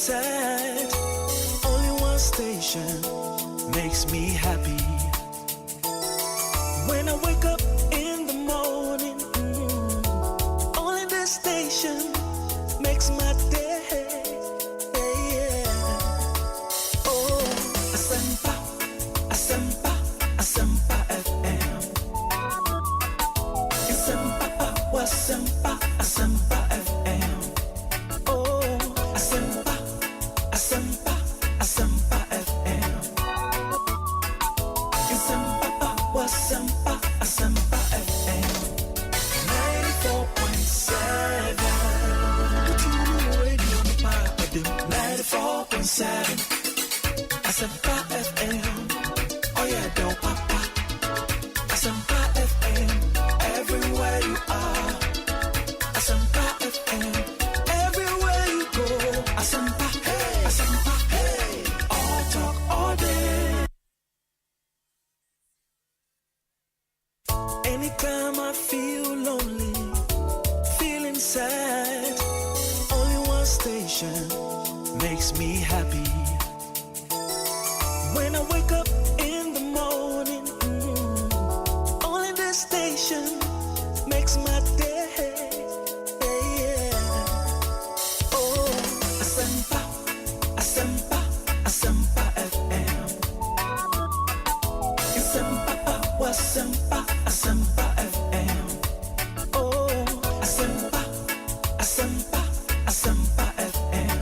sad. Only one station makes me happy. When I wake up in the morning, only this station makes my day. Oh, Asempa, Asempa, Asempa FM. Asempa, Asempa, Asempa FM. Oh, Asempa, Asempa, Asempa FM. Asempa, Asempa, Asempa FM. 94.7. Radio 94.7. Asempa FM. Oh yeah, don't papa. Asempa FM. Everywhere you are. Asempa FM. Everywhere you go. Asempa, hey. Asempa, hey. All talk all day. Anytime I feel lonely, feeling sad, only one station makes me happy. When I wake up in the morning, only this station makes my day. Oh, Asempa, Asempa, Asempa FM. Asempa, Asempa, Asempa FM. Oh, Asempa, Asempa, Asempa FM.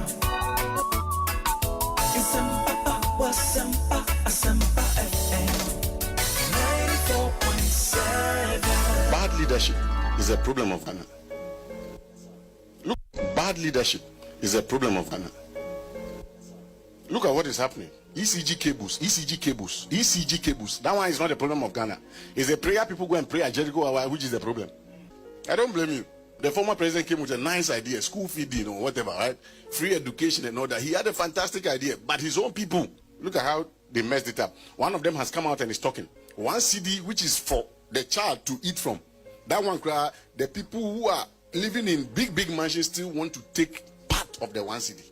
Asempa, Asempa, Asempa FM. 94.7. Bad leadership is a problem of Ghana. Look, bad leadership is a problem of Ghana. Look at what is happening. ECG cables. That one is not a problem of Ghana. It's a prayer people go and pray at Jericho, which is the problem. I don't blame you. The former president came with a nice idea, school feeding or whatever, right? Free education and all that. He had a fantastic idea, but his own people, look at how they messed it up. One of them has come out and is talking. One CD, which is for the child to eat from. That one, the people who are living in big mansions still want to take part of the one CD.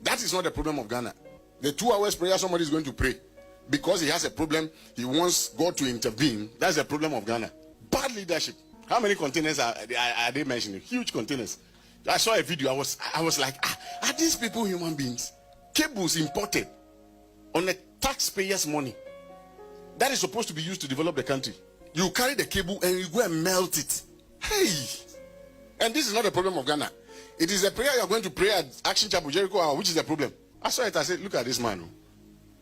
That is not the problem of Ghana. The 2 hours prayer somebody is going to pray because he has a problem, he wants God to intervene. That's the problem of Ghana. Bad leadership. How many containers are they mentioning? Huge containers. I saw a video. I was like, are these people human beings? Cables imported on the taxpayers' money that is supposed to be used to develop the country. You carry the cable and you go and melt it. Hey! And this is not the problem of Ghana. It is a prayer you are going to pray at Action Chapel, Jericho, which is the problem. I saw it, I said, look at this man.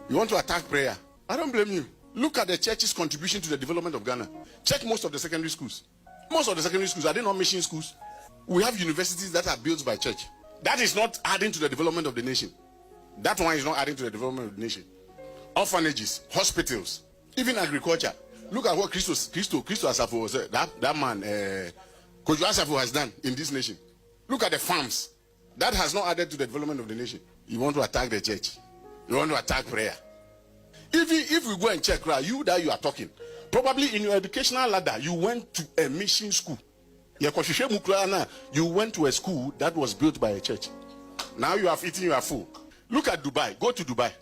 You want to attack prayer? I don't blame you. Look at the church's contribution to the development of Ghana. Check most of the secondary schools. Most of the secondary schools, are they not mission schools? We have universities that are built by church. That is not adding to the development of the nation. That one is not adding to the development of the nation. Orphanages, hospitals, even agriculture. Look at what Christo Asafo was, that man, Kojo Asafo has done in this nation. Look at the farms. That has not added to the development of the nation. You want to attack the church. You want to attack prayer. If we go and check, you are talking, probably in your educational ladder, you went to a mission school. You went to a school that was built by a church. Now you have eaten your food. Look at Dubai. Go to Dubai.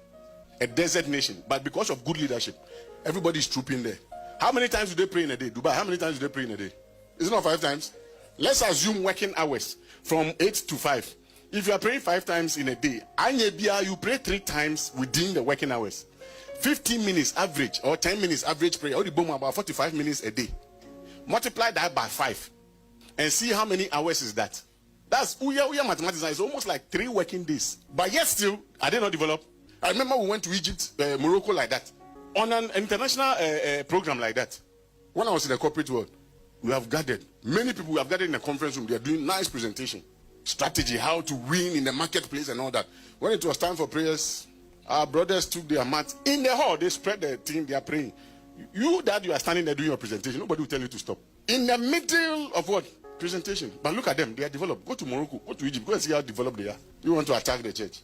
A desert nation. But because of good leadership, everybody is trooping there. How many times do they pray in a day? Dubai, how many times do they pray in a day? Is it not 5 times? Let's assume working hours from 8 to 5. If you are praying 5 times in a day, you pray 3 times within the working hours. 15 minutes average or 10 minutes average prayer. Only boom about 45 minutes a day. Multiply that by 5 and see how many hours is that. That's Uya mathematics. It's almost like 3 working days. But yet still, are they not developed? I remember we went to Egypt, Morocco like that. On an international program like that. When I was in the corporate world, we have gathered. Many people we have gathered in a conference room. They are doing nice presentation. Strategy, how to win in the marketplace and all that. When it was time for prayers, our brothers took their mats in the hall. They spread the thing. They are praying. You are standing there doing your presentation. Nobody will tell you to stop. In the middle of what? Presentation. But look at them. They are developed. Go to Morocco. Go to Egypt. Go and see how developed they are. You want to attack the church.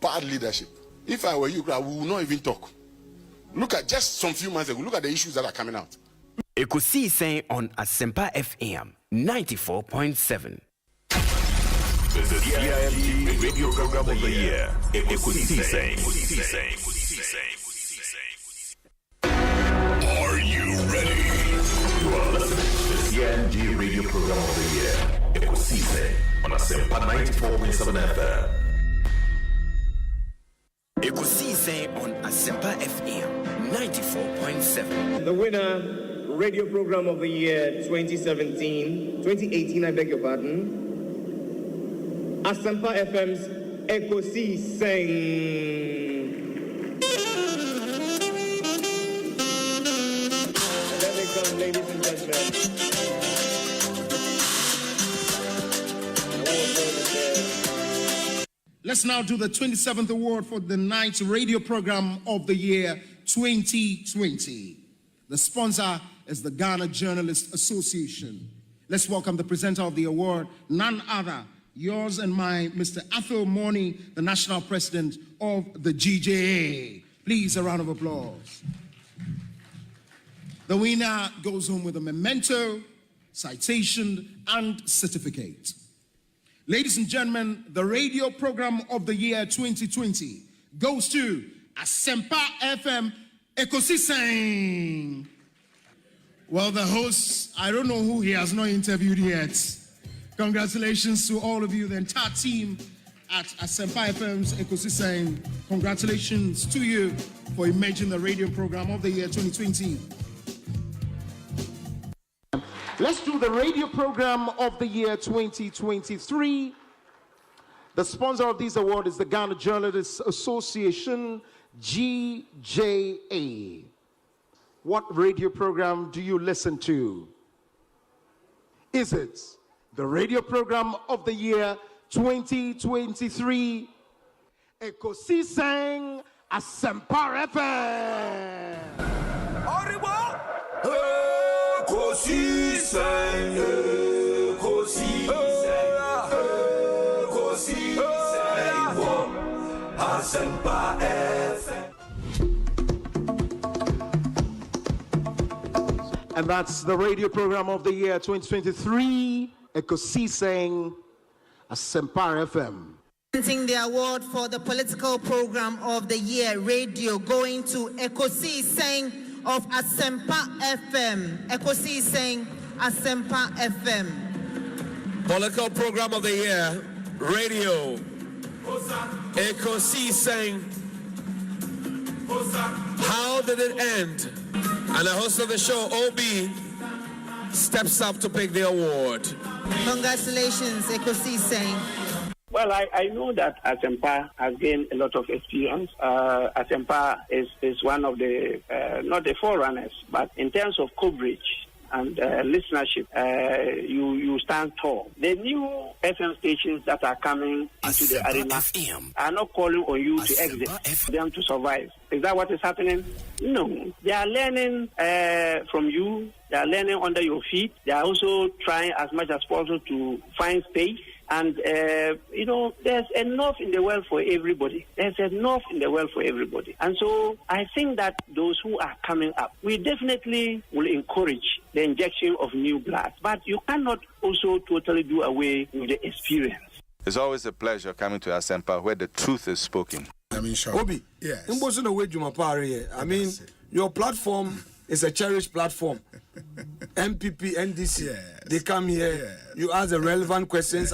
Bad leadership. If I were you, we will not even talk. Look at just some few months ago. Look at the issues that are coming out. Ekosiisen On Asempa FM 94.7. The is the CIMG Radio Program of the Year. Ekosiisen. Are you ready? You are listening to the CIMG Radio Program of the Year. Ekosiisen on Asempa 94.7 FM. Ekosiisen on Asempa FM 94.7. The winner, Radio Program of the Year 2018, I beg your pardon. Asempa FM's Ekosiisen. And there they come, ladies and gentlemen. Let's now do the 27th award for the Night Radio Program of the Year 2020. The sponsor is the Ghana Journalists Association. Let's welcome the presenter of the award, none other, yours and mine, Mr. Athol Morny, the National President of the GJA. Please, a round of applause. The winner goes home with a memento, citation, and certificate. Ladies and gentlemen, the Radio Program of the Year 2020 goes to Asempa FM Ekosiisen. Well, the host, I don't know who he has not interviewed yet. Congratulations to all of you, the entire team at Asempa FM's Ekosiisen. Congratulations to you for emerging the Radio Program of the Year 2020. Let's do the Radio Program of the Year 2023. The sponsor of this award is the Ghana Journalists Association, GJA. What radio program do you listen to? Is it the Radio Program of the Year 2023? Ekosiisen Asempa FM. Ekosiisen, Asempa FM. And that's the Radio Program of the Year 2023, Ekosiisen Asempa FM. Presenting the award for the Political Program of the Year, Radio, going to Ekosiisen of Asempa FM. Ekosiisen Asempa FM. Political Program of the Year, Radio, Ekosiisen. How did it end? And the host of the show, Obi, steps up to pick the award. Congratulations, Ekosiisen. Well, I know that Asempa has gained a lot of experience. Asempa is one of the, not the forerunners, but in terms of coverage and listenership, you stand tall. The new FM stations that are coming into the arena are not calling on you to exit, them to survive. Is that what is happening? No. They are learning from you. They are learning under your feet. They are also trying as much as possible to find space. And, there's enough in the world for everybody. There's enough in the world for everybody. And so I think that those who are coming up, we definitely will encourage the injection of new blood. But you cannot also totally do away with the experience. It's always a pleasure coming to Asempa where the truth is spoken. I mean, sure. Obi, yes. I mean, your platform is a cherished platform. MPP, NDC, yes. They come here, yes. You ask the relevant questions,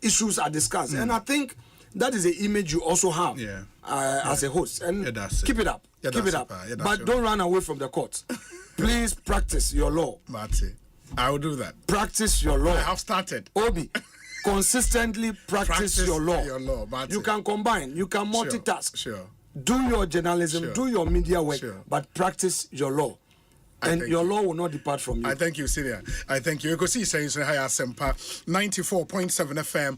issues are discussed. And I think that is the image you also have as a host. And keep it up. Keep it up. But don't run away from the court. Please practice your law. I will do that. Practice your law. I have started. Obi, consistently practice your law. You can combine. You can multitask. Sure. Do your journalism, do your media work, but practice your law. And your law will not depart from you. I thank you, Syria. I thank you. Ekosiisen is High Asempa 94.7 FM.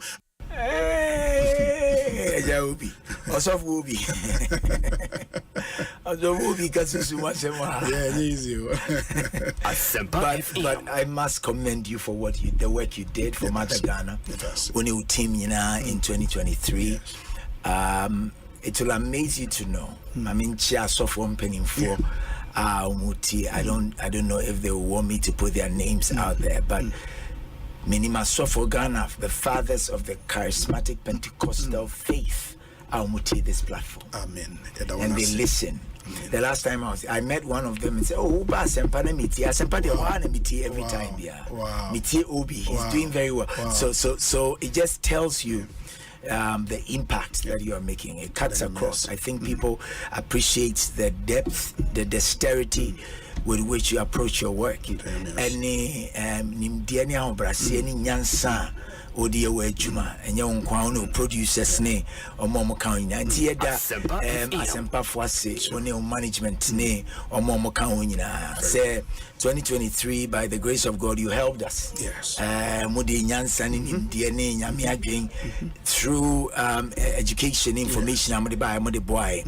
Hey, Obi. Also, Obi. Obi, because it's much more. Yeah, easy. But I must commend you for the work you did for Mother Ghana when you team in 2023. It will amaze you to know. I mean, from penning for I don't know if they will want me to put their names out there, but Minima Sofo Ghana, the fathers of the charismatic Pentecostal faith, are muti this platform. Amen. And they listen. The last time I met one of them and said, "Oh, Asempa na miti, Asempa de one miti every time, yeah. Miti Obi, he's doing very well." So it just tells you the impact that you are making. It cuts across. I think people appreciate the depth, the dexterity with which you approach your work. Any nimdiania obrasi any nyansa odi ewe juma enye onkwa no producers ne omo kan nyina ntie da Asempa Fuase one management ne omo kan nyina say 2023 by the grace of God you helped us. Yes. Mudi nyansa ni nimdie ne nyame adwen through education information amode by amode boy.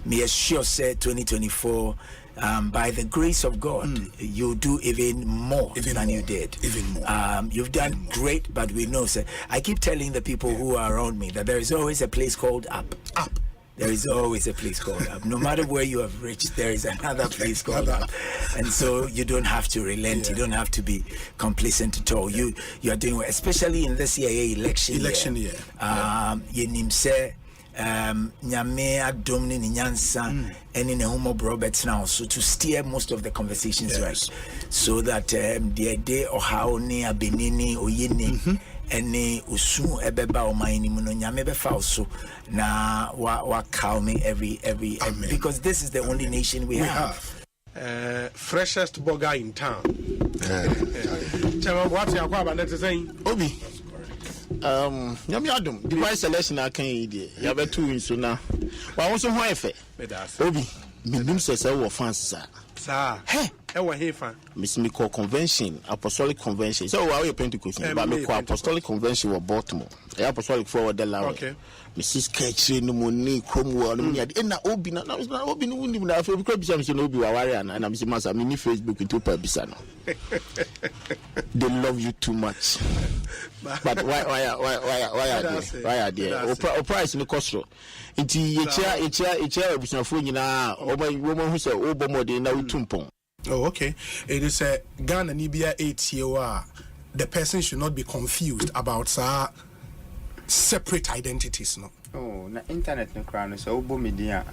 Me assure say 2024 by the grace of God, you do even more than you did. Even more. You've done great, but we know, sir. I keep telling the people who are around me that there is always a place called up. Up. There is always a place called up. No matter where you have reached, there is another place called up. And so you don't have to relent. You don't have to be complacent at all. You are doing well, especially in this year, election year. Yenimse. Nyame adom ne nyansa ene ne homo Roberts now so to steer most of the conversations right so that the day or how ne abenini oyene ene usu ebeba o man ni mu no nyame be fa so na wa call me every because this is the only nation we have. Freshest burger in town. Chama what you akwa ba net saying Obi nyame adom divine selection akan yi de ya betu nso na wa won so ho efe Obi minim sese wo fans sa he e wo he fan me call convention apostolic convention so wa we Pentecost but me call apostolic convention wo Baltimore e apostolic for the law okay Mrs. Ketchy no money come wo no me na Obi na Obi no wunim na afi because bisa me say no Obi wa ware na me say masa me ni Facebook into pa bisa no they love you too much but why are there o price no cost nti echa abusafo nyina obo hu say obo mode na utumpon. Oh, okay. It is a Ghana Nibia 8 year. The person should not be confused about separate identities. No. Oh, na internet no crown so obo media.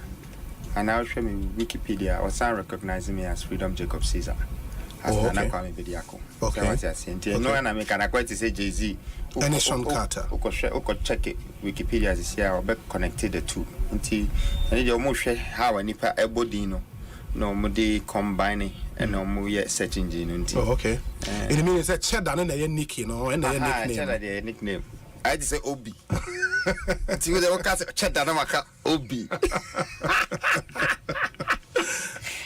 And I'll show me Wikipedia or some recognize me as Freedom Jacob Caesar. Okay. Okay. No, and I make an acquaint to say Jay-Z. And Sean Carter. Check it. Wikipedia is here. I'll be connected the two. Until I need your motion. How any pa ebodino. No, mudi combining and no more yet search engine. Oh, okay. It means that Cheddar and a nick, you know, and a nickname. Cheddar, nickname. I just say Obi. See what they will cast Cheddar, Obi.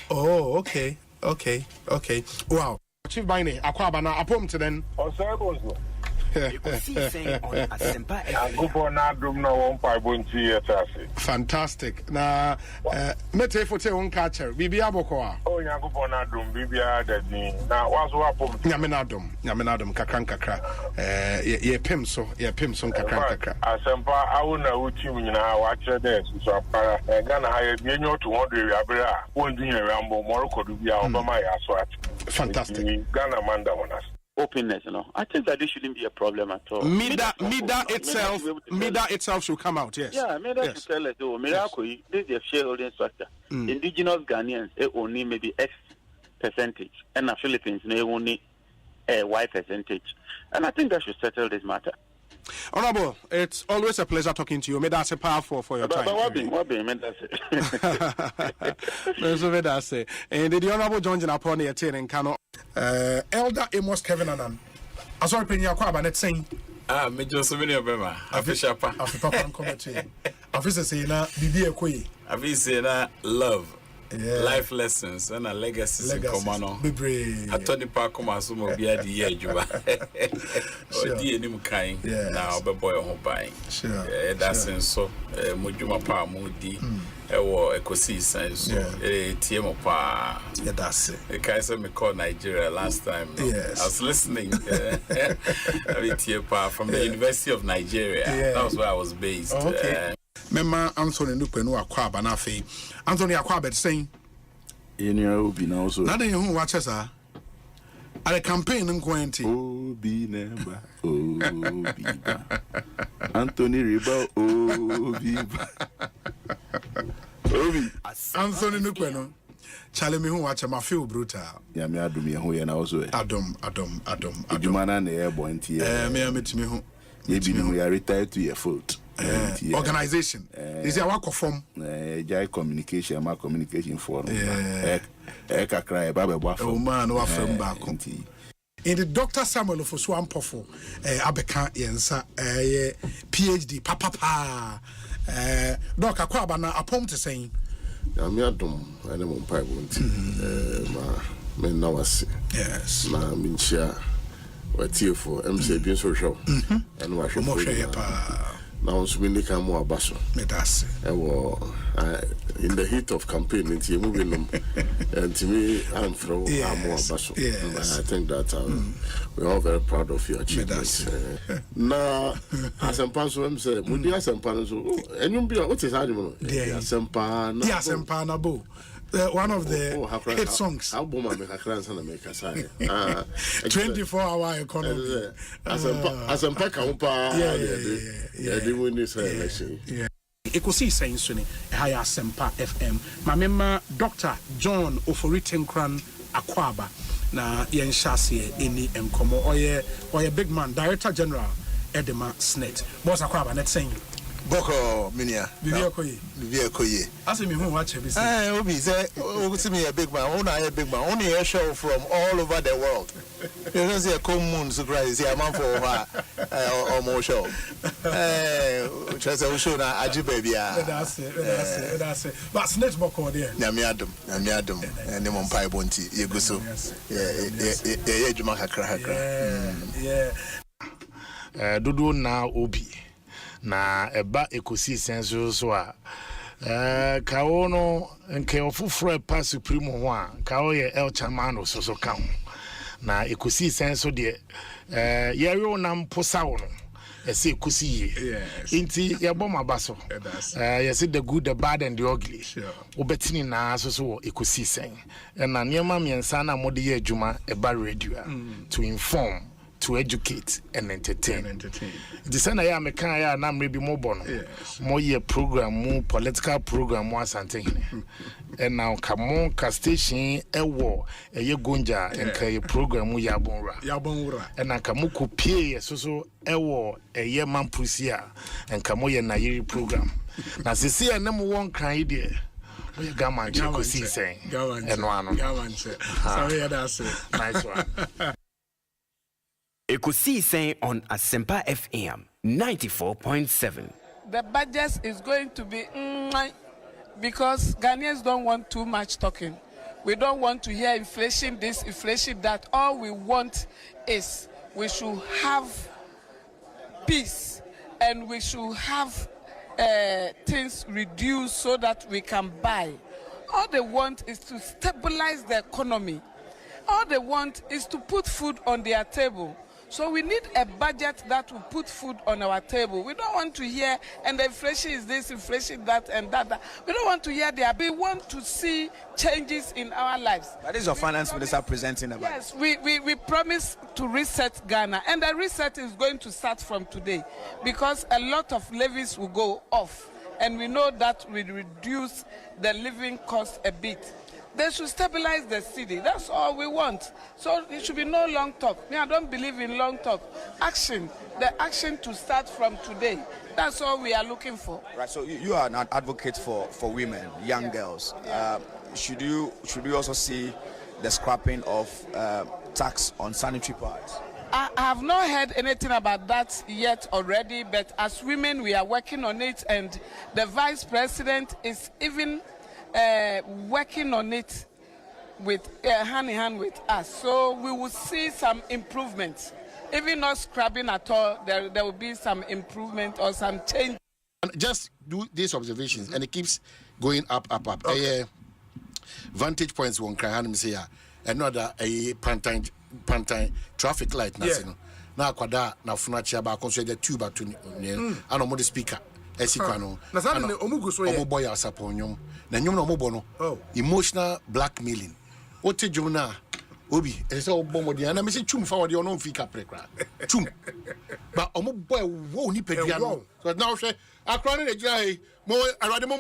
Oh, okay. Wow. Chief Bine, Aquabana, upon to then. Osei Bonsu. Ekosiisen On Asempa. Agubona Dumna won 5.2 fantastic. Na mete fote on catcher. Bibia Bokoa. Oh, Yagubona Dum, Bibia Daddy. Now, what's what? Yaminadum, Kakran. Ye Pimso Kakran. Asempa, I will know what you now watch this. So, Ghana hired me to wonder Abra, one dinner Rambo, Morocco to be out of my aswat. Fantastic. Ghana Manda on us. Openness, you know. I think that this shouldn't be a problem at all. Mida itself should come out, yes. Yeah, Mida should tell us, oh, Miracle, this is a shareholding structure. Indigenous Ghanaians, only maybe X percentage, and the Philippines, they only Y percentage. And I think that should settle this matter. Honorable, it's always a pleasure talking to you. May that's a powerful for your time. What be, may that's it. And the Honorable John upon the attending Kano. Elder Amos Kevin Anan. I saw Penya Kwaba net saying, me just many of them. After Papa and commentary. Officer say, na Bibi Ekwe. I've say, na love. Life lessons and a legacy in Comano. I told the park come as some of the idea. Juba. Oh, dear, Nim kind. Now, but boy, I'm buying. Sure. That's in so Mujuma Pa Moody. Ekosiisen so TM pa. Yeah, that's it. The guy said me called Nigeria last time. Yes. I was listening. From the University of Nigeria. That was where I was based. Oh, okay. Mema Anthony Nupenu Akwaba na fe. Anthony Akwaba saying Obi na also. Na dey hu watches At a campaign in Quentin. Oh, be never. Oh, be Anthony Riba. Oh, be Anthony Nuqueno. Charlie me who watch my feel brutal. Yeah, me adum ye ho ye na also. Adum. Adumana na airborne tie. Me meet me who. Ye bi no ya retired to your foot. Organization. Is there work form? Jai communication, my communication forum. Kakra e ba be boafo. Oh man, wa from back. In the Dr. Samuel for Swan Pofo, Abeka Yensa, PhD, Papa. Doc, I quite a poem to saying. I'm your dom, I don't want pipe. Ma, men now I see. Yes, ma, mincha. What here for? MC being so show. And what you more now, Swindy come more basso. Medas. In the heat of campaign, it's moving them. And to me, I'm throw more basso. I think that we're all very proud of your achievements. Now, Asempa, so I'm saying, would you Asempa? And you be what is animal? Asempa, Asempa, Nabo. One of the hit songs. I'll bomb make a class and make a sign. 24-hour economy. Asempa Kampa. Yeah, they win this election. Yeah. Ekosiisen Suni, High Asempa FM. My member, Dr. John Oforitenkran Akwaba. Na yen shasi any enkomo or a big man, Director General Edema Snet. Boss Akwaba, net saying. Boko Minia. Vivia Ask me who watch this. Obi say, see me a big man, only a big man, only a show from all over the world. You don't see a common surprise, a man for or more show. Just a show now, Aji baby. That's it. But Snatch Boko there. Namiadum, and the Mumpai Bonti, Yaguso. Yeah, Jumaka cracker. Yeah. Dudu na Obi. Na eba Ekosiisen so a kawo no nke ofufro pa supreme ho a kawo ye el chamano so ka ho na Ekosiisen so de yero na mposa wo no ese Ekosiye inti ye bom abaso ye say the good the bad and the ugly obetini na so Ekosiisen na niema miensa na mode ye adwuma eba radio to inform, to educate and entertain. The sana ya meka ya na mrebi mo bono. Mo ye program, mo political program mo asante. And now come ka station ewo ye gonja and ka ye program mo yabonra. And now come ko pie so ewo ye mampusia and come ye na yiri program. Na sisi na mo won kan ide. We gaman Ekosiisen. Gaman. Sorry that's it. Nice one. Ekosiisen on Asempa FM 94.7. The budget is going to be because Ghanaians don't want too much talking. We don't want to hear inflation this, inflation that. All we want is we should have peace and we should have things reduced so that we can buy. All they want is to stabilize the economy. All they want is to put food on their table. So we need a budget that will put food on our table. We don't want to hear, and the inflation is this, inflation that, and that. We don't want to hear that. We want to see changes in our lives. That is your finance minister presenting about. Yes, we promise to reset Ghana, and the reset is going to start from today because a lot of levies will go off, and we know that will reduce the living cost a bit. They should stabilize the city. That's all we want. So it should be no long talk. Me, I don't believe in long talk. Action. The action to start from today. That's all we are looking for. Right. So you are an advocate for women, young girls. Should you also see the scrapping of tax on sanitary pads? I have not heard anything about that yet already, but as women, we are working on it, and the vice president is even working on it with hand in hand with us. So we will see some improvements. Even not scrubbing at all, there will be some improvement or some change. Just do these observations, and it keeps going up. Okay. Vantage points won't cry hand say another a pantai traffic light na kwada na funachi ba konso the tuba to ano mo the speaker esikano na sa ne omugu so ye omoboy asaponyom na nyom na omobo no emotional blackmailing ote jona Obi, it's all bomb. And I say, chum for your own fika prekra. Chum. But a boy won't nip it. So now, I crown a dry. More, I rather more.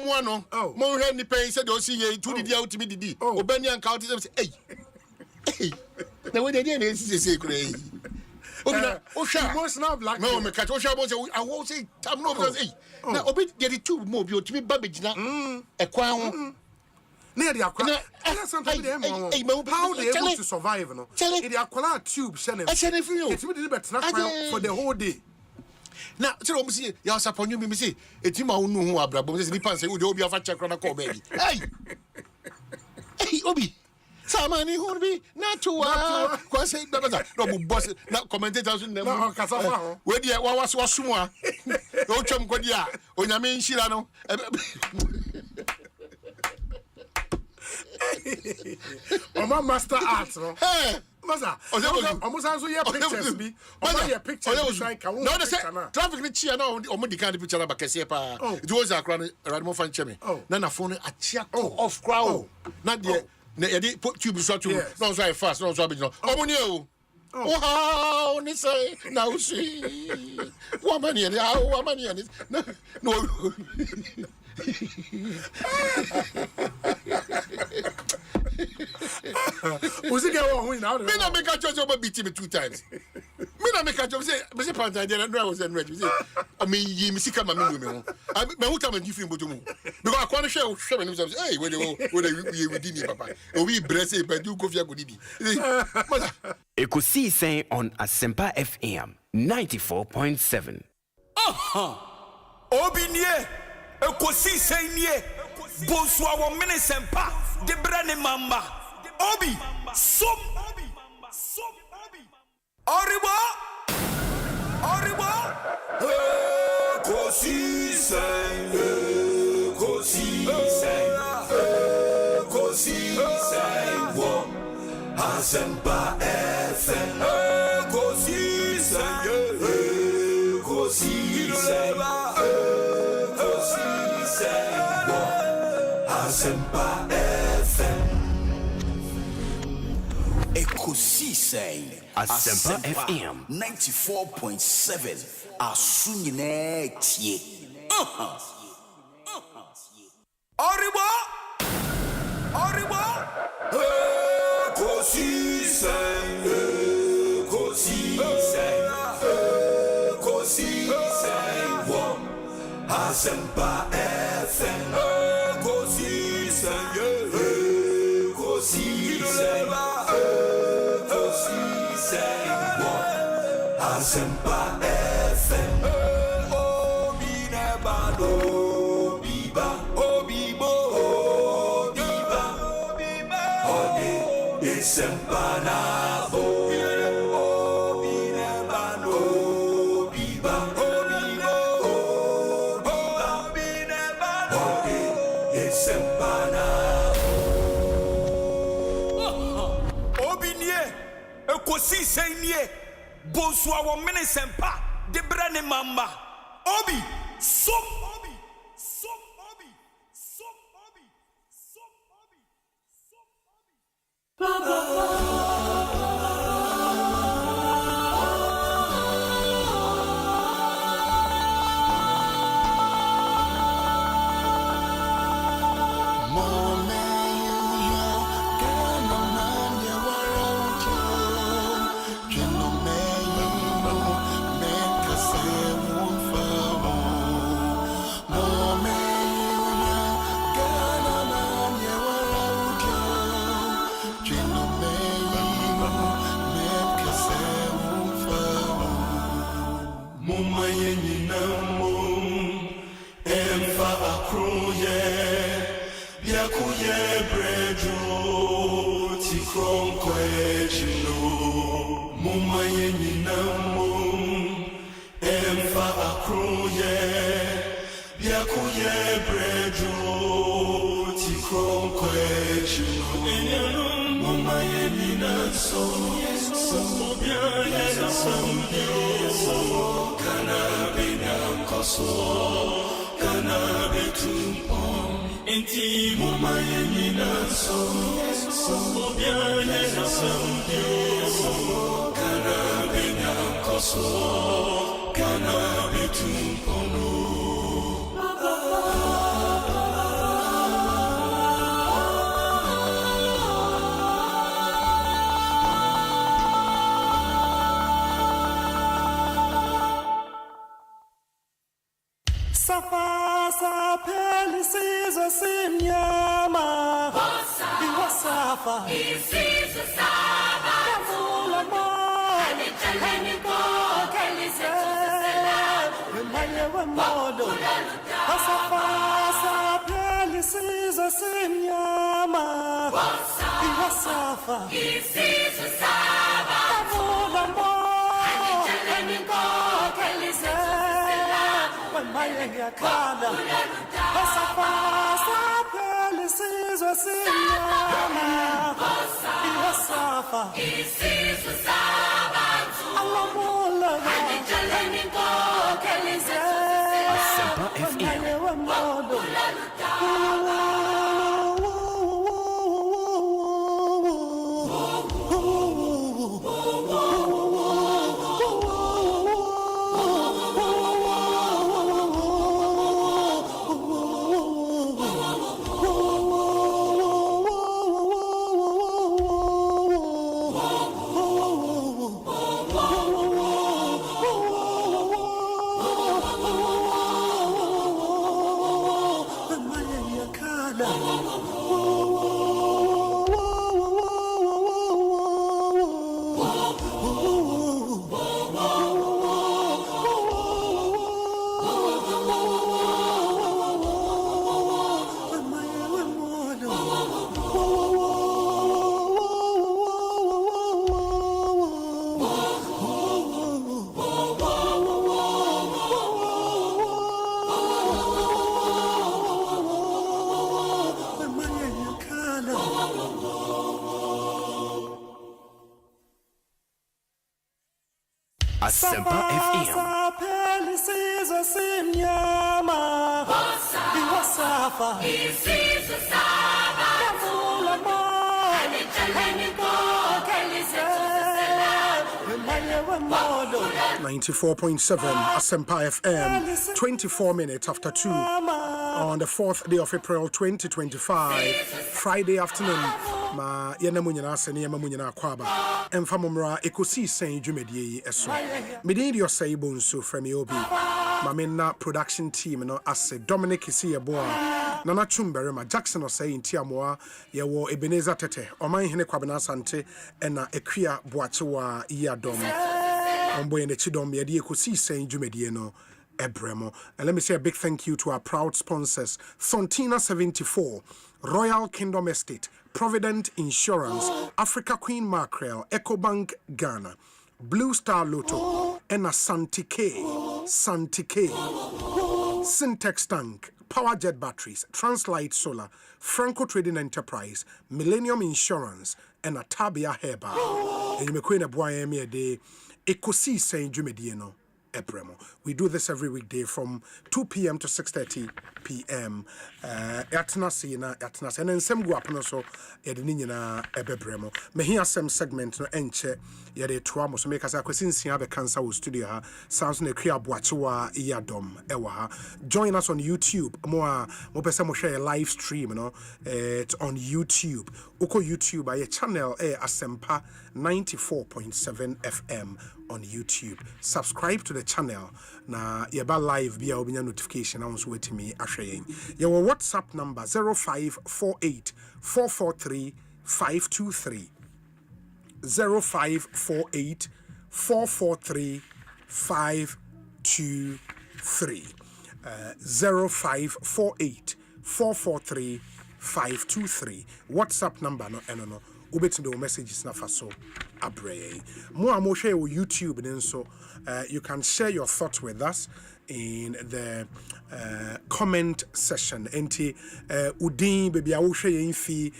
Oh, more any pay said, don't see a 2 D out to me. Oh, Benny and County says, hey, the way they did is a crazy. Oh, sure, most now black. No, me catch. I won't say, I'm not going to say. Now, Obi get it too more to me, babbage now. A crown. Near the aqua, sometimes how they able to survive, no? In the aqua tube, Shannon, it's really better for the whole day. Now, so see, you are upon you, me say, it's him who know who are brabbles, and he pants, would Obi of a check on a call, baby. Hey, Obi, somebody who be not to quite say, no boss, not commentators in the where the was Summa, no chum Godia, on your main Shirano. My master arts, no? Hey, Master, almost as we have pictures. Be, your pictures. No, the traffic is here now. On the kind of picture about Casepa. It was a crown, Radmo Fan Chemi. Nana phone a check off crowd. Not yet. They put tubes shot to no so fast, no so big. Oh, wow, they say, now see. Woman here, woman here. No. Was it going on now? Me not make a judge over beat me 2 times. Me not make a judge say, "Mr. Panta, I didn't know I was ready." I mean, you see, come on, me. I who time and different, but you because I can't share themselves. Hey, where they within Papa. We bless it, but you go for your good. Ekosiisen on Asempa FM 94.7. Obinie, Ekosiisen nie, Bonsu our Asempa, de brane mamba. Obi, som, Oribo, Ekosiisen, wo, Asempa FM, Ekosiisen, wo, Asempa FM. Ekosiisen Asempa FM 94.7 Asunyine tie. Oribo Ekosiisen wo Asempa FM Ekosiisen wo Asempa FM Obi nebado Obibo Ode Asempa nabo Obi nebado Ode Asempa nabo Obinie Ekosiisen nie Bonsu our Asempa de brane mamba. Obi, som. Inti mumma yenina so Asempa FM. Asempa FM. .7 Asempa FM, 24 minutes after 2 on the 4th day of April 2025, Friday afternoon. Ma yena munyana asene yema munyana kwaba emfa momra Ekosiisen dwumedie eso medin di Osei Bonsu from Obi ma menna production team no ase Dominic Isiyebo Nana Chumberema Jackson Osei ntiamoa yewo Ebenezer Tete oman hene kwabena asante ena Ekua Boachewa Iyadom ombo yene chidom yede Ekosiisen dwumedie no Ebremo. And let me say a big thank you to our proud sponsors, Fontina 74, Royal Kingdom Estate, Provident Insurance, Africa Queen Mackerel, EcoBank Ghana, Blue Star Lotto, and a Santike, Syntex Tank, Powerjet Batteries, Translight Solar, Franco Trading Enterprise, Millennium Insurance, and a Tabia Herba. And you may queen a boy me a day, Ekosiisen Jumedieno. Ebremo. We do this every weekday from 2 p.m. to 6:30 p.m. Yatnasi and then some go up so Yadinina Ebremo. May hear some segment no enche Yade Tuamo so make us a question the cancer studio sounds ne Kria Boachewa Iyadom Ewa. Join us on YouTube. More person share a live stream, it's on YouTube. Oko YouTube by a channel Asempa 94.7 FM on YouTube. Subscribe to the channel. Na yeba live be obinya notification on wait me ahwe. Your WhatsApp number 0548 443 523 0548 443 523 0548 443 523. WhatsApp number no eno ubeti the messages na faso abre. Mo share on YouTube and so you can share your thoughts with us in the comment section. Enti udin baby awo share infi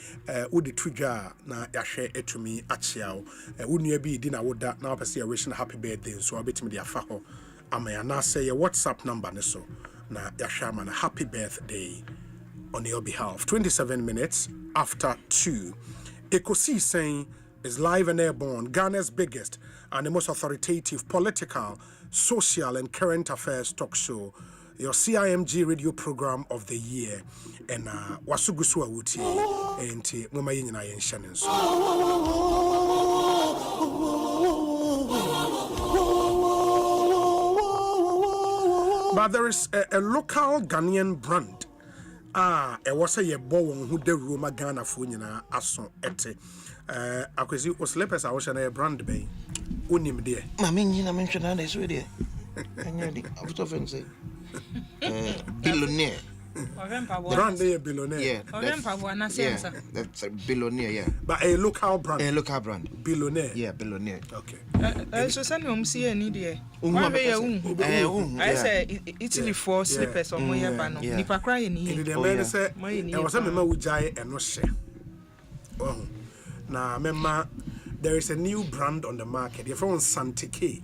udi tuja na ya share etumi achiao unua bi di na woda na opese ya wish na happy birthday so abetimi dia fa ho amaya na say your WhatsApp number ne so na ya share man happy birthday on your behalf. 27 minutes after 2. Ekosiisen is live and airborne, Ghana's biggest and the most authoritative political, social, and current affairs talk show. Your CIMG radio program of the year. And Wasugusu Awuti and Mama Yina and Shannon. But there is a local Ghanaian brand. It was a bow who the Roma Ghana Funina Ason Ete. Akwesi Oslepes I was a brand bay. Unim dear. Mammy, mentioned that is really. I was often say billionaire. Brand day billionaire. Yeah. That's a billionaire, yeah. But a local brand. A local brand. Billionaire. Yeah, billionaire. Okay. So send him see any day. I say Italy for slippers or moya bano. Nipa crying in the man say I was a member with Jai and no share. Oh. Now remember there is a new brand on the market. You're from Santike.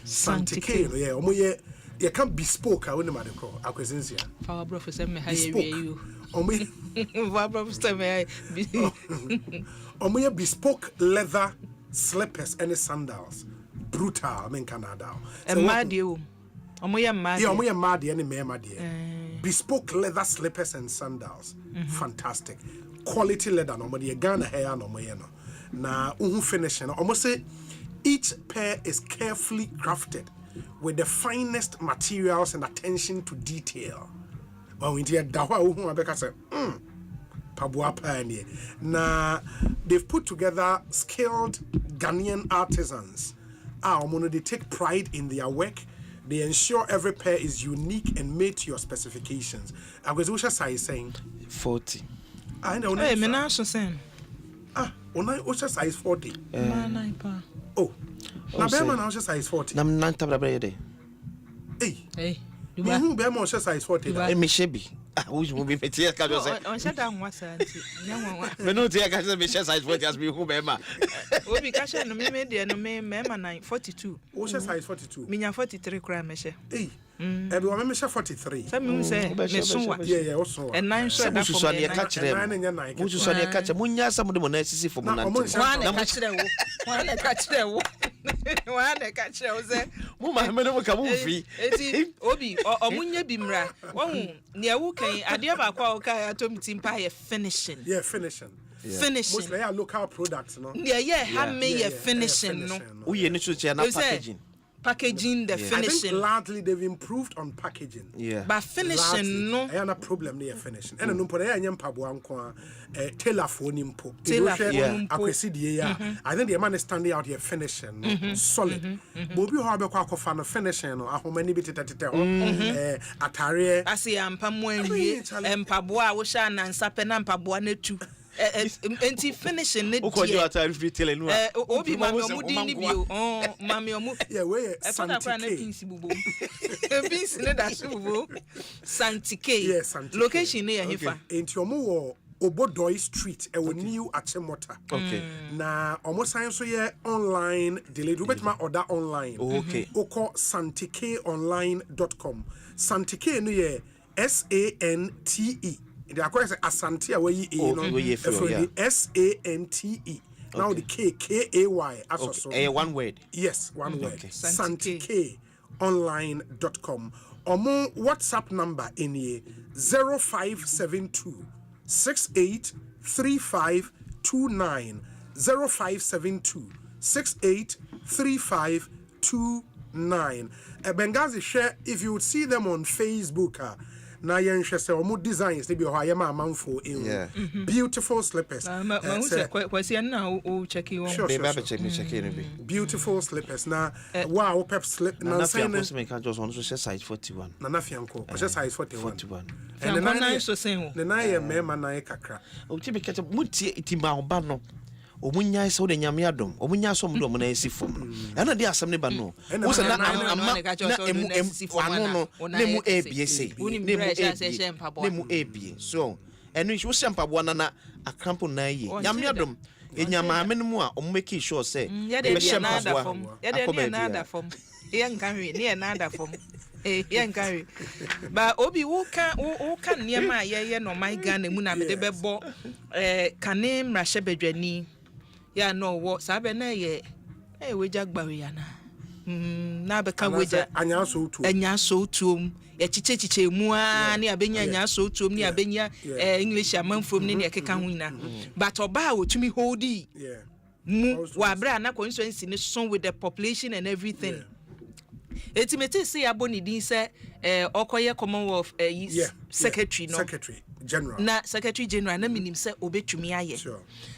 Santike, yeah, omoye you can't bespoke I wouldn't matter call acquisition. Our professor me hire you. Our professor me omoye bespoke leather slippers and sandals. Brutal, I mean Canada. So madio. Omoye mad. Yeah, omoye mad any me mad. Bespoke leather slippers and sandals. Fantastic. Quality leather no money Ghana hair no moye no. Na finishing almost say each pair is carefully crafted with the finest materials and attention to detail. When we hear dawa abeka say pabua pioneer. Na they've put together skilled Ghanaian artisans. They take pride in their work. They ensure every pair is unique and made to your specifications. I was Usha size saying 40. I know. Hey, me now saying. Usha size 40. Oh. Na Bema na Usha size 40. Nam nan tabla brede. Hey. You Bema Usha size 40. Hey, me shebi. Which will be metia ka jo say. On shut down wasa anti. Me no tia ka say me share size 40 as me who Bema. Obi ka share no me dey no me Bema 42. Usha size 42. Me nya 43 kra me share. Hey. Everyone me share 43. Say me say me so yeah, also. And 9 so that for me. Wusu so dey catch munya some dem na sisi for mu na. One catch there wo. One catch there wo. One catch there wo say mu ma me no ka mu fi. Eti obi omunya bimra. Won ne wu kan ade ba kwa o ka atom timpa ye finishing. Yeah, finishing. Yeah. Finishing. Mostly are local products, no. Yeah, have me finishing, no. We need to change packaging. Packaging the finishing. I think largely they've improved on packaging. Yeah. But finishing no. I have a problem near finishing. And no pore anyam pabuan kwa tailor phone impo. I think the man is standing out here finishing solid. Bobi ho abekwa akofa no finishing no ahomani bitete atare. Asi ampa mo anwie empaboa wo sha na nsape na mpaboa na tu. Enti finishing ne die obi mami omudi ni bio mami omu yeah we Santike na pinsi bubo pinsi ne da su bubo Santike yeah Santike location ne yahifa enti omu wo Obodoi Street e wo new Achemota okay na omo sign so ye online delivery betima order online okay oko santikeonline.com Santike no ye SANTE. The acquire Asante away SANTE. Now the KAY okay. One word. Yes, one word. Okay. Santikeonline.com. Or more WhatsApp number in here 0572 683529 0572 683529. Bengazi share if you would see them on Facebook. Na yenhwe se omo designs they be ho ayema amanfo in beautiful slippers kwasi na o check you on baby check me beautiful slippers na wow pep slip na say na me can just on so size 41 na nafianko o size 41 and the nine so say the nine me man na kakra o ti be catch mutie itima oba no omunya so de nyame adom omunya so mdo mo na esifom na de asem ne ba no wo se na amma na emu ano no na mu abs ne mu abs so enu wo se mpabo na akrampo na yi nyame adom enyama amenmu a omeki sure say be she mpabo ya de na ada fom ye nkanwe ne na ada fom ye nkanwe ba obi wo kan niema ye no my Ghana mu na me de bebo kane mrahye bedwani Yeah, no, what Sabena ye? Eh, we jack Bariana. Na beka weja anya so to chiche mua ni abenya anya so to ni abenya English amanfom ni ekeka ho ina but oba wo tumi holdi mu wa bra na constituency ni so with the population and everything etimete say aboni din say okoye Commonwealth secretary no secretary general na minim say obetumi aye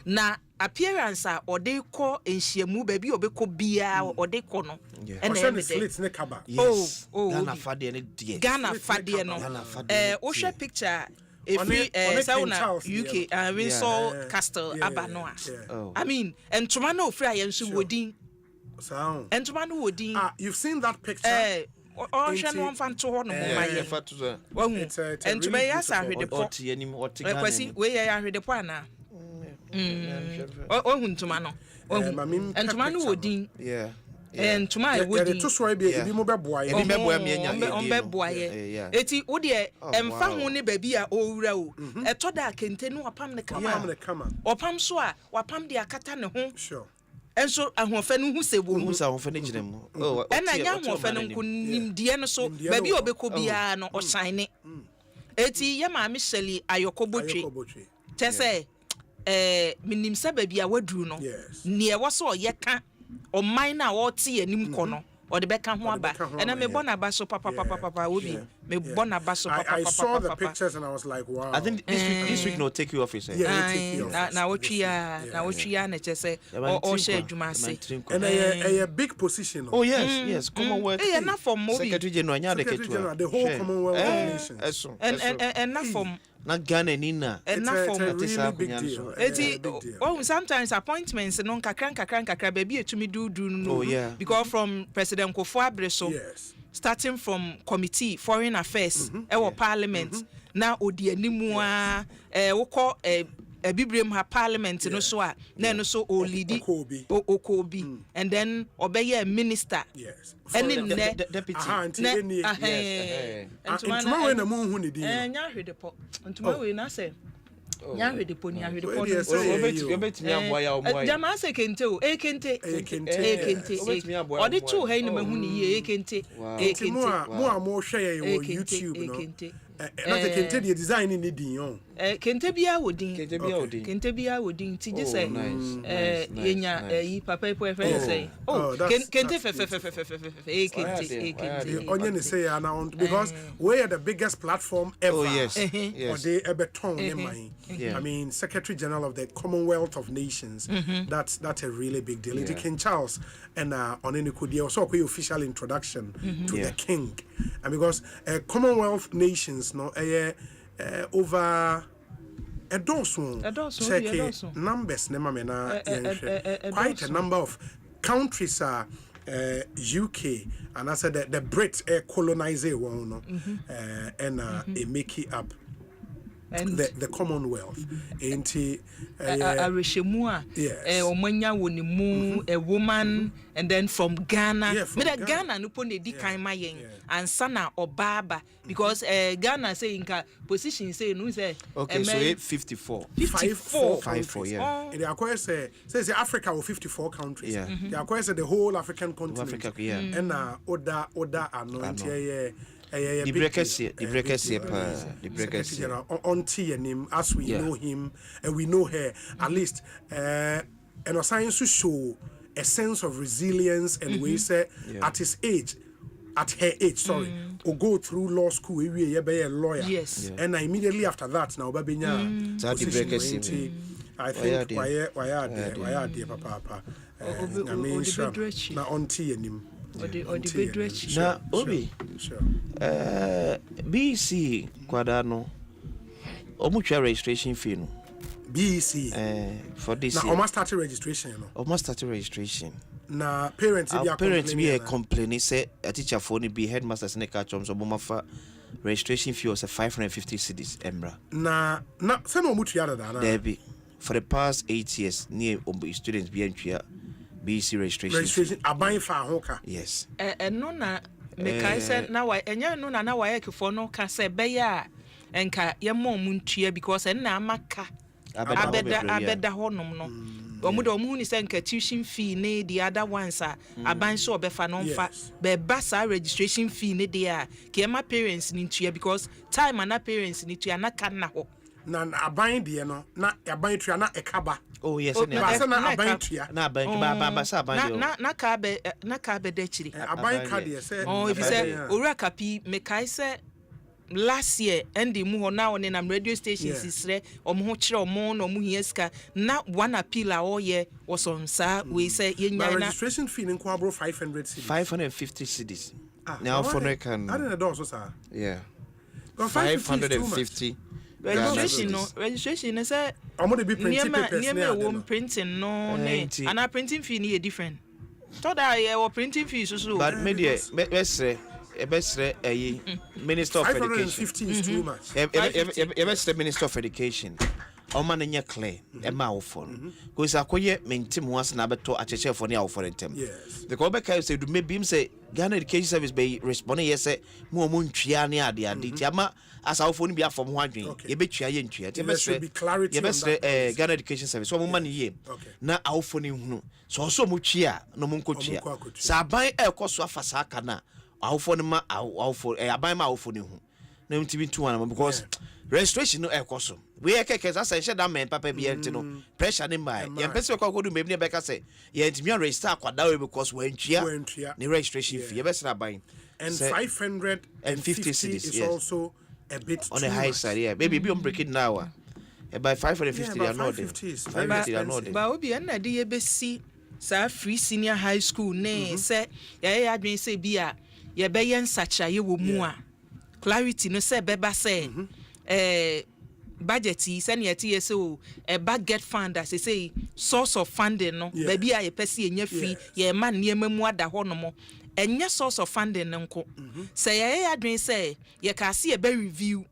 na appearance a ode ko enhiamu ba bi obekọ bia ode ko no and slits ne kaba Ghana fade no o hwe picture every sauna UK Windsor Castle abano I mean entoma na ofri ayensu wodin entoma no wodin you've seen that picture o hwe no mfanto ho no maye entoma ya sa hwede po kwasi we ya hwede po ana ntoma no ntoma no wodin ntoma wodin to so be ebi mo beboa ye eti wo de emfa ho ne ba bi a owura o eto da kente no wapam ne kama opam so a wapam de akata ne ho sure enso ahofa no hu sebo hu sa ahofa ne gina mu ena nya ahofa no nkonim de no so ba bi obekọ bia no o shine eti ye ma Michelle ayokobotwe tese minim sebe bia waduru no ne e wo so ye ka o man na wo tie anim ko no o de beka ho aba ena me bona ba so papa obi me bona ba so papa I saw the pictures and I was like wow I think this week no take you office na wotwia na chese o share adwuma se and a big position oh yes Commonwealth na from Secretary General nya de ketua the whole Commonwealth nations and na from na Ghana nina and na from really big deal sometimes appointments no kakran baby etumi do no because from President Kofo Abreso starting from committee foreign affairs parliament na odi animu a wokọ bibrem ha parliament no so a na no so o lead okobi and then obey minister and deputy ntuma we na mu hu ne din nya hwede po ntuma we na say nya hwede po ni ahwede po obetimi aboa ya omoa jama se kente o ekente odi tu ha ni mahu ni ye ekente mo a mo hwe ye wo YouTube no na te kente de design ni din yo kente bia wodin ti je say yenya yi papa ipo efe say kente kente onye ne say ya na because we are the biggest platform ever or they ebeton in my I mean Secretary General of the Commonwealth of Nations that's a really big deal it King Charles and on any could also a official introduction to the king and because Commonwealth Nations no over a dozen check numbers quite a number of countries are UK and I said that the Brits colonize one and make it up the Commonwealth ain't Arishemua omanya wonimu a woman and then from Ghana Ghana no pon di kan mayen and sana obaba because Ghana say inka position say no say okay so 54 yeah they acquire say Africa with 54 countries they acquire the whole African continent Africa and other anointed the breakers on him as we know him and we know her at least and science to show a sense of resilience and we say at her age or go through law school we be a lawyer and immediately after that now babenya I think why are there papa I mean na on him na obi BC kwadano omutwa registration fee no BC for this now almost started registration na parents be complaining say a teacher for ni be headmasters ne ka chom so bomafa registration fee was 550 cedis emra na say no mutua da na there be for the past 8 years near students be entry BC registration aban fa hoka yes no na me kai say na wa enya no na wa yekfo no ka say be ya enka ye mo muntua because na amaka abeda honom no omu ni say nka tuition fee ne the other ones aban so obefa no mfa be basa registration fee ne there ke ma parents ni ntua because time na parents ni ntua na kan na ho na aban de no na aban tua na ekaba. Oh yes, na aban tua na aban ba sa aban na ka be de chiri aban ka de say oh if you say ora kapi me kai say last year and mu ho na on nam radio stations isre omo ho kire omo na omo hieska na one appeal a oye was on sa we say yenya na registration fee in kwabro 550 cedis now for no can I don't know sir yeah 550 registration say omo dey be printing papers near printing no and our printing fee ni different so that our printing fee so but media Ebesre Minister of Education. 550 is too much. Ebesre Minister of Education. Oma nenya clear ema ofon. Because akoye mentim once na beto acheche for ne ofon entem. Yes. Because Obeka say do maybe him say Ghana Education Service be respond yes say mo ntwia ne ade ti ama as ofon bi afom ho adwen. Ye betwia ye ntwia. Ebesre Ghana Education Service. So mo man ye. Na ofon hunu. So mo twia no mo nkotwia. Sa ban ekoso afasa aka na awfo ma aban ma awfo ne hu na mtibi tu wana because registration no ekoso we ekeke za say that man papa bi enti no pressure ne mai ye pese ko akodu mebni e beka say ye ntimi register akwada we because we ntwia ne registration fee ye be sra ban and 550 cedis is also a bit on the high side yeah baby be on break it now by 550 they are not there 550 they are not there ba obi na de ye be si sa free senior high school ne say ye adwen say bia ye be yen sacha ye wo mu a clarity no say beba say budget yi say ne ye say o budget fund as say source of funding no baby a ye pese enya free ye ma niema mu ada ho no mo enya source of funding nko say ye adwen say ye ka se ye be review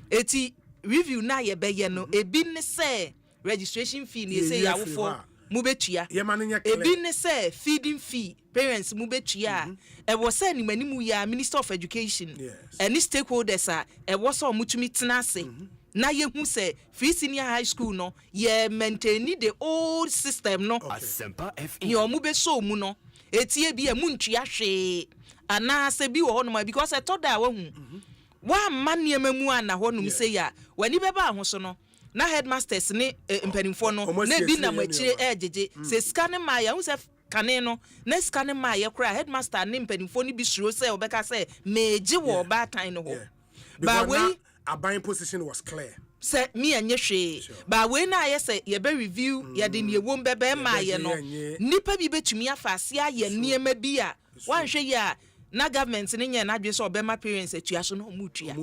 eti review na ye be ye no ebi ne say registration fee ne say ya wo for mubetua ebi ne say feeding fee parents mubetua e was say ni manimu ya Minister of Education any stakeholders e was so mutumi tenase na ye hu say free senior high school no ye maintain the old system no Asempa FM ye omube so mu no etie bi e muntua hwe ana se bi wo hono because e toda wa hu wa manie mamu ana honum say ya wani beba ahoso no na headmasters ne mpanimfo no na bi na machire ejeje se scan ma ya hu se kane no na scan ma ya kra headmaster ne mpanimfo ni bi suro se obeka se meje wo ba tan no ho ba we aban position was clear se me anye hwe ba we na ye se ye be review ye de ne wom bebe ma ye no nipa bi betumi afase aye niema bi a wan hwe ya na government ni nya na dwe so obema parents atua so no mutua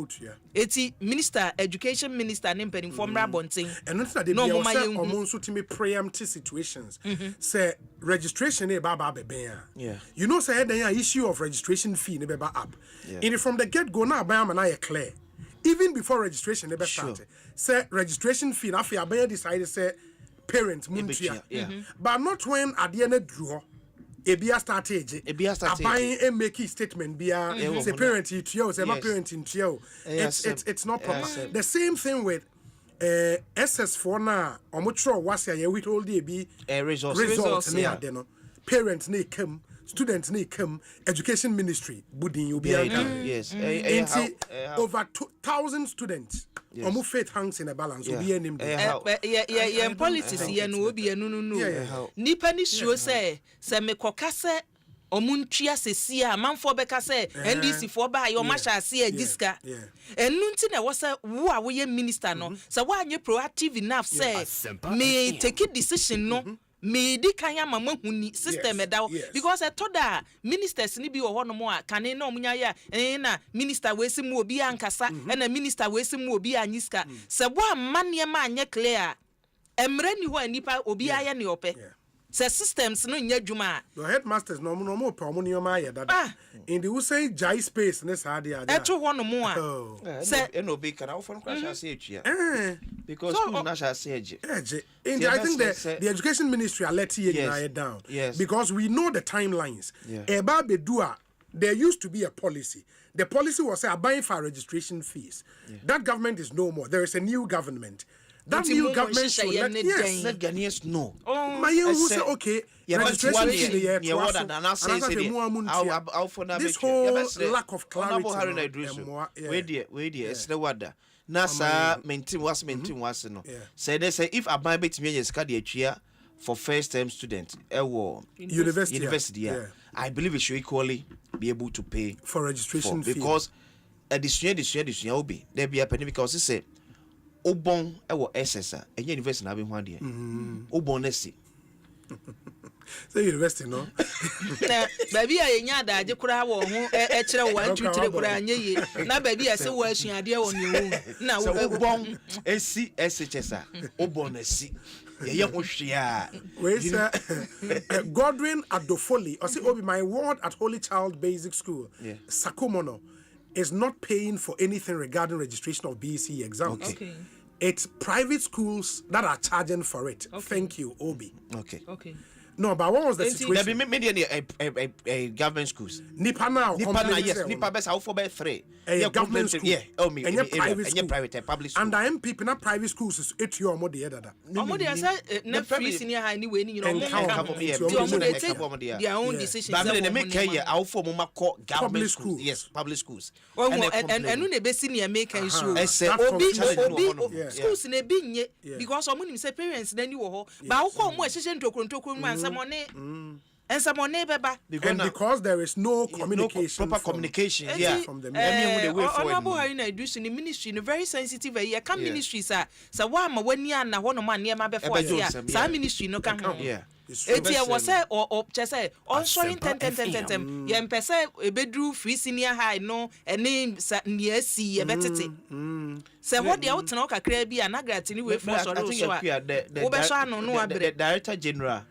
eti minister education minister ne mpeni formula bonten and not that they no say omonso timi preempt situations say registration e baba beben you know say the issue of registration fee ne beba up and from the get go na aban na clear even before registration ne be start say registration fee na afia aban decide say parents mutua but not when ade na dru Ebia started. Aban make statement bia say parent it you say my parent in you. It's not proper. The same thing with SS4 na omotro was here with all the be results near no parents ne come students ne come education ministry budin you be yes over 2,000 students omo faith hangs in a balance obi enim yeah politics here no obi enu no nipa ni sure say me koka se omuntua sesi a manfo beka se NDC for ba yo masha ase agiska enu nti na wo se wo a wo ye minister no se wo anye proactive enough say me take a decision no me di kanya mama huni system edaw because I told her ministers ni bi wo ho no mo a kane na omunya ya na minister we si mu obi ankasa na minister we si mu obi anyiska se wo amane ma anye clear emre ni ho anipa obi aye ne ope se systems no nya dwuma the headmasters no mo pa mo nioma aye dada in the say jai space ne sa dia eto ho no mo a se no be kana ofon crash ase etua because school na sha ase eje and I think the education ministry are letting you down because we know the timelines eba bedua there used to be a policy. The policy was say buying for registration fees. That government is no more. There is a new government. that new government should let Ghanaians know. My who say okay. Registration fee the this whole lack of clarity. Wait, it's the water. Nasa maintain was no. Say they say if I buy bit me for first term students, university, I believe we should equally be able to pay for registration fee because addition will be there be a penny because they say Obon SSR and university na be one there. Obon nesi. Say university no. Na baby a nya da je kura wo ho e kire 1 2 3 kura anye ye. Na baby a se wo asuade won ye wo. Na wo Obon esi SHSR. Obon nesi. Ye ho hwea. We say Godwin Adofoli, or say Obi my ward at Holy Child Basic School. Sakumono is not paying for anything regarding registration of BEC exams. Okay. It's private schools that are charging for it. Okay. Thank you, Obi. Okay. No, but what was the situation? There be many government schools. Nipa now, yes. Nipa best how for 3. Government school. Yeah. Private public school. And the MP na private schools is 8 year more the other. Omo dey say na free senior high anyway ni their own decisions. But they make here how for mama call government schools. Yes, public schools. And no be senior make issue. Obi schools na be nye because omo nim say parents na ni wo ho. Ba wo ko omo ehye ntokrontoku man and someone beba because there is no communication, proper communication from the honorable Harina do in the ministry in a very sensitive area can ministry sir so why ma wani na ho no man near ma before here sa ministry no can etia was say or say on showing 10 ye mpese ebedru free senior high no ene near see e betete say what dey out na kakra bi anagrati ni we for so wo be so anu no abre director general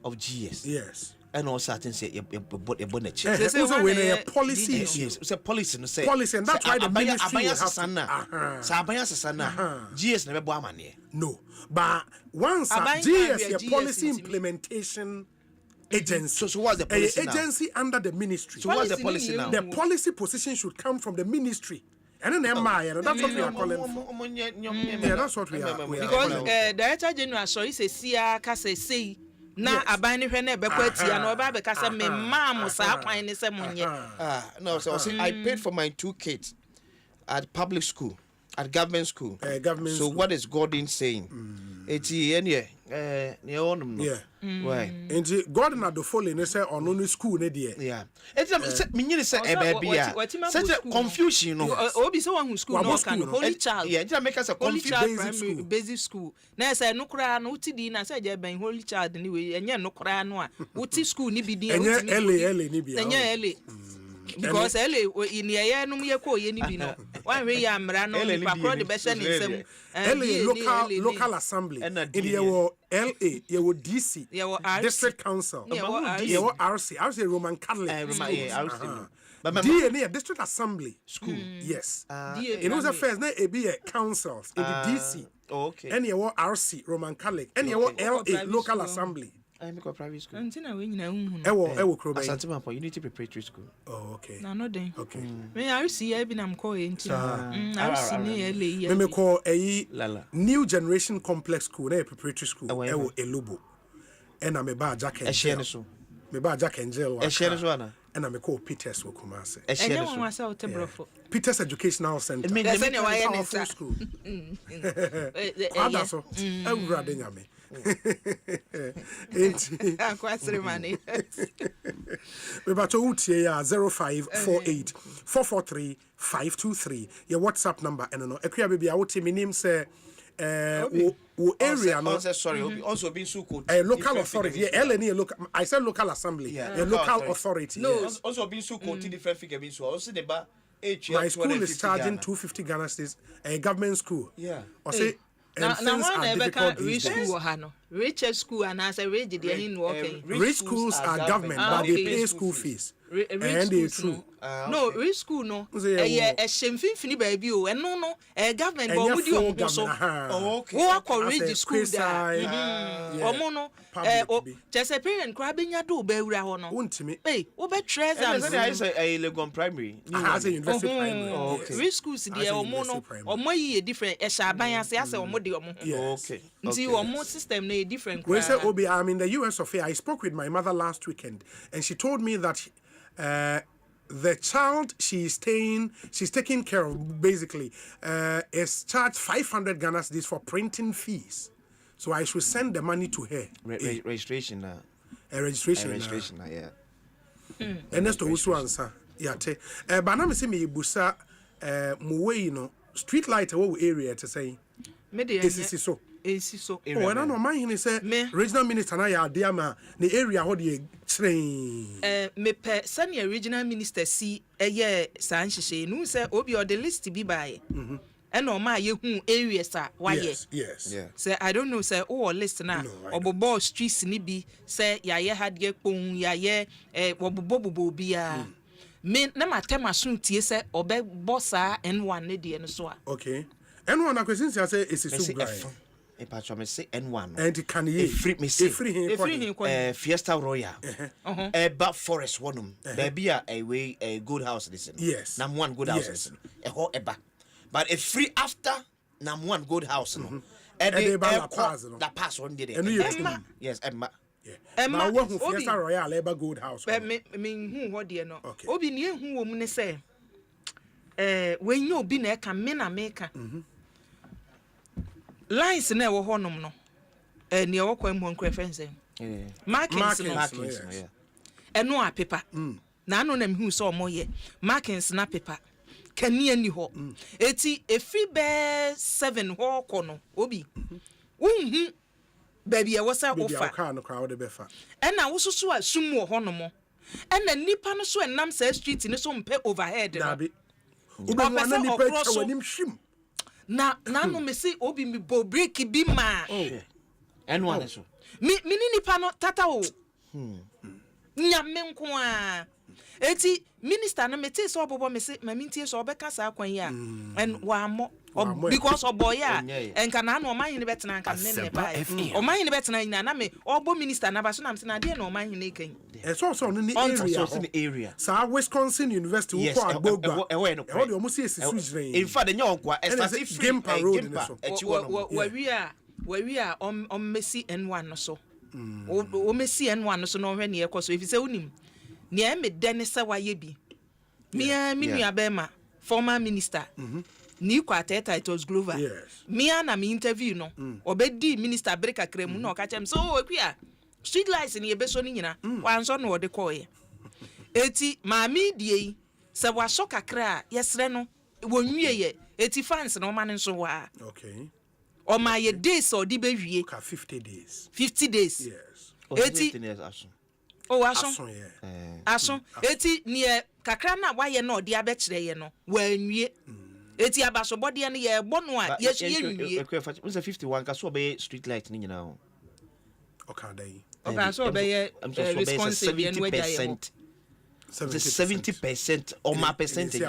of GS. Yes. And also I think say a bonnet. Also when a policy yes, it's a policy no say. Policy and that's why the ministry will have to GS never bo amane. No. But once GS a policy implementation agency. So what's the policy now? Agency under the ministry. So what's the policy now? The policy position should come from the ministry. And then that's what we are calling for. Yeah, that's what we are. Because Director General sorry say sia ka say na aban ne hwe na be kwatia na oba be ka say me mam sa kwan ne say munye. No, so I paid for my 2 kids at public school, at government school. So what is Gordon saying? Eti ene ne onum no. Why? Enti Gordon Adofoli ne say ono no school ne de. Yeah. Eti me nyini say e ba bia. Such a confusion no. Obi say one school no can Holy Child. Yeah, enti make us a confused basic school. Na say no kura no uti di na say je ben Holy Child ni we enye no kura no a. Uti school ni bi di enye LA ni bia. Enye LA. Because LA in ye no ye ko ye ni bi no. Wan we ya mra no ni pakro de be hye ni nsem. LA local assembly. In ye wo LA, ye wo DC, district council, ye wo RC Roman Catholic. But DNA district assembly school. Yes. It was a first na e be councils in the DC. Okay. And ye wo RC Roman Catholic. And ye wo LA local assembly. I make a private school. Until we nyina ewo krobe. Asempa for Unity Preparatory School. Oh, okay. No then. Okay. Me I see I been am call enti. I see me LA. Me call New Generation Complex School, na preparatory school. Ewo Elubo. And me ba Jack Angel. Me ba Jack Angel. And I me call Peters wo Kumase. Enye won wasa o tebrofo. Peters Educational Center. Me dey why any school. Ada so. Ewurade nyame. Akwasre mani. We bato utie ya 0548 443 523. Your WhatsApp number and no. Ekua baby awoti me name say wo area no. Sorry, also been so called local authority. Yeah, LNE local. I said local assembly. Yeah, local authority. No, yes. Also been so called different figure been so. Also the bar my school is charging 250 Ghana cedis. A government school. Yeah. Or say na one ebe ka school ha no Richard school and as a rich rich schools are government, but they pay school fees. And they true. No, rich school no. A shame fini baby o and no government but we do so. Okay. Who are rich school there? Omono just a parent crabbing ya do be ura hono. Untimi. Hey, obe treasure. I say a Legon primary. Has a university primary. Okay. Rich schools there omono omoyi different e shaban ase omo de omo. Okay. See omo system na different. We say Obi, I'm in the US of A. I spoke with my mother last weekend and she told me that the child she's taking care of basically is charged 500 Ghana cedis for printing fees. So I should send the money to her. Registration now. Registration now, yeah. Ernesto Usu answer. Yeah, te. But now me say me busa muwe no street light area to say. Is so. So oh, and I know my say regional minister na ya dey ama the area how dey train me pe senior regional minister si eye san hihye no say obi or the list be by and o ma ye hu areas a waye yes say I don't know say o list na obobo streets ni bi say ya ye hadie kpon ya ye obobo bia me na matema so tie say obe bossa N1 ne de no so a okay N1 na question say is so great Epacho me say N1 and can ye free Fiesta Royal but forest one baby a way a good house listen yes nam one good house listen a ho eba but a free after nam one good house no and the pass one did it yes Emma Emma who Fiesta Royal eba good house but me hu ho de no obi ne hu wo mu ne say when you obi na ka me na make lines na wo honom no ne wo kwa mu nkra fense markings no eno a paper na no na mehu so omoye markings na paper kani ani ho eti efi be 7 ho kono obi unhu baby e wo sa ofa ka no crowd be fa ena wo susu asum wo honom ena nipa no so enam sa street ni so mpe overhead no dabi ubi wana nipa e wanim hwim na no me say obi mi bo break bi ma N1 so mi ni pa no tata o nyame nko a eti minister no me te so obobo me say ma mi tie so obeka sa akwan ya and wa mo because oboy ya enka na no man hini betena nka ne ba o man hini betena ina na me obo minister na ba so na me na de na o man hini kan so no ni area sa Wisconsin University wo kwa agbogba e de o mo see esi sujren in fact the nyon kwa free game parade so wa wi a on Messi N1 no so o Messi N1 no so no hwe ne ekoso if say unim ne e me dene se wa ye bi mia minua bema former minister ni kwa teta it was Glover mia na me interview no obedi minister break akremu no ka chem so okua street lights ni ebeso ni nyina wanso no de koye eti maami die se wa so kakra yesre no wonwie ye eti fans no ma nso wa okay o ma ye days o di bewie ka 50 days yes eti aso eti ni kakra na wa ye no de abekire ye no wanwie eti abasobode ne ye bono a ye nwie unse 51 ka so be street light ni nyina o okay dai okay so be ye responsible and we dey 70% or my percentage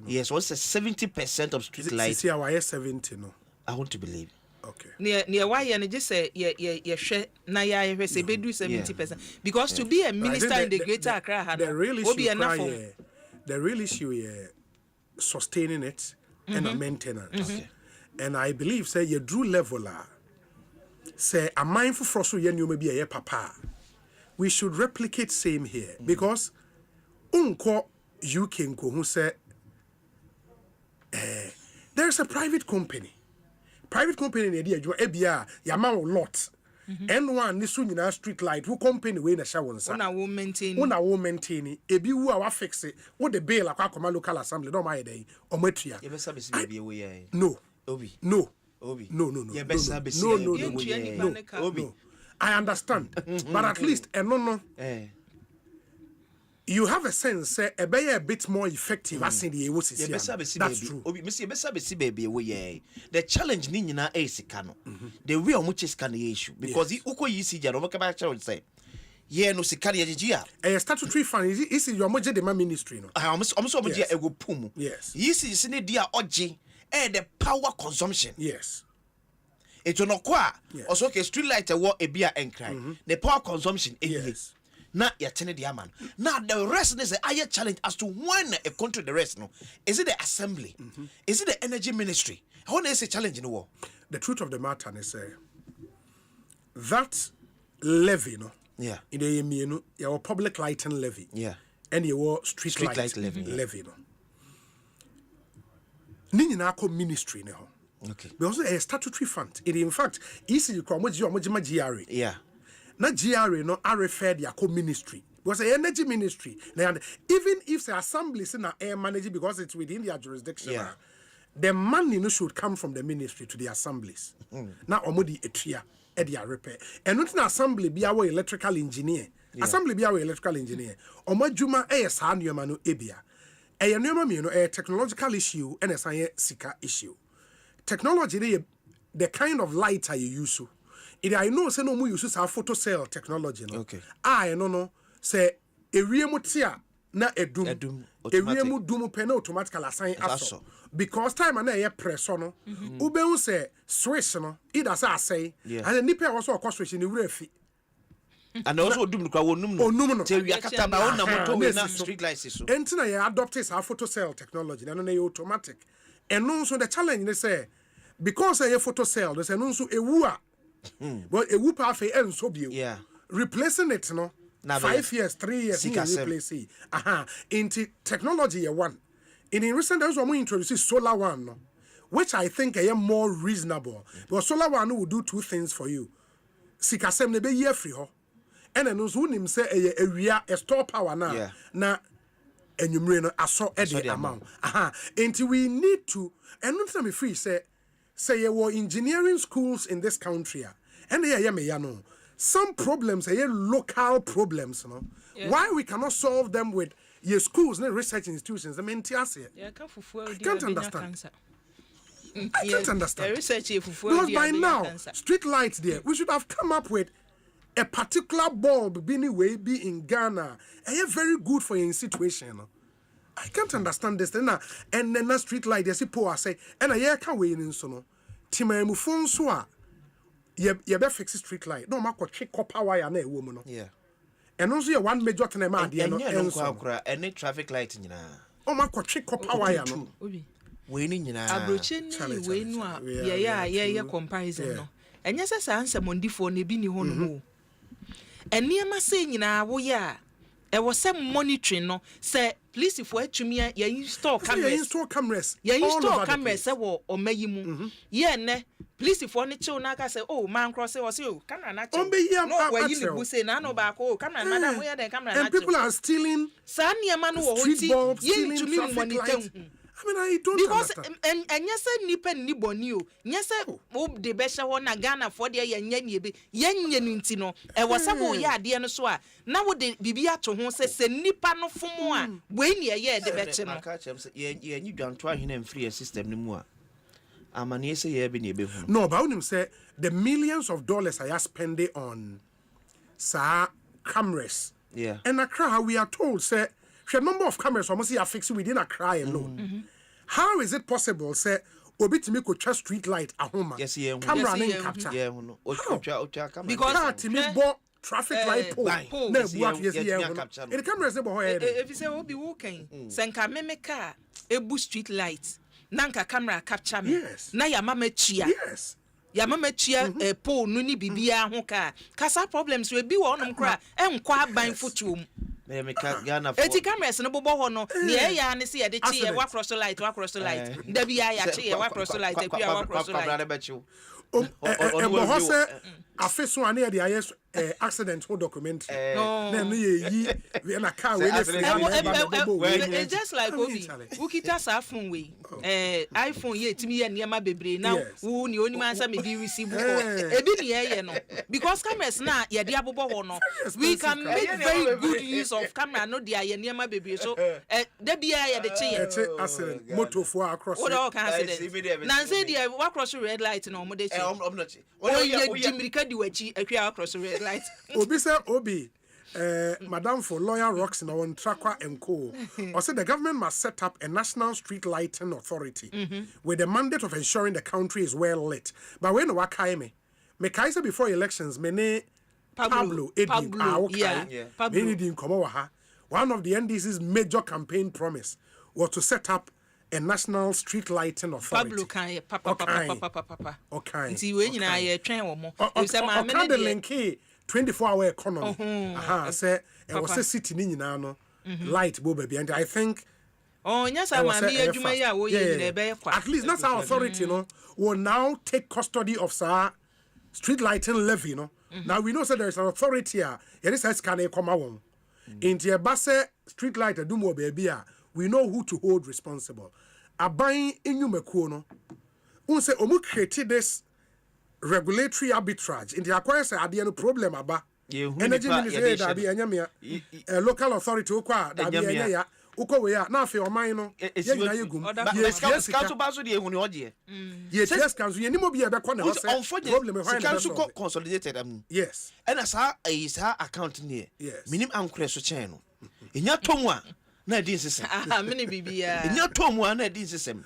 yes what's 70% of street light see our 70 no I want to believe okay near why you just say ye share na ya he say be do 70% because to be a minister in the greater Accra the real issue is sustaining it and maintenance and I believe say you drew level say a mindful for so ye nyoma bi ye papa we should replicate same here because unko UK nko who say there's a private company in the idea ebia yama lot N1 ni so nyina street light who company we na sha wonsa una wo maintain ebi wu a wa fix it wo the bill akwa local assembly no my dey o matua ye be service be we ye no obi no ye be service no I understand but at least no you have a sense say a bit more effective as in the Ekosiise. That's true. The challenge ni nyina e sika no. The way omuche sika na issue because uko yisi ja no makaba challenge say. Yeah, no sika na yejia. Statutory fund is your moje de ministry no. Almost moje ego pumu. Yes. Yisi is ne dia oje the power consumption. Yes. It no kwa also ke street light e wo e bia enkran. The power consumption yes. Na yatene the man. Now the rest is a challenge as to when a country the rest no. Is it the assembly? Is it the energy ministry? How is a challenge in the war? The truth of the matter is that levy no. Yeah. In the your public lighting levy. Yeah. And your street light levy no. Ni nyina ko ministry ne ho. Okay. Because a statutory fund. It in fact easy you come GRA. Yeah. Na GRA no are referred their ministry because the energy ministry even if the assembly is not air managed because it's within their jurisdiction the money no should come from the ministry to the assemblies na omodi etria e dia repair and not an assembly be our electrical engineer assembly be our electrical engineer omadwuma e sa nneoma no ebia e nneoma me no a technological issue and a sika issue technology the kind of light you use I know say no mu use our photo cell technology no. Okay. I no say ewiem tia na edum. Ewiem dum pe na automatically assign aso. Because time na e press no. Ube say switch no. Either say and nipa also akọ switch ni wura fi. And also dum kwa wonum no. Onum no. Say we akata ba on na moto we na street lights so. Entina ye adopt our photo cell technology na no na automatic. And no so the challenge they say because a photo cell they say no so ewu a well, a whoop half a so be replacing it no 5 years, 3 years, replace it. Into technology one. In recent days, we introduce solar one, no, which I think are more reasonable. Because solar one will do two things for you. Sikasem ne be year free ho. And then who nim say a store power now. Na enumere no aso the amount. Into we need to and not me free say you were engineering schools in this country, and some problems are local problems, no? Yeah. Why we cannot solve them with your schools and research institutions? I mean, I can't understand. I can't understand. Because by now, street lights there, we should have come up with a particular bulb be in Ghana. Very good for your situation. No? I can't understand this. And then the street light, they say, poor say, and I can't wait in so no. Tima mu phone so a ye be fix street light. No ma ko check copper wire na e wo mu no. Yeah. And also you one major thing ma dey no enso. Any traffic light nyina. O ma ko check copper wire no. We ni nyina. Abroche ni we nu a ye comparison no. Enye se sa ansem ondifo na bi ni ho no. Eniema se nyina wo ya e was some monitoring no say police for atumi ya install cameras ya install cameras wo omayi mu ye ne police for ne chill na ka say oh man cross say o say oh camera na chill no we yi ni bu say na no ba ko camera madam we den camera na chill and people are stealing sa niema no wo hoti ye ntumi monitor I mean, I don't because understand. And yes, nipa ni boni o. Yes, the best one na Ghana for the yenye be yenye nintino. E wasabo ya ade no so a na wo de bibia to ho se nipa no fomo a we ni ye de beche no. Ka chem se ye nyi dwanto ahene mfree system ni mu a. Amane se ye be ni be hu. No, but him say the millions of dollars I are spending on cameras. Yeah. And Accra we are told say the number of cameras almost are fixed within Accra alone. How is it possible say obitimi ko twa street light ahoma camera na capture because timi bo traffic light pole na buat yes the cameras bo here if you say obi walking senka memeka ebu street light nanka camera capture me na ya mama chia ya mama chia pole no ni bibia ho ka kasa problems we bi wo onom kra enkwa aban fotom eti cameras no bobo ho no ne ya ne se ye de chi wa cross light da bi ya chi wa cross light e kwa wa cross light bo ho se afeso ane de accident who documentary. No ye na car we it's just like Obi. Ukita sa phone we. iPhone ye timi ye niema bebre now wo ni oni man say me di receive call. Ebi ni ye no. Because cameras na ye dey abobo ho no. We can make very good use of camera no dey ye niema bebre so da bia ye de che accident motor for across. What all can accident. Na say dey wa cross red light no mo dey che. I'm not. Ye Jimirika di wachi akwa across red light. Obi say Obi Madam for lawyer rocks in on Trakwa and Co. Or said the government must set up a national street lighting authority with the mandate of ensuring the country is well lit. But when Wakaime, Mekaisa before elections, mene Pablo Edin Komowaha. One of the NDC's major campaign promise was to set up a national street lighting authority. Pablo can papa. Okay. See when you na train wo mo. You say ma me the link 24-hour economy. Say e was a city ni nyina no. Light bo baby and I think nya sa ma me adwuma ya wo ye nyina be kwa. At least that's our authority no will now take custody of street lighting levy no. Now we know there is an authority here. There is a scan come awon. In the base street light do mo baby we know who to hold responsible. Aban inyumekuo no. Unse omu create this regulatory arbitrage. In the acquire say ade no problem aba. Energy ministry da bi enyamia. Local authority okwa da bi enyaya. Uko we ya na afi oman no. Ye nyina yegum. Yes council bazo de ehuni odie. Yes council ye nimo bi e be kwa na say problem e council consolidated am. Yes. And as sa account ne. Minim ankure so chen no. Enya tomu a na din system mini bibia nya tomu na din system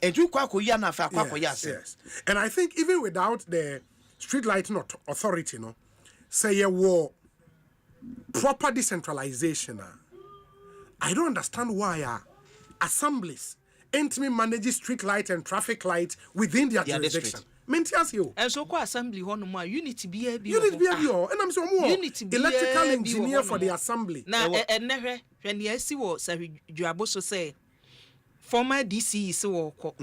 eju kwa koya na fa kwa koya se. And I think even without the street lighting authority no say ye war proper decentralization I don't understand why assemblies entity manage street light and traffic light within their jurisdiction. Mentias you. And so assembly hono mo unity be unity be and I'm so more electrical engineer for the assembly. Na enehwe hwe ne asi wo sahuabo so say former DC is wo ko.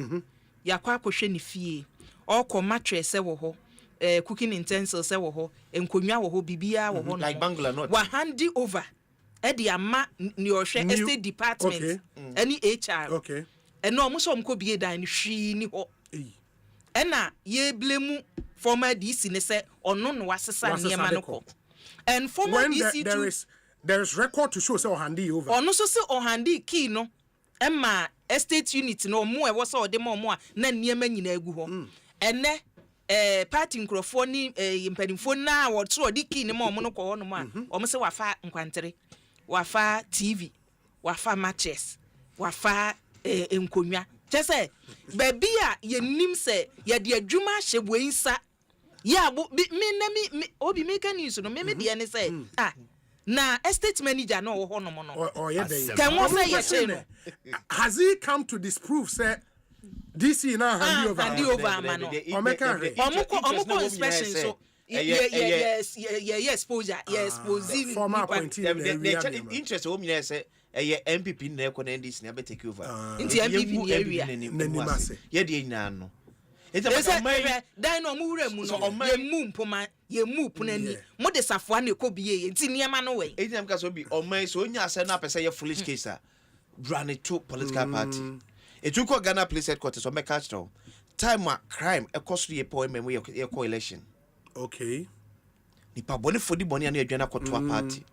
Yakwa akohwe ne fie. Oko mattress wo ho. Cooking utensils wo ho. Enkonwa wo ho bibia wo ho. Like Bangla not. Wa hand over e de ama ne ohwe estate department. Any HR. Okay. Eno mo so mko bie dan hwi ni ho. Ena ye blame former DC ne say ono no wasesa niema no ko. And former when DC there is record to show say ohandi over. Ono so say ohandi key no emma estate unit no mo e wo say ode mo a na niema nyina agu ho. Ene party nkrofo ni mpadimfo na wo to ode key ne mo no ko ho no ma o mo say wafa nkwantere wafa TV wafa matches wafa enkonwa chese baby a ye nim se ye de adwuma hyebwensa ya me obi make news no me de ne say na estate manager no ho no mo no can one say ye say no has he come to disprove say DC na hand over man no omko inspection so yes exposure exposing former appointee interest o mi say MPP na ekọ na NDC na be take over into MPP area ye de nyina no dan no mo wura mu no ye mu mpoma ye mu punani mo de safoa na ekobie enti niema no we enti am ka so bi o man so onya ase na pese ye foolish case a run it to political party etuko Ghana police headquarters o make catch time a crime ekoso ye po memo ye election okay ni pa boni fodi boni na adwana koto party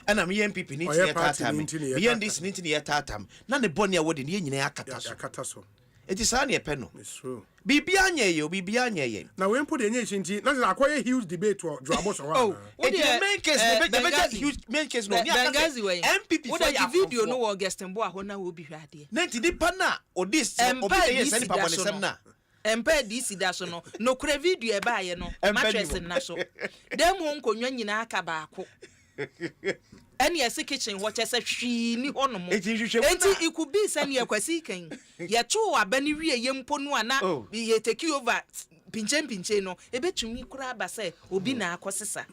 ana me MPP ni tie tatam me ndis ni tie tatam na ne boni a wodi ne nyina akata so it is an epeno it's true bibia nye na we put the nye chinti na akoye huge debate or drabo so wa it main case the huge main case no MPP for the video no wo gestembo a ho na wo bi hwade na nti dipa na odis obi dey send pa boni sem na empa DC da so no kura video e ba ye no mattress na so dem ho nkonwa nyina aka baako any a kitchen watch as a she ni honomo enti ikubi se ne yakwasi kan ye to abani wie ye mpo no ana ye take over pinche no ebetumi kura aba se obi na akosesa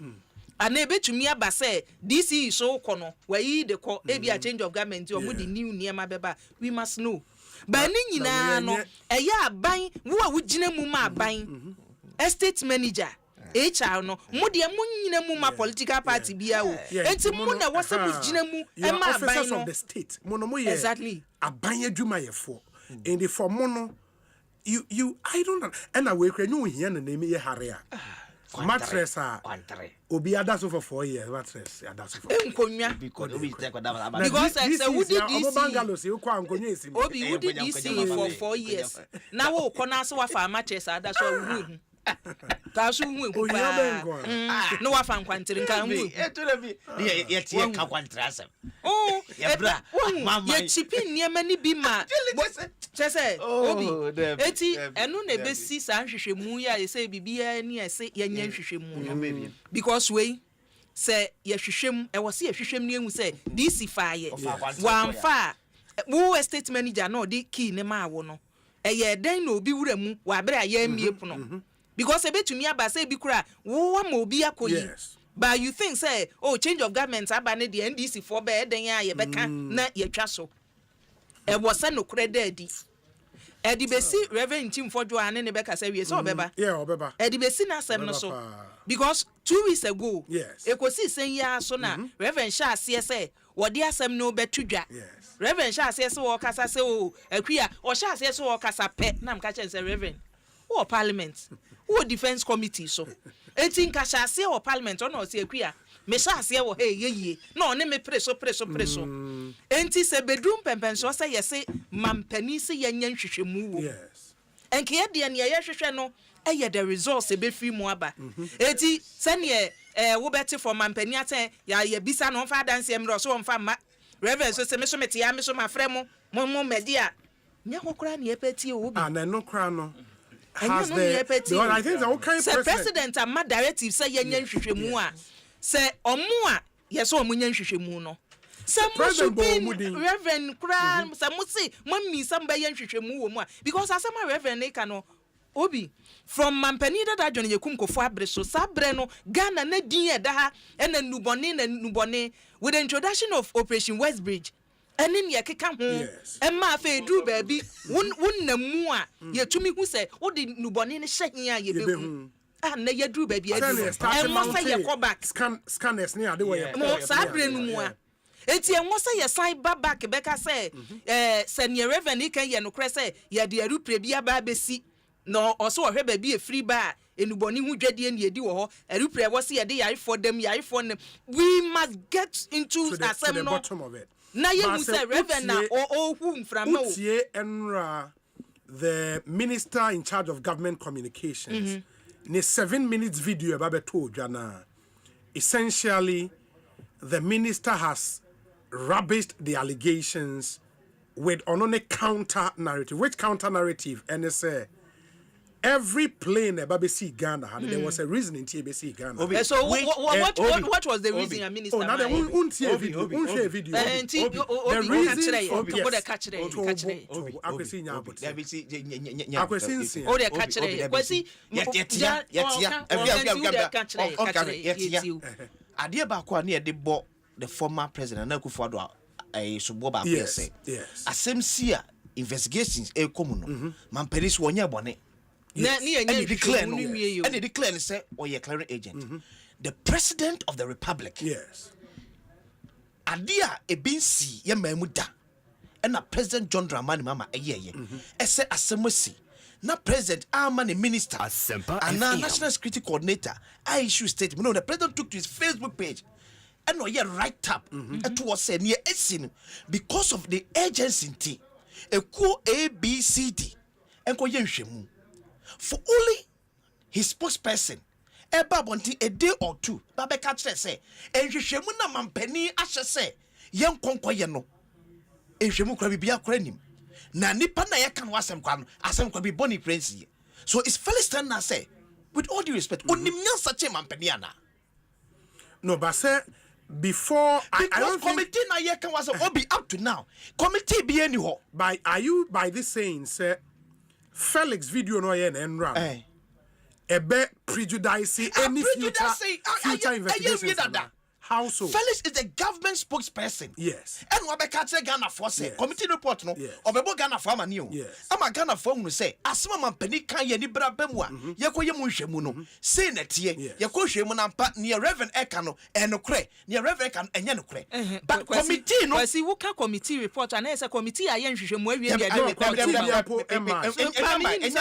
ana ebetumi aba se DC so kono wayi de ko ebi a change of government o mu di new niema beba we must know bani nyina no eya aban wo a wugina mu ma aban estate manager HR no mo de mo nyina mu ma political party bia o enti mo na wo se mo gina mu e ma aban no of the state mo no mo ye exactly aban adwumayefo in the for mo no you I don't know and I we kra nyu hia na na me hare a mattress obi adaso for 4 years mattress adaso for enkonwa because obi take that because say woody DC bungalow say kwa ankonwa esi obi woody DC for 4 years na wo kona so wa fa mattress adaso wu ta so wu ku no wa fa nkwantere nka wu etule bi ye tie ka kwantere asem ebra ye chipi niema ni bi ma chese obi eti enu na besi sa hwehwemu ya ye say bibia ni ese ye nya hwehwemu because we say ye hwehwem e wo se ye hwehwem ni ehu say DC fa ye wan fa wo estate manager no di key ne ma wo no ye den na obi wura mu wa bere ya mie puno because ebetumi aba say bi kura wo ma obi akoyi but you think say change of government aba ne the NDC for be den ya ye beka na ye twa so e wo se no kure daddy edi besi reverend Tim Fojo ane ne beka say we say obeba obeba edi besi na asem no so because 2 weeks ago Ekosiisen ya so na reverend sha ase say wodi asem no betudwa reverend sha ase wo kasa say akua o sha ase so wo kasa pe na mka chen say reverend wo parliament wo defense committee so enti nka sha ase wo parliament ono se akua me sha ase wo yeye no ne me preso enti se bedroom pempen so say yese mampani se yenya nhwehwemu wo enke ye de ne ye hwehwe no eye the results e be free mu aba enti se ne wo beti for mampani aten ya ye bisa no fa dance em ro so mfa ma reverend so se me so meti ya me so ma frɛ mo media nya kokora ne epeti obi na no kra no has the I think the okay president ama directive say yenya nhwehwemu a se omo a ye so omo nya nhwehwemu no se mo so reverend kra se mo si mami samba yen nhwehwemu wo mu a because asema reverend ka no obi from mampani da dwon ye kum kofo abre so sabre no Ghana na din e da ha na nubone with the introduction of Operation Westbridge enin ye keka ho emma fa edu ba bi wonnamu a ye tumi hu se wo de nubone ne hye a ye behu na ye dru ba bi adu emma say ye call back scanners ne ade wo ye mo sabre no mu a eti enwo say ye sign back beka say senior revenue kan ye no kre say ye de arupre bi aba besi no also hwe ba bi e free ba enuboni hu dwade ne edi wo ho arupre wo say ye de yare for them we must get into the bottom of it. Na ye mu say reverend na hu mframa o tie enra the minister in charge of government communications in a 7 minutes video about Jana. Essentially the minister has rubbished the allegations with on a counter narrative. Which counter narrative? And they say every plane about Ghana, there was a reason in TBC Ghana. So what was the reason, Minister? Now they won't see a video. The reason the former president Akufo-Addo Suboba say Asempa investigations e komu man peris wonya bone and declare say or clearing agent the president of the republic adia e binsi ye mamuda and a president John Dramani Mama e say asemosi na president ama the minister and na national security coordinator I issue statement. No, the president took to his Facebook page and no yeah right up it was said near esin because of the agency a co ABCD and ko yenhwemu for only his spokesperson e babonti a day or two babe ka kire say enhwehwemu na mampani ahye say yen konkoye no enhwemu kra bibia kra nim na nipa na yeka no asem kwa bi boni prince so it's fairly stand say with all due respect onim nyansa che mampani ana no but say before I don't committee na ye can was obi up to now committee be any ho by are you by this saying say Felix video no ye na ebe prejudice any future investigations How so? Felix is the government spokesperson. Yes. And what catch Ghana for say committee report no. Obebo Ghana for amani o. Yes. Ama Ghana for no say asema mampani kan ye ni bra bemu a ye koye mu nhwemu no. Say na tie ye ko hwemu na mpa ne Reverend Eka no enokre. Ne Reverend Eka enye nokre. But committee no. Kwasi wo ka committee report and say committee aye nhwehwemu awie dia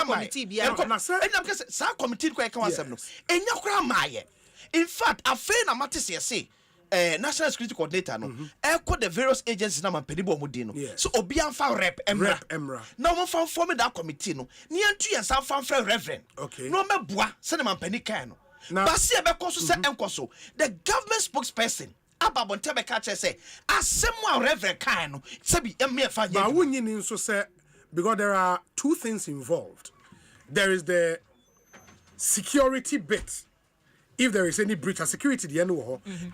committee bia. Enam ke say committee ko e ka wasem no. Enya kra maaye. In fact, I feel na matter say national security coordinator no echo the various agencies na mampani bo mudi no. So obi amfa rep emra. Na mo fan form that committee no. Ni antu yensa fan fra reverend. Okay. No meboa se na mampani kan no. But see e be koso se enkoso. The government spokesperson Ababonte be catch say asemu reverend kan no se bi emme fa ye. But wunyi ni nso say because there are two things involved. There is the security bit. If there is any breach of security, the end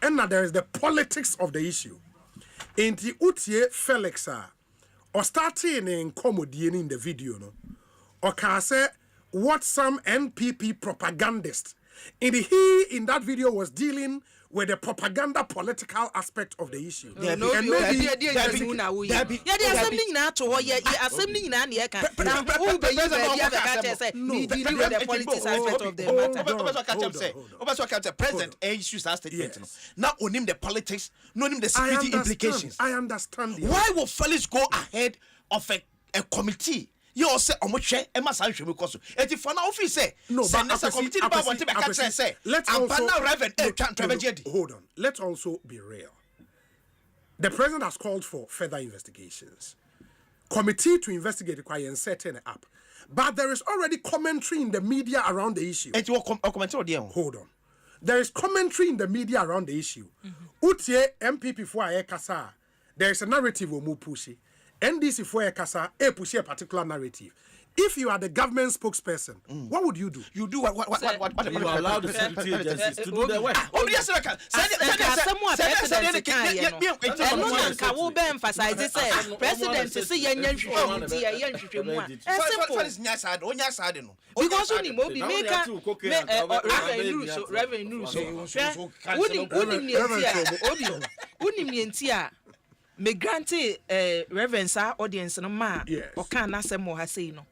and now there is the politics of the issue. In the Utie Felix or starting in comedy in the video, no, or can say what some NPP propagandist in that video was dealing with the propaganda political aspect of the issue. And maybe president issues as statement. Now on him the politics, not him the security implications. I understand. Why will Felix go ahead of a committee? You say omoche e ma san hwemu koso eti for na office say no but as a committee ba want to be catch say let's also hold on, let's also be real. The president has called for further investigations, committee to investigate require and set it up, but there is already commentary in the media around the issue. Hold on, there is commentary in the media around the issue. Utie MPP for Ayekasa, there is a narrative o mu pushi. NDC for a kasa push a particular narrative. If you are the government spokesperson, what would you do? You do what you allow the security agencies to do their work. Oh yes, I can. Me grante reverence audience no ma o kan na sem ha sei no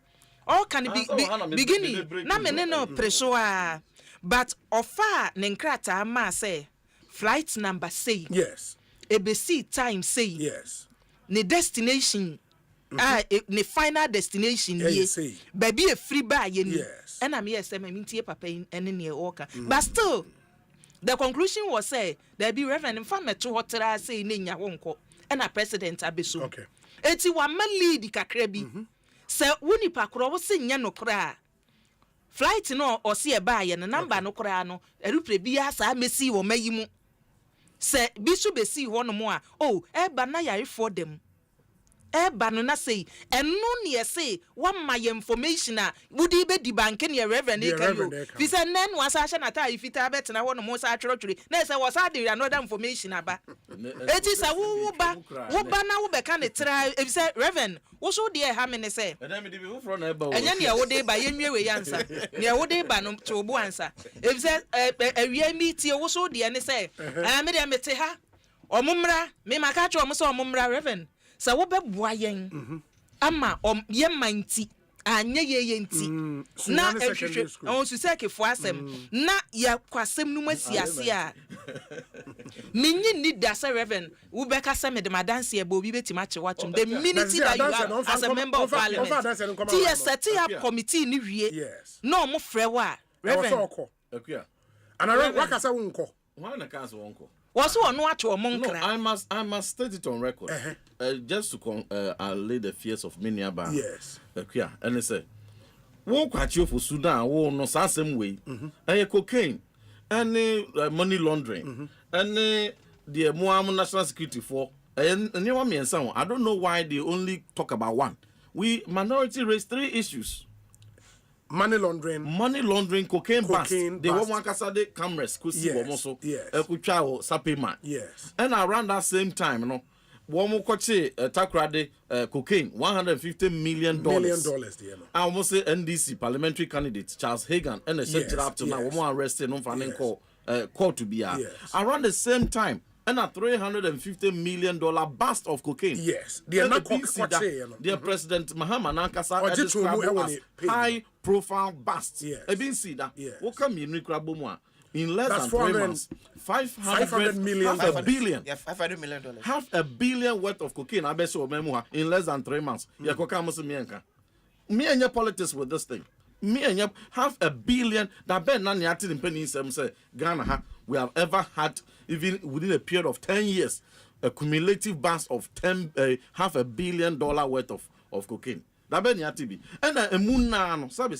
all can be beginning na me no preso a but ofa ne nkrata ma say flight number say yes ebesi time say yes ne destination ne final destination ye baby e free buy ye ni and am yes me ntie papa ene ne oka but still the conclusion was say there be reverend in farm to hotera say ne nya wonko and a president abeso. Okay. Eti wa ma lead kakra bi. Se woni pakro wo se nya no kra. Flight no o se e ba ye no number no kra no erupre bi asa mesi wo mayimu. Se bisu besi ho no mo a oh e ba na yare for them. E ba no na say enu ne say one my information a wudi be di bank ne reverend ekayo. Fi se nen wasa hye na ta ifita betina ho no mo sa atwerotwere. Na say wasa de another information aba. Eti sa wo ba na wo be ka ne tra e say reverend wo so de ha me ne say. Enya ne wo de ba yenwie we yansa. Ne wo de ba no to bo ansa. E say awia mi tie wo so de ne say. Me de mete ha. Omumra me maka twa omo so omumra reverend. Sa wo be boa yen ama ye manti anya ye nti na ehwehwe on su seke fo asem na ya kwasem no masiase a menyi ni da sa reverend wo be ka se me de madanse e bo bi betima che watchum the minute that you are as a member of parliament ti set up committee ni wie no mo frɛ wa reverend ana wakasa wo nko why na kanso wonko was one what to among no, I must state it on record. Just to allay the fears of many about. Yes. And they say, "Wo kwachi for Sudan, wo no same way. Cocaine, and money laundering, and the Muamu national security for. And you want me and someone. I don't know why they only talk about one. We minority raised 3 issues. Money laundering, cocaine bust. They want one kasade cameras could see also. Yes. Sapema. Yes. And around that same time, you know, one more takrade cocaine, $150 million. I almost say NDC parliamentary candidate Charles Hagan and the up to now one more arrested on funding call court to be around the same time. And a $350 million bust of cocaine. Yes, they are not the President Mahama Nankasa described as high-profile bust. Yes, what come in in less than 3 months? 500 million, half a billion. Yeah, $500 million. $500 million worth of cocaine. I bet you in less than 3 months. Yeah, me and your politics with this thing. Me and your $500 million. That bet none yati in penny say Ghana we have ever had. Even within a period of 10 years, a cumulative bust of $500 million worth of cocaine. That be nyati. And a moon sabi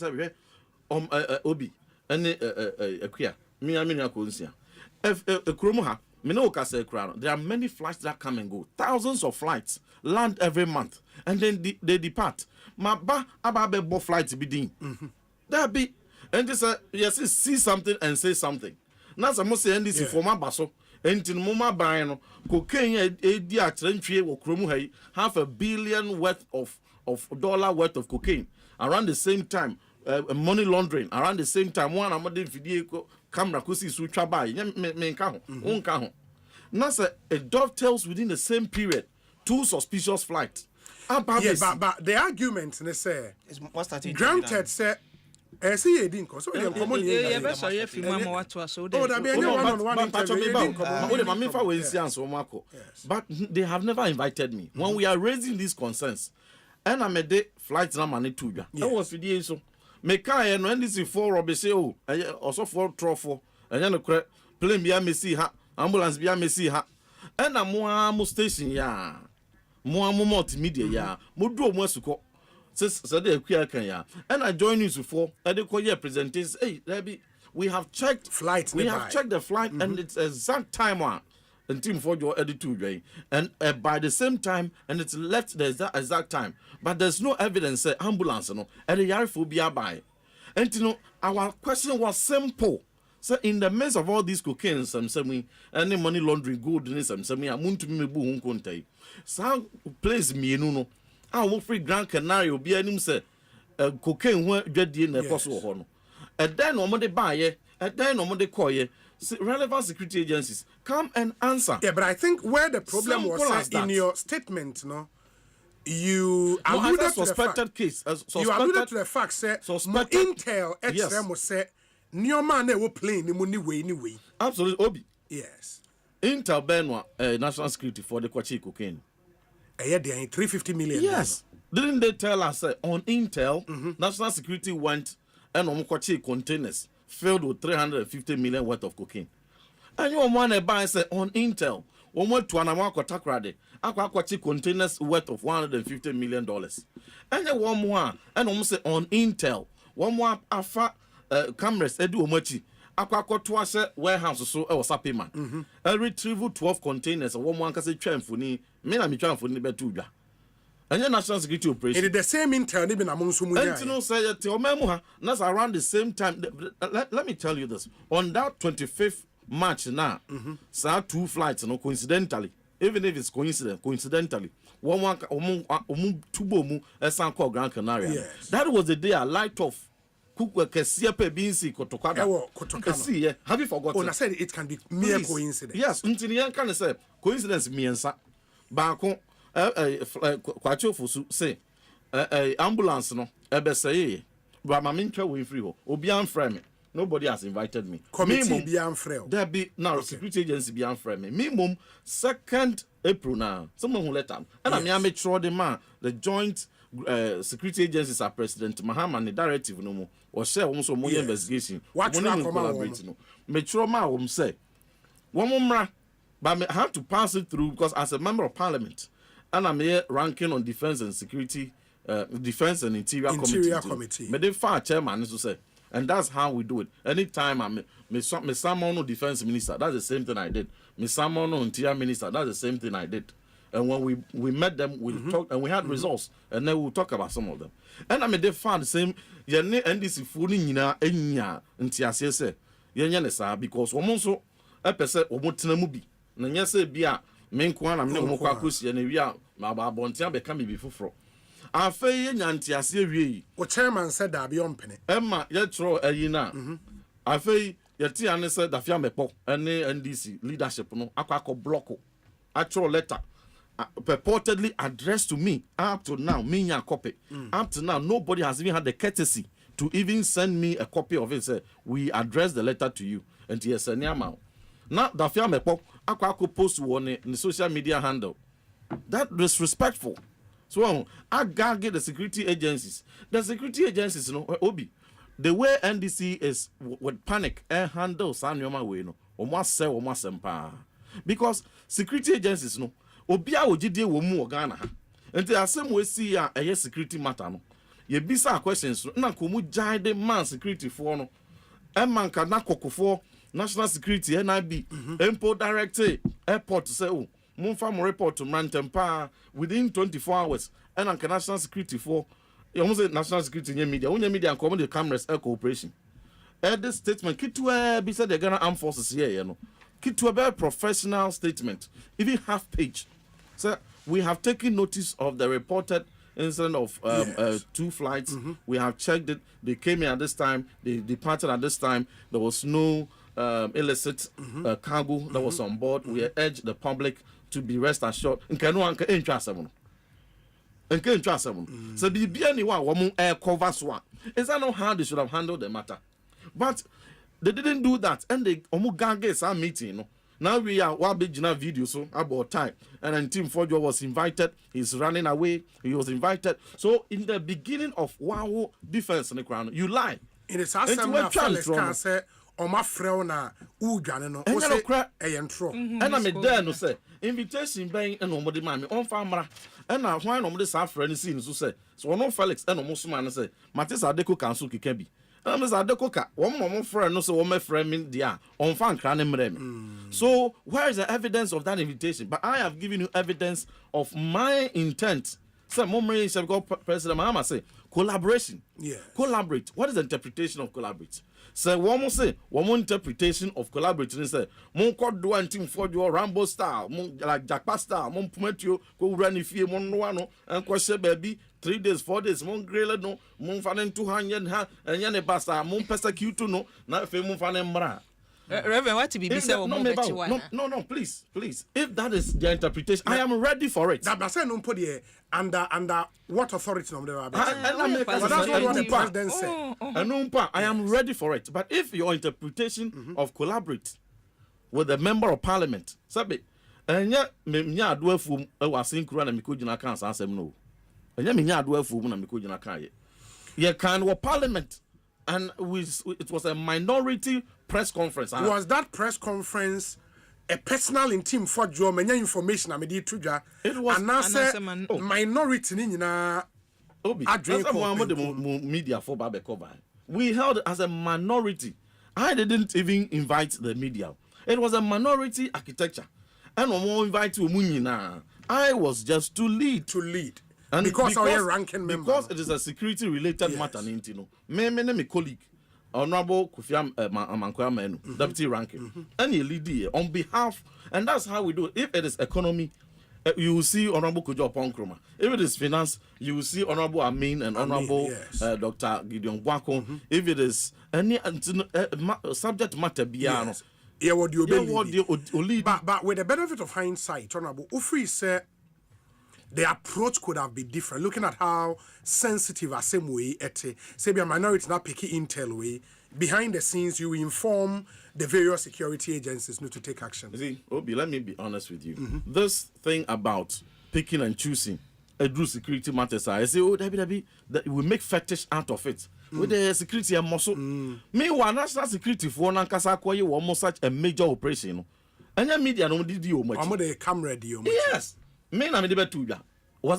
obi and a queer. Me konsia. If a kromoha, there are many flights that come and go. Thousands of flights land every month, and then they depart. Ma ba ababe bo flights be din. That be and this yes see something and say something. Now some say NDC for my baso. Entin mama buy no cocaine di atrentwie wo kromu hai $500 million worth of dollar worth of cocaine around the same time money laundering around the same time one amade video camera kosi su twa buy me nka ho unka ho na say it dovetails within the same period 2 suspicious flights. Yes, but the argument they say granted say see you didn't so they come on here but they have never invited me when we are raising these concerns and I made the flights na money to ya that was the so me kai no NDC for robe say oh also for trofo and no plane bia me see ha ambulance bia me see ha and am station ya mo multimedia ya mo do mo asuko so they and I join you for a presentations. Hey, we have checked flights. We have checked the flight and it's exact time one and team for your editor and by the same time and it's left the exact time. But there's no evidence ambulance no and the yarophobia by. And you know our question was simple. So in the midst of all these cocaine, some any money laundering good in some amun to me bu hunkontai. So place me no. Our free Grand Canary will be anim say cocaine when in the possible honor. And then no money buy and then no money call relevant security agencies come and answer. Yeah, but I think where the problem simple was in your statement, no, you alluded to the fact. Case. You alluded to the fact, say Intel XM was say new man they will play the money way anyway. Absolutely, Obi. Yes. Intel Benwa national security for the Kwachi cocaine. They $350 million. Yes. Didn't they tell us on Intel, national security went and Omukwachi containers filled with $350 million worth of cocaine. And you want to buy say on Intel, one went to Anamako Takrade, Aquachi containers worth of $150 million. And you want more, and almost say on Intel, one more alpha cameras, Edu Omochi. Aqua Twashe warehouse so was a payment. I retrieve 12 containers of one can say Chamfuni, Mina Michamfuni Betuga. And your national security operation. It is the same intel even among Sumuya. And you say that's around the same time. Let me tell you this. On that 25th March now, sir, 2 flights, no coincidentally, even if it's coincidentally, one tubomu Esanko Gran Canaria. Yes. That was the day I light off. Have you forgotten? I said it can be mere coincidence. Yes, until can say coincidence means Bako Kwacho Fusu say ambulance no say but my main travel free Obian frame. Nobody has invited me. Committee beyond frail. There be now security agency beyond frame. Minimum 2nd April now. Someone who let them. And I make sure the joint security agencies are President Mahama and the directive no more or share almost more investigation. What collaborate no. Make sure ma say one more but I have to pass it through because as a member of parliament and I'm here ranking on defense and security defense and interior committee. But they far chairman is to say and that's how we do it. Anytime me summon defense minister, that's the same thing I did. Me summon interior minister, that's the same thing I did. And when we met them, we talked and we had results, and then we'll talk about some of them. And I mean, they found the same. NDC fooling enya ntiase say yenya sa because omonso epese omotenamu bi na nya say bia menko na me no kwa kosi na wi a ma ba bontia be ka me bi foforo afei yenya ntiase wie o chairman said that be on penny emma ye tro ayi na afei yɛte ane sɛ dafia mɛpɔ ɛne ndc leadership no akɔ block actual letter purportedly addressed to me. Up to now, me a copy. Up to now, nobody has even had the courtesy to even send me a copy of it. Say, we address the letter to you. And yes, now dafia mɛpɔ akɔ post on the social media handle. That disrespectful. So I gotta get the security agencies. The security agencies, Obi. The way NDC is with panic and handle Sanyoma way, Asempa. Because security agencies, Obia Ojide wo mu Ghana. And the same way see a security matter. Ye bisa questions, na komu jide man security for no. Man can na kokofo national security NIB, Import Director, airport to say, oh, Munfam report to Mantempa within 24 hours. And national security for you almost say national security in media. When media and common the cameras cooperation. This statement, Kitwe beside the Ghana Armed Forces here, Kitwe very professional statement, even half page. So we have taken notice of the reported incident of 2 flights. We have checked it. They came in at this time. They departed at this time. There was no illicit cargo that was on board. We urge the public to be rest assured. So the BNY air cover swap. Is that not how they should have handled the matter? But they didn't do that, and they almost our meeting. Now we are one big video so about time, and then Team Fojo was invited. He's running away. He was invited. So in the beginning of Wow defense in the crown, you lie. In the Asempa say, "Oma freona ugane no." O say, "Eyentro." And I'm there no say invitation bang and nobody mami on famra. And now why no dey sa friend see so say so no Felix and no Musman say Matis Adeko council kikebi. And Mr. Adekoka one more friend no so one friend mean dia on fan cran mrem. So where is the evidence of that invitation? But I have given you evidence of my intent. Some memory shall go President Mahama say collaboration. Yeah. Collaborate. What is the interpretation of collaborate? So one more say one more interpretation of collaborating say mon code do and team for your Rambo style, mon like Jackpa style, mon pumetio go run if you mon no and question baby 3 days 4 days mon grilla no mon fanen 200 ha and yane basta mon persecute no na fe mon fanen mra. Reverend, what to be said? No, please. If that is the interpretation, I am ready for it. That say no put here under what authority no there? I am ready for it. But if your interpretation of collaborate with a member of parliament, sabi, enya me nya ado afum e wasen kura na mikojina kan asem no. Enya me nya ado afum na mikojina kan ye. Ye kan wo parliament. And it was a minority press conference. Was that press conference a personal in team for Joe many information I made to it was minority na media for Babe cover. We held it as a minority. I didn't even invite the media. It was a minority architecture. And we won't invite you Munina. I was just to lead. And because ranking member. Because it is a security related matter, me colleague, Honorable Kufiam Mankwamenu, deputy ranking, and you lead on behalf, and that's how we do it. If it is economy, you will see Honorable Kujo Ponkroma. If it is finance, you will see Honorable Amin and Honorable Dr. Gideon Gwako. If it is any subject matter, but with the benefit of hindsight, Honorable Ufri said, the approach could have been different. Looking at how sensitive a same way say be a minority not picky intel way. Behind the scenes, you inform the various security agencies not to take action. See, Obi, let me be honest with you. This thing about picking and choosing do security matters. I say, oh, that we make fetish out of it. With the security and muscle. Meanwhile, national security for Nankasa Koye was almost such a major operation. And your media don't did you much. I'm the camera deal. Yes. Was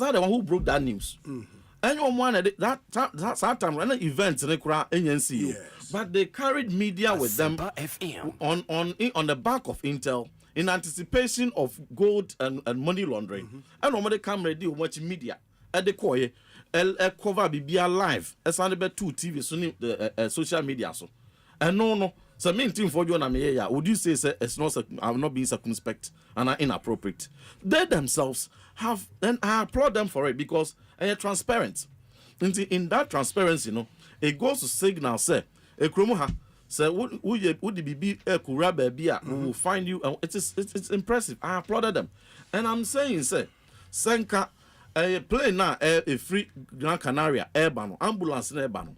that the one who broke that news? And you wanted that time when events in the but they carried media with them on the back of Intel in anticipation of gold and money laundering. And nobody come ready watch media at the coy cover be live as on the 2 TV so social media so and no. So main team for you and would you say it's not I'm not being circumspect and are inappropriate? They themselves have, and I applaud them for it because they are transparent. In that transparency, it goes to signal say, So would be a kura baby? We will find you. It's impressive. I applauded them, and I'm saying, say, Senka, a plane now, a free Gran Canaria airban, ambulance airban.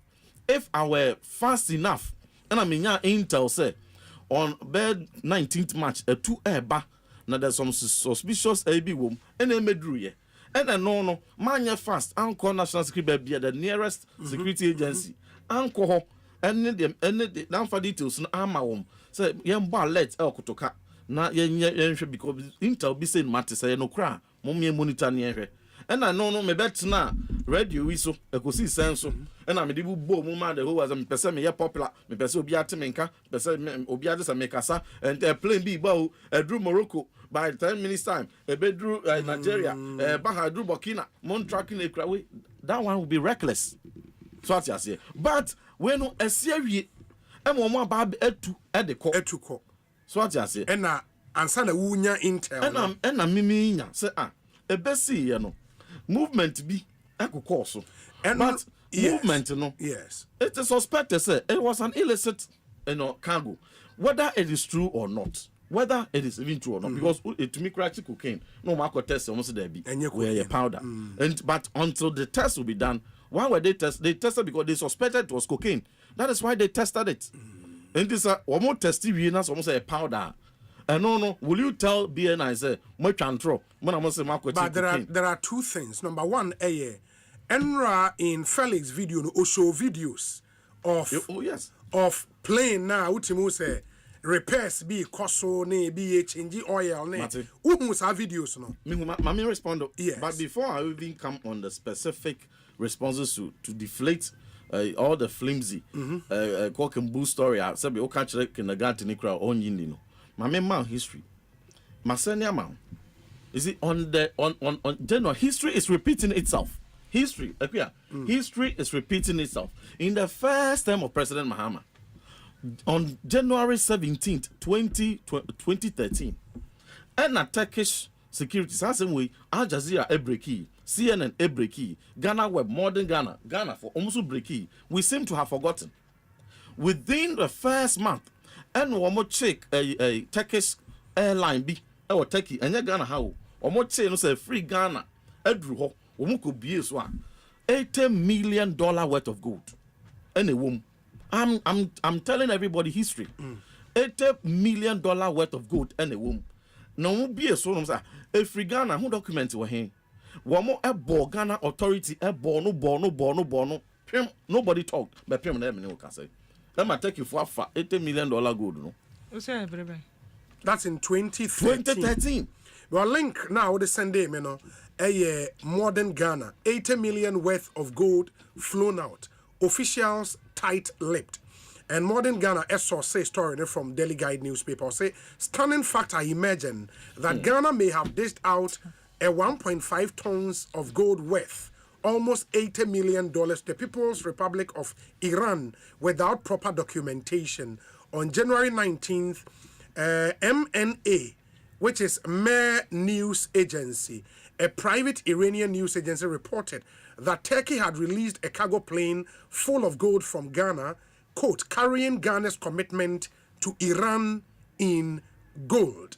If I were fast enough, and I mean, intel say on bed 19th March, a 2 airba. Now there's some suspicious AB womb, and then medruye. And then no, man, fast. Anchor National Security be the nearest security agency. Anchor. And the down for details no ama say yem ba let el kotoka na yen because intel be saying matter say no kra mom ye monitor ne hwe and I no me bet na radio wi so Ekosiisen so and I me dey bo mo ma the who was me person me ye popular me person obi atemenka person obi ade say me kasa and plane bi ba edru Morocco by 10 minutes time e bedru Nigeria bahadru Burkina mon tracking e kra that one will be reckless. So what you say but when no esie mo ba etu etuko so what you say na ansa na wunya intel na mimi nya say ebesi ye no movement bi akokọ so but yes. Movement no yes it is suspected say it was an illicit cargo whether it is true or not whether it is even true or not because it to me crack cocaine no mark test almost there be where powder and but until the test will be done. Why were they tested? They tested because they suspected it was cocaine. That is why they tested it. And this one more testy winners almost a powder. And no, will you tell BNI say much antro? But there are two things. Number one, Enra in Felix video no show videos of of plane now. Utimu say repairs be koso ne be change oil ne. Who have videos no? Me respond. Yes. But before I even come on the specific responses to deflate all the flimsy cock and bull story. I said, "We all catch like kindergarten crowd on you know." My man history, my senior man. Is it on general history is repeating itself. History is repeating itself. In the first term of President Mahama, on January 17th, 2013, and a Turkish security same way Al Jazeera Ebreki, CNN Ebreki, Ghana Web, Modern Ghana for almost Breki. We seem to have forgotten. Within the first month, and one more check a Turkish airline be or Turkey and Ghana how one more check no say free Ghana Edru ho womuko be so $80 million worth of gold. And a woman. I'm telling everybody history. $80 million worth of gold and a woman. No be a so a free Ghana who document were here. One more a Ghana authority a no. Nobody talked, but Pim never can say. Let me take you for $80 million gold. No? That's in 2013. Your link now the Sunday, a modern Ghana, 80 million worth of gold flown out. Officials tight-lipped. And modern Ghana say story from Daily Guide newspaper say stunning fact I imagine that Ghana may have dished out a 1.5 tons of gold worth almost $80 million to the People's Republic of Iran without proper documentation. On January 19th, MNA, which is Mer News Agency, a private Iranian news agency, reported that Turkey had released a cargo plane full of gold from Ghana, quote, carrying Ghana's commitment to Iran in gold.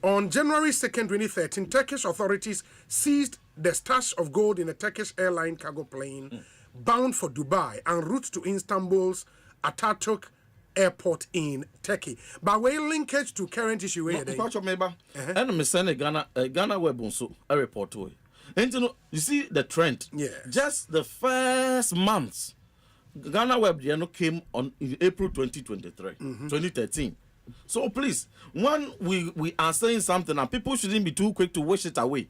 On January 2nd, 2013, Turkish authorities seized the stash of gold in a Turkish airline cargo plane bound for Dubai en route to Istanbul's Atatürk Airport in Turkey. By way linkage to current issue, and I'm sending Ghana Web Bonsu a report to it. And you see the trend. Yeah. Just the first months, Ghana Web came on in April 2013. So please, when we are saying something, and people shouldn't be too quick to wish it away.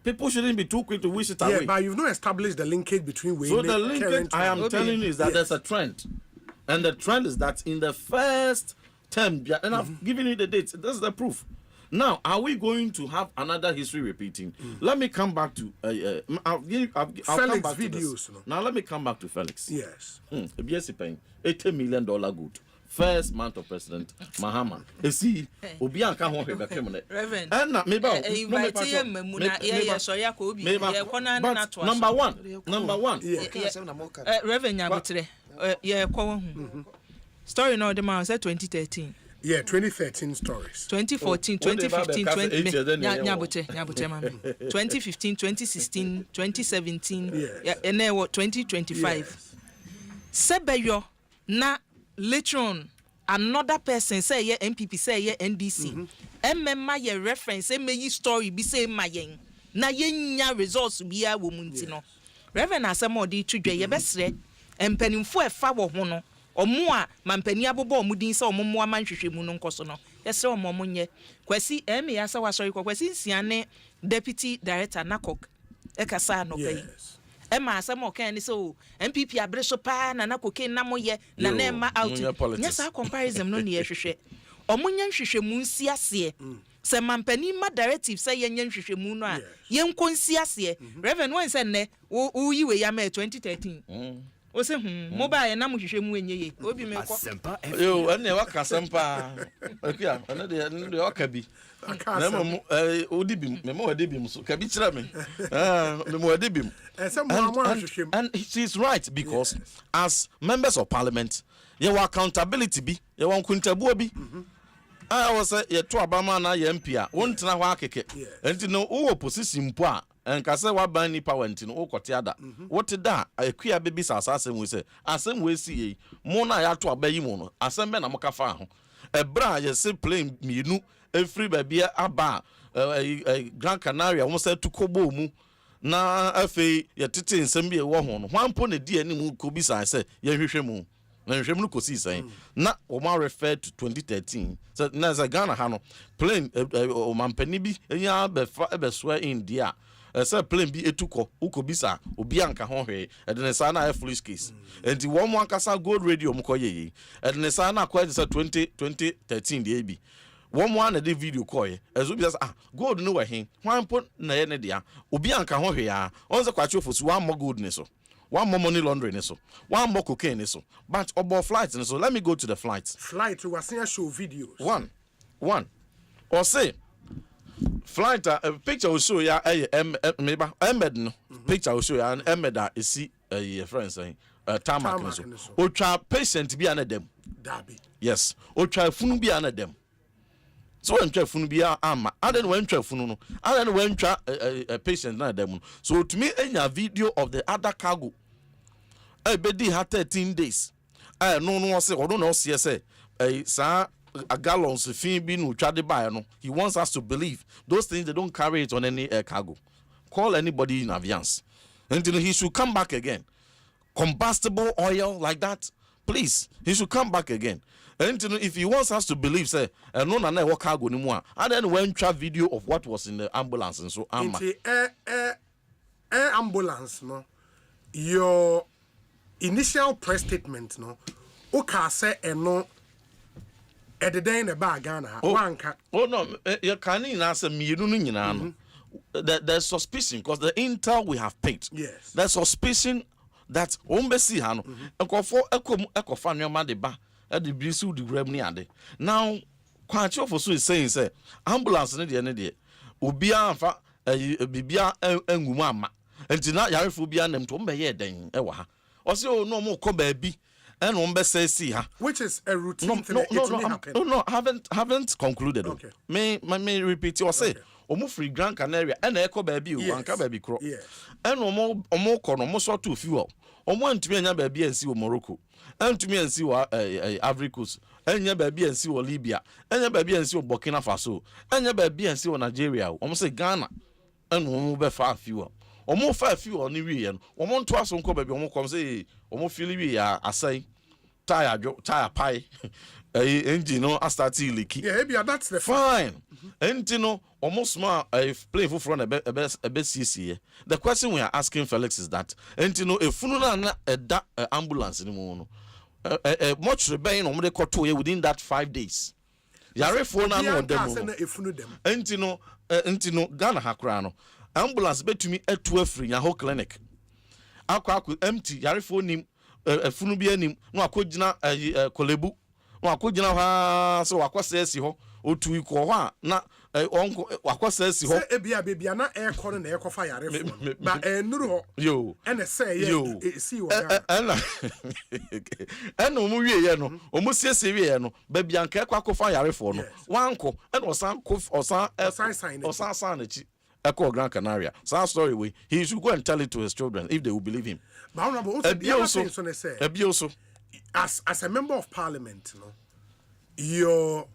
People shouldn't be too quick to wish it away. Yeah, but you've not established the linkage between so the linkage I am telling you is that there's a trend. And the trend is that in the first term, and I've given you the dates, this is the proof. Now, are we going to have another history repeating? Let me come back to Felix come back videos. To now, let me come back to Felix. Yes. $80 million good. First month of President Mahama. You see, Obian can't want to be criminal. Reverend. And maybe number one. Reverend Yabutre. Story no the man said 2013. Yeah, 2013 stories. 2014, 2015, 2015, 2016, 2017, and then what 2025. Sebeyo na later on another person say yeah MPP say yeah NDC. Emma ye reference say me story be say mayen. Na yenya results biya wo muntino. Reverend Asemo di twedwe ye besre empanimfo efa wo ho no. Omo a mampani abobo omudin se omomo amanhwehwe mu no nkoso no yesre omomo nye kwasi eme ya sa wasori kwasi nsiane deputy director nakok ekasa no kai ema asemo kan ni so MPP abreso pa na nakoke namoye na na ema out nyasa comparison no ne yehwehwe omonya nhwehwe mu nsi ase se mampani ma directive say yenya nhwehwe mu no a yenko nsi ase reverend one say ne wo yiwe ya ma 2013 Ose mobile na muhwehwe mu enye ye obi me ko yo ene waka Asempa akua ene de waka bi na mo odibim me mo odibim so ka bi kira me me mo odibim and she's right because as members of parliament your accountability bi your nkuntabuo bi I was ye to abama na ye MP a wontena ho akeke enti no wo opposition mpo a enkase wa ban ni power enti no wo kotiada wote da akua bebi sasasem we say asem we see mo na ya to abayi mo no asem be na mo kafa ho ebra ye say plane mienu every babia aba Grand Canaria wo say to kobo mu na afei ye tete nsem bi e wo ho no hwampo na di ani mu ko bi sa say ye hwehwe mu na hwehwe mu ko si saying na o ma refer to 2013 so na za Ghana ha no plane o mampani bi enya be swear India say plane bi etuko ukobisa obi anka ho hwe edene sa na foolish case enti wo mo ankasa gold radio mo koye edene sa na kwa say 2013 de bi wo mo na de video koye ezo bi say gold no we hin hwanpo na ye ne dia obi anka ho hwe ya onze kwachi ofosu one more gold ne so one more money laundering so one more cocaine so but about flights so let me go to the flights we was seeing show videos one or say flight a picture will show ya embed no picture will show ya an embed is see a friend saying tarmac so o try patient bi anadem dabi yes o try funu bi anadem so when try funu bi ama and then when try funu no and then when try a patient na dem so to me enya video of the other cargo bedi ha 13 days no say o no say sa a gallons fin bi no twade buy no he wants us to believe those things they don't carry it on any air cargo call anybody in advance until he should come back again combustible oil like that please he should come back again until if he wants us to believe say no na work cargo ni mu and then when try video of what was in the ambulance and so air ambulance no your initial press statement no o ka say no ededen na ba Ghana wanka no you can na say mienu no nyina no there's suspicion because the intel we have picked yes there's suspicion that ombesi ha no ekofo ekofa nwema de ba e bi su di gram ni ade now kwachi ofo is saying say ambulance ne de obi anfa bibia engumu ama enti na yarefo bia nam to mbeye den e wa ha o se o no mo ko ba bi and on say see her which is a routine no haven't concluded okay me repeat you say omo free Grand Canaria and eko baabi o anka baabi kro and omo ko no mo so to fuel omo antumi anya baabi ansi o Morocco antumi ansi o Ivory Coast anya baabi ansi o Libya anya baabi ansi o Burkina Faso anya baabi ansi o Nigeria omo say Ghana and omo be fa fuel omo fa fuel ni wi ye no omo nto aso nko baabi omo kom say omo feel wi ya asai tire pie engine no start leaky that's the fine enti no almost small play for front a bit the question we are asking Felix is that enti no efunu na da ambulance ni mu no much rebellion no dey koto within that 5 days yare phone na no dem enti no Ghana hakra no ambulance betumi etu afri nya ho clinic akwa empty yare phone nim efunu bi anim no akogina kolebu no akogina ha so wakwase asi ho otu iko ho na wakɔ says ho ebia bebia na air corner na air fire yare but nuru ho yo and say see what and omu wie ye no omu siesie wie ye no bebia nka akɔfa yare fo no wanko and osan sign na chi Echo Gran Canaria. Sad story way. He should go and tell it to his children if they will believe him. But as a member of parliament, you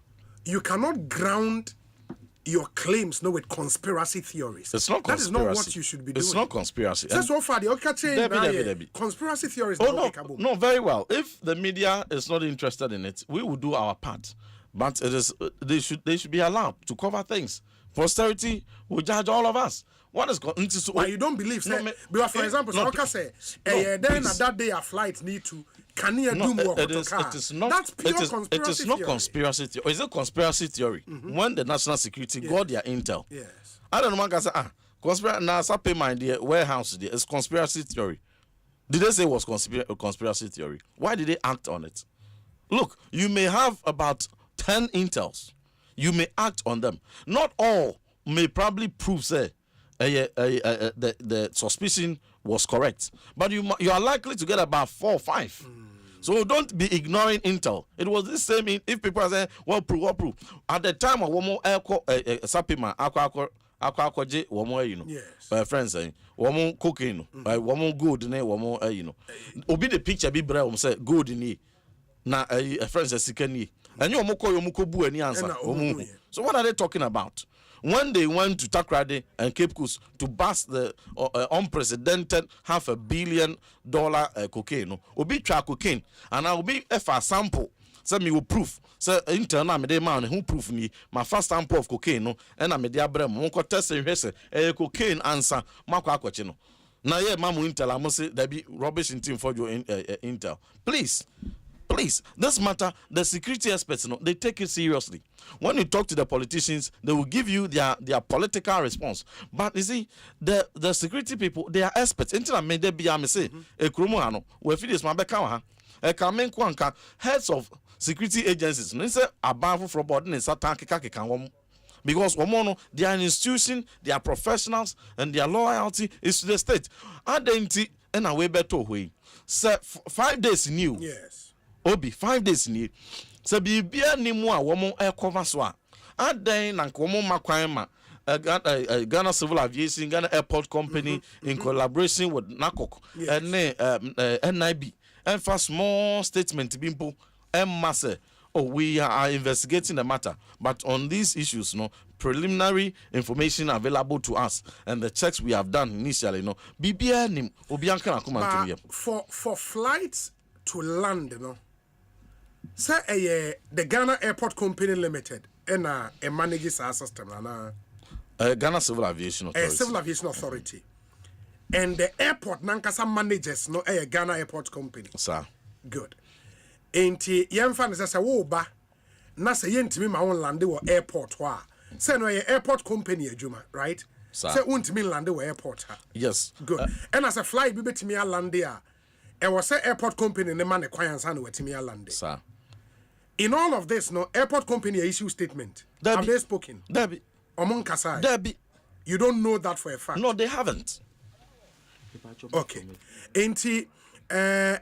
cannot ground your claims with conspiracy theories. It's not conspiracy. That is not what you should be doing. It's not conspiracy. So far, the conspiracy theories. No, very well. If the media is not interested in it, we will do our part. But it is they should be allowed to cover things. Posterity will judge all of us. What is going to? Why you don't believe? Because for example, Soka say, then at that day a flight need to. Can you do more? It is not. That's pure conspiracy. It is not conspiracy theory. It's a conspiracy theory. When the national security got their intel. Yes. I don't know. Man can say conspiracy. Now, I pay my dear warehouse. It's conspiracy theory. Did they say it was conspiracy theory? Why did they act on it? Look, you may have about 10 intels. You may act on them. Not all may probably prove say the suspicion was correct, but you are likely to get about 4 or 5. So don't be ignoring intel. It was the same. If people are saying, "Well, prove, what prove?" At the time of one more sapima, aqua, one more, yes. Friends saying, one more cocaine, one more good, one more, Obi the picture be brown say good in ye. Na friends say second ye. And you moko bu any answer. So what are they talking about? When they went to Takrady and Cape Coast to bust the unprecedented $500 million cocaine, obi try cocaine, and I will be a sample. So me will proof. So internal me de man who proof me my first sample of cocaine and I me de abrem won't test cocaine answer mako akwachi no. Na ye mamu intel I must say there be rubbish in team for your intel. Please, this matter, the security experts, they take it seriously. When you talk to the politicians, they will give you their political response. But you see, the security people, they are experts. Heads of security agencies, because they are an institution, they are professionals, and their loyalty is to the state. Identity and a way better way. 5 days new. Yes. Obi 5 days ni so bibia ni mu a womo cover so a adan na womo makwan ma Ghana Civil Aviation, Ghana Airport Company in collaboration with NACOC and NIB and for small statement bimpo and masse we are investigating the matter, but on these issues preliminary information available to us and the checks we have done initially bibia ni obi anka na kuma to for flights to land say the Ghana Airport Company Limited and a manages our system Ghana Civil Aviation Authority. Civil Aviation Authority. And the airport nankasa manages a Ghana Airport Company. Sir. Good. Enti yemfa say wo ba na say yentimi ma won lande wo airport wa. Say no airport company adwuma, right? Sir. Say untimi lande wo airport ha. Yes. Good. And as a flight bi betimi lande a e was say airport company ne man kwan san no wetimi lande. Sir. In all of this, airport company issue statement. Have they spoken? Debbie. Among Kasai. Debbie. You don't know that for a fact. No, they haven't. Okay. And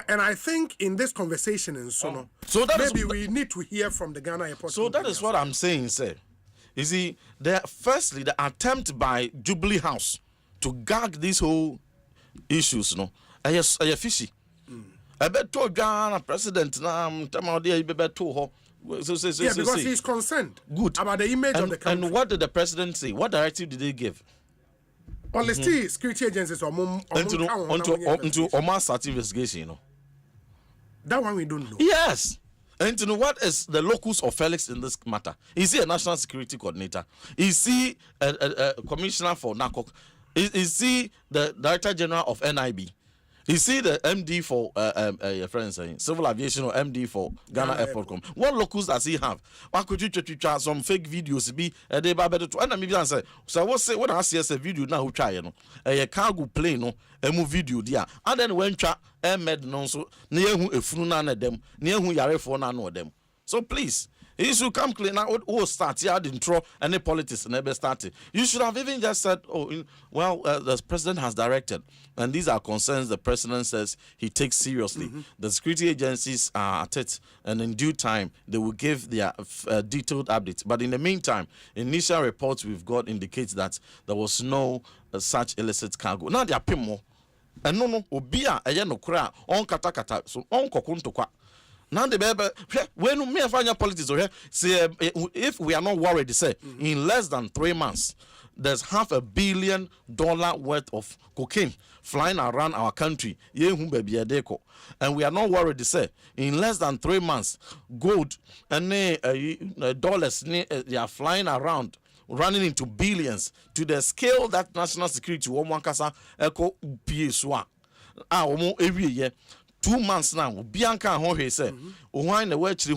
I think in this conversation and so maybe we need to hear from the Ghana Airport. So that is what I'm saying, sir. You see, firstly, the attempt by Jubilee House to gag these whole issues, are fishy. I bet to Ghana president because he's concerned. Good. About the image of the country. And what did the president say? What directive did they give? Well, let's see security agencies or into Omar's investigation, That one we don't know. Yes. And to know what is the locus of Felix in this matter? Is he a national security coordinator? Is he a commissioner for NACOC? Is he the director general of NIB? Is he the MD for your friend saying civil aviation or MD for Ghana Airport Company? What locus does he have? Why could you try some fake videos be a day better to and maybe answer? So what say what I see as a video now who try a cargo plane a move video there and then when try med non so near who a funu none of them near who yare for none of them. So please, He should come clean now. Oh, start here didn't throw any politics never started. You should have even just said, the president has directed, and these are concerns the president says he takes seriously. The security agencies are at it, and in due time they will give their detailed updates. But in the meantime, initial reports we've got indicates that there was no such illicit cargo. Now they are paying more. And no, obia aya no kra on kata so on kokuntokwa. Now the baby when me find politics say if we are not worried say in less than 3 months there's $500 million worth of cocaine flying around our country. And we are not worried say in less than 3 months gold and dollars they are flying around, running into billions to the scale that national security womankasa echo PSwa. Every year 2 months now bianca ho he say one na wachiri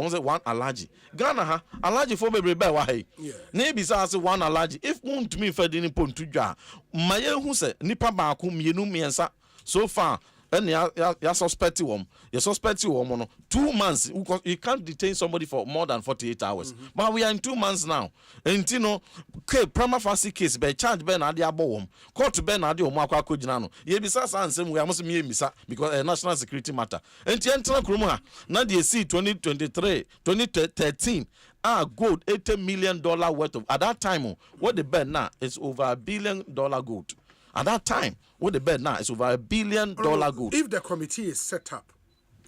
on say one allergy Ghana ha allergy for bebre ba wa he na bisa say one allergy if won't me fed ni pontu dwa maye hu say nipa ba ko mienu miensa so far and you suspect one. You suspect one. 2 months. You can't detain somebody for more than 48 hours. But we are in 2 months now. And you know, prima facie case by charge Ben Adia Boom. Court Ben Adio Maka Kujano. Ye bisa and we must be misa because a national security matter. And Tientana Kruma, now they see 2023, 2013. Gold $80 million worth of at that time. What the bet now is over $1 billion gold. At that time, what the bet now is over $1 billion gold. If the committee is set up,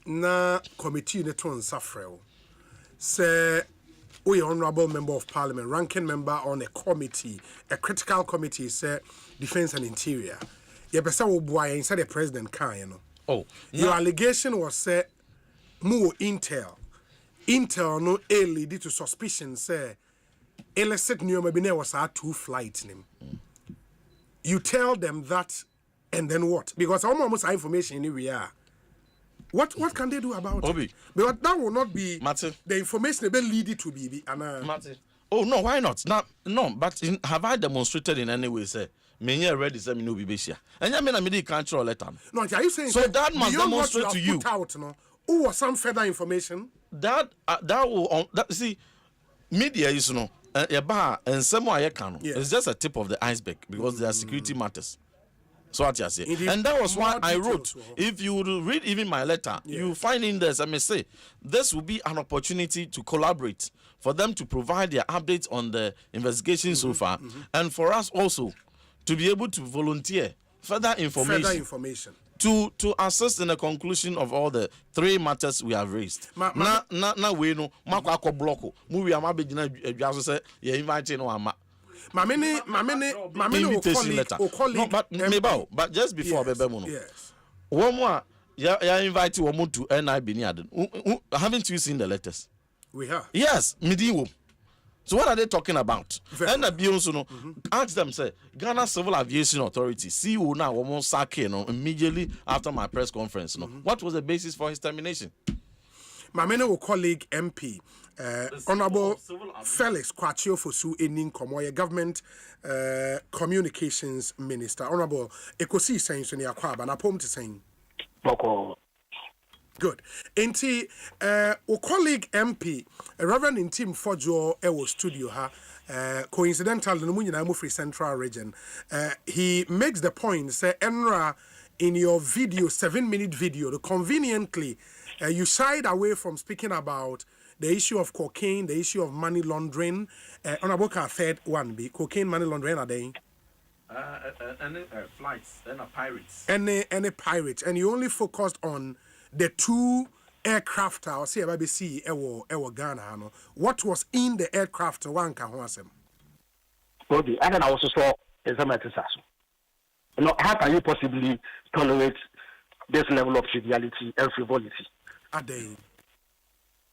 na committee ne ton safrel, say we honorable member of parliament, ranking member on a committee, a critical committee, say defense and interior. You pesa wo boy inside the president can you know. Oh, your allegation was say more intel no lead to suspicion say illicit nyoma was our 2 flights name. You tell them that, and then what? Because almost information in we are. What can they do about it? Because that will not be the information they lead it to be. Oh no, why not? No, but have I demonstrated in any way? Say, me already say me no be besia. And I mean, I made a control letter. No, are you saying so that must demonstrate to you? Put out, no? Who was some further information? That will see media is no. And some it's just a tip of the iceberg because there are security matters. So what you say, indeed, and that was why I wrote. If you read even my letter, you find in there, I may say, this will be an opportunity to collaborate for them to provide their updates on the investigation so far, and for us also to be able to volunteer further information. To assist in the conclusion of all the 3 matters we have raised. Na we no makwa blocko. Mu we am abegina adwaso say you invite no ama. Mamene but just before bebe no. Yes. One more ya invite womu to NIB ni ade. Haven't you seen the letters? We have. Yes, midi. So what are they talking about? And the ask them, say, Ghana Civil Aviation Authority, CEO now almost sack immediately after my press conference. What was the basis for his termination? My colleague MP, Honorable Felix Kwachio Fosu Enin Komoye, Government Communications Minister, Honorable Ekosiisen On Asempa, na pom to saying. Good. Enti, colleague MP, Reverend Intim Fojo Ewo Studio ha, coincidental no munyina mu free Central Region. He makes the point say Enra in your video 7-minute video, conveniently you shied away from speaking about the issue of cocaine, the issue of money laundering. Honorable third one be cocaine, money laundering are they? Any flights, any pirates. Any pirates, and you only focused on the 2 aircraft or say BBC ewo Ghana no. What was in the aircraft one can answer? Okay, and then I also saw example. You know, how can you possibly tolerate this level of triviality and frivolity? Ade.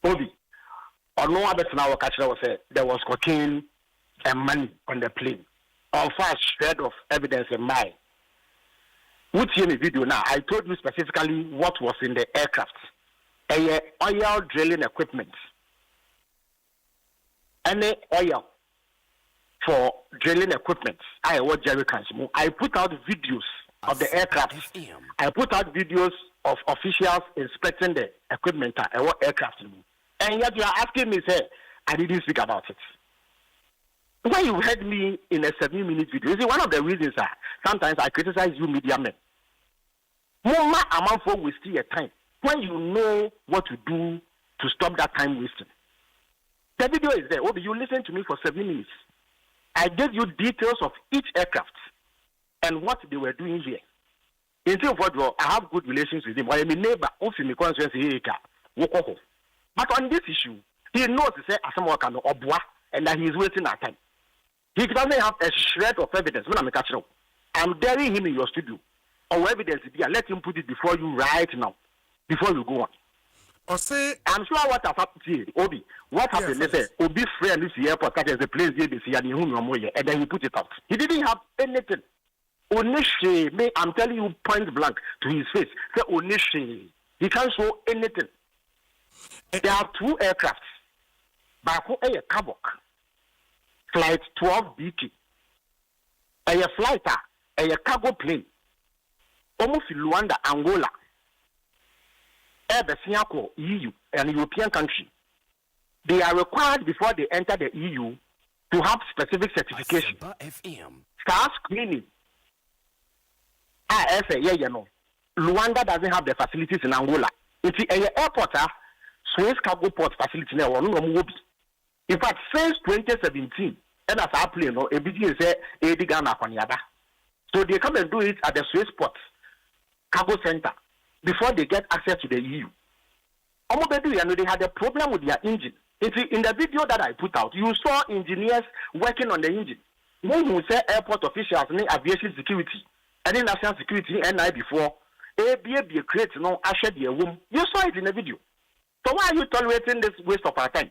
Obi, on no other now catcher was said there was cocaine and money on the plane. On fast shred of evidence in mind. Which in the video now, I told you specifically what was in the aircraft. Oil drilling equipment. Any oil for drilling equipment. I what Jerry can. I put out videos of the aircraft. I put out videos of officials inspecting the equipment at what aircraft. And yet you are asking me, say, I didn't speak about it. When you heard me in a 7-minute video, you see, one of the reasons sometimes I criticize you media men. More amount for wasting your time when you know what to do to stop that time wasting. The video is there. Obi, you listen to me for 7 minutes. I gave you details of each aircraft and what they were doing here. In terms of what I have good relations with him. I am a neighbor of my constituency. But on this issue, he knows to say Asempa can obwa and that he is wasting our time. He doesn't have a shred of evidence. I'm daring him in your studio. Or evidence, let him put it before you right now, before you go on. Osei, I'm sure what has happened, Obi. What happened? They say Obi friend this airport catches the place here, and then he put it out. He didn't have anything. Onishe, me, I'm telling you point blank to his face. Say Onishe, he can't show anything. There are 2 aircrafts. Bako a Kabok, flight 12 BT. A flighter, a cargo plane. Almost Luanda, Angola. The EU, an European country, they are required before they enter the EU to have specific certification. Start screening. Luanda doesn't have the facilities in Angola. It's an airport, Swiss cargo port facility. In fact, since 2017, and as I play, everything is so they come and do it at the Swiss port cargo center before they get access to the EU. They had a problem with their engine. In the video that I put out, you saw engineers working on the engine. When you say airport officials, aviation security, and then national security, NI before, ABA create usher their womb. You saw it in the video. So why are you tolerating this waste of our time?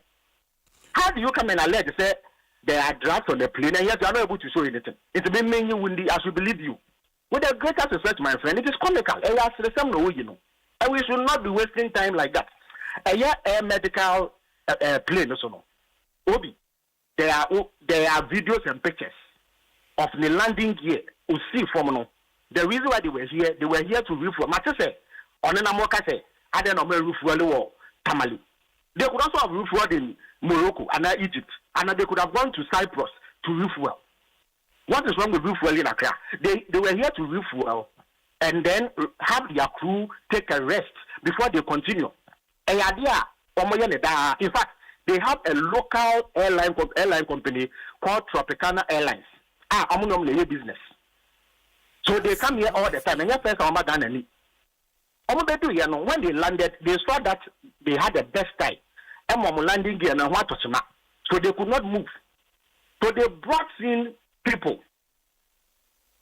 How do you come and allege say there are drugs on the plane and yet you are not able to show anything? It's been mainly windy as we believe you. With the greatest respect, my friend, it is comical. And we should not be wasting time like that. A medical plane, Obi, there are videos and pictures of the landing gear. The reason why they were here to refuel. Matese, on an Amoka say, I don't know where refuel or Tamale. They could also have refueled in Morocco and Egypt, and they could have gone to Cyprus to refuel. What is wrong with refuel in Accra? They were here to refuel and then have their crew take a rest before they continue. In fact, they have a local airline company called Tropicana Airlines. Business. So they come here all the time. And when they landed, they saw that they had the best time. Landing gear and what so they could not move. So they brought in people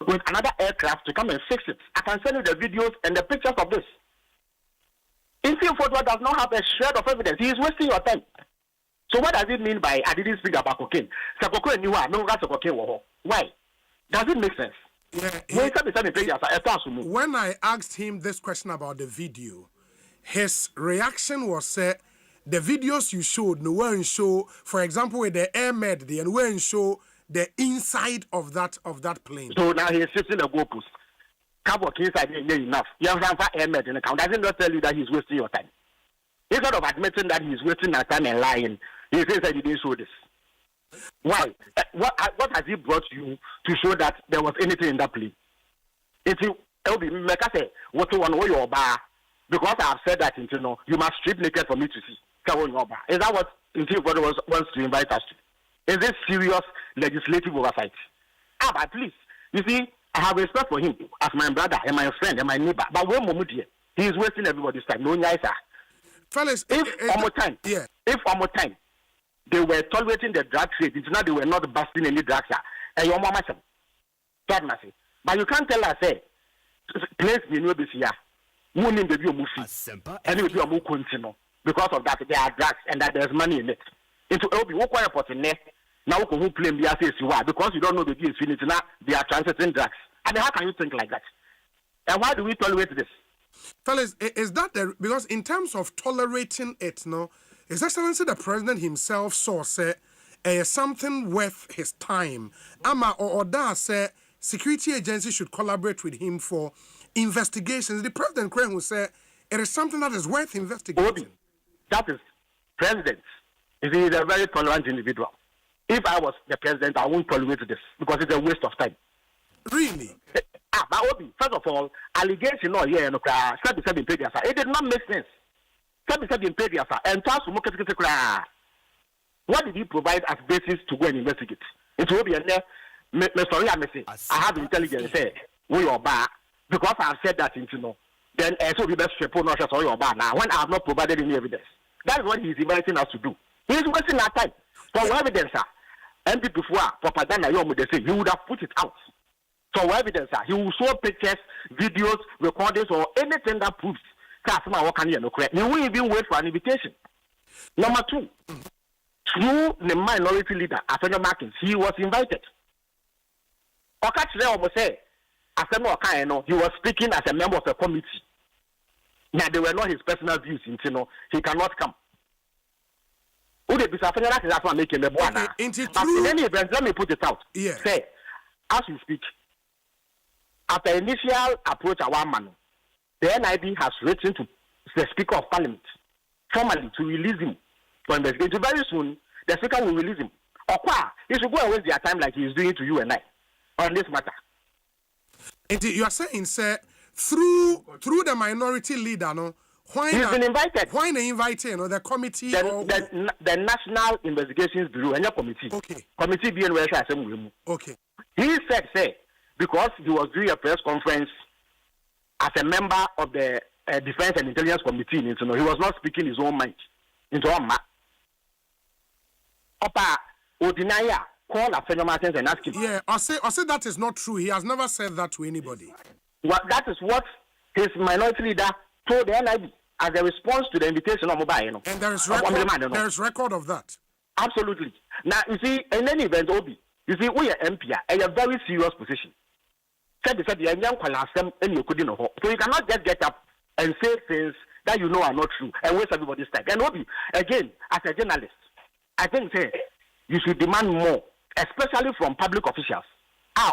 with another aircraft to come and fix it. I can send you the videos and the pictures of this. Infield Forward does not have a shred of evidence. He is wasting your time. So what does it mean by I didn't speak about cocaine? Why? Does it make sense? When I asked him this question about the video, his reaction was the videos you showed no weren't show, for example, with the air med, they weren't show the inside of that plane. So now he's sitting in the goalpost. Cabot inside ain't enough. You have air med in the count. Doesn't not tell you that he's wasting your time. Instead of admitting that he's wasting our time and lying, he says that he didn't show this. Why? What has he brought you to show that there was anything in that plane? It will be like I say, what you want to your bar because I have said that you must strip naked for me to see. Is that what God wants to invite us to? Is this serious legislative oversight? But please, you see, I have respect for him as my brother and my friend and my neighbor. But when Momudia, he is wasting everybody's time. No nicer. Fellas, if one more time, they were tolerating the drug trade. It's not they were not busting any drugs. And your mama said, but you can't tell us, place me no this year. Mooning the view movie. And it will be a continue. Because of that, there are drugs and that there's money in it. It will be what report in there. Now who claim the assets you are because you don't know the deal is finished. Now they are transiting drugs. And how can you think like that? And why do we tolerate this? Fellas, is that because in terms of tolerating it, no, His Excellency the President himself saw say something worth his time. Ama or that say security agencies should collaborate with him for investigations. The President Crane will say it is something that is worth investigating. That is president, he is a very tolerant individual. If I was the president, I won't tolerate this because it's a waste of time. Really? First of all, allegation no here no cry. It did not make sense. And what did he provide as basis to go and investigate? It will be a I have intelligence say we are bad because I have said that then so we best report not just your bad now when I have not provided any evidence. That is what he is inviting us to do. He is wasting our time. For evidence, and before propaganda, he would have put it out. So evidence, he will show pictures, videos, recordings, or anything that proves that he will even wait for an invitation. Number two, through the minority leader, Afena Markins, he was invited. He was speaking as a member of a committee. Now they were not his personal views, he cannot come. Let me put it out. Yeah. Say, as we speak, after initial approach at one man, the NIB has written to the Speaker of Parliament formally to release him for investigation. Very soon, the Speaker will release him. He should go and waste their time like he is doing to you and I on this matter. You are saying, sir, through the minority leader, no? He's been invited. Why they invite the committee? The National Investigations Bureau and your committee. Okay. Committee being where I say. Okay. He said, because he was doing a press conference as a member of the Defense and Intelligence Committee, he was not speaking his own mind. Odinaya call Afena Martins and ask him. Yeah, I say that is not true. He has never said that to anybody. Well, that is what his minority leader told the NIB as a response to the invitation of mobile. And there is record of that. Absolutely. Now, you see, in any event, Obi, you see, we are MP, a very serious position. So you cannot just get up and say things that you know are not true and waste everybody's time. And Obi, again, as a journalist, I think you should demand more, especially from public officials.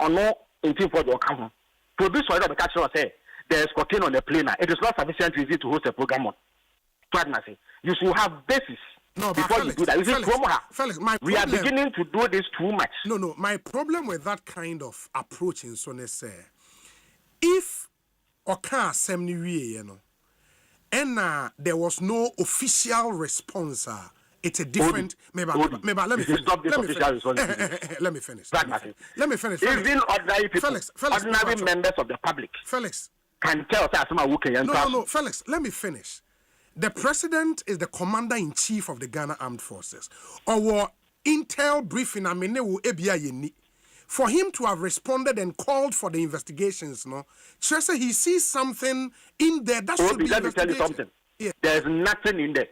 Or no, in team for your account. Produce for the catcher say there is cocaine on the plane. It is not sufficient reason to host a program on. You should have basis before you do that. You see, Felix, we are beginning to do this too much. No. My problem with that kind of approach in Sonese, if Oka Semni and there was no official response. It's a different. Maybe let me finish. Let me finish. Even ordinary people, ordinary members of the public, Felix, can tell us who can. No, Felix, let me finish. The president is the commander-in-chief of the Ghana Armed Forces. Our intel briefing, for him to have responded and called for the investigations, Chesa, he sees something in there that should be investigated. Let me tell you something. Yeah. There's nothing in there.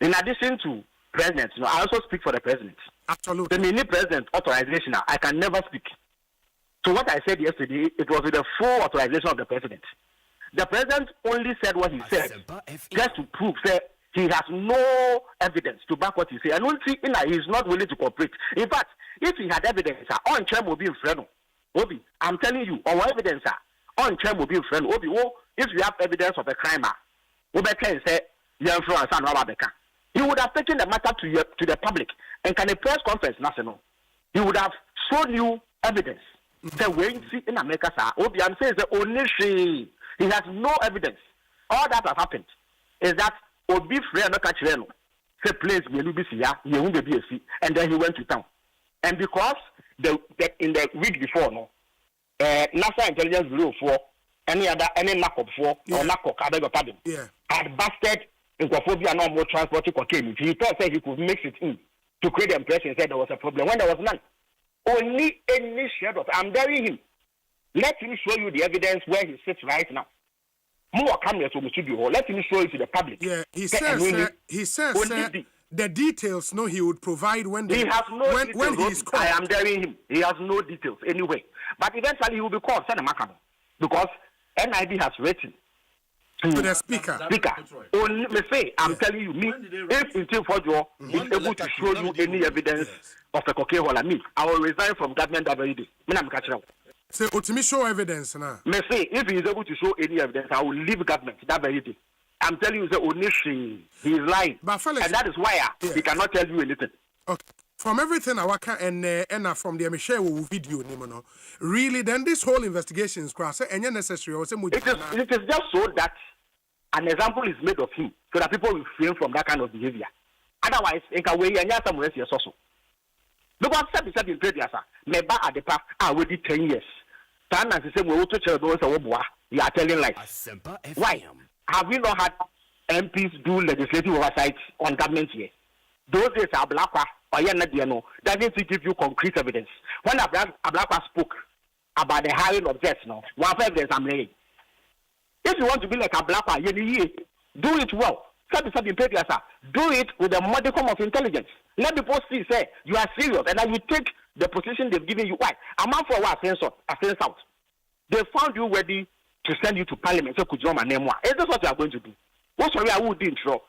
In addition to president, I also speak for the president. Absolutely. The mini president authorization, I can never speak. So what I said yesterday, it was with the full authorization of the president. The president only said what he said, just to prove that he has no evidence to back what he said. And he is not willing to cooperate. In fact, if he had evidence, on Chem will be in front of Obi. I'm telling you, our evidence, on Chem will be in front of Obi. If you have evidence of a crime, Obi can say, he would have taken the matter to the public and can a press conference national. He would have shown you evidence. The way you see in America, Obi, I'm saying the only he has no evidence. All that has happened is that Obi Frey no catch Reno. Say place and then he went to town. And because in the week before, National Intelligence Bureau for any NACOP for or NACOP, I beg your pardon, had busted Incophobia no more transporting cocaine. He thought he could mix it in to create the impression said there was a problem when there was none. Only any shadow. I'm burying him. Let him show you the evidence where he sits right now. More cameras from the studio. Let him show it to the public. Yeah, he says the details he would provide when he has no when he is called. I am burying him. He has no details anyway. But eventually he will be called because NIB has written to the speaker. Only me say, I'm telling you, if Intel Fojo is able to show you any evidence of a cocaine hole, I will resign from government that very day. Say, to me, show evidence now. Me say, if he is able to show any evidence, I will leave government that very day. I'm telling you, the Onishin, he is lying. But Felix, and that is why he cannot tell you anything. Okay. From everything I work and from the share video, really, then this whole investigation is cross and necessary. It is just so that an example is made of him, so that people will refrain from that kind of behavior. Otherwise, it can weigh and some rest also. Because said in previous, maybe at the park, I will 10 years. Tan and the same way to tell you are telling lies. Why? Have we not had MPs do legislative oversight on government here? Those days are black or doesn't give you concrete evidence. When a black spoke about the hiring of jets, one evidence I'm laying. If you want to be like a black do it well. Do it with a modicum of intelligence. Let people see, say, you are serious, and then you take the position they've given you. Why? A man for what? Sense out. They found you ready to send you to parliament. So could you my name? Is this what you are going to do? What's sorry I would intro?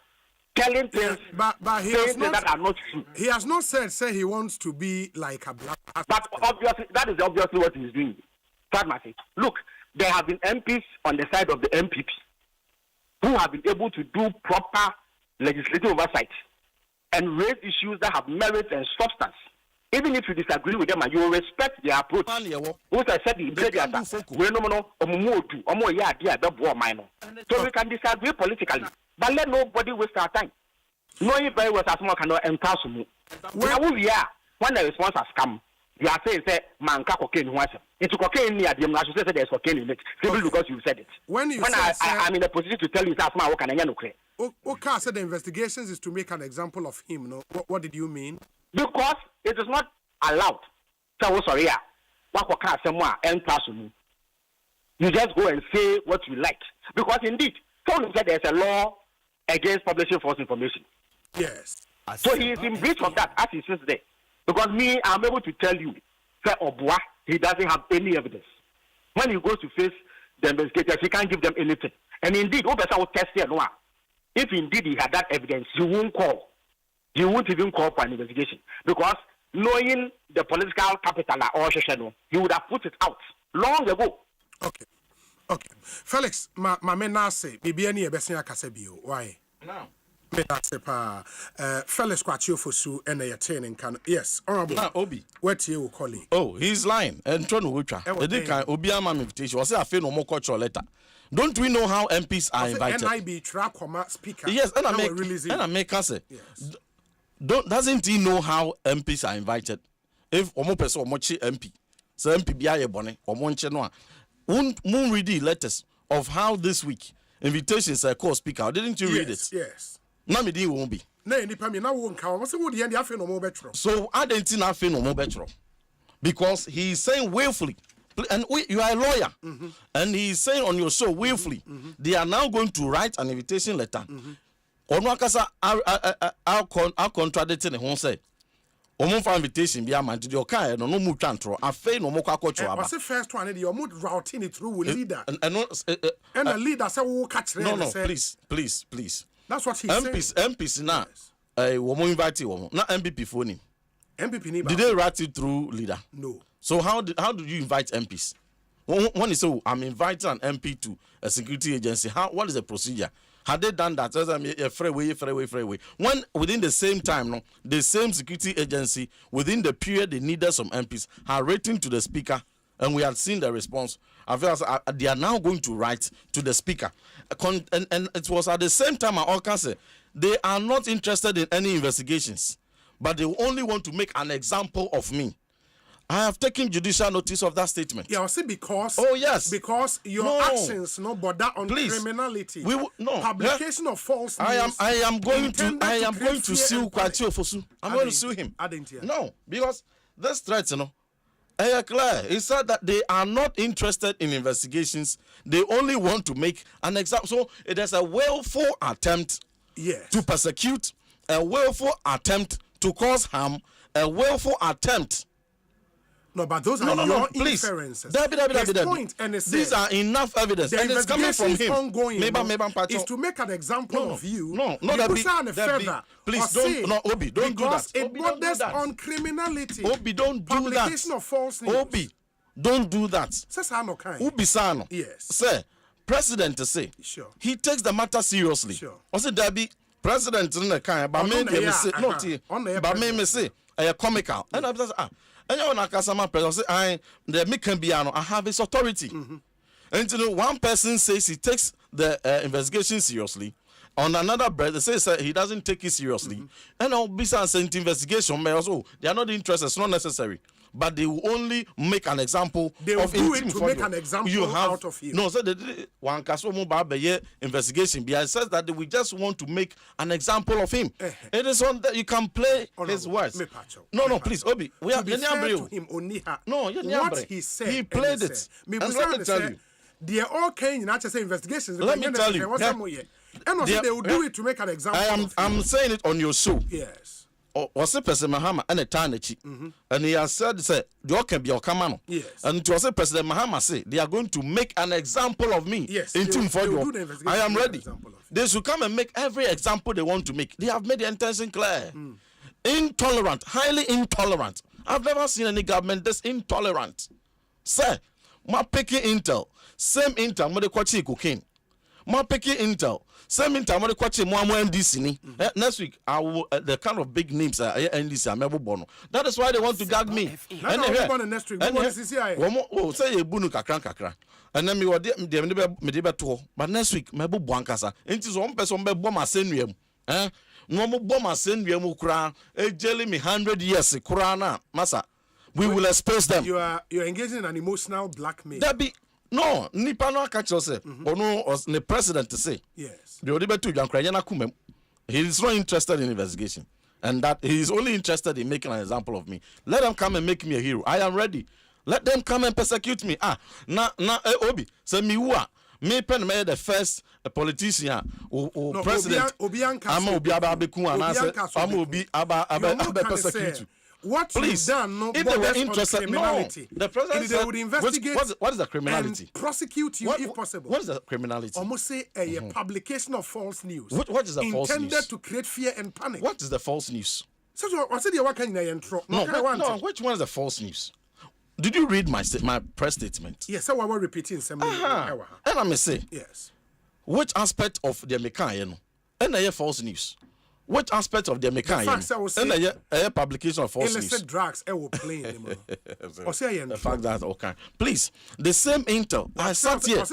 Telling things, but he has not, that are not true. He has not say he wants to be like a black. But obviously, that is obviously what he's doing. Look, there have been MPs on the side of the MPP who have been able to do proper legislative oversight and raise issues that have merit and substance. Even if you disagree with them and you will respect their approach. What I said in so we can disagree politically, but let nobody waste our time. Knowing very well that someone cannot entassel me. When we are, when the response has come, you are saying, man, cocaine was it's cocaine near the I should say there's cocaine in it, simply because you said it. When I'm in a position to tell you that's my work and I know. Okay, said the investigations is to make an example of him. No, what did you mean? Because it is not allowed. So sorry, you just go and say what you like. Because indeed, someone said there's a law against publishing false information. Yes. So he is in breach of that as he sits there. Because me, I'm able to tell you, say Obua, he doesn't have any evidence. When he goes to face the investigators, he can't give them anything. And indeed, will test here. If indeed he had that evidence, he won't call. He won't even call for an investigation. Because knowing the political capital or he would have put it out long ago. Okay. Felix, my men say, Bibi any Bessia Casabio. Why? No. Felix Quatio for Sue and a training can. Yes, honorable. Obi. What you call it? Oh, he's lying. And Tron Wucha. The Dika Obiama invitation was a no more cultural letter. Don't we know how MPs are invited? NIB track speaker. Yes, and I make us say. Doesn't he know how MPs are invited? If omo person omo chi MP, so MP biya bone omo nche no a. Won't read the letters of how this week invitations are called speaker. Didn't you read it? Yes. Now me didn't won't be. No, any pami now won't count. What's the word? The end of no more better. So I didn't know no more better because he is saying willfully, and you are a lawyer, and he is saying on your show willfully, they are now going to write an invitation letter. Onwakasa are contradicting the whole say. Omo invitation be amount to okay no mu twantro afei no mo kwakocho aba. What's the first one the omo routing it through with leader. And a leader say wo catch no, please. That's what he's saying. MPs na womo invite womo. Na MPP phone. MPP ni. Did they write it through leader? No. So how do you invite MPs? When you say I'm inviting an MP to a security agency, what is the procedure? Had they done that? Freeway. When within the same time, the same security agency within the period they needed some MPs had written to the speaker, and we had seen the response. They are now going to write to the speaker, and it was at the same time I can say they are not interested in any investigations, but they only want to make an example of me. I have taken judicial notice of that statement. Yeah, I say because. Oh yes, because your actions border on criminality. Publication of false news. I am going to sue Kwatio Fosu. I'm going to sue him. I didn't hear. No, because this threat, clear. He said that they are not interested in investigations. They only want to make an example. So it is a willful attempt to persecute, a willful attempt to cause harm, a willful attempt. No, but those are your inferences. These are enough evidence. The and it's coming from him. Ongoing is to make an example of you. Please don't. Obi, don't do that. Because it borders on criminality. Obi, don't do that. Publication of false news. Obi, don't do that. Say Sano kind. Obi Sano. Yes. Say president to say he takes the matter seriously. Also, Debbie, president in the kind, but me say say comical. And I'm just and you know, Kasama president say the Mikambiano, I have his authority. And you know, one person says he takes the investigation seriously. On another breath, they say he doesn't take it seriously. And all besides investigation, also they are not interested. It's not necessary. But they will only make an example. They will do it to make an example out of him. No, so one investigation. It says that they will just want to make an example of him. It is on that you can play his words. No, please, Obi. We are to him, no, what he said. He played it. And let me tell you. They are all kind of investigations. Let me tell you. And also they will do it to make an example. I'm saying it on your show. Yes. Was a President Mahama and a Tanachi. And he has said, you can be your command. Yes. And to say President Mahama say they are going to make an example of me. Yes. In team for you. I am ready. They should come and make every example they want to make. They have made the intention clear. Intolerant, highly intolerant. I've never seen any government this intolerant. Sir, my picking intel, same intel, mo de kwachi cocaine. My picking intel. Same in time, MDC. Next week, I will the kind of big names NDC. That is why they want to gag me. Next week. Say a bunu kakra. And then me were but next week, Mebu Buankasa. It is one person by Boma Senrium. No more Boma Senrium Ukra. A jelly me 100 years, Kurana, Massa. We will expose them. You're engaging in an emotional blackmail. That be. No, nipa no catch yourself. Or no, the president to say. Yes. He is not interested in investigation. And that he is only interested in making an example of me. Let them come and make me a hero. I am ready. Let them come and persecute me. Obi. Say me who me pen me the first politician or president. I'm Obi Ababeku and I'm Obi Aba persecute you. What please done, no, if they were interested, criminality. No, the president they would investigate. What is the criminality? And prosecute you if possible. What is the criminality? Almost say a publication of false news. What is the false news? Intended to create fear and panic. What is the false news? So what said you what can you intro? No, which one is the false news? Did you read my press statement? Yes, I was repeating some. And I may say, yes. Which aspect of the Mekayeno and the false news? Which aspect of the Mekayeno and the publication of false news? Illicit drugs, I will play the fact that okay. Please, the same intel. I sat here.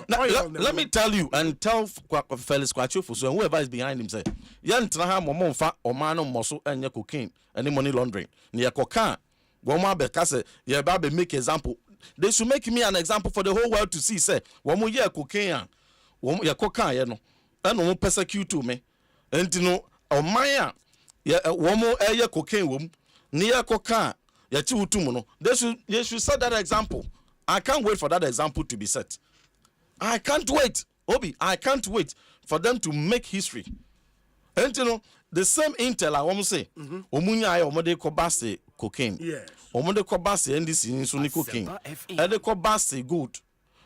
Let me tell you and tell Felix Kwachofu so whoever is behind him say, "Yantraha momonfa omano moso enye cocaine and money laundering." Near cocaine. Goma bekase ye ba be make example. They should make me an example for the whole world to see. Say, womu ye cocaine, womu ye cocaine ye no, and womu persecute me. And you know, omaya ye womu ye cocaine wom, near cocaine ye chi utumono. They should set that example. I can't wait for that example to be set. I can't wait, Obi. I can't wait for them to make history. And you know, the same intel I want to say, omunya ye omode ko base cocaine. Yes. Omode ko base NDC nso cocaine. And they ko base good.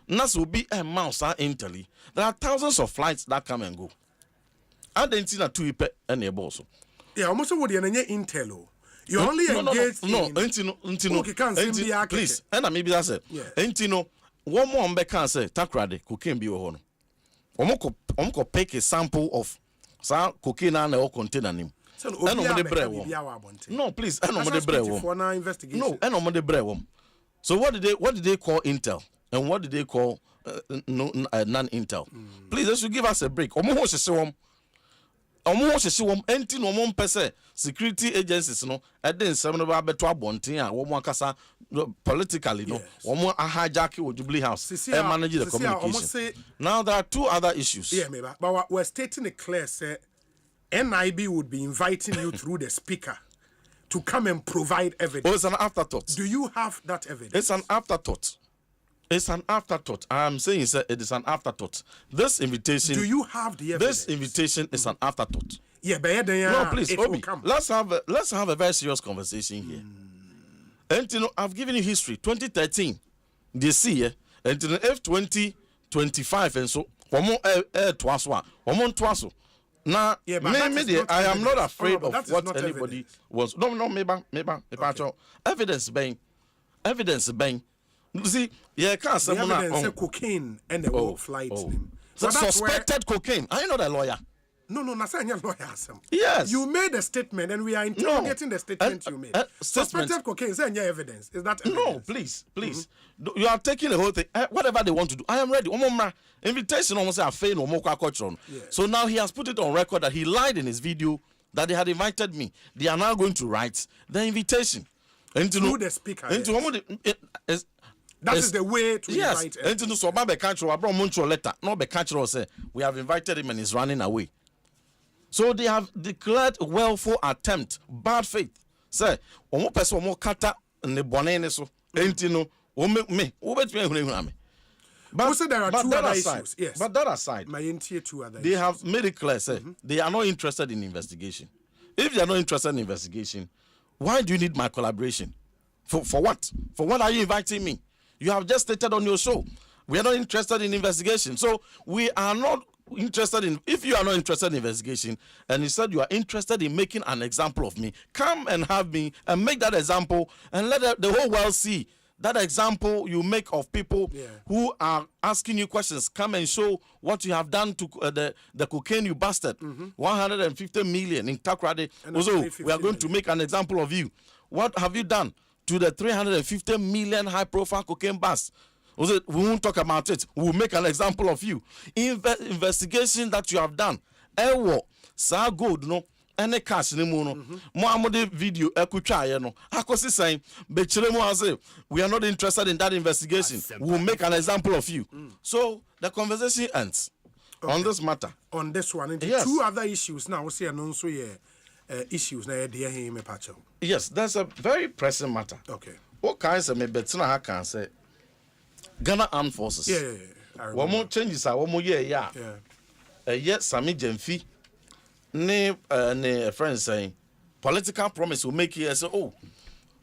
Nas will be a mouse intelly. There are thousands of flights that come and go. And then tina two ipe and a boss. Yeah, almost what you intel. You only engage in please. And maybe that's it. Entino one more can say takrade cocaine be on. Omko pick a sample of cocaine and all container him. No, please. So what did they call intel and what did they call non-intel? Please, they should give us a break. Security agencies no then some of our better bonting politically no hijack or Jubilee House and manage the communication. Now there are two other issues. Yeah, but we're stating it clear, say NIB would be inviting you through the speaker to come and provide evidence. Oh, it's an afterthought. Do you have that evidence? It's an afterthought. It's an afterthought. I'm saying it is an afterthought. This invitation. Do you have the evidence? This invitation is an afterthought. Yeah, but no, please, Obi, let's have a very serious conversation here. And you know, I've given you history. 2013, this year, and you know, F2025, and so now, yeah, I am not afraid of what anybody was. No, maybe. Evidence bang. see, yeah, can't say cocaine and the flight name. So suspected cocaine. I know the lawyer. No, lawyer. Yes. You made a statement and we are interrogating the statement you made. Suspected cocaine, is there any evidence? Is that evidence? No, please. You are taking the whole thing. Whatever they want to do. I am ready. Invitation almost a fail or So now he has put it on record that he lied in his video that they had invited me. They are now going to write the invitation. Through the speaker. That is the way to invite him. Yes. So I brought Moncho letter. No, say we have invited him and he's running away. So they have declared willful attempt, bad faith. Say, omo person omo kata ne bonene so. Enti no, o me, me. But there are two other issues. Yes. But that aside, they have made it clear, say, they are not interested in investigation. If they are not interested in investigation, why do you need my collaboration? For what? For what are you inviting me? You have just stated on your show, we are not interested in investigation. So we are not interested in, if you are not interested in investigation and you said you are interested in making an example of me, come and have me and make that example and let the whole world see that example you make of people who are asking you questions. Come and show what you have done to the cocaine you busted. 150 million in Takrade. Also, we are going to make an example of you. What have you done to the 350 million high profile cocaine bust? We won't talk about it. We'll make an example of you. Investigation that you have done. Sa good no. Any cash ni mu no. Mohammed video ekutwa no. Akosi saying we are not interested in that investigation. We'll make an example of you. So the conversation ends on this matter. On this one, two other issues now. We see also issues na dear him pacho. Yes, that's a very pressing matter. Okay. What kinds of me betina ha can say Ghana Armed Forces. Yeah. One more changes are one more year. Yet Sami Jemfi ne friends saying political promise will make it say, oh,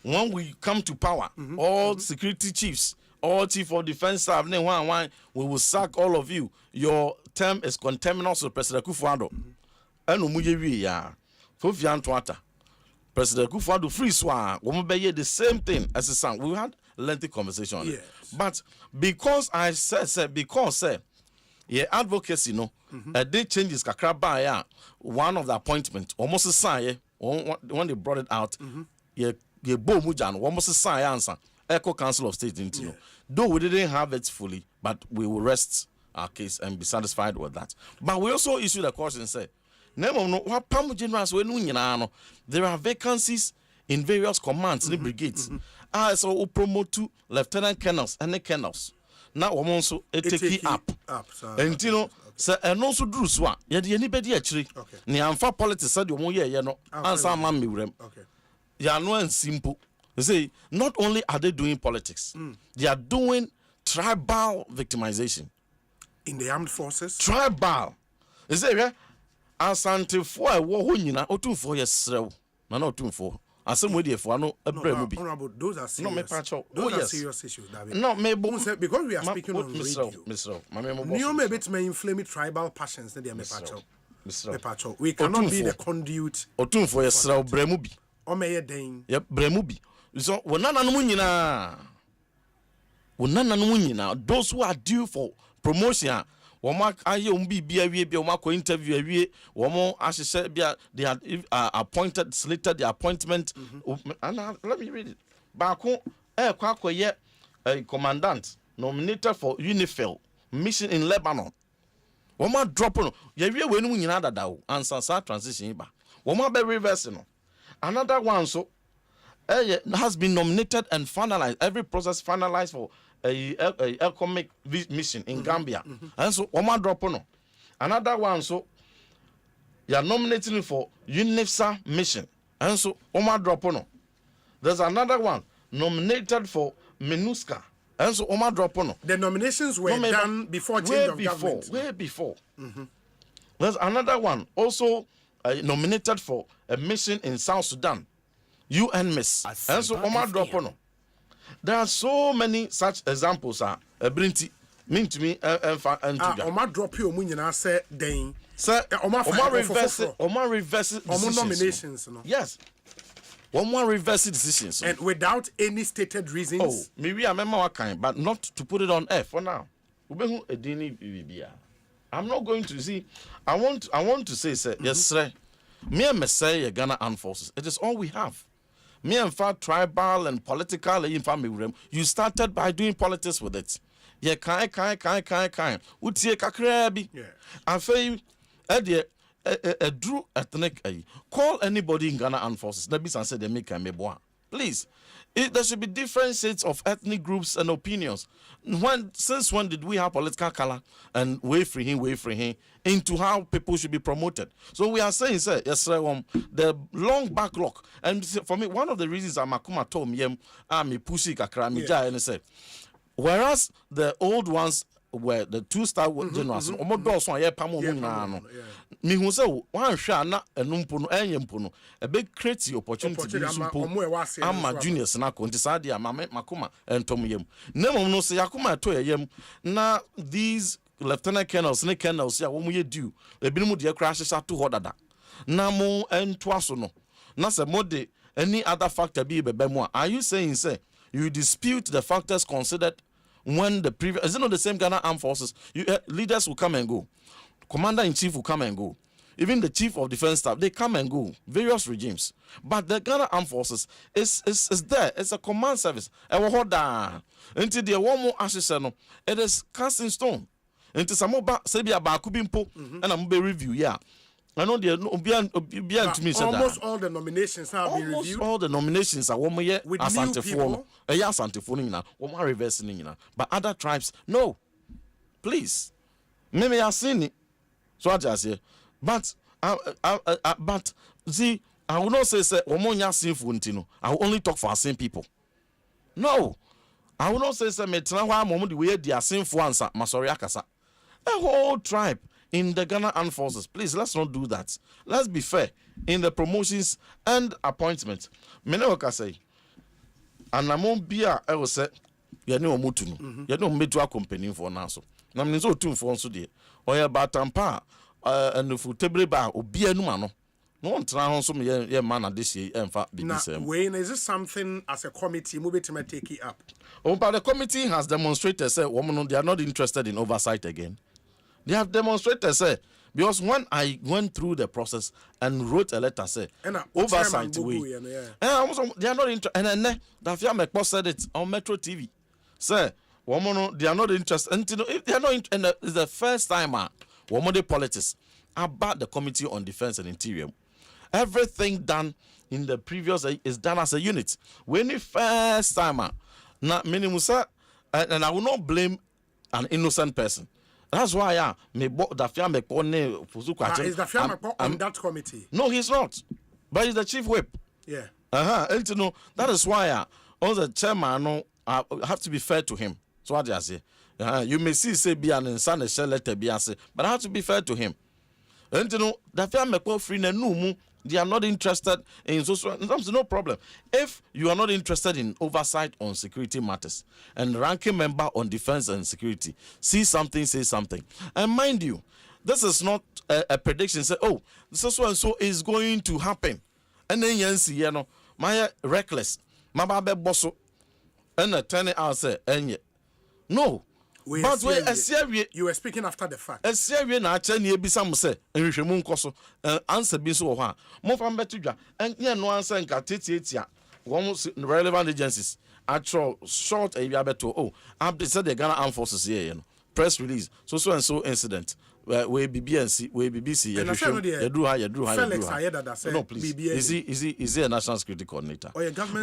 when we come to power, all security chiefs, all chief of defense staff, we will sack all of you. Your term is conterminous with President Kufuor. And umuyewi ya Fofian Twata. President Kufuor free swa. We the same thing as the son. We had lengthy conversation on it. But because I said advocacy they changes kakraba ya one of the appointment almost say when they brought it out bo mujan almost say answer Echo Council of State into though we didn't have it fully, but we will rest our case and be satisfied with that. But we also issued a question and say there are vacancies in various commands in brigades. So we promote to lieutenant colonels and the colonels. Now we also take it up. And you know, so and also do so. Anybody actually. Ni amfa politics said you no answer man me rem. You no and simple. They say not only are they doing politics, they are doing tribal victimization in the armed forces. Tribal. They say Asante for a war who nyina otumfo yesrew. Na na otumfo. Asem we dey for no ebremu bi. Honorable, those are serious. No, me pacho. Those are serious issues, David. No, me because we are speaking on radio. You may bit may inflame tribal passions. Me pacho. We cannot be the conduit. Otumfo yesrew bremu bi. O me ye den. Yep, bremu bi. So wonana no nyina. Those who are due for promotion. Woma aye umbi bia wie bia woma ko interview awie womo ahihye bia they had appointed selected the appointment and let me read it baako kwakoye a commandant nominated for UNIFIL mission in Lebanon woma drop no ye wie we no nyina dadawo ansa sa transition ba woma be reverse no another one so has been nominated and finalized, every process finalized for a economic mission in Gambia. And so one drop on. Another one, so you are nominating for UNIFSA mission. And so one drop on. There's another one nominated for MINUSCA. And so one drop on. The nominations were done before change of government. Way before. There's another one also nominated for a mission in South Sudan. UNMISS. And so Omar Dropono. There are so many such examples. Brinty mean to me Omar drop you munyina say den. Sir Omar reverse nominations. No? Yes. One more reverse decisions. And without any stated reasons. Oh, maybe I remember what kind, but not to put it on F for now. I'm not going to see. I want to say, sir, yes, sir. Me and Messiah Ghana Armed Forces. It is all we have. Me and far tribal and political you started by doing politics with it. Yeah, kind. Utie kakrabi. Yeah. I feel a true ethnic. Call anybody in Ghana Armed Forces. That means I said they make a meboa. Please. There should be different sets of ethnic groups and opinions. Since when did we have political color and way free him into how people should be promoted? So we are saying, sir, yes, sir, the long backlog. And for me, one of the reasons I'm Makuma told me, I'm a pussy kakra, and said, whereas the old ones were the two-star generals, me who say one shana and a big crazy opportunity I'm juniors na kontisadi makuma and tomyem. Nemo no say yakuma to yem na these lieutenant colonels ne colonels ya wo ye due e binimu de crashes to hodada na mo entwaso no na se mode any other factor be bebemu. Are you saying say you dispute the factors considered when the previous, is it not the same Ghana Armed Forces? Leaders will come and go. Commander-in-chief will come and go. Even the chief of defense staff, they come and go. Various regimes. But the Ghana Armed Forces is there. It's a command service. Until the one more ashes, it is cast in stone. Until some more Sabia Bakubimpo and I'm be review, yeah. I know the to me almost all the nominations have been reviewed. Almost all the nominations are 1 year with new people. Reversing, but other tribes, no. Please. Maybe I've seen it. So I just say, but see, I will not say I will only talk for our same people. No. I will not say we are sinful answer. A whole tribe in the Ghana Armed Forces. Please, let's not do that. Let's be fair in the promotions and appointments. Meneoka say, and I won't be a I will say, you know, Mutunu, you don't make to a company for now. So, I'm so too for so dear. Or your batampa, and the food table bar, or be a numano. No one try on some year man at this year, and fat be the same. Wayne, is this something as a committee, move it to take it up? Oh, but the committee has demonstrated, say, woman, they are not interested in oversight again. They have demonstrated, say, because when I went through the process and wrote a letter, say, oversight way, they are not interested. And then the Fiamek said it on Metro TV. Say, woman, they are not interested. And if they are not interested, it's the first time, woman, the politics about the Committee on Defense and Interior. Everything done in the previous is done as a unit. When the first time, now, and I will not blame an innocent person. That's why is the Fiamek on that committee? No, he's not. But he's the chief whip. Yeah. And you know, that is why all the chairman have to be fair to him. So what I say. You may see say be an insane letter be say, but I have to be fair to him. And you know, the Fiamek free no. They are not interested in social. No problem. If you are not interested in oversight on security matters and ranking member on defense and security, see something, say something. And mind you, this is not a prediction. Say, oh, so and so is going to happen. And then you see, you know, my reckless, my baby boss, and turn it out say, and no. But you were speaking after the fact. A serious nature near be some say, and we should answer be so hard. More from better, and no answer and Katitia, almost relevant agencies. Actual short a better. Oh, I've said the Ghana Armed Forces here, you know. Press release, so and so incident. Where BBC, where BBC, no, please. Is he a national security coordinator?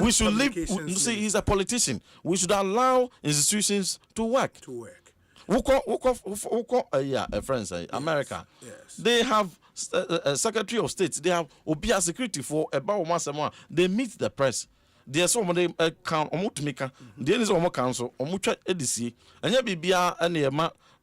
We should leave. See, he's a politician. We should allow institutions to work. Friends, America. Yes. They have Secretary of State. They have Obia security for about once a month. They meet the press. There's somebody count Omotumika. There is Omo Council, Omucha EDC, and Yabibia and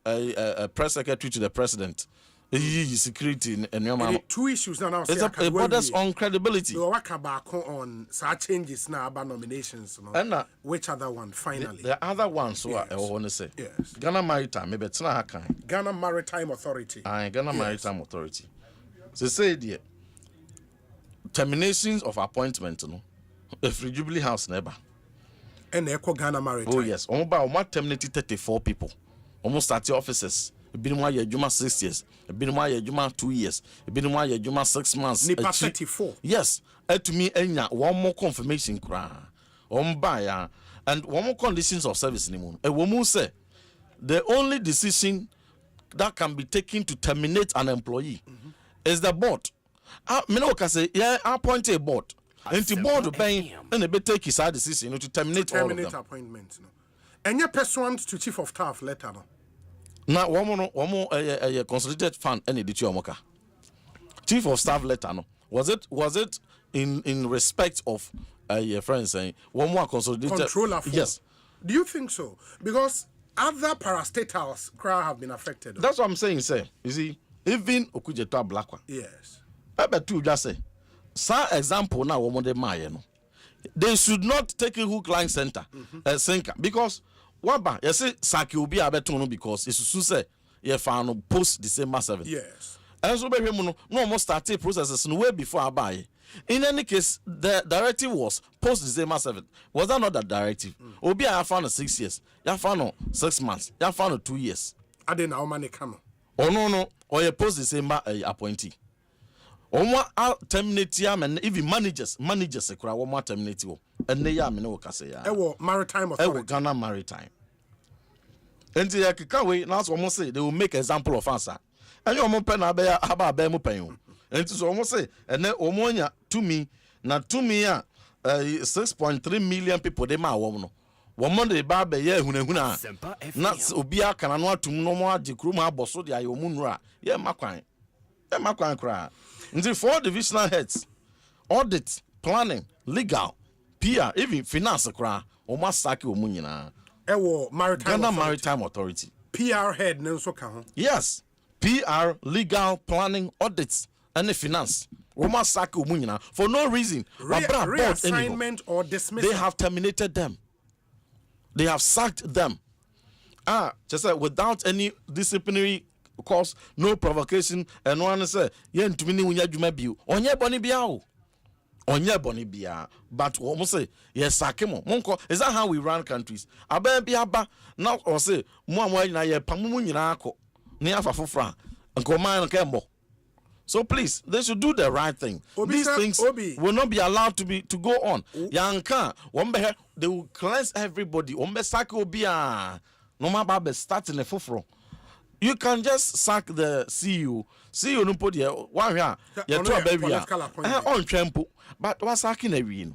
a press secretary to the president. Security and your two issues now. It borders on credibility. You work on such changes now about nominations. And which other one finally? The other one, so I want to say. Yes. Ghana Maritime, maybe it's not Ghana Maritime Authority. Ghana Maritime Authority. So say the terminations of appointment, Free Jubilee House never. And Eco Ghana Maritime. Oh yes, almost terminated 34 people. Almost 30 officers. Been 1 year, Juma 6 years. Been 1 year, Juma 2 years. Been 1 year, Juma 6 months. Nipa 34. Yes. To me, one more confirmation cry. And one more conditions of service anymore. A woman say the only decision that can be taken to terminate an employee is the board. I can say, yeah, I appoint a board. And the board paying and they take his decision to terminate all of them. Appointments. No. And your pursuant to chief of staff letter. No. Now, one more consolidated fund any did you chief of staff letter. No. Was it in respect of your friend saying one more consolidated controller? Yes. Do you think so? Because other parastatals have been affected. That's what I'm saying, sir. You see, even Okujeto Black one. Yes. I bet you just say. Some example now, they should not take a hook line center sinker because waba you say Saki will be abetono because it's so say you found post December 7th. Yes. And so baby no almost started processes way before I buy. In any case, the directive was post December 7th. Was that not the directive? Obi I found 6 years. You found 6 months. You found 2 years. I didn't know money come. Oh no, or you post December appointee. One terminate yam and even managers a crowd one more terminate you and they yam no case ya. Maritime authority. Ghana Maritime. And the Kikawe now almost say they will make example of us. And you almost pen about bemu pen. And it's almost say and then omonia to me 6.3 million people they ma woman. Woman de babe ye huna. Not obia can no to no more the crew ma bosso dia yo munra. Ye makwan. Ye makwan kra. The 4 divisional heads, audit, planning, legal, PR, even finance, almost saki omunyina. Ghana Maritime Authority. PR head, Nelson Kaho. Yes, PR, legal, planning, audits, and the finance. Almost saki omunyina for no reason. Reassignment or dismissal. They have terminated them. They have sacked them. Just without any disciplinary cause, no provocation, and one say, yen to me, onye boni bia, but almost say, yes, Sakemo, Monko, is that how we run countries? Abe biaba, now or say, Mwa na ye pamumunako, near Fafufra, and Command and Kembo. So please, they should do the right thing. These things will not be allowed to go on. Yanka, they will cleanse everybody. Sako bia, no matter starting a fufro. You can just sack the CEO. CEO no put here. One here. You try baby. On tempo. But what's sacking a win?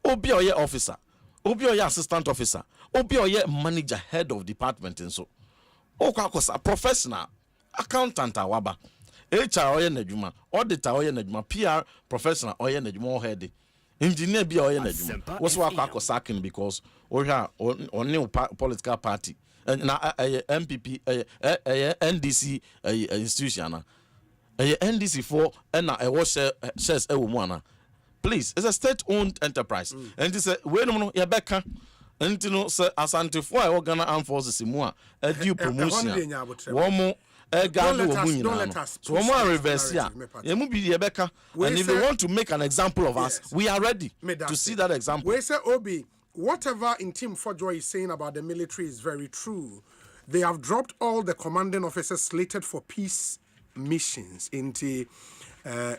Obi or your officer. Obi or your assistant officer. Obi or your manager, head of department and so. Okakosa professional accountant awaba. HR or your nejuma. Auditor or your nejuma. PR professional or your nejuma head. Engineer be or your nejuma. What's what sacking because or here on new political party. Na MPP NDC institution NDC for na shares one. Please, it's a state-owned enterprise. And this wait no Yabeka and you know sir Asante for Ghana Armed Forces mu a due promotion. One more don't let us. So one more reverse here. Yemu be Yabeka and if they want to make an example of us, we are ready to see that example. We say Obi, whatever in Team Fojoy is saying about the military is very true. They have dropped all the commanding officers slated for peace missions into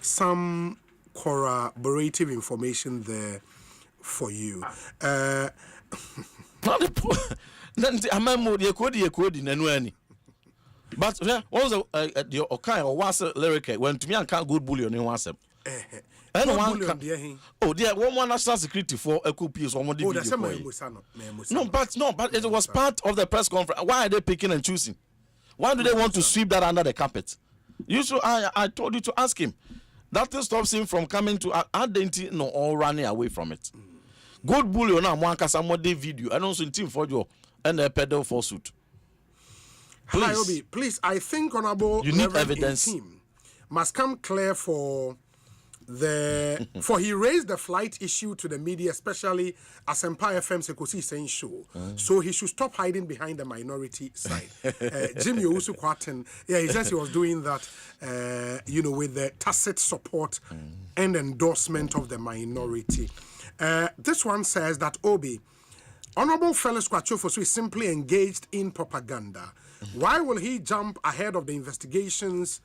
some corroborative information there for you. But also the okay or was lyric when to me I can't good bully on WhatsApp. And one can, oh dear, one national security for a coup piece or one video. No, but it was part of the press conference. Why are they picking and choosing? Why do they want to sweep that under the carpet? You should, I told you to ask him. That stops him from coming to identity no or running away from it. Good bully on one somebody video and also in team for you and a pedal for suit. Please. Hi, Obi, please, I think honorable you need evidence team must come clear for for he raised the flight issue to the media, especially Asempa FM's Ekosiisen show. So he should stop hiding behind the minority side. Jimmy Owusu Kwaten, he says he was doing that, with the tacit support and endorsement of the minority. This one says that Obi, Honorable Felix Kwachofosu is simply engaged in propaganda. Why will he jump ahead of the investigations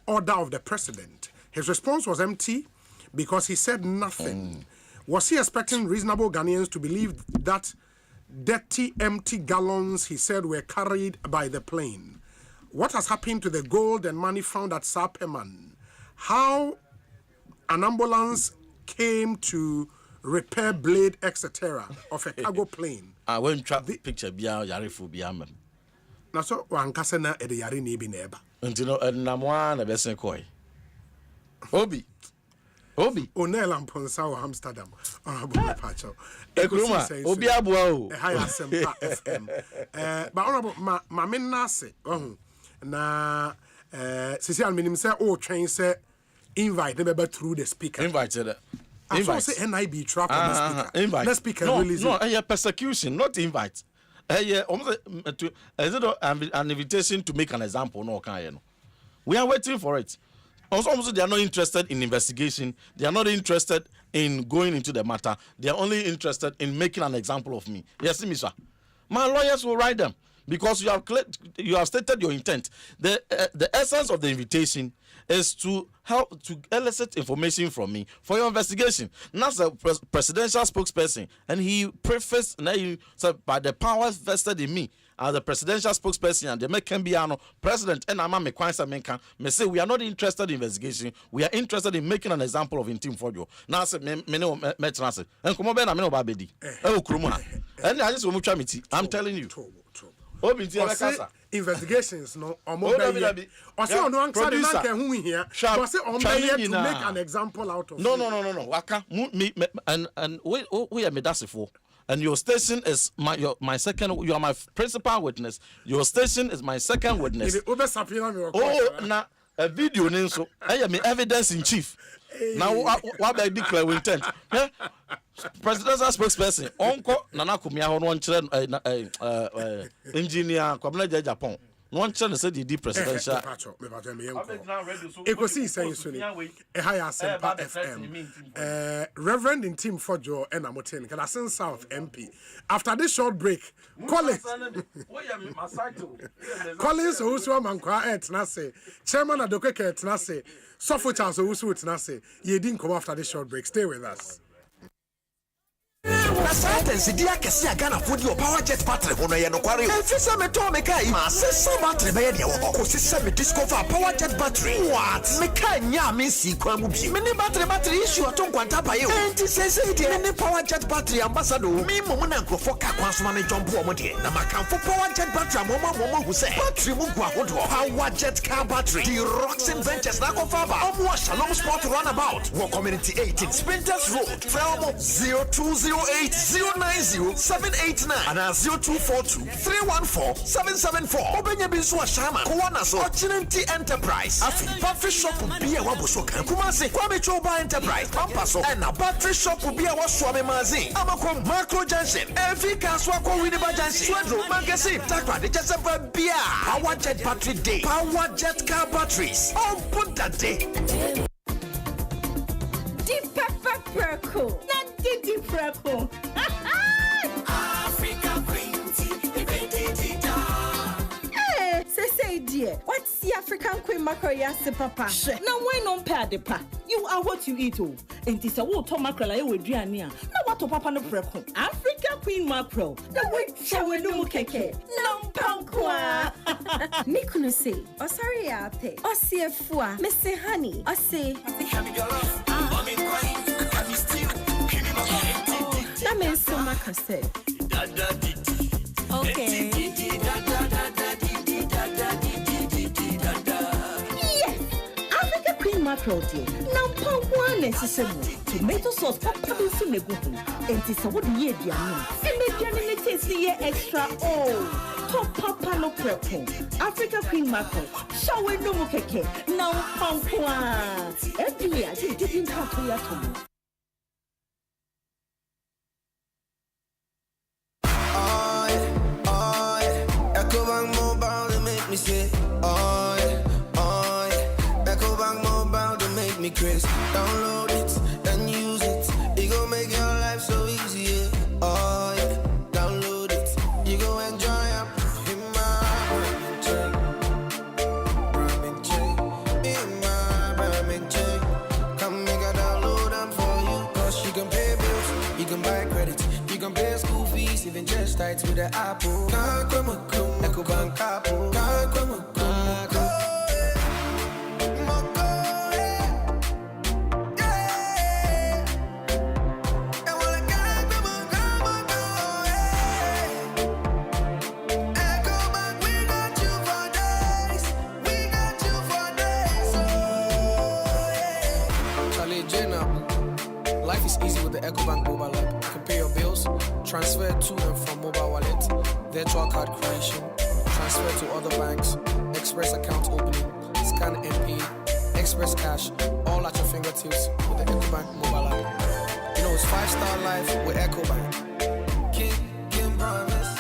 order of the president? His response was empty because he said nothing. Was he expecting reasonable Ghanaians to believe that dirty, empty gallons, he said, were carried by the plane? What has happened to the gold and money found at Sapeman? How an ambulance came to repair blade, etc. of a cargo plane? I won't trap the picture beyond Yarifu Biaman. Now, so one casena at the Yari Nibi neighbor. Until Namuan, a best koi. Obi. Onel and Ponsa Amsterdam. Honorable Pacho. Ekruma. Obi Abuao. High Asempa FM. But Honorable Mamin Nase. Na Cecilia Minim say, oh, train say, invite them through the speaker. Invited. I saw say NIB trap on the speaker. Invite. The speaker release. No, persecution, not invite. Is it an invitation to make an example? No, we are waiting for it. Also, they are not interested in investigation. They are not interested in going into the matter. They are only interested in making an example of me. Yes, Mr. My lawyers will write them because you have stated your intent. The essence of the invitation is to help to elicit information from me for your investigation. That's a presidential spokesperson, and he prefaced by the powers vested in me as the presidential spokesperson and the Mekembiano president and Ama Mekwansa Menka may say we are not interested in investigation. We are interested in making an example of Intim Fodio. Now I said Metranse and come on Babedi. Oh Kruma. And I just want to I'm telling you. Investigations no to make an example out of no waka and we are medasifo. And your station is my second. You are my principal witness. Your station is my second witness. Oh, now a video so I am evidence in chief. Now what I declare with intent. Presidential spokesperson. Onko Nana Kumia on one engineer Kwabena Japan. One channel said the presidential. Ekosiisen Asempa FM. Reverend in Team Fojo and Amoten, Kalasen South MP. After this short break, Collins Ouswa Mankwa Etnase, Chairman Adoke Etnase, Sofo Charles Owusu Etnase. You didn't come after this short break. Stay with us. Na science dia kese aga na fodi o power jet battery hono ye no kware o fisa me to me kai ma se battery be ye de wo ko se me discover power jet battery what me kai nya me si kwa mu bi me ni battery issue to nkwanta pa ye o enti se de me ni power jet battery ambassador mi mo na nkrofo ka kwa so ma me jump o mo de na makamfo power jet battery mo hu se battery mu gu ahodo power jet car battery the Roxin Ventures na ko fa ba o mo Shalom Sport runabout wo community 18 Sprinters Road from 0208090789 and 0242314774. Obenya binsu ashama kuwana so Ochinenti Enterprise. Afi battery shop bi e waboso kan Kumasi Kwame Choba Enterprise. Pampaso and a battery shop bi e waswame mazin. Amakom Macro Junction. Every kaswa ko Winneba Junction. Swedro Magazine. Takwa de Chesefa bia. Power Jet Battery Day. Power Jet Car Batteries. On put that day. Deep purple. Deep purple. Africa Queen Tea. Hey, say dear. What's the African Queen mackerel yasi papa? Now why non pair the pa? You are what you eat oh. And this a water mackerel I would drink near. Now what to papa no preco? Africa Queen mackerel. The way show no keke. No pankwa. Nikuno say. Oh sorry ate. Oh see a fua. Missy honey. Oh say. That means so much I say. Okay. Yes, Africa Queen mackerel dear. Now pound one necessary. Tomato sauce papa be so nego. And this what ye dear. And make your name taste extra. Oh, top papa no prepo. Africa Queen mackerel. Show we no keke. Now pound one. Every year you didn't have to your tongue. Me say, oh yeah, Ecobank Mobile to make me crazy. Download it and use it. It gon' make your life receiving just tight with the apple. Ecobank apple. Life is easy with the Ecobank mobile app. You can pay your bills, transfer to and from mobile wallet, virtual card creation, transfer to other banks, express account opening, scan and pay, express cash, all at your fingertips with the Ecobank mobile app. You know it's 5-star life with Ecobank. King promise.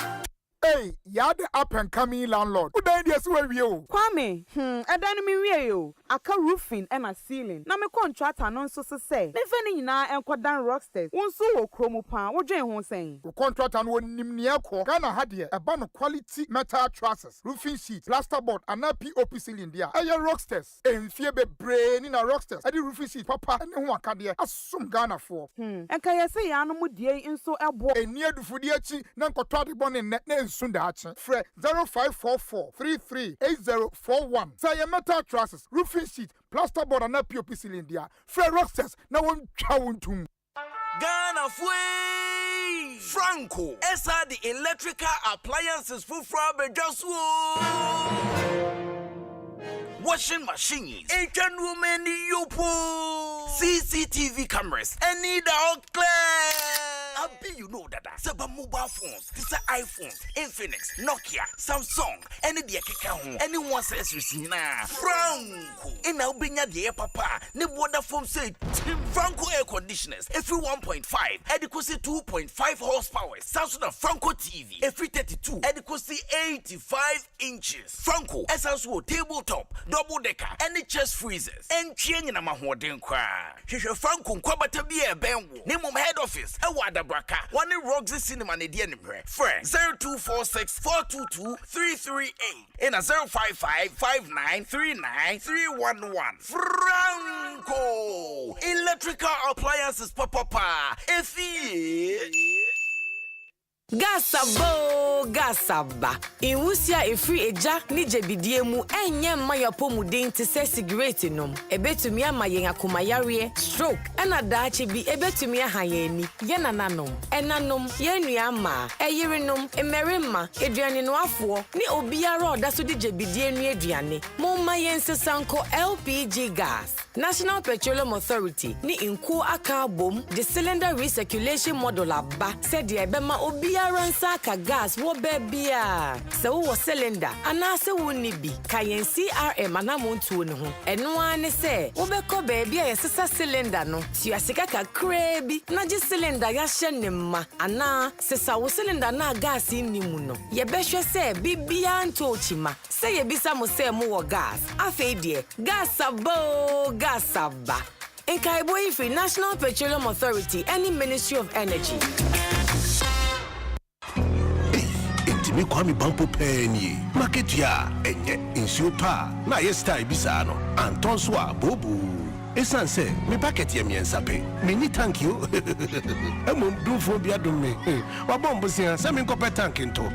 Hey, you're the up and coming landlord. Who died yesterday with you? Kwame, I don't mean you. Aka roofing and a ceiling. Na me contract announce so say. Me feni na enkodan rocksters. Wonso wo kromo pan. Wo dwen ho sen. The contract and one nimnia ko. Ghana had here a ban of quality metal trusses, roofing sheets, plasterboard, and a POP ceiling there. Aye rocksters. Enfie be brain in a rocksters. Adi roofing sheet papa and who aka there. Asum Ghana for. Enka ye say ya no mu die nso ebo. Enia du fudi achi na nkotwa de bon ne nsunda achi. Fre 0544 338041. Say your metal trusses, roofing sheet, plasterboard and a POP ceiling there. Fre rocksters na won twa wontum. Ghana Fui Franco Esa the electrical appliances for just washing machines, Asian women yopo, CCTV cameras, any dog clear. Abi you know that Seba mobile phones, this are iPhones, Infinix, Nokia, Samsung, any the home, anyone says you see na Franco. In our binya the papa, ne water phone say Franco air conditioners, every 1.5, adequacy 2.5 horsepower, Samsung Franco TV, every 32, adequacy 85 inches. Franco, essential tabletop, double decker, any chest freezers, and change na mahoden kwa. Hisha Franco kwabata biye benwo. Name of head office, Awada Braka, one in Roxy Cinema ne diye nimre. Friend 0246 422 338 and a 055 5939 311. Franco Electrical Appliances papa. Gasaba. Iwusia efri eja ni jebidie mu enye mayapo mu den te se cigarette nom. Ebetumi amayen akomayare stroke ena daache bi ebetumi ahayeni ye nananom. Enanom ye nuama eyerenom emerema eduane no afo ni obiara odaso di jebidie nu eduane. Momma yensesanko LPG gas. National Petroleum Authority ni inko aka bom the cylinder recirculation model aba said the ebema obiara ka gas wo bebia se wo cylinder anase wo ni bi kayen CRM anamontuo ne ho eno ane se wo beko bebia yesesa cylinder no ti asika kakra bi na je cylinder ya hye ne ma ana sesa wo cylinder na gas ni mu no ye behwe se bibia ntochima se ye bisa mo se mo wo gas afa die gasaba Nkaibo Ife National Petroleum Authority any Ministry of Energy. Me kwami bampo penny market ya enye insio pa na yesta ibisa no anton so abobu esan se me packet ye miensa pe me ni thank you emo dumfo bia dum me wa bombo sia se me nkopɛ tank nto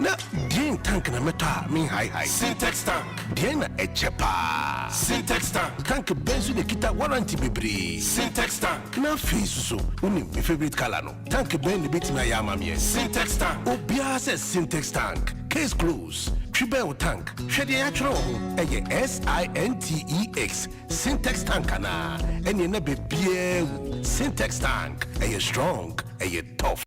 na din tank na meta me high Syntex tank din na echepa Syntex tank benzo de kita warranty bebre Syntex tank na face so uni my favorite color no tank ben de bit na yama me Syntex tank obia se Syntex tank case close Tribel tank hwede ya twero ho eye SINTEX Syntex tank na ene na bebie Syntex tank eye strong eye tough.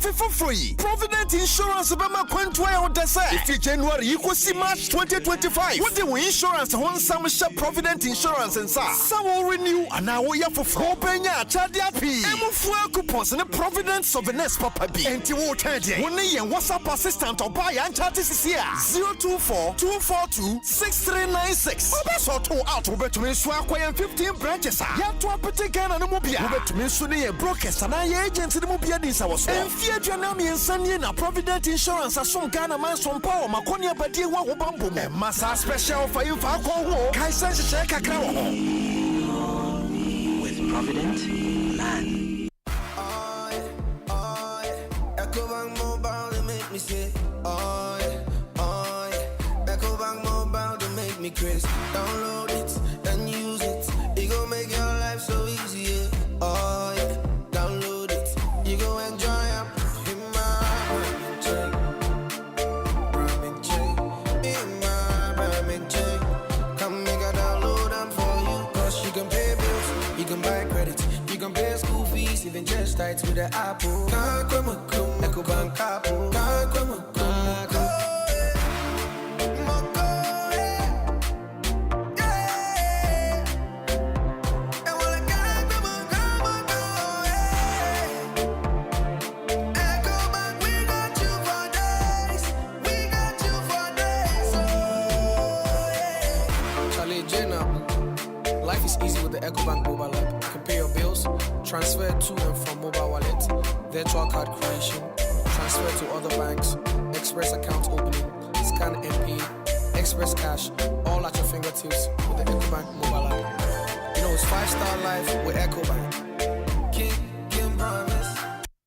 For free. Provident Insurance Bema Quentway on the side. If January you could see March 2025. What the insurance on some shop Provident Insurance and sa. Some will renew and now we have for Penya Chadia P. Emo fuel coupons and the Provident Souvenirs Papa B. And you will tell you. One year WhatsApp assistant or buy and chat is here. 024-242-6396. So to out over to me swap 15 branches. Ya to a particular and mobile. Over to me soon brokers and agents in the mobile this was. Janami and Sunny na Provident Insurance as some Ghana man some power Maconia Badia Wabambo Massa special for you for Kaisa Shaka. confident man. Ecobank Mobile, they make me say, oh yeah. Ecobank Mobile, they make me crazy. Download it and use it. It gon' make your life so easy, yeah. Oh yeah. Download it. You go enjoy it. In my ramen chain. In my ramen chain. Come make a download them for you. Cause you can pay bills, you can buy credit, you can pay school fees, even just tights with the Apple. Ecobank Apple. Life is easy with the Ecobank mobile app. You can pay your bills, transfer to and from mobile wallet, virtual card creation, transfer to other banks, express account opening, scan and pay, express cash, all at your fingertips with the Ecobank mobile app. You know it's 5-star life with Ecobank. Kim promise.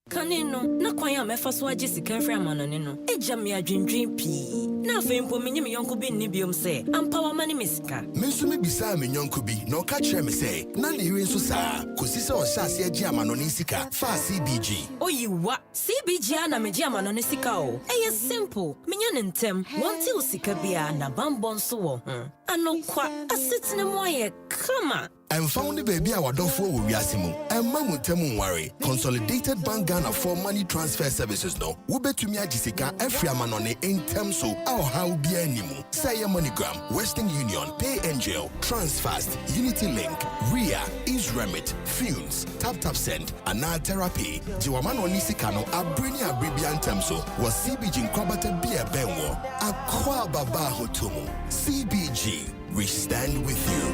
Kanino, na kwanya mefa so age sika free amanone no. Eja me adwendwen pii. Na fe mpo menye me yonko bi nni biom se, ampa mani mesika. Menso me bisa me yonko bi, na oka kire me se, na ne yire nso saa, kosi se o hyase age amanone sika, fa CBG. Oyiwa, CBG na meje amanone sika o. Eye simple, menya ne ntem, wonte o sika bia na bambon so wo ho. Anokwa, asetene mo ye kama. I'm found the baby our dofo wo wiasimo. Emma mutemu nware. Consolidated Bank Ghana for money transfer services no. Wo betumi agisika every amanone intem so our how be animu. Say MoneyGram, Western Union, Pay Angel, Transfast, Unity Link, Ria, Isremit, Funes, Tap Send, Ana Therapy. Jiwamano sika no abreni abribi antem so was CBG nkwabata bia benwo. Akwa baba hotomo. CBG, we stand with you.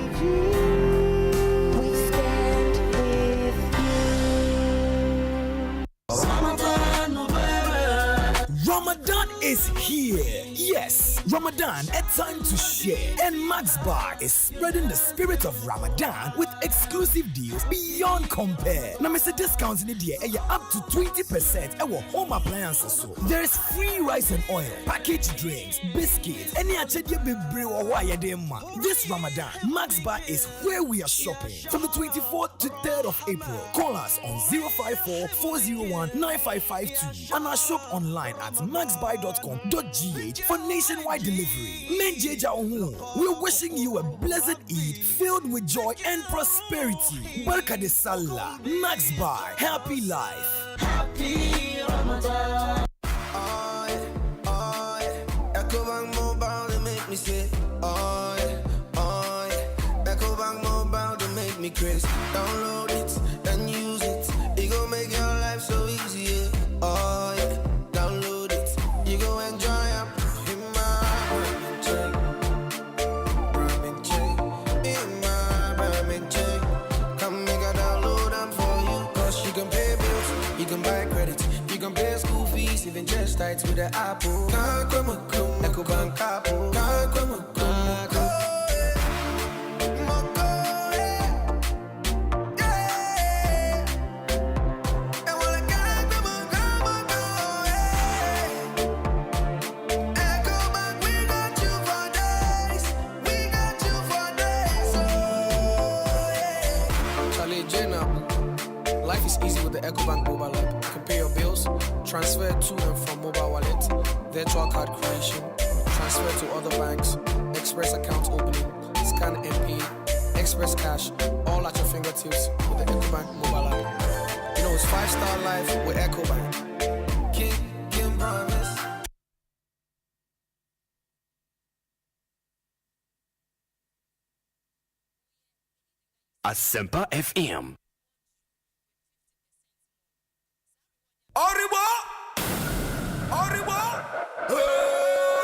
Ramadan is here. Yes, Ramadan, a time to share. And Max Bar is spreading the spirit of Ramadan with exclusive deals beyond compare. Now, Mr. Discounts in the day, up to 20% our home appliances. So there is free rice and oil, packaged drinks, biscuits, any this Ramadan, Max Bar is where we are shopping. From the 24th to 3rd of April, call us on 054-401-9552 and our shop online at maxbuy.com.gh for nationwide delivery. We're wishing you a blessed Eid filled with joy and prosperity. Barka de Salah. Max Buy. Happy life. Happy Ramadan. Ecobank Mobile, they make me say, oh yeah. Ecobank Mobile, they make me crazy. Download it and use it. It gon' make your life so easy, yeah. Oh yeah. Download it. You go enjoy it. In my ramen chain. In my ramen chain. Come make a download them for you. Cause you can pay bills, you can buy credit, you can pay school fees, even just tights with the Apple. Ecobank Apple. Life is easy with the Ecobank mobile app. You can pay your bills, transfer to and from mobile wallet, virtual card creation, transfer to other banks, express account opening, scan and pay, express cash, all at your fingertips with the Ecobank mobile app. You know it's 5-star life with Ecobank. Kim promise. Asempa FM. Arriba!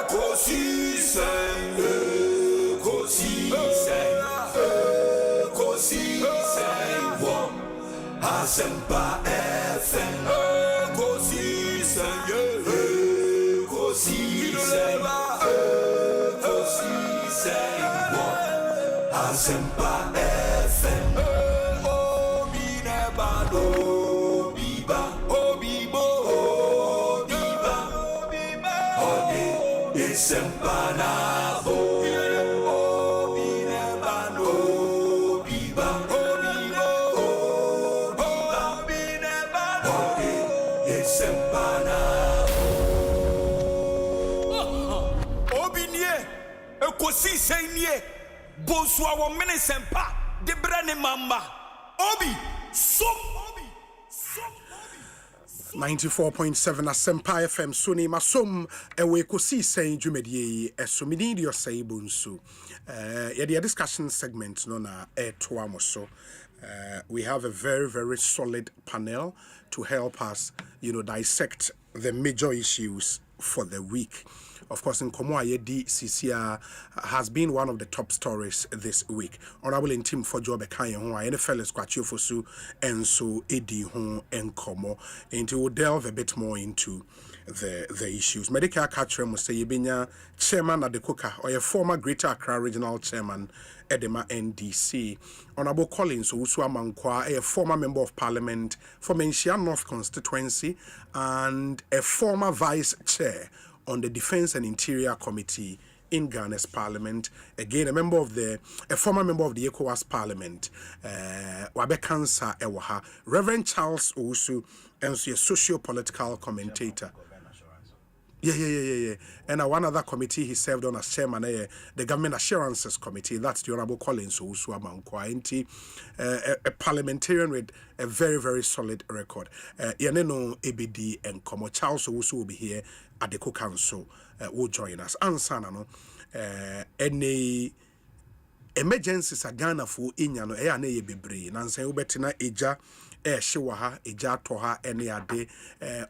Ekosiisen On Asempa FM. Ekosiisen On Asempa FM. Asempa na bo. Obi neba no. Obi ba. Obi bo. Obi neba no. Asempa na bo. Obi nie. Ekosiise nie. Bonsu awo mene sempa. De brane mamba. Obi. So. 94.7 Asempa FM Suni Masom ewe Ekosiise Dwumadie esomini di Osei Bonsu. Your discussion segment no na so. We have a very, very solid panel to help us, dissect the major issues for the week. Of course, in Komo Ayedi CCR has been one of the top stories this week. Honorable Intim for Job Ekanye Ho, NFL is Kwachi Fosu, and so Edi Ho and Komo. And we'll delve a bit more into the issues. Medical Catcher Muse Yebenya, Chairman at the Coca, or a former Greater Accra Regional Chairman, Edema NDC. Honorable Collins Usua Mankwa, a former Member of Parliament for Menchia North Constituency, and a former Vice Chair on the Defense and Interior Committee in Ghana's Parliament. Again, a former member of the ECOWAS Parliament, Wabekansa Ewaha, Reverend Charles Owusu, and a socio-political commentator. Yeah. And one other committee he served on as chairman, the Government Assurances Committee. That's the Honorable Collins Owusu Amankwa, a parliamentarian with a very, very solid record. Yaneno ABD and Komo Charles Owusu will be here at the Co-Council. Will join us. Ansana no, any emergencies are Ghana for Inyano, ne bebre. Nansen ubetina eja. Shiwaha, Eja Toha, any ade.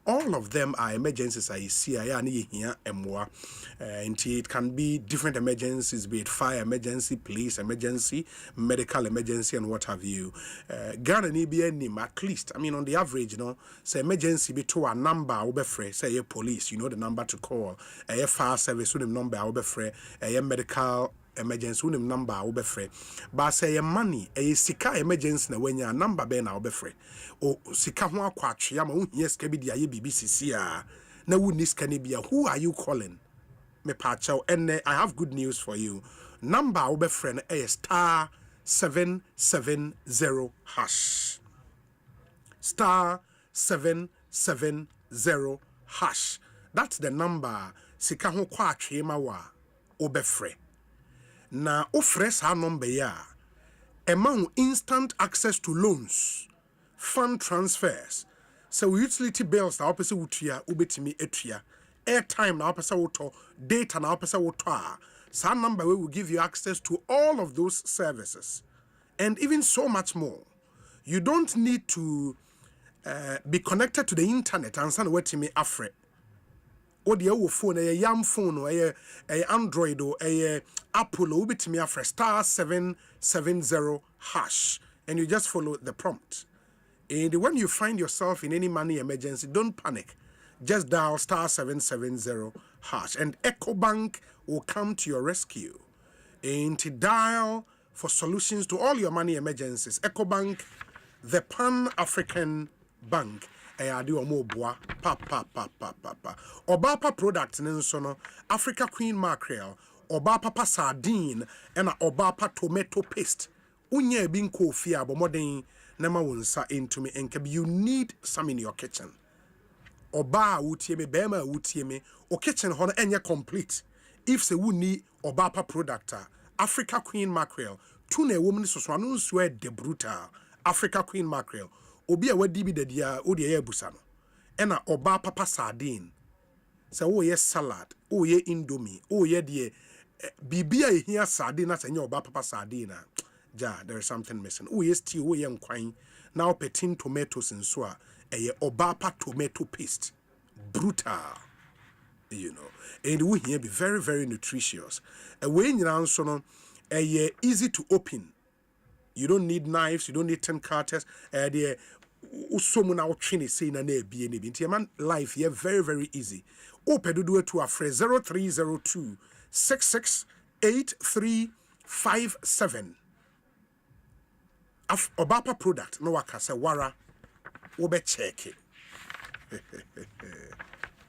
All of them are emergencies. I see here and more. It can be different emergencies, be it fire emergency, police emergency, medical emergency, and what have you. Ghana need be any at least. I mean, on the average, say emergency be to a number obefre, say a police, the number to call. A fire service, the number obefre, a medical emergency number obefre, but say a money a sika emergency na when your number be na obefre o sika ho akwatwe ya ma yes ka bi dia ye BBC na wunis ka ne bia. Who are you calling? Me pacho, and I have good news for you. Number obefre na star 770 hash star 770 hash. That's the number sika ho kwatwe ma wa obefre. Na ofres ha number ya among instant access to loans, fund transfers, so utility bills na opese wutua ubetimi etua, airtime na opese woto, data na opese woto. Sa number will give you access to all of those services and even so much more. You don't need to be connected to the internet and send wetimi afre. O de wo phone a yam phone or a Android or a Apple or bit me after star 770 hash, and you just follow the prompt. And when you find yourself in any money emergency, don't panic. Just dial star 770 hash, and EcoBank will come to your rescue. And to dial for solutions to all your money emergencies. EcoBank, the Pan-African Bank. Obapa products nensono Africa Queen Mackerel, Obapa sardine, and Obapa tomato paste. Unye binko fia bomoden nema wonsa into me and you need some in your kitchen. Oba utieme bema utieme o kitchen hono enye complete. If se wuni Obapa product Africa Queen Mackerel, tune woman so swanu swe de brutal Africa Queen Mackerel. Obi a wadi bi dadia odi ye busa no ena oba papa sardine se wo ye salad o ye indomie o ye de bibia ehia sardine na se nye oba papa sardine ja there is something missing. O ye stew o ye nkwan na opetin tomatoes nso a eye oba papa tomato paste brutal, and we here be very, very nutritious. We nyina nso no eye easy to open. You don't need knives, you don't need 10 cutters. The usomu na otwene say na na ebie ne bi. Nti man life here very, very easy. Opedudu to a phrase 0302 668357. Obapa product no waka say wara wo be check it.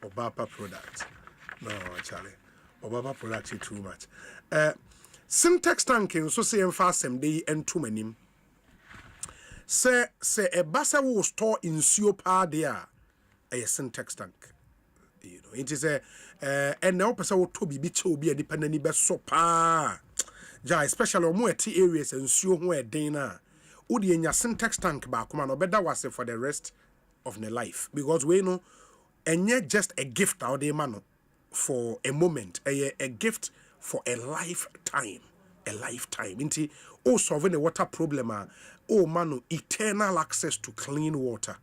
Obapa product. No, Charlie. Obaba production too much. Syntax tank so say emphasem dey entum anim. Say a basa will store in nsuo pa there a syntax tank. You know, it is a and now person will to be che obi anipa nani be so pa. Ja especially omo eti areas nsuo ho eden na. Odi enya syntax tank ba kuma no beda wase for the rest of the life because we know enye just a gift out there man for a moment, a gift for a lifetime. Inti solving the water problem manu eternal access to clean water.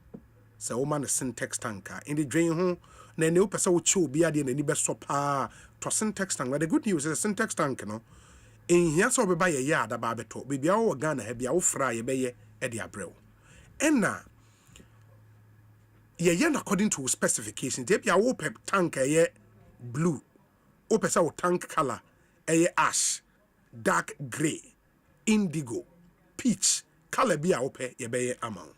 So man a syntax tanker in the drain home. Na ne opesa wo che obi ade na ni be so pa to syntax tank. But the good news is a syntax tank no. In here so be buy ye ada ba beto. Bibia wo Ghana ha bia wo fra ye be ye e de abrel. Enna ye according to specifications. They bia wo pep tank ye blue. Opesa wo tank color ye ash, dark grey, indigo, peach. Color bia ope ye be ye amount.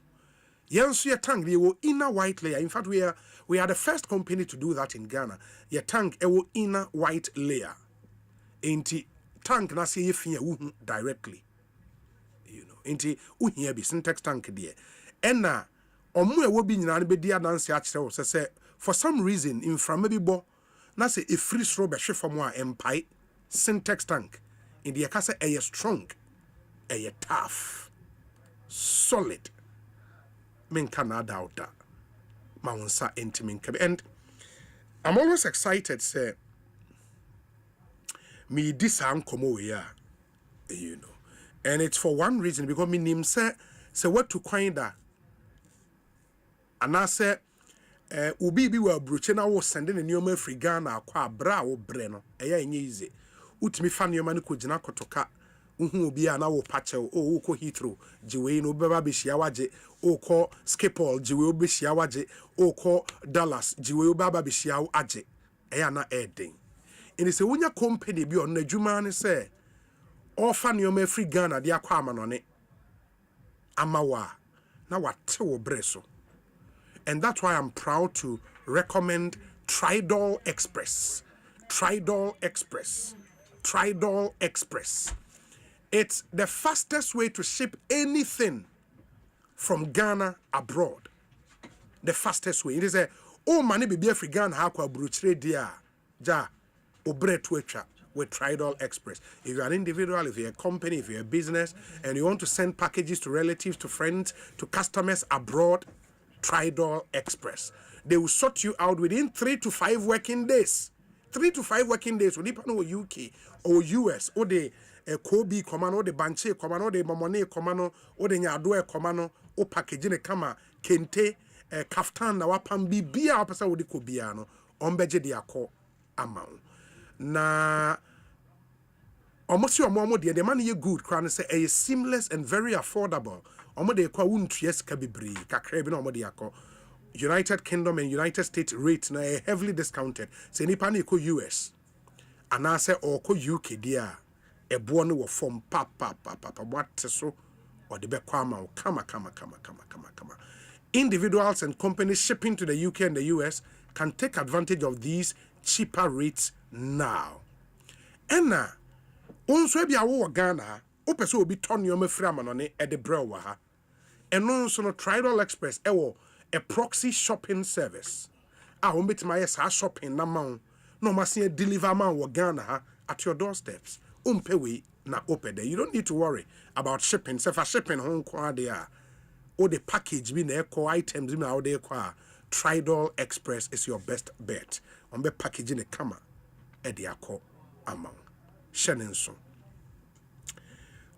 Yes, your tank they will inner white layer. In fact, we are the first company to do that in Ghana. Your tank it will inner white layer. Inti tank na see if you directly. You know, inti here be syntax tank there. And na omu will be nyina be dia dance actually say for some reason in from maybe bo na say a free throw be hwe from one empire syntax tank. In the kasa a strong, a tough, solid. Men cannot doubt that. Maunsa intimate. And I'm always excited, say, me this come here, you know. And it's for one reason, because me name say what to kind that. And I say, ubi be well bruching, I was sending a new free Ghana, qua bra or breno, easy. Utmi fan your man could not kotoka. Be an hour patcho, ko hitro, Jiwe no baba bishiawaje, ko skipol, Jiwe bishiawaje, ko Dallas, Jiwe baba bishiaw aje, Ayana edding. And it's a wunya company beyond the Jumani say, or fan your me free Ghana, the aquaman on it. Amawa, now what two breso. And that's why I'm proud to recommend Tridol Express. Tridol Express. Tridol Express. It's the fastest way to ship anything from Ghana abroad. The fastest way. It is a money be free Ghana hakwa bruchre dia ja obre twecha with Tridol Express. If you're an individual, if you're a company, if you're a business, and you want to send packages to relatives, to friends, to customers abroad, Tridol Express. They will sort you out within 3 to 5 working days. 3 to 5 working days. Will depend on UK or US or the Kobe Komano, the Banche Komano, the Momone Komano, or the Nyadwe Komano, or packaging a kama, Kente, Kaftan, na wapam bibia opesa wodi kobiano, ombeje diako amount. Na almost your mom dear, the money you good crown say a seamless and very affordable. Omo de kwa unties kabibri, kakrebi no omo diako. United Kingdom and United States rates na heavily discounted. Say nipa ni ko US. Anase or ko UK dia. Ebo no wo form pa what so or the be kwama kama. Individuals and companies shipping to the UK and the US can take advantage of these cheaper rates now. Enna onso bia wo Ghana, opese obi ton yo mafira manone e de brewa ha. Eno nso no Tridol Express ewo a proxy shopping service. Umbitima yes shopping na man no masin deliver man wo Ghana ha at your doorsteps. Umpewe na open there. You don't need to worry about shipping. Say for shipping home kwa there. Or the package be na eco items be out there kwa. Tridol Express is your best bet. Umbe packaging a kama e de akọ amount. Shenenso.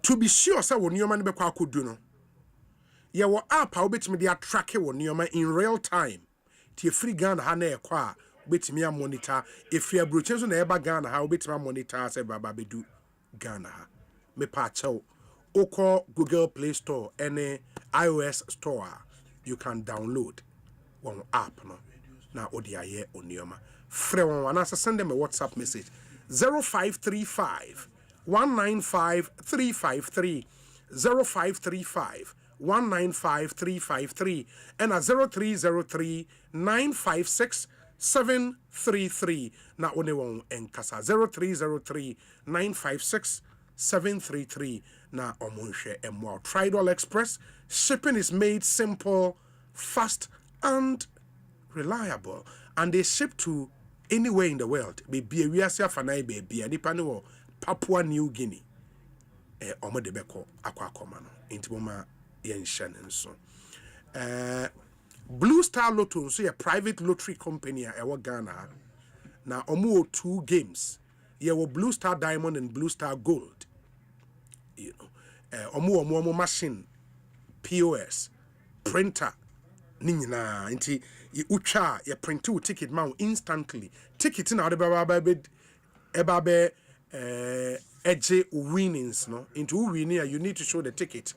To be sure say wo niyoma ne be kwa akodu no. Ye wo app a obetimi de track wo niyoma in real time. Tie free Ghana ha na ekwa betimi a monitor if you abrochen so na eba Ghana ha obetimi monitor say baba bedu Ghana ha. Me pa chew oko Google Play Store any iOS store you can download one app no na odi aye onioma frɛ wɔn anasa send them a WhatsApp message 0535 195 353 0535 195 353 and a 0303 956 733 na one won enkasa 0303 956 733 na omonhwe emwa. Tridal Express shipping is made simple, fast and reliable, and they ship to anywhere in the world. Be we are fanai be nipa ne wo Papua New Guinea. Omo de beko akwa akoma no. Intiboma yen hye nso. Blue Star Lotto so a private lottery company a Ghana. Now omo 2 games. Ye wo Blue Star Diamond and Blue Star Gold. You know, omo machine, POS, printer, ninyina inti ye ucha ye print you ticket ma instantly. Ticket na ebabe edge winnings no. Into winning you need to show the ticket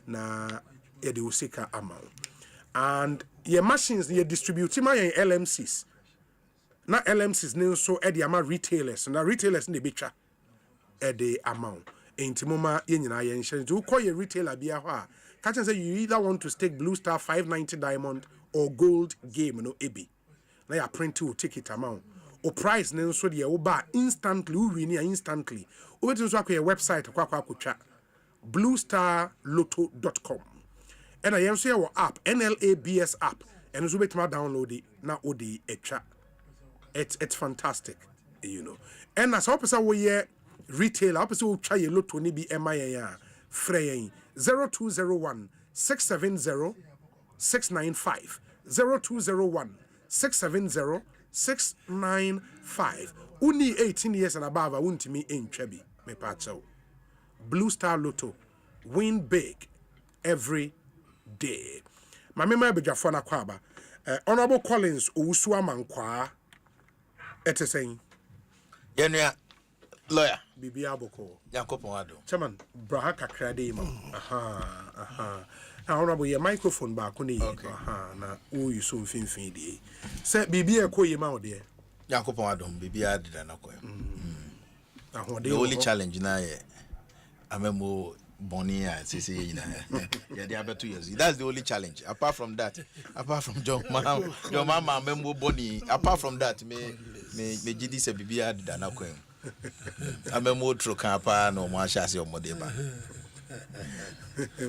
na ye de usika amount. And your machines you distribute my LMCs. Na LMCs ne so e de ama retailers. Na retailers ne betwa e de amount. Enti moma ye nyina ye nhye. You call your retailer bia ho a. Catch and say you either want to stake Blue Star 590 Diamond or Gold game no ebi. Na ya print to ticket amount. O price ne so de o ba instantly we win instantly. O betin so akwa website akwa bluestarlotto.com. And I am say our app, NLABS app, and so better download it now. Odi etcha. It's fantastic, you know. And as opposite we retail, opposite we try a lot to be MIA free 0201 670 695 0201 670 695. Uni 18 years and above, I won't me in Chebi, me pacho. Blue Star Lotto, win big every day. My memory be Jafona Kwaba. Honorable Collins Owusua Mankwa. Ete saying. Yenua lawyer. Bibi Aboko. Yankopon ado. Chairman Braha Kakrade ma. Aha. Honorable your microphone back on the na o you so finfin die. Say bibi e ko yema ode. Yankopon ado bibi ade na ko. The only challenge na ye amemo Bonnie and CC, yeah, they have 2 years. That's the only challenge. Apart from that, apart from John Mama, Memo Bonnie, apart from that, me GD se bibi adi da na kwen. Amemo trokapa no mwashasi o modeba.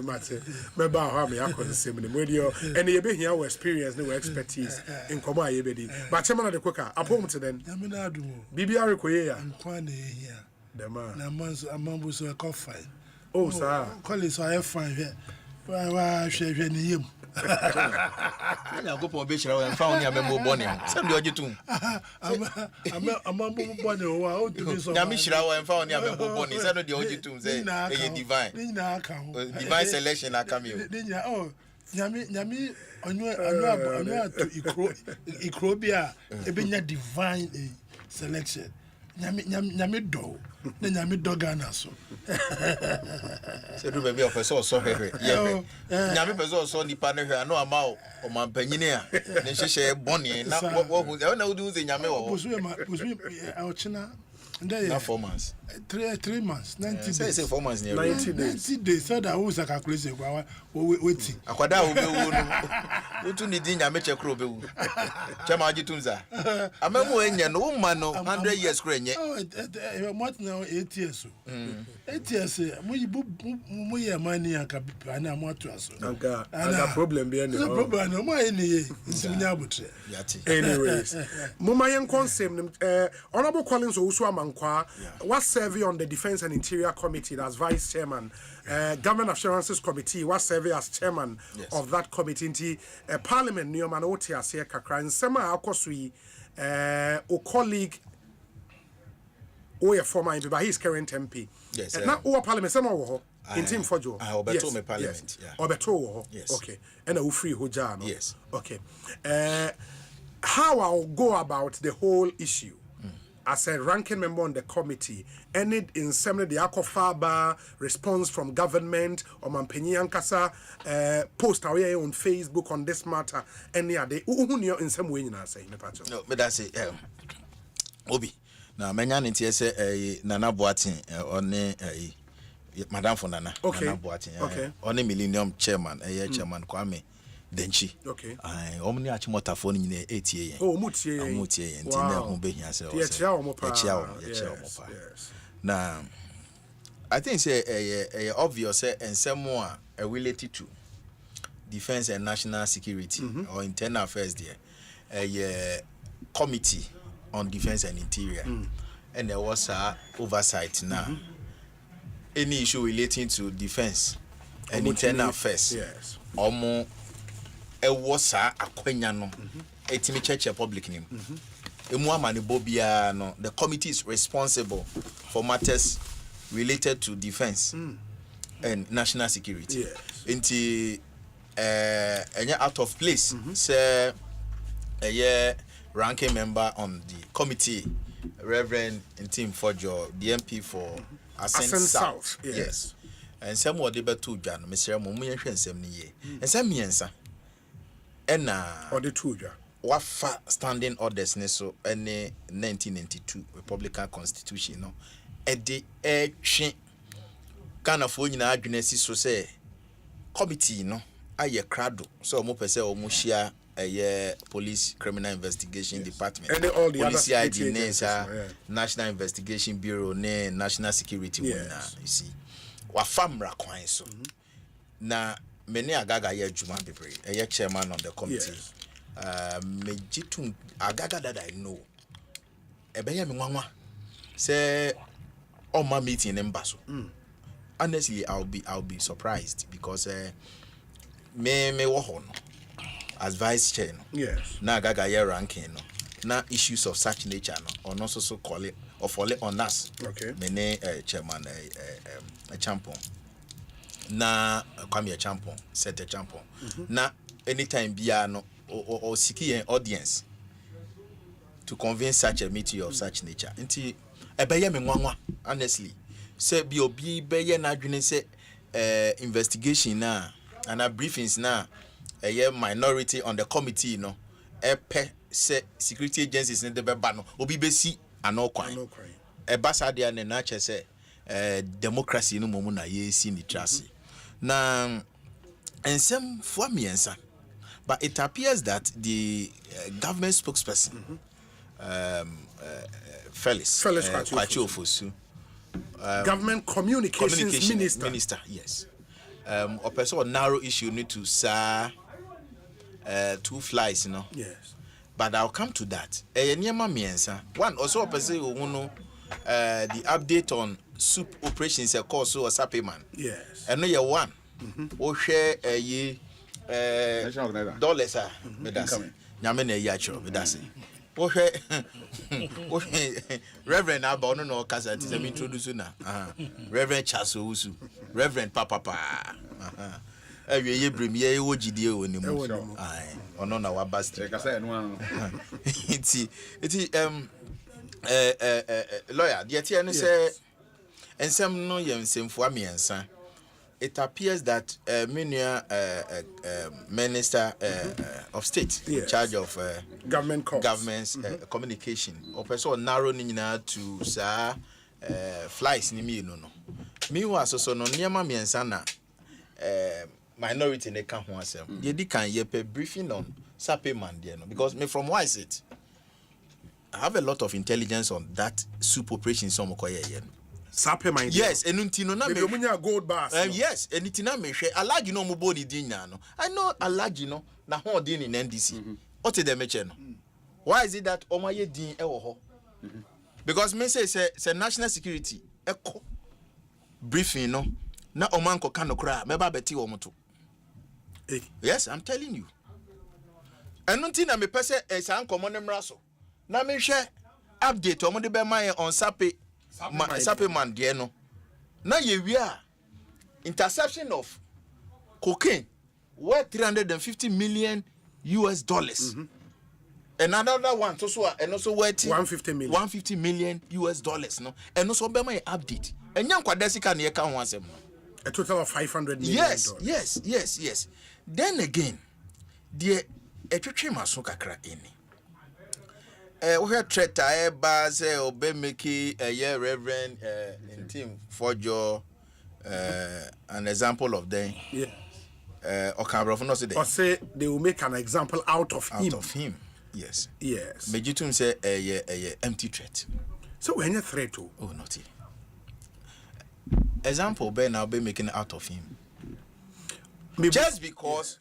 Mate, remember how me akọ the same name radio, and you be here with experience, no expertise in common yebedi. But chairman of the quicker, upon to then. Bibi arikoye ya. Nkwane here. The man. Na manso amambu so coffee. Oh, sir. Collins, I have fine here. Why, shave any him. I go for a bishop and found your memo bonnie. Some do you too. I'm a bonnie or out to be so. Yamishra and found your memo bonnie. Said the OG to say, divine. Divine selection, I come you. Oh, Yami, on your Icrobia, a been divine selection. Yami do. Then Yami dogana so. So do baby of a so sorry. Yeah, Yami Pezo so the partner here. No amount of my penina. Then she share bonnie. Now, what I know do the Yami or our China. Not 4 months. 3 months. 90 days. Say 4 months. 90 days. 90 days. So that was a calculation. Waiting. Akwada will be utu ni dinya meche kro be wu. Chama ajitunza. Amemo enya no man no 100 years kro enye. Oh, what now 8 years. 8 years. Mu ye mani aka ana mo ato aso. Aga problem be any. No problem no mo any. Nsinya abutre. Anyways, mama yen consem Honorable Collins Owusua Mankwa was serving on the Defense and Interior Committee as Vice Chairman, Government Assurances Committee was serving as Chairman of that committee. Inti Parliament Newman Otias here kakra nsema akosui o colleague o ye former MP, but he's current MP. Yes. Now o Parliament sema wo ho in team fojo. Obeto me Parliament. Yes. Obeto wo ho. Yes. Okay. And a free hoja no. Yes. Okay. How I'll go about the whole issue. As a ranking member on the committee, any in some of the Akofaba response from government or Mampenyi Ankasa post away on Facebook on this matter, any other in some way in our say. No, but that's it. Obi. Now, Menyan in Nana Boatin on Madame for Nana. Okay. Nana Boatin. Okay. On Millennium Chairman, Chairman Kwame. Denchi. Okay. I omni achimota phone in 8 years. Oh, mutie. Mutie. Wow. Who be here say. Yes. Now, I think say obvious and some more related to defense and national security or internal affairs there. A committee on defense and interior, and there was oversight now. Any issue relating to defense and internal affairs. Yes. Omo was a quenyano. Etimi church public name. No, the committee is responsible for matters related to defense and national security. Yes. Into out of place, say a ranking member on the committee, Reverend Intim Fojo, the MP for Asempa South. Yes. And some more debate to Jan, Mr. Mumuyan and 7 years. And some years, and or the two, what standing orders so any 1992 Republican Constitution, no, at the edge kind of when you so say committee, no, aye crowd, so mo pese o mo share a police criminal investigation department and all the police other agencies, National Investigation Bureau, ne national security winner, you see wa famra kwan so na many agaga ye juma bebre a chairman of the committee. Mejitum agaga that I know. Ebeye me nwanwa say on my meeting in Baso. Honestly, I'll be surprised because me wo ho no as vice chair no. Yes. Na agaga ye ranking no. Na issues of such nature no or not so call it or fall it on us. Okay. Many chairman a champion. Na kwame a champion, set a champion. Na anytime bia no or seeking an audience to convince such a meeting of such nature. Until a bayer me nwanwa, honestly. Say be bayer na dwene say investigation na and a briefings na a year minority on the committee no say security agencies in the beba no obi besi ano kwan. E basa dia na nache say democracy no momu na ye si ni trase. Na ensem fo miensa. But it appears that the government spokesperson, Felix Kwachi, government communications minister, yes. A person narrow issue need to say 2 flies, you know. Yes. But I'll come to that. One also a person who know the update on soup operations, of course, so a supplement. Yes. And no, one. Who share a year. Dollars are medasi. Nyame yacho medasi. Reverend Abono no kasa ti me introduce na. Reverend Chaso Usu. Reverend Papa. Ewe ye brim ye wo gidie woni mu. Ai, ono na wa basti. Kasa eno iti lawyer, the tie no say ensem no ye nsemfo amiensa. It appears that Minister of State in charge of government's communication, or person narrow nina to flies ni me no. Meanwhile, so no niama miensana minority ne kan ho asem. Ye di kan ye pe briefing on Sape man there no because me from why is it? I have a lot of intelligence on that soup operation some koye ye. Yes, and untino na me gold bars. Yes, and itina me hwe alaji no mo body din na no. I know alaji no na ho din in NDC. What is the meche no? Why is it that omaye din e wo ho? Because me say national security eko briefing no na omanko kan no kra me ba beti wo moto. Yes, I'm telling you. And untina me pese e san komo ne mraso. Na me hwe update omo de be man on Sape man there no. Now we are interception of cocaine worth $350 million. And another one and also worth $150 million. No, and also be my update. And young Kwadesika near can once a total of $500 million. Yes. Then again, the etuchima soka kra ini. We had Treta Baz Obemeki a Reverend in team for your an example of them. Yeah. Or say they will make an example out of him. Out of him, yes. Yes. Mejitum say a empty threat. So when you threat to? Oh, not it. Example, Ben, I'll be making out of him. Just because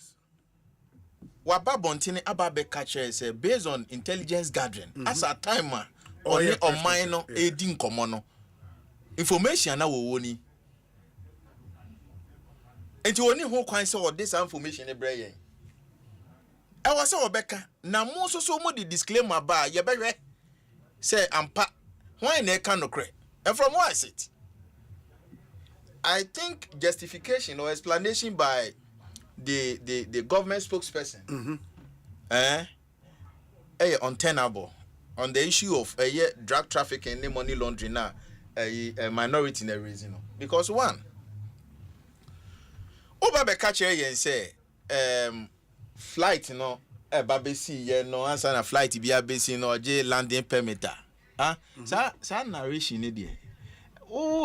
Waba Bontini Ababe catcher is based on intelligence gathering. As a timer, or minor aiding common information now woni. And you only who can say this information in brain. I was so Becca. Now, most so much disclaimer bar, you better say, why ne cannot cry? And from where is it? I think justification or explanation by the government spokesperson untenable on the issue of drug trafficking and money laundering now a minority in the reason. Because one, Oba catch and say flight babesi no answer na flight bi abesi no je landing permit sa narration ni there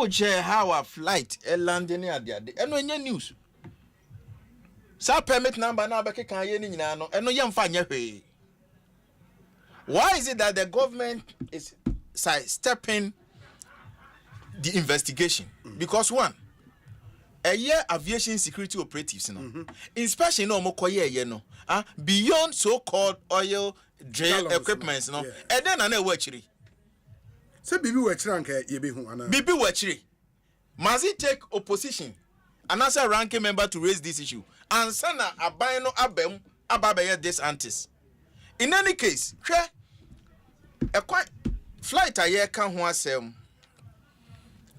je how a flight landing ni ade eno nya news sa permit number na abeke kan ye ni nyina no eno ye mfa nya hwe. Why is it that the government is stepping the investigation? Because one, aviation security operatives inspection no mokoye beyond so-called oil drill equipments and then na wachiri say bibi wachiri anka yebehu ana bibi wachiri must it take opposition and as a ranking member to raise this issue and sana aban no abem ababeye this antis. In any case a quite flight aye kan ho asem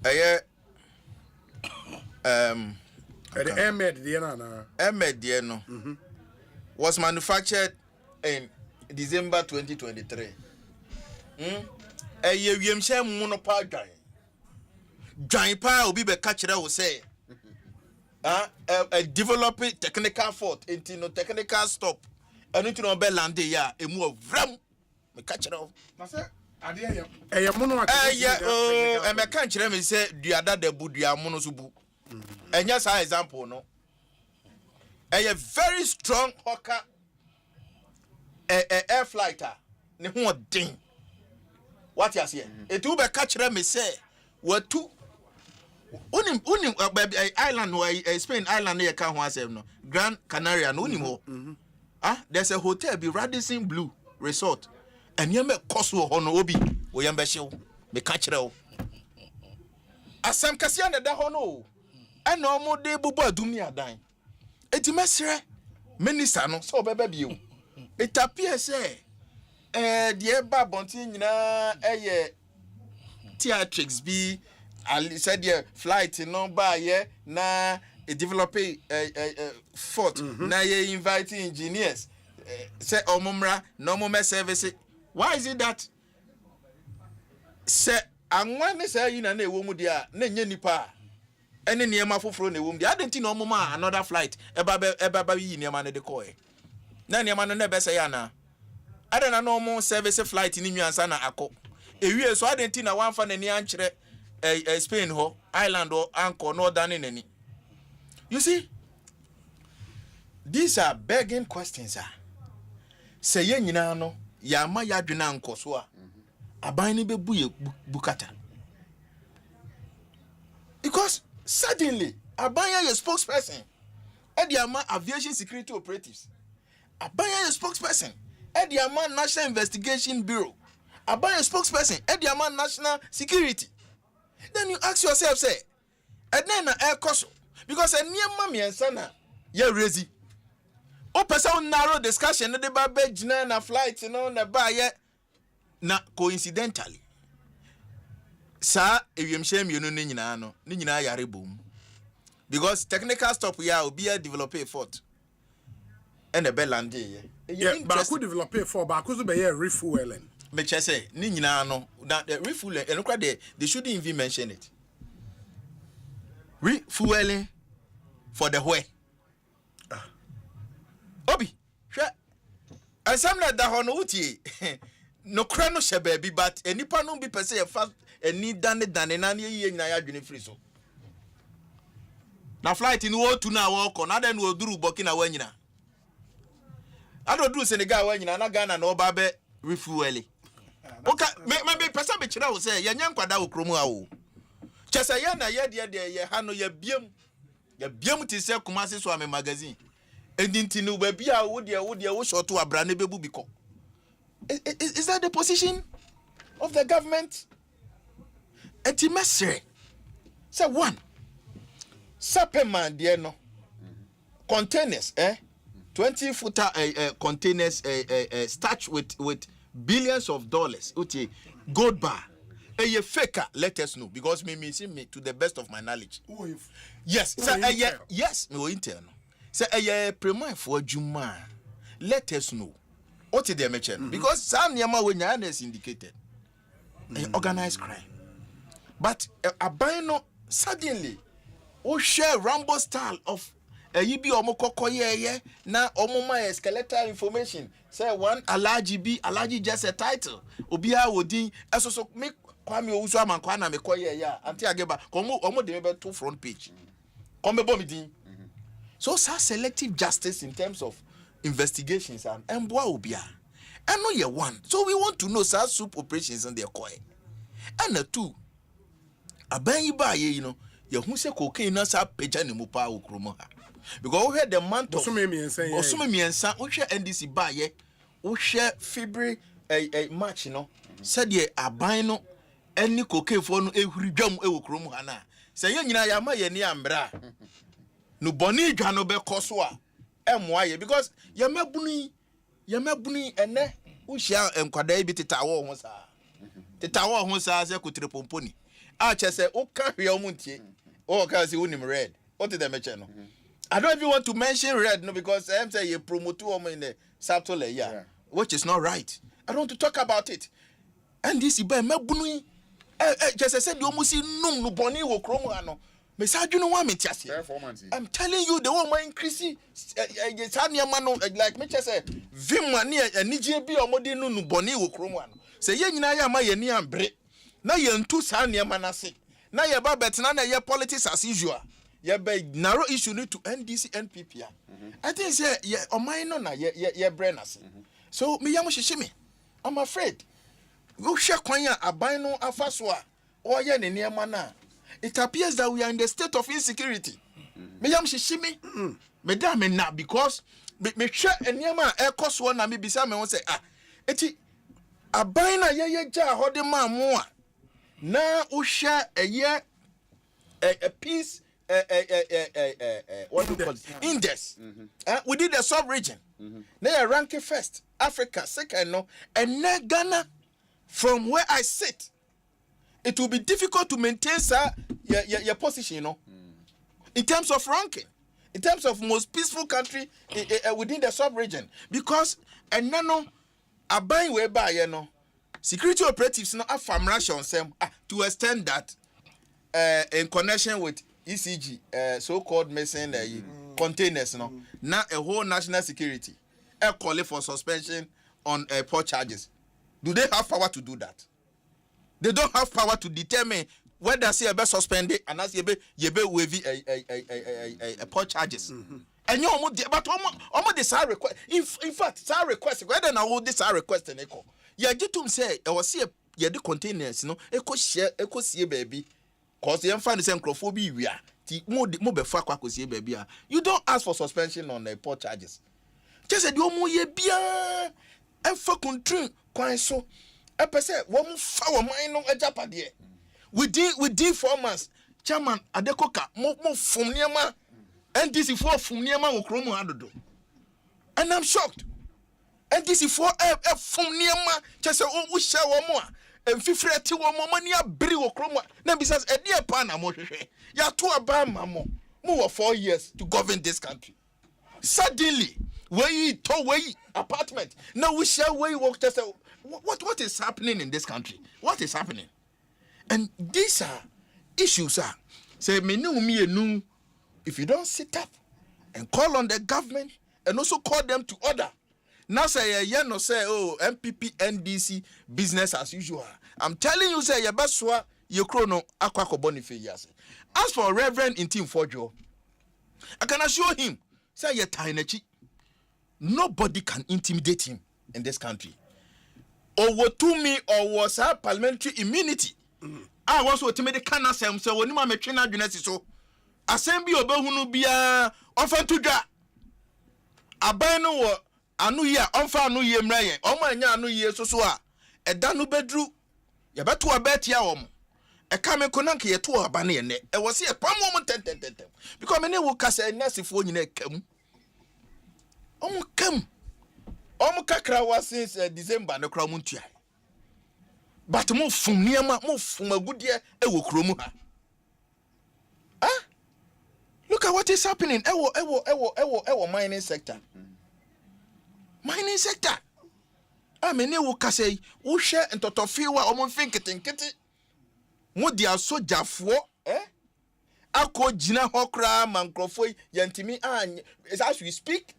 the Ahmed was manufactured in December 2023. A year we monopole giant pa obi be catch will say a developing technical fault into no technical stop and into no be land ya e mu vram me catch it off me catch me say duada de budua mono subu. And yes, our example, no. A very strong hawker, air fighter, ne ho ding. What you say? It will be catch them, say, what two unim island or Spain island near Canada, no Gran Canaria, no anymore. There's a hotel, be Radisson Blue Resort, and you make Kosovo Honobi, or Yambasho, me catch it all. Asam Kasiana da Hono. And no more de buba do me a dime. Eti mesre minister no so bebe bio. It appears say the eba bontin na theatrics be I said the flight no ba ye na develop fort na ye inviting engineers say omumra no more service. Why is it that say anwane say you na ewo mu dia na nya nipa any niema foforo na ewom dia adenti na omoma another flight eba yi niema na de koe na niema no na be say ana adana na omo service flight ni nwansa na akọ ewie so adenti na wanfa na ni ankere Spain ho island or anchor no than in any. You see, these are begging questions. Say ye nyina no ya ma ya dwena anko so a aban ni bebu ye bukata. Because suddenly Abaya your spokesperson Ediama Aviation Security Operatives Abaya your spokesperson Ediama National Investigation Bureau Abaya spokesperson Ediama National Security. Then you ask yourself, say, and then air cost because a near mammy and sana you're razy. O person narrow discussion the babe jina flight and on the buyer na coincidentally. Sir, if you shame you no nina yare boom. Because technical stop here will be a developer fault. And a bell and day. Yeah, but I could develop it for but could be a refueling. Make say nina no that the refueling and look at they shouldn't even mention it. Refueling for the way. Obi, and some like that on uti no crano baby, but any panum be per se fast and need done it than an ye na ya free so. na flight ni wo tu na wo ko na den wo duru Burkina wanyina ado duru Senegal wanyina na Ghana na oba be refueli oka me pesa be kira wo say ye nya nkwada wo kromu a wo chese ye na ye de ye ha no ye biem ti se Kumasi so ame magazine endinti no ba bia wo de wo short to abra na bebu biko. Is that the position of the government? Etimesre say one Sapeman dear no containers 20-footer containers starch with billions of dollars uti gold bar a faker. Let us know because me to the best of my knowledge. Yes yes me intern say a premier for Juma. Let us know what they mention because some yama when is indicated organized crime but abino suddenly o share rambo style of yibi omokoko ye na omoma skeletal information say one allergy just a title obia wodin eso me kwame owusu amankwa na me koye ya anti ageba omo de me to front page come bo me din so selective justice in terms of investigations and emboa obia and no ye one so we want to know soup operations in their koi and two aban ba ye you know ye hu se cocaine na sa peja ne mu pa okromo ha because we heard the month of osome miensa we hwe NDC ba ye we hwe February March no said ye aban no any cocaine for no ehuri dwam okromo ha na se ye nyina ya ma ye ne ambra no boni dwa no be koso a emoa ye because ye mabuni ene we share enkwada bi tetawo ho sa tetawo ho sa se kutre pomponi a chese o ka hwe omuntie o ka se unim red what did they mention no I don't even want to mention red no because I'm say you promote in the subtle yeah which is not right. I don't want to talk about it and this iba mabunu just said you must see no boni wo kromo ano me say adwunu wa metiase I'm telling you the one increase like me just say vim mani anije bi omode no boni wo kromo ano say ye nyina ya ma ye ni ambre na ye ntu sa niam na se na ye ba betina na ye politics as usual ye be narrow issue need to NDC NPP I think say ye oman no na ye brain as so me yam hihye I'm afraid go hwe kwan a aban no afa so a o ye ne niam na it appears that we are in the state of insecurity me yam hihye me da me na because me hwe niam a ekoso na me bisa me won say eti aban na ye ja hode ma mo a na usha a piece what do you call it index we did the sub region na ranking first Africa second no and na Ghana from where I sit it will be difficult to maintain your position you know in terms of ranking in terms of most peaceful country within the sub region because and no aban we ba you know security operatives no afam ration sem to extend that in connection with ECG so-called missing containers no na a whole national security call for suspension on port charges. Do they have power to do that? They don't have power to determine whether say be suspended and as ye be waive a port charges. And you but almost this request in fact this request whether na hold this request and echo ya gitum say e was see ye the containers no echo see baby cause you find the same crofobia we are ti mo be fa kwa see baby you don't ask for suspension on the port charges just say the omo ye bia e fa kontrin kwan so e pese wo mo fa wo man no ajapade within 4 months chairman Adekoka mo fom niema NDC for fum niema wo kromo adodo and I'm shocked NDC for fum niema chese wo hye wo mo a emfifrete wo mo mani abiri wo kromo na bisas ede pa na mo hwehwe ya to aba ma mo were 4 years to govern this country suddenly we apartment now we share we work just what is happening in this country what is happening and these are issues say me enu if you don't sit up and call on the government and also call them to order. Now say no say MPP NDC business as usual. I'm telling you say your best your chrono aqua boniface. As for Reverend Intim Fojo, I can assure him, say you're tiny. Nobody can intimidate him in this country. Or what to me, or was our parliamentary immunity. I was what to me the canna say, so when you ma train out so Assembly obehunu bia ofan to dwa. Aban no wo anu ye onfa anu ye mraye. Omo anya anu ye so a eda no bedru. Ye beto abetia wo mo. E ka me konanke ye to aba na ye ne. E wo se e pam wo ten. Because me ne wo kasa nasifo nyina kam. Omo kam. Omo kakra wa since December no kra mo ntua. But mo fum niema, mo fum agudie e wo kromu ha. Ah? Look at what is happening. Ewo mining sector. Mining sector. I mean, you can say, who share and to feel what I'm thinking. What they are so jafo, eh? Ako jina hokra mankrofoi yantimi as we speak.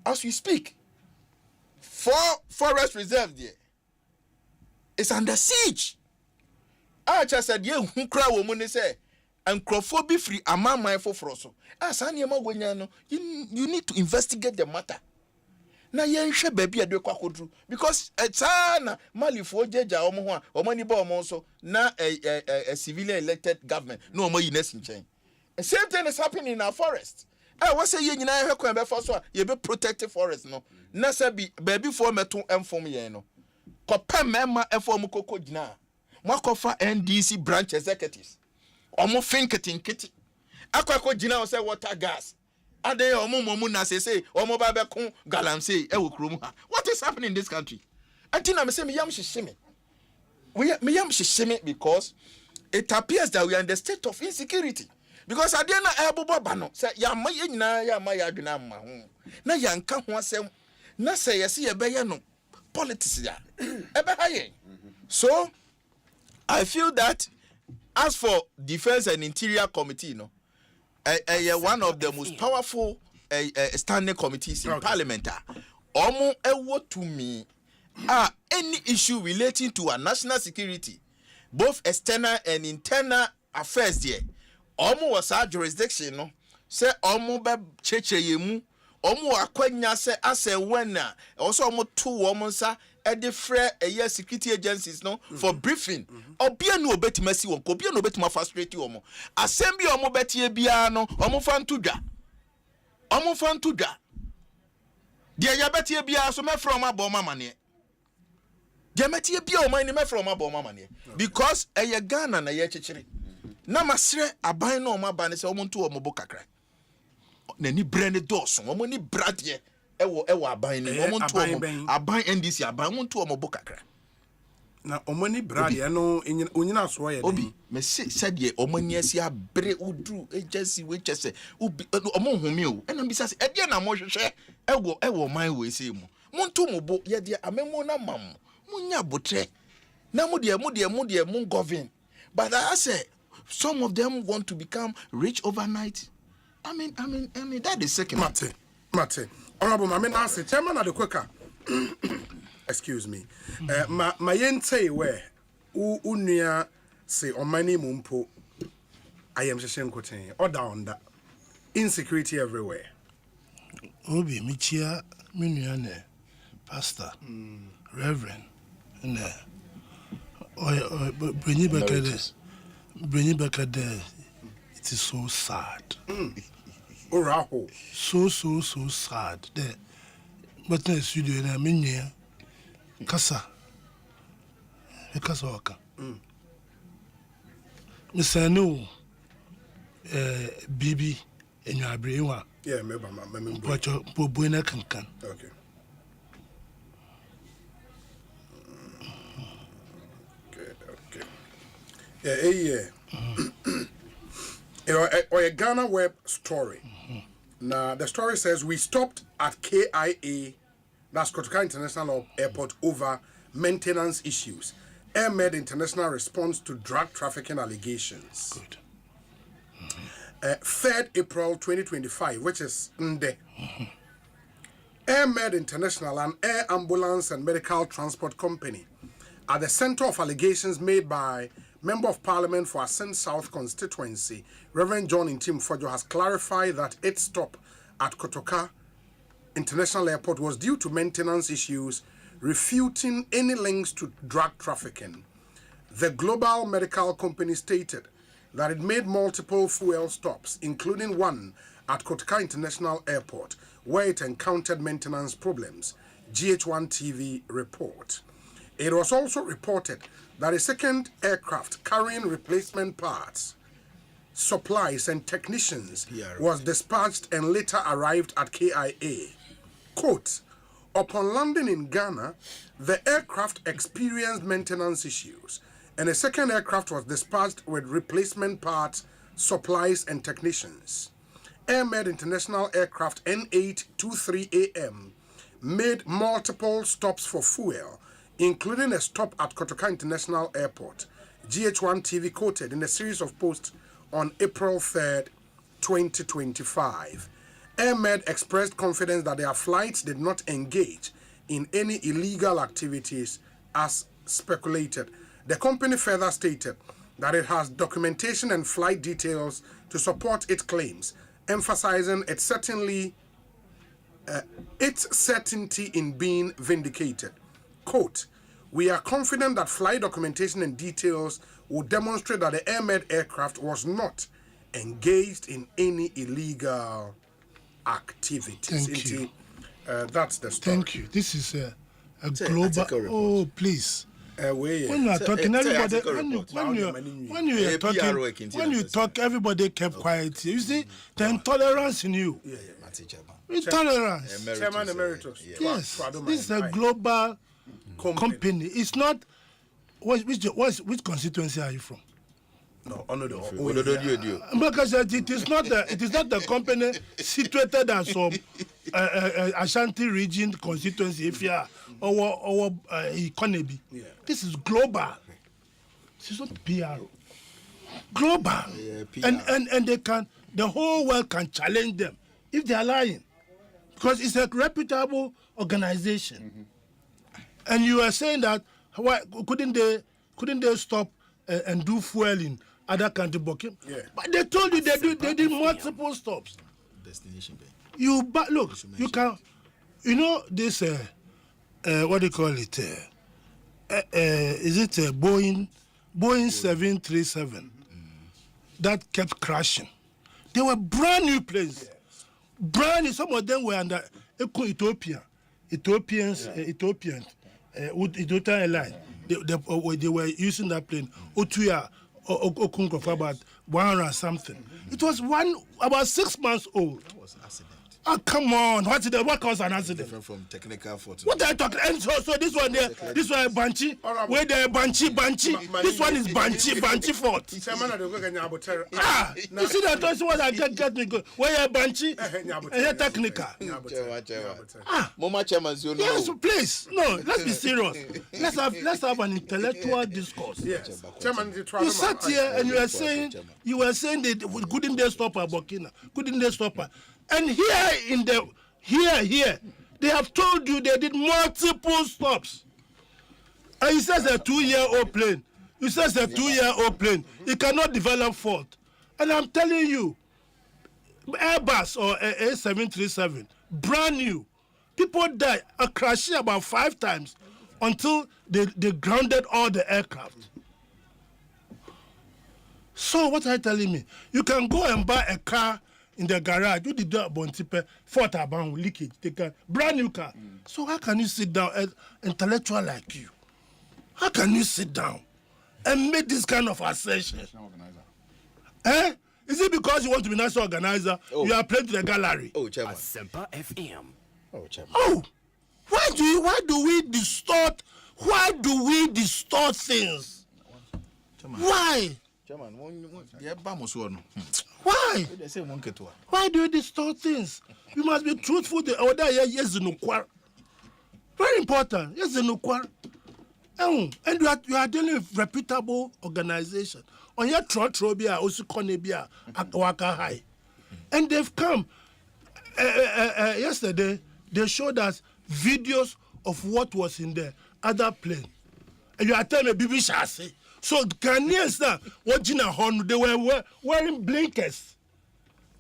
As we speak. Forest reserve there. It's under siege. I just said, yeah, who cry woman say. And be free among my for froso. As Anyama Wenyano, you need to investigate the matter. Na yenshe baby ade kwakodru because etana mali for jeja omo ho a omo ni ba omo so na a civilian elected government no omo yines nchen. Same thing is happening in our forest. What say ye nyina hwe kwan be for so a ye be protected forest no. Na say bi baby for meto emfom ye no. Kopem mema efom koko gina. Mwakofa NDC branch executives. Omo finketing kiti akwako jina o say water gas ade omo na say omo ba be kun galamsey e wo krom ha. What is happening in this country? Antina me say me yam shishime because it appears that we are in the state of insecurity because adena ebobo ba no say ya ma nyina ya ma ya adwena ma ho na ya nka ho asem na say yes ye be ye no politics ya ebe ha ye. So I feel that as for Defense and Interior Committee, one of the most powerful standing committees in Parliament. Omo ewo to me, any issue relating to our national security, both external and internal affairs there. Omo was our jurisdiction, no. Say omo be cheche yemu, omo akwenya se ase wena, also omo two omo sa. The free security agencies no for briefing. Obia no obetima si won, obia no obetima frustrate omo. Assembly omo betie bia no, omo fan to dwa. Dia ya betie bia so me from aboma mane. Dia metie bia o man ni me from aboma mane. Because eye Ghana na ye chechire. Na masre aban no omo aba ne se omo nto omo bo kakra. Na ni brand doso, omo ni bradie. Ewo aban ni omo nto omo aban NDC aban omo nto omo bo kakra na omo ni brade no onyina so ye obi me said ye omo ni asi abre udru agency we chese obi omo home o ena bi sase e de na mo hwehwe ewo man we sei mu mo nto mo bo ye de amemo na mam mo nya botre na mo de mo govern but I say some of them want to become rich overnight. I mean that is second Mate Honorable Mamenase, Chairman of the Quaker. Excuse me. My yente where unia say on my name mumpo. I am Shashen Kote or down that insecurity everywhere. Obi Michia Minuane Pastor Reverend and bring you back there. It is so sad. So sad. There, but in the studio, I mean, here, Kasa, Waka. Miss I know, Bibi, and your brain. Yeah, maybe what your poor buena can. Okay. Or a Ghana web story. Now, the story says we stopped at KIA, that's Kotoka International Airport, over maintenance issues. AirMed International response to drug trafficking allegations. Good. 3rd April 2025, which is Nde. AirMed International, an air ambulance and medical transport company, at the center of allegations made by Member of Parliament for Ascent South constituency, Reverend John Intim Fojo, has clarified that its stop at Kotoka International Airport was due to maintenance issues, refuting any links to drug trafficking. The global medical company stated that it made multiple fuel stops, including one at Kotoka International Airport, where it encountered maintenance problems, GH1 TV report. It was also reported that a second aircraft carrying replacement parts, supplies, and technicians was dispatched and later arrived at KIA. Quote, upon landing in Ghana, the aircraft experienced maintenance issues, and a second aircraft was dispatched with replacement parts, supplies, and technicians. AirMed International Aircraft N823AM made multiple stops for fuel, including a stop at Kotoka International Airport. GH1 TV quoted in a series of posts on April 3rd, 2025. AirMed expressed confidence that their flights did not engage in any illegal activities as speculated. The company further stated that it has documentation and flight details to support its claims, emphasizing its certainty in being vindicated. Quote, we are confident that flight documentation and details will demonstrate that the AirMed aircraft was not engaged in any illegal activities. Thank you. That's the story. Thank you. This is a global. Oh, please. When you are talking, everybody. When you talk, everybody kept quiet. You see the intolerance in you. Intolerance. Chairman Emeritus. Yes. This is a global company. It's not. Which constituency are you from? No, Onodo. Because it is not the company situated as some Ashanti region constituency. If you are our economy, this is global. This is not PRO. Global, and they can. The whole world can challenge them if they are lying, because it's a reputable organization. And you are saying that why couldn't they stop and do fuel in other countries? But they told you they did multiple stops. Destination. Look, you can, this what do you call it? Is it a Boeing 737 that kept crashing? They were brand new planes, brand new. Some of them were under Ethiopian Airlines. They were using that plane. Otuya Okunko for about 100 something. It was about 6 months old. That was an accident. Oh, come on. What caused an accident? Different from technical fault. What are you talking? And so this one there, this one is Banchi. Where they Banchi. This one is Banchi fault. You see that also what I get me go. Where you Banchi? And technical. Mama chairman, yes, please. No, let's be serious. Let's have an intellectual discourse. Yes. Chairman, you sat here and you were saying that couldn't they stop at Burkina? Couldn't they stop at? And here, they have told you they did multiple stops. And he says a 2-year-old plane. He says a 2-year-old plane. It cannot develop fault. And I'm telling you, Airbus or A737, brand new. People died, crashing about 5 times until they grounded all the aircraft. So what are you telling me? You can go and buy a car in the garage, you did that Bontipe, fought about leakage, take a brand new car. So how can you sit down as intellectual like you? How can you sit down and make this kind of assertion? Is it because you want to be national organizer? You are playing to the gallery. Chairman. Asempa FM. Chairman. Why do we distort? Why do we distort things? Chairman. Why? Chairman, why? Why do you distort things? You must be truthful. Very important. Yes, and you are dealing with reputable organization. On your Trotrobia, Osukonebia, Waka High. And they've come. Yesterday, they showed us videos of what was in the other plane. And you are telling me, Bibi Shasi. So Ghanaians now, watching a horn, they were wearing blinkers.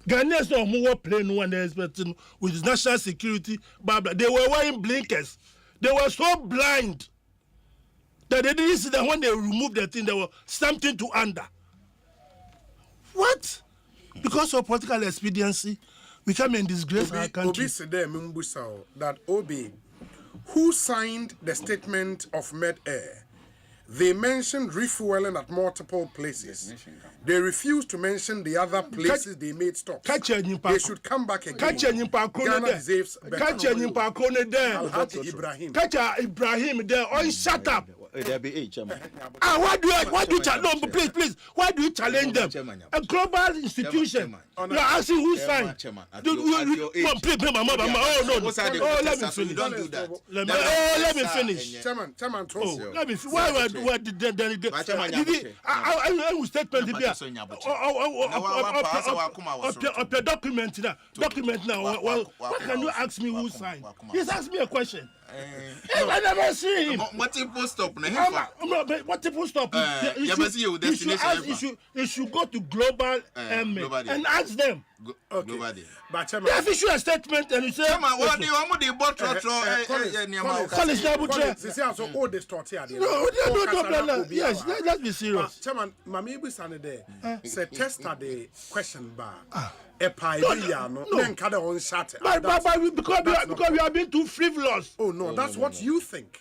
Ghanaians no more playing one expecting with national security, blah blah. They were wearing blinkers. They were so blind that they didn't see that when they removed the thing, there was something to under. What? Because of political expediency, we come and disgrace our country. Obi said that Obi, who signed the statement of Med-Air, they mentioned refueling at multiple places. They refused to mention the other places they made stops. They should come back again. Ghana deserves better. Ibrahim there. Oh, shut up. Why do you challenge? No, please. Why do you challenge them? A global institution. You are asking who signed. Please, mama. Oh no. Oh, let me finish. Don't do that. Let me finish. Chairman, let me finish. Why did I will statement here. Of the document now. Well, why can you ask me who signed? He's asked me a question. I never see him. Multiple stop. Multiple stop. You should go to global and ask them. Okay. But they have issued a statement and you say, what do you want the bottle? Yes, let's be serious. Chairman, Mami Busane there said test the question bar. Because we are being too frivolous. Oh no, that's what you think.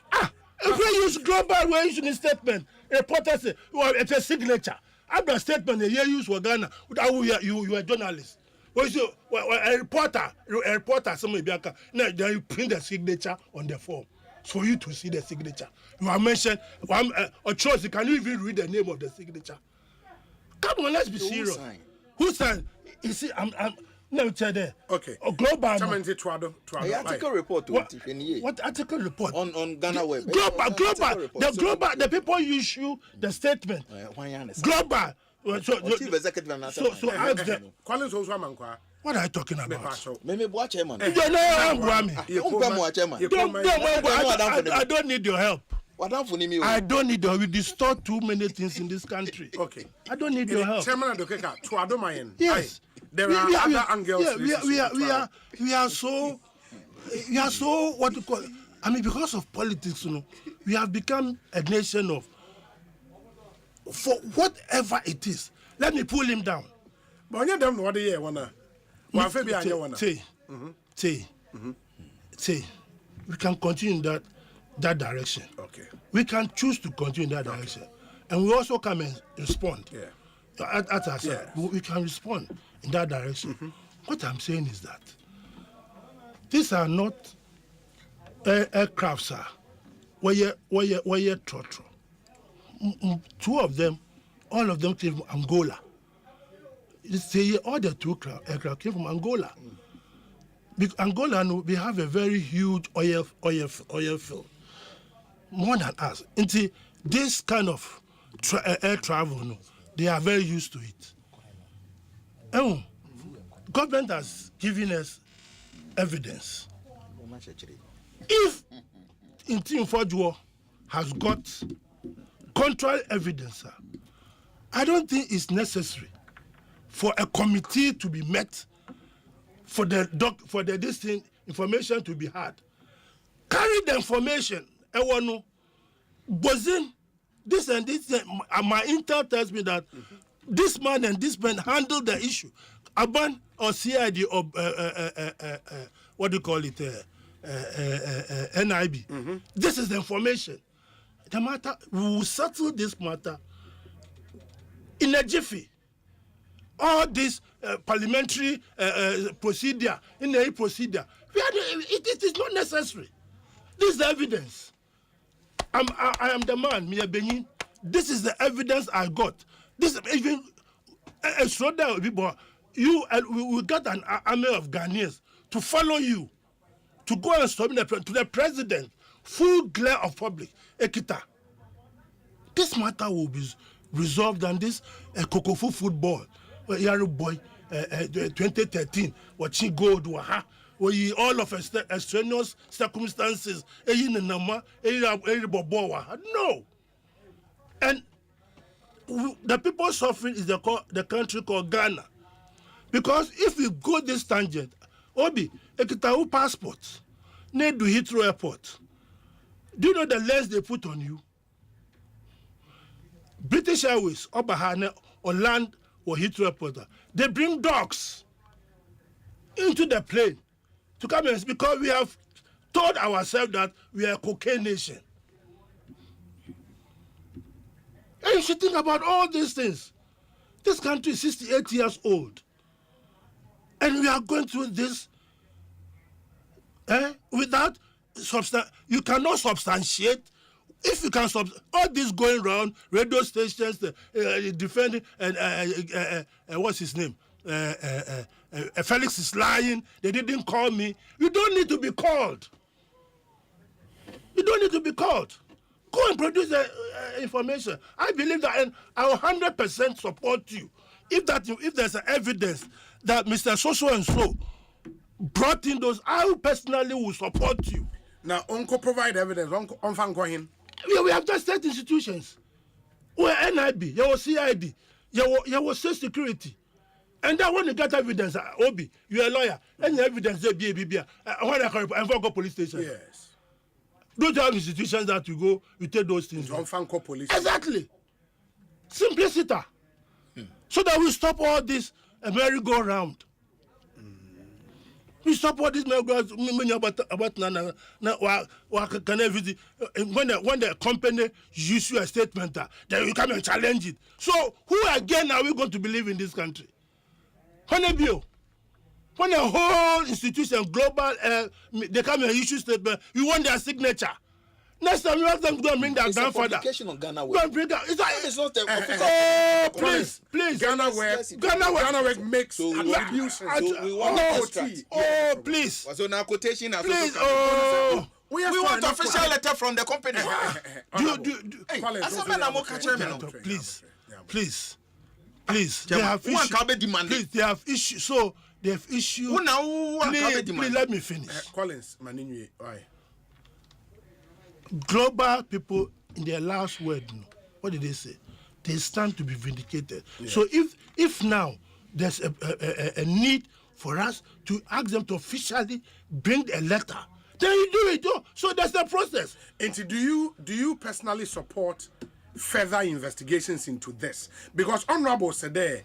If we use global, we're using a statement. Reporter say, well, it's a signature. After a statement, they use for Ghana. You are a journalist. A reporter, somebody be now you print the signature on the form for you to see the signature. You are mentioned a choice. Can you even read the name of the signature? Come on, let's be serious. Who signed? You see, I'm let me tell you there. Okay. Global. Article report. What article report? On Ghana web. Global. The people issue the statement. Global. So ask them. What are you talking about? I don't need your help. I don't need your help. We distort too many things in this country. Okay. I don't need your help. Yes. There are other angles. We are so what you call. I mean, because of politics, we have become a nation of. For whatever it is, let me pull him down. But you don't know what the year wanna. Say, we can continue in that direction. Okay. We can choose to continue in that direction, and we also come and respond. Yeah. We can respond in that direction. What I'm saying is that these are not aircrafts, sir. Where you trotro. Two of them, all of them came from Angola. All the two aircraft came from Angola. Angola, we have a very huge oil field, more than us. Into this kind of air travel, they are very used to it. Government has given us evidence. If Team Fodjo has got contrary evidence, I don't think it's necessary for a committee to be met for the distinct information to be had. Carry the information. Bozin, this and this. My intel tells me that this man and this man handled the issue. Aban or CID or what do you call it? NIB. This is the information. The matter, we will settle this matter in a jiffy. All this parliamentary procedure, it is not necessary. This is the evidence. I am the man, Mia Benin. This is the evidence I got. This even we will get an army of Ghanaians to follow you, to go and stop to the president. Full glare of public. Ekita. This matter will be resolved on this Kokofu football. Yaro boy, 2013, watching gold, all of extraneous circumstances. No. And the people suffering is the country called Ghana. Because if we go this tangent, Obi, ekitawu passport, need to Heathrow Airport. Do you know the lens they put on you? British Airways, Obahane, or land or Heathrow Airport, they bring dogs into the plane to come in because we have told ourselves that we are a cocaine nation. And you should think about all these things. This country is 68 years old. And we are going through this without you cannot substantiate. If you can all this going around, radio stations defending and what's his name? Felix is lying. They didn't call me. You don't need to be called. You don't need to be called. Go and produce the information. I believe that, and I will 100% support you. If there's evidence that Mr. So and so brought in those, I will personally will support you. Now, Uncle provide evidence. Uncle going. We have just state institutions. Where NIB, you will CID, you will state security. And then when you get evidence, Obi, you're a lawyer, any evidence there be when I go police station. Yes. Don't have institutions that you take those things. Police. Exactly. Simplicity. So that we stop all this merry-go-round. We stop all this merry-go-round. When the company use your statement, then you come and challenge it. So who again are we going to believe in this country? When the whole institution, global, they come and issue statement, you want their signature. Next time you have them go and bring their grandfather. It's a publication on Ghana Go and bring that. It's not the official. Please. Ghana Work makes attributions. We want extract. Please. So now quotation. Please. We want official letter from the company. Please. They have issues. So they have issues. Please let me finish. Collins, Maninwe, why? Global people in their last word, what did they say? They stand to be vindicated. Yeah. So if now there's a need for us to ask them to officially bring a letter, then you do it. So that's the process. And do you personally support further investigations into this? Because Honorable said there,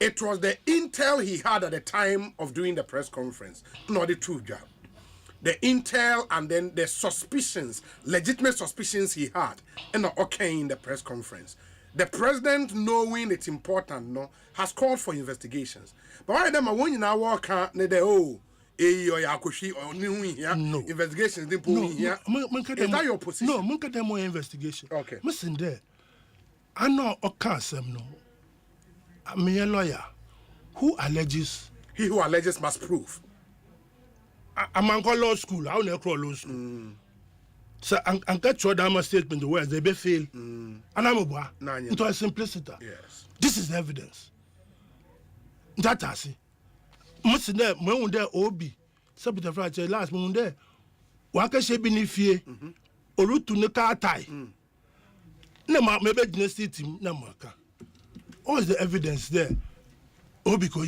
it was the intel he had at the time of doing the press conference, not the true job. The intel and then the suspicions, legitimate suspicions he had, and in the press conference. The president, knowing it's important, has called for investigations. But why them when you now walk out, investigations didn't put in here. Is that your position? No, look at them more investigation. Okay. Listen there. I know Okasem no. I'm a lawyer who alleges. He who alleges must prove. I'm in law school. I don't know law school. So I'm get sure that my statement the words they be fail. And I'm a into a simplicity. Yes. This is evidence. That I see. Most there, when there Obi, Sabita Friday last month there. Waka she be ni fie. Orutu ne ka tai. Na ma maybe dynasty team na maka. All is the evidence there? Obi ko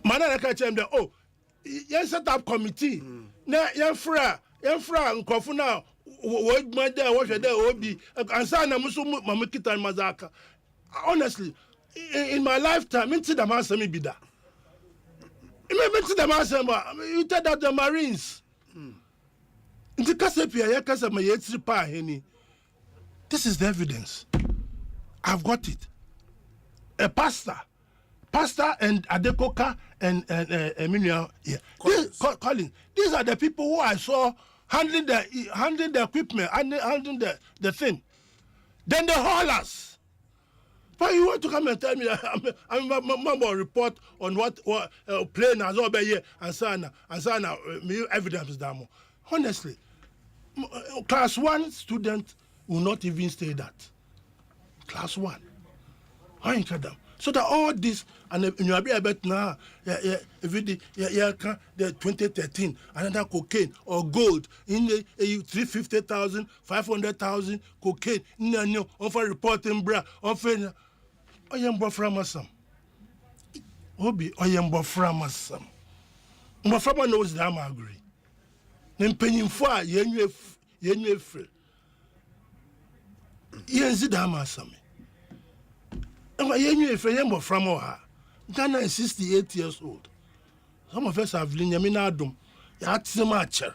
mana na ka chem there. Oh. You set up committee. Now, you're free. Nkofu now. What my there? What there? Obi. Ansana musu mamikita mazaka. Honestly, in my lifetime, into the man semi bida. Into the man semi. You tell that the Marines. Into kasepia ya kasama yetri pa heni. This is the evidence. I've got it. A pastor and Adekoka and Emilia, Collins. These are the people who I saw handling the equipment, handling the thing. Then the haulers. But you want to come and tell me I'm a report on what plane has over here and sana evidence is damo. Honestly, class 1 student will not even say that. Class 1. I ain't them. So that all this, and you are about now, the 2013, another cocaine or gold in the 350,000, 500,000 cocaine, no, offer reporting bra, offer Oyembo Framasam. Obi Oyembo Framasam. Maframa knows that I'm agree. Then penny for yenye free. Yenzi Damasam. Ghana is 68 years old. Some of us have been Yaminadum. Yatsimacher.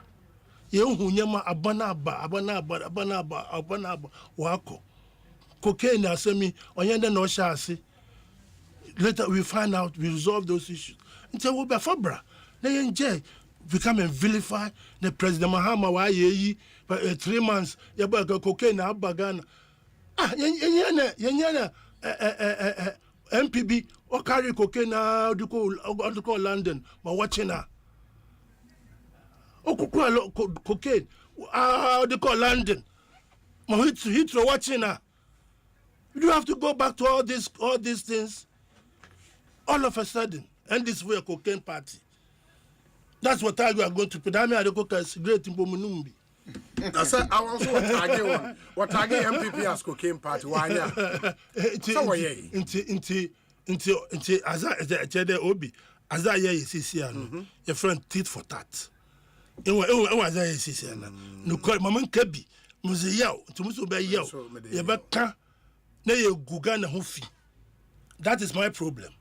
Yehunyama abanaba wako. Cocaine asemi onyende no shasi. Later we find out, we resolve those issues. Until we be fabra. They enjoy become and vilify the President Mahama wa yeyi 3 months yabaga cocaine abagana. Yenyana MPB or carry cocaine now to call London, but watching her. Oh, cocaine. They call London. Hitler watching her. You have to go back to all these things. All of a sudden, and this way a cocaine party. That's what I are going to put. I mean, I go to cigarette in Bomunumbi. I said I also what target MPP as cocaine party. Why yeah? So into as I obi as I hear CC your friend tit for tat. It was I CC no call mama kabi muzi yaw to muso be yaw ye be ka na ye guga na ho fi. That is my problem.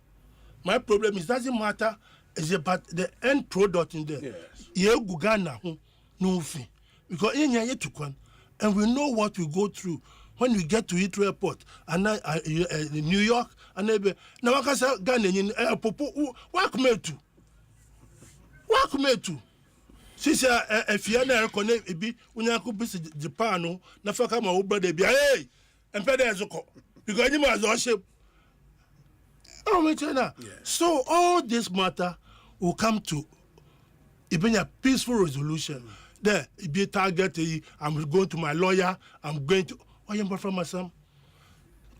My problem is doesn't matter is about the end product in there. Ye guga na ho no fi. Because and we know what we go through when we get to Heathrow Airport and New York and now I can say Ghana popo work me to since if you are connect ebi unyaku bis Japan na faka ma wo brother bi hey empede ezoko because you must worship so all this matter will come to even a peaceful resolution. There, be a target. I'm going to my lawyer. I'm going to. From myself.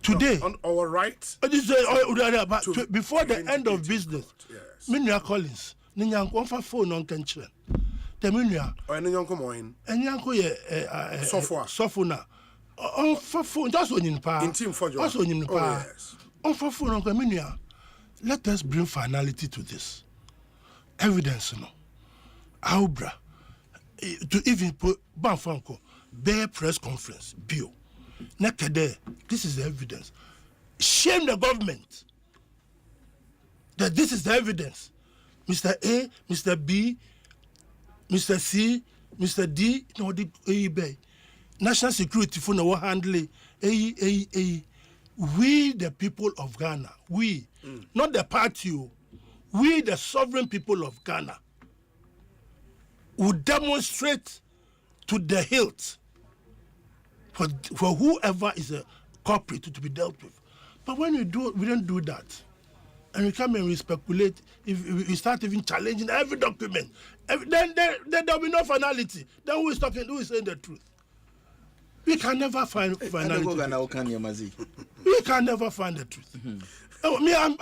Today, on our right. Before the end of business, Minya Collins, Ninyanko for phone on Kenchen. The Minya. Or Ninyanko Moin. And Yanko Sofuna. On for phone, that's when in power. In team for you. Also in power. On for phone on Minya. Let us bring finality to this. Evidence, no. Aubra. To even put Banfanko, their press conference, Bio. Nakade, this is the evidence. Shame the government that this is the evidence. Mr. A, Mr. B, Mr. C, Mr. D, no, the A. National security for no handling. We, the people of Ghana, we, not the party, we, the sovereign people of Ghana, would demonstrate to the hilt for whoever is a culprit to be dealt with. But when we don't do that, and we come and we speculate, if we start even challenging every document, then there'll be no finality. Then who is saying the truth? We can never find finality. We can never find the truth. Oh, me, I'm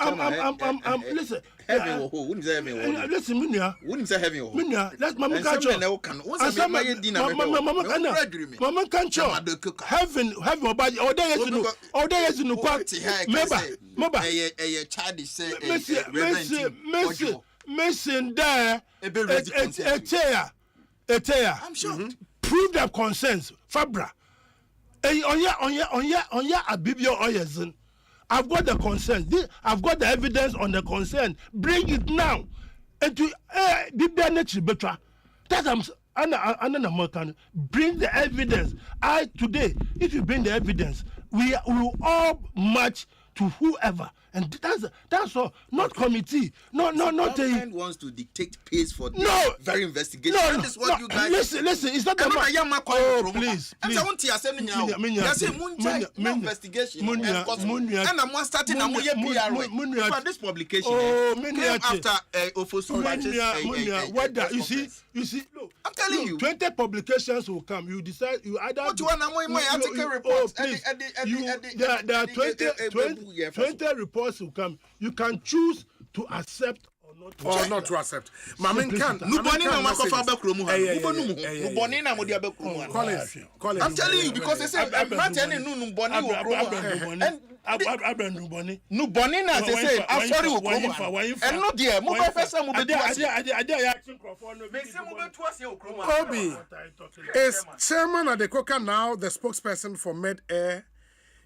listen. Listen, Munya. Wouldn't say heavy. Munya, let Mama catch you. Mama can't you. Heaven, body. All day is no. All day is no. Maba. A child is saying, Mason there. A chair. I'm sure. Prove their consents. Fabra. On ya, Abibio Oyezin. I've got the consent. I've got the evidence on the consent. Bring it now. And to better. That's I'm American. Bring the evidence. Today, if you bring the evidence, we will all match to whoever. And that's all. Not committee. No. Government wants to dictate pace for the very investigation. That is what you guys. Listen. It's not about. Oh, please. Investigation. And I'm starting. For this publication. After Ofosu. You see. Look, I'm telling you. 20 publications will come. You decide. You either. What you want? My article reports. There are 20. 20 reports will come. You can choose to accept or not to accept. Mamin can. Nobody na makofa abekromu ha. Nobody na modi abekromu ha. Collins. I'm telling you because they say not any nobody will kromu. Nobody na they say I'm sorry will kromu. And no dear, mo be person mo be do ase. Obi is Chairman Adekoka now the spokesperson for Med-Air.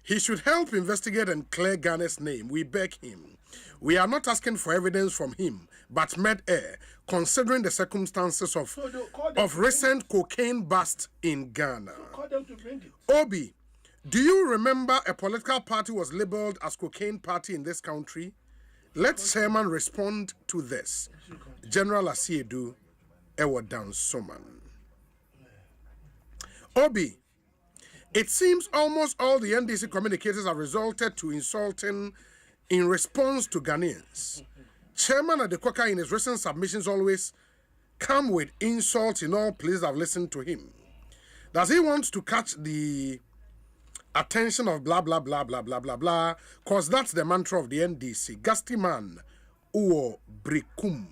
He should help investigate and clear Ghana's name. We beg him. We are not asking for evidence from him, but Med-Air, considering the circumstances of recent cocaine bust in Ghana. Obi, do you remember a political party was labeled as cocaine party in this country? Let Chairman respond to this. General Asiedu Ewodan Soman. Obi, it seems almost all the NDC communicators have resulted to insulting in response to Ghanaians. Chairman Adekoka in his recent submissions always come with insults in all places I've listened to him. Does he want to catch the attention of blah, blah, blah, blah, blah, blah, blah? Because that's the mantra of the NDC. Gasti man, uo brikum.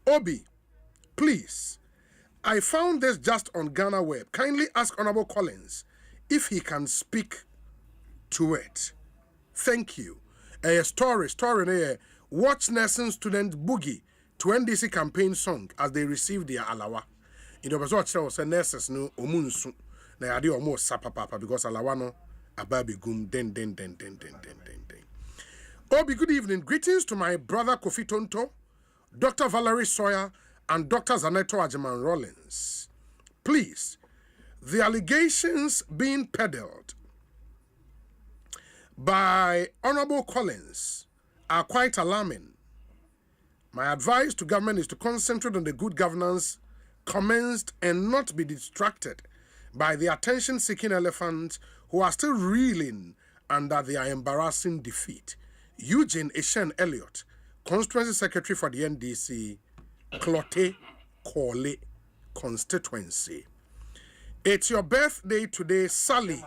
Obi, please, I found this just on Ghana Web. Kindly ask Honorable Collins if he can speak to it. Thank you. A story, watch nursing student boogie to NDC campaign song as they receive their alawa. In the result, was a nurses no omunsu. Na yadi omo sapapa because alawa no ababi gum den. Obi, good evening. Greetings to my brother Kofi Tonto, Dr. Valerie Sawyer, and Dr. Zaneto Ajeman Rollins. Please, the allegations being peddled by Honorable Collins are quite alarming. My advice to government is to concentrate on the good governance commenced and not be distracted by the attention-seeking elephants who are still reeling under their embarrassing defeat. Eugene Eshen Elliott, Constituency Secretary for the NDC, Clote Kole constituency. It's your birthday today, Sally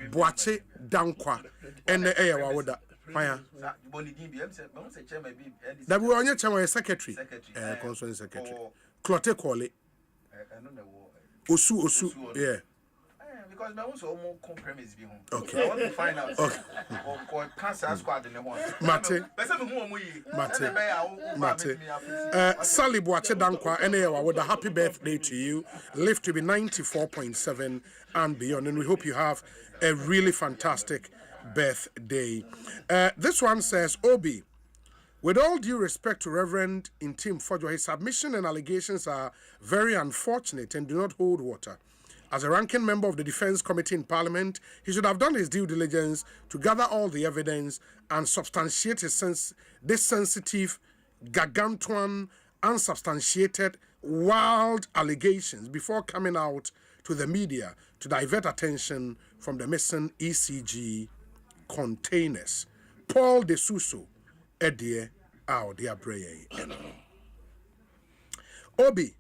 Boache Dankwa. And the air wawoda. Fire. That we on your chairman secretary. Constituency Secretary. Clote Kole. Osu, yeah. Because I also almost compromise be home. Okay. I want to find out. Okay. Or cancer squad in the one. Mate. Sally Boache Dankwa, NAWA, with a happy birthday to you. Live to be 94.7 and beyond. And we hope you have a really fantastic birthday. This one says, Obi, with all due respect to Reverend Intim Fojo, his submission and allegations are very unfortunate and do not hold water. As a ranking member of the Defense Committee in Parliament, he should have done his due diligence to gather all the evidence and substantiate this sensitive, gargantuan, unsubstantiated, wild allegations before coming out to the media to divert attention from the missing ECG containers. Paul de Suso, Edie, Audia Breye. Obi,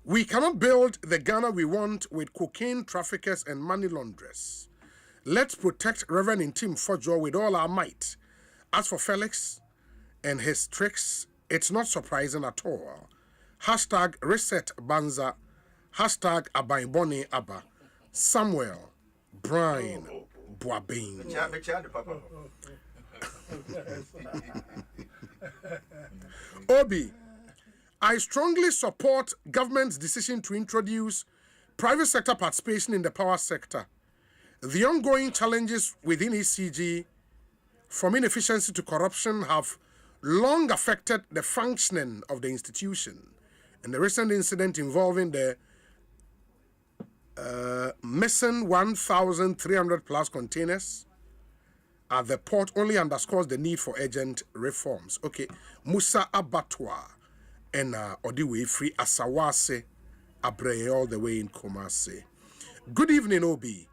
we cannot build the Ghana we want with cocaine traffickers and money launderers. Let's protect Reverend Intim Fojo with all our might. As for Felix and his tricks, it's not surprising at all. Hashtag Reset Banza. Hashtag Abainboni Abba. Samuel Brian Boabin. Obi, I strongly support government's decision to introduce private sector participation in the power sector. The ongoing challenges within ECG, from inefficiency to corruption, have long affected the functioning of the institution. And the recent incident involving the missing 1,300 plus containers at the port only underscores the need for urgent reforms. Okay, Musa Abattoir. And Odiwe Free Asawase Abreye all the way in Kumasi. Good evening, Obi.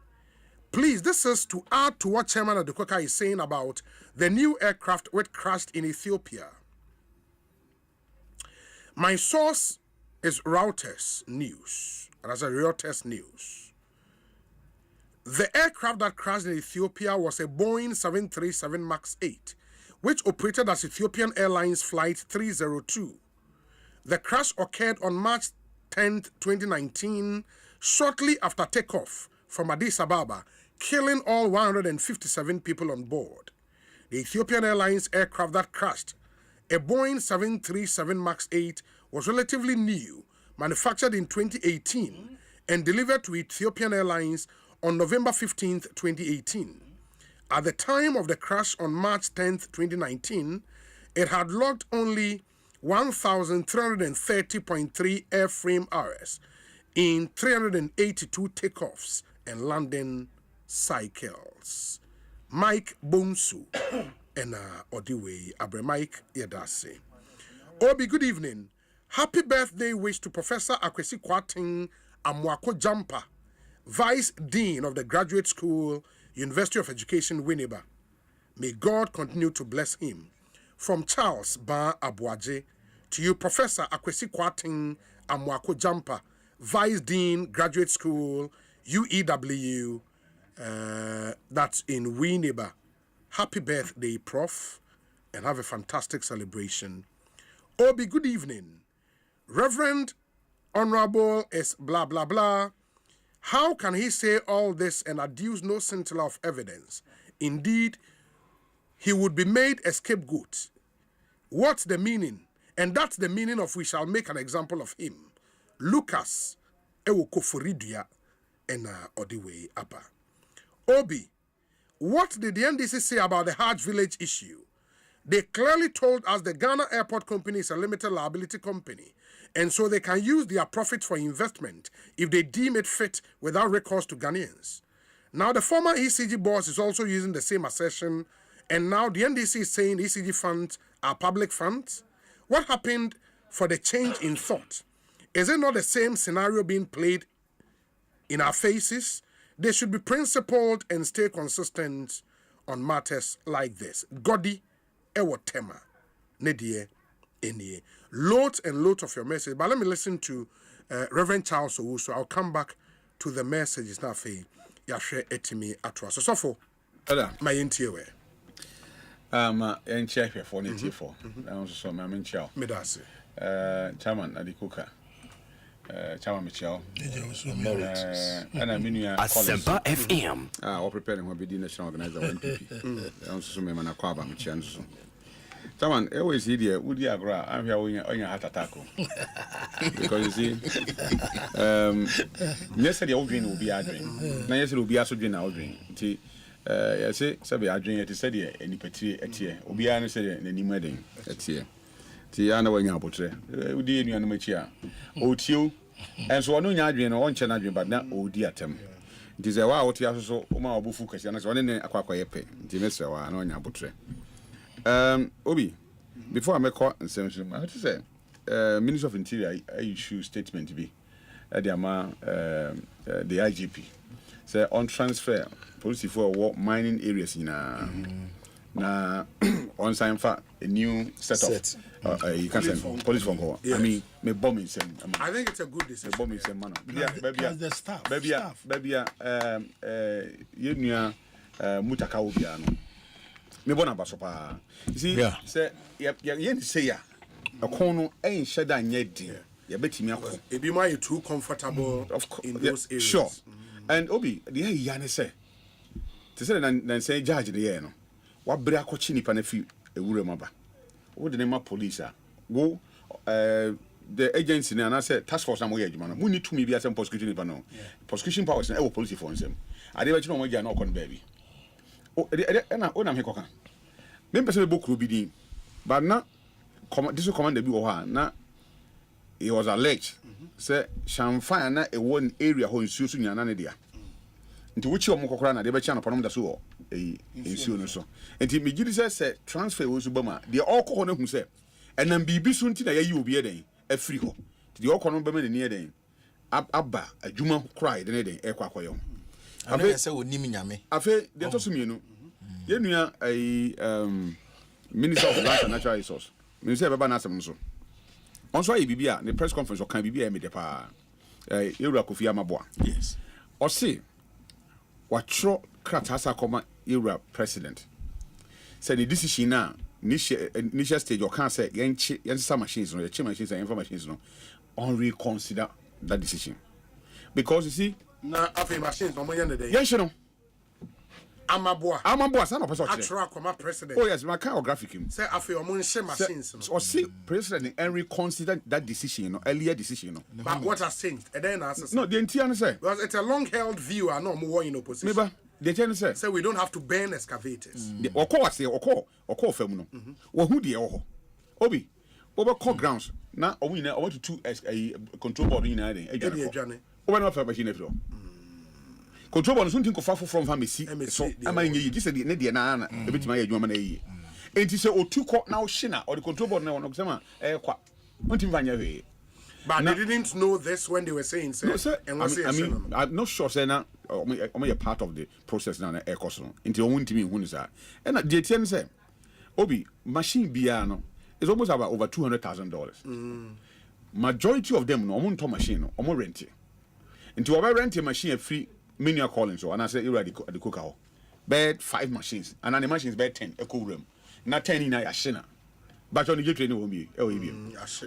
Please, this is to add to what Chairman Adekoka is saying about the new aircraft which crashed in Ethiopia. My source is Reuters News. That's a Reuters News. The aircraft that crashed in Ethiopia was a Boeing 737 MAX 8, which operated as Ethiopian Airlines Flight 302. The crash occurred on March 10, 2019, shortly after takeoff from Addis Ababa, killing all 157 people on board. The Ethiopian Airlines aircraft that crashed, a Boeing 737 MAX 8, was relatively new, manufactured in 2018, and delivered to Ethiopian Airlines on November 15, 2018. At the time of the crash on March 10, 2019, it had logged only 1,330.3 airframe hours in 382 takeoffs and landing cycles. Mike Bonsu and Odiwe Abre Mike Yedase. Obi, good evening. Happy birthday wish to Professor Akwesi Kwating Amwako Jampa, Vice Dean of the Graduate School, University of Education, Winneba. May God continue to bless him. From Charles Ba Abuaje to you, Professor Akwesi Kwating Amwako Jampa, Vice Dean, Graduate School, UEW, that's in Winneba. Happy birthday, Prof, and have a fantastic celebration. Obi, good evening. Reverend Honorable is blah, blah, blah. How can he say all this and adduce no scintilla of evidence? Indeed, he would be made a scapegoat. What's the meaning? And that's the meaning of we shall make an example of him. Lucas, Ewokoforidia, and Odiwe Abba. Obi, what did the NDC say about the Hajj village issue? They clearly told us the Ghana Airport Company is a limited liability company, and so they can use their profit for investment if they deem it fit without recourse to Ghanaians. Now, the former ECG boss is also using the same assertion, and now the NDC is saying ECG funds are public funds. What happened for the change in thought? Is it not the same scenario being played in our faces? They should be principled and stay consistent on matters like this. Godi Ewo Tema Nedie Enie. Loads and loads of your message. But let me listen to Reverend Charles Owusu. I'll come back to the messages now. Yashe etimi atwa. So for my intiewe. Enche here for 94. I also saw my menchao. Medase. Chairman Adikuka. Chairman Michel. And I mean Asempa FM. We're preparing to be the national organizer of NPP. I also saw my Manakwaba Michel. Chairman, always here. Would you agree? I'm here on your heart attack. Because you see, yesterday our dream will be our dream. Now yesterday will be also dream our dream. I say, Sabi, I drink at the any petty at here. Obiana said, any wedding at here. Tiana, when you're portrait, we did you animate here. Oh, you, and so I know you're dreaming on China, but not oh, dear Tim. It is a while to also Oma Bufukas, and I was on a quack pay. Timester, I know your portrait. Obi, before I make court and say, I have to say, Minister of Interior, I issue statement to be at the IGP. Say on transfer. Policy for what mining areas in na on sign for a new set of you can say police phone call. Yes. I mean, me bombing some. I think it's a good decision. Bombing some man. Yeah, the staff. Baby, you know, mutaka ubiano. Me bona basopa. You see, say you say ya. A corner ain't shed and yet dear. You bet me ako. It be my too comfortable in those areas. Sure. And Obi, the Yana say. To say that say judge the year no. What break ko chini pa na fi ewure maba. Wo de ma police a. Go the agency na say task force na mo ye adwuma no. Mu ni tumi bi asem prosecution pa no. Prosecution powers na e wo police for nsem. Ade ba chi no mo gya na okon baby. O na me koka. Me pese be bokru bi din. But na this commander bi wo ha na he was alleged say Shamfire na e one area ho nsuo so nyana ne dia. Nti wuchi omukokora na de be chia no ponom da so nsuo no so. Nti me gidi say transfer wo so bama de okoko na hu say enam bibi so nti na yayi obi eden afiri ho. De okoko no bama ne ne eden abba adwuma krai de ne eden e kwa akoyo. Abe say onim nyame. Afe de to so mienu. Ye nua Minister of Land and Natural Resources. Me say baba na asem so. Also ayi bibia the press conference o kan bibia me de pa Ewura Kofi Amaboa. Yes. O say watro kratasa koma era president said the decision now initial stage or can say some machines no the machines and machines no on reconsider that decision because you see na afi machines no mo day yes you know Amaboa son of person actual comma president oh yes my kind of graphic him say afi o mo nche machines or see president and reconsider that decision no earlier decision no but what has changed and then no the entire say because it's a long held view and no more in opposition maybe the ten say we don't have to burn excavators oko say oko fam no wo hu de wo obi over core grounds na o win I want to control board in na den adwane o na fa machine afro control board so think of from family so am I you just ne de na e betima ya adwuma na yi enti say o tu ko na o hina or the control board na no say ma kwa untim vanya we but they didn't know this when they were saying say and was I mean I'm not sure say na a part of the process na Ekosiisen enti o wuntimi hu ni sa and the ten say obi machine bia no is almost about over $200,000 majority of them no omo machine no omo rent it into over rent a machine free menu calling so and I say you ready the cooker bed 5 machines and the machines bed 10 a cool room na 10 in a shina but on the training will be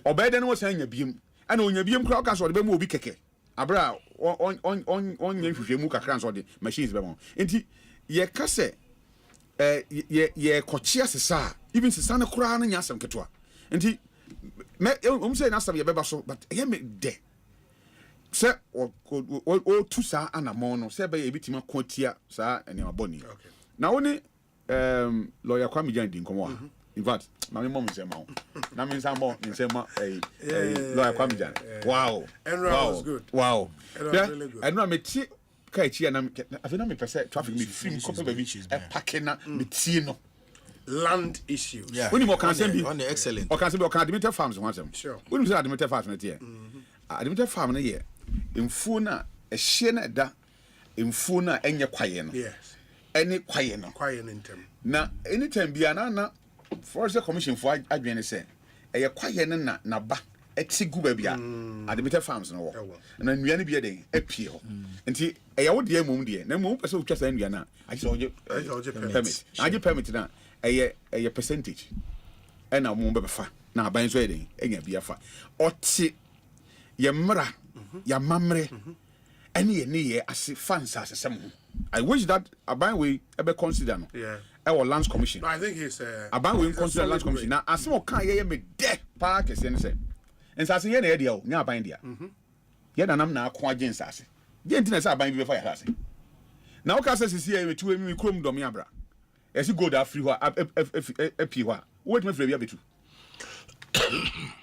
or bed then was saying a beam and on your beam clock as or the be keke abra on your muka crans or the machines be on into ye kase ye kochia sesa even sesa na kura na nyasam ketwa enti me say na sam ye beba so but ye me de say o tu sa anamon no say be ye bitima kotia sa ene aboni na woni lawyer Kwame Jan din komo in fact na me mom say ma na me say ma lawyer Kwame Jan wow was good wow really good and no me ti kai chi na afi na me pese traffic me film ko baby packing na me ti no land issues when you can send on the excellent or can say can admit farms one them sure when you say admit farms na tie admit farm na here mfu na ehye na da mfu na enye kwaye no yes any kwaye no intem na anytime bia na forest commission for adwene say eye kwaye no na ba etigu ba bia admit farms no wo na nua ne bia den apie ho nti eye wo de amum de na mum pese utwa sa nua na aje permit aje permit na eye percentage ena mum be fa na aban so eden enya bia fa oti ye mra ya mamre ene ye ne ye ase fans asesem I wish that aban we ebe consider no our lands commission no, I think he's aban we consider lands commission na asem kan ye me de pa kese ne se nsase ye na ye de o nya aban dia ye na nam na akwa agye nsase ye ntina se aban bi be fa ya ase na o ka se sisi ye metu emi krom dom ya bra esi gold afri ho epi ho wait me free bia betu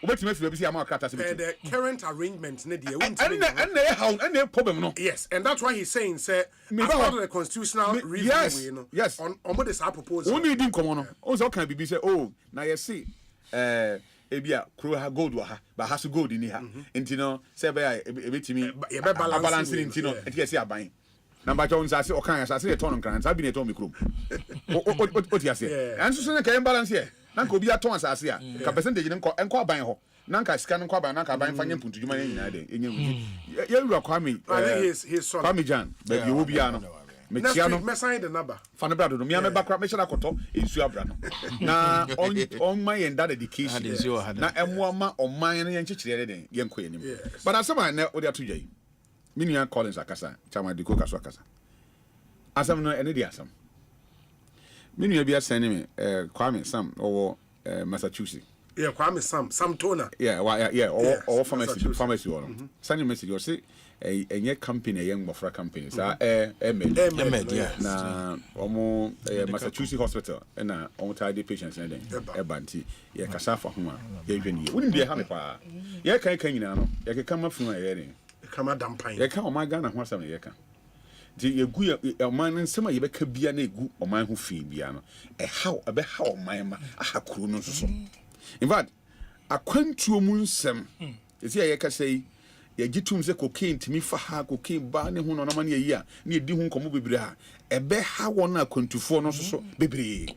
wait me free bi se ama krata se betu the current arrangement ne de and problem no yes and that's why he's saying say after the constitutional review yes, you know yes on what is proposal only din komo no o so kan bibi say oh na ye see ebia kro ha gold wa ha ba has gold ni ha enti no say be ebetimi balance ni enti no enti say aban number Jones ase o kan ase e ton nkran sa bi ne ton mikrom o ti ase enso so ne kan balance here na nka obi aton asase a ka percentage ne enko aban ho na nka sika ne nko aban na nka aban fanye mpuntujuma ne nyina de enye wuti ye wura Kwame he's sorry Kwame Jan ba bi wo bia no me tia no me sign the number fa ne brado no me bakra me shela koto ensu abra no na on my and that dedication na emo ma oman ne yenchekire de ye nko yenim but asema na o de atujai Minia Collins akasa chama de koka so akasa asam no ene di asam Minia bia send me Kwame Sam or Massachusetts Kwame Sam Tona or pharmacy or send a message or say a company a young Mofra company sa Emed na omo Massachusetts hospital na omo tidy patients na den ebanti ye kasa fa ho a ye hwani woni bia ha me pa ye kan nyina no ye keka mafun a ye ne kama dampan ye ka o ma Ghana ho asam ye ka di ye gu ye man nsema ye beka bia na egu o man ho fi bia no how o man ma ahakuru no so in fact akwantuo mu nsem esi ye ka sei ye gitum se cocaine timi fa ha cocaine ba ne ho no na ma ne yi a ne di ho nkomo bebre ha ha won akwantufo no so bebre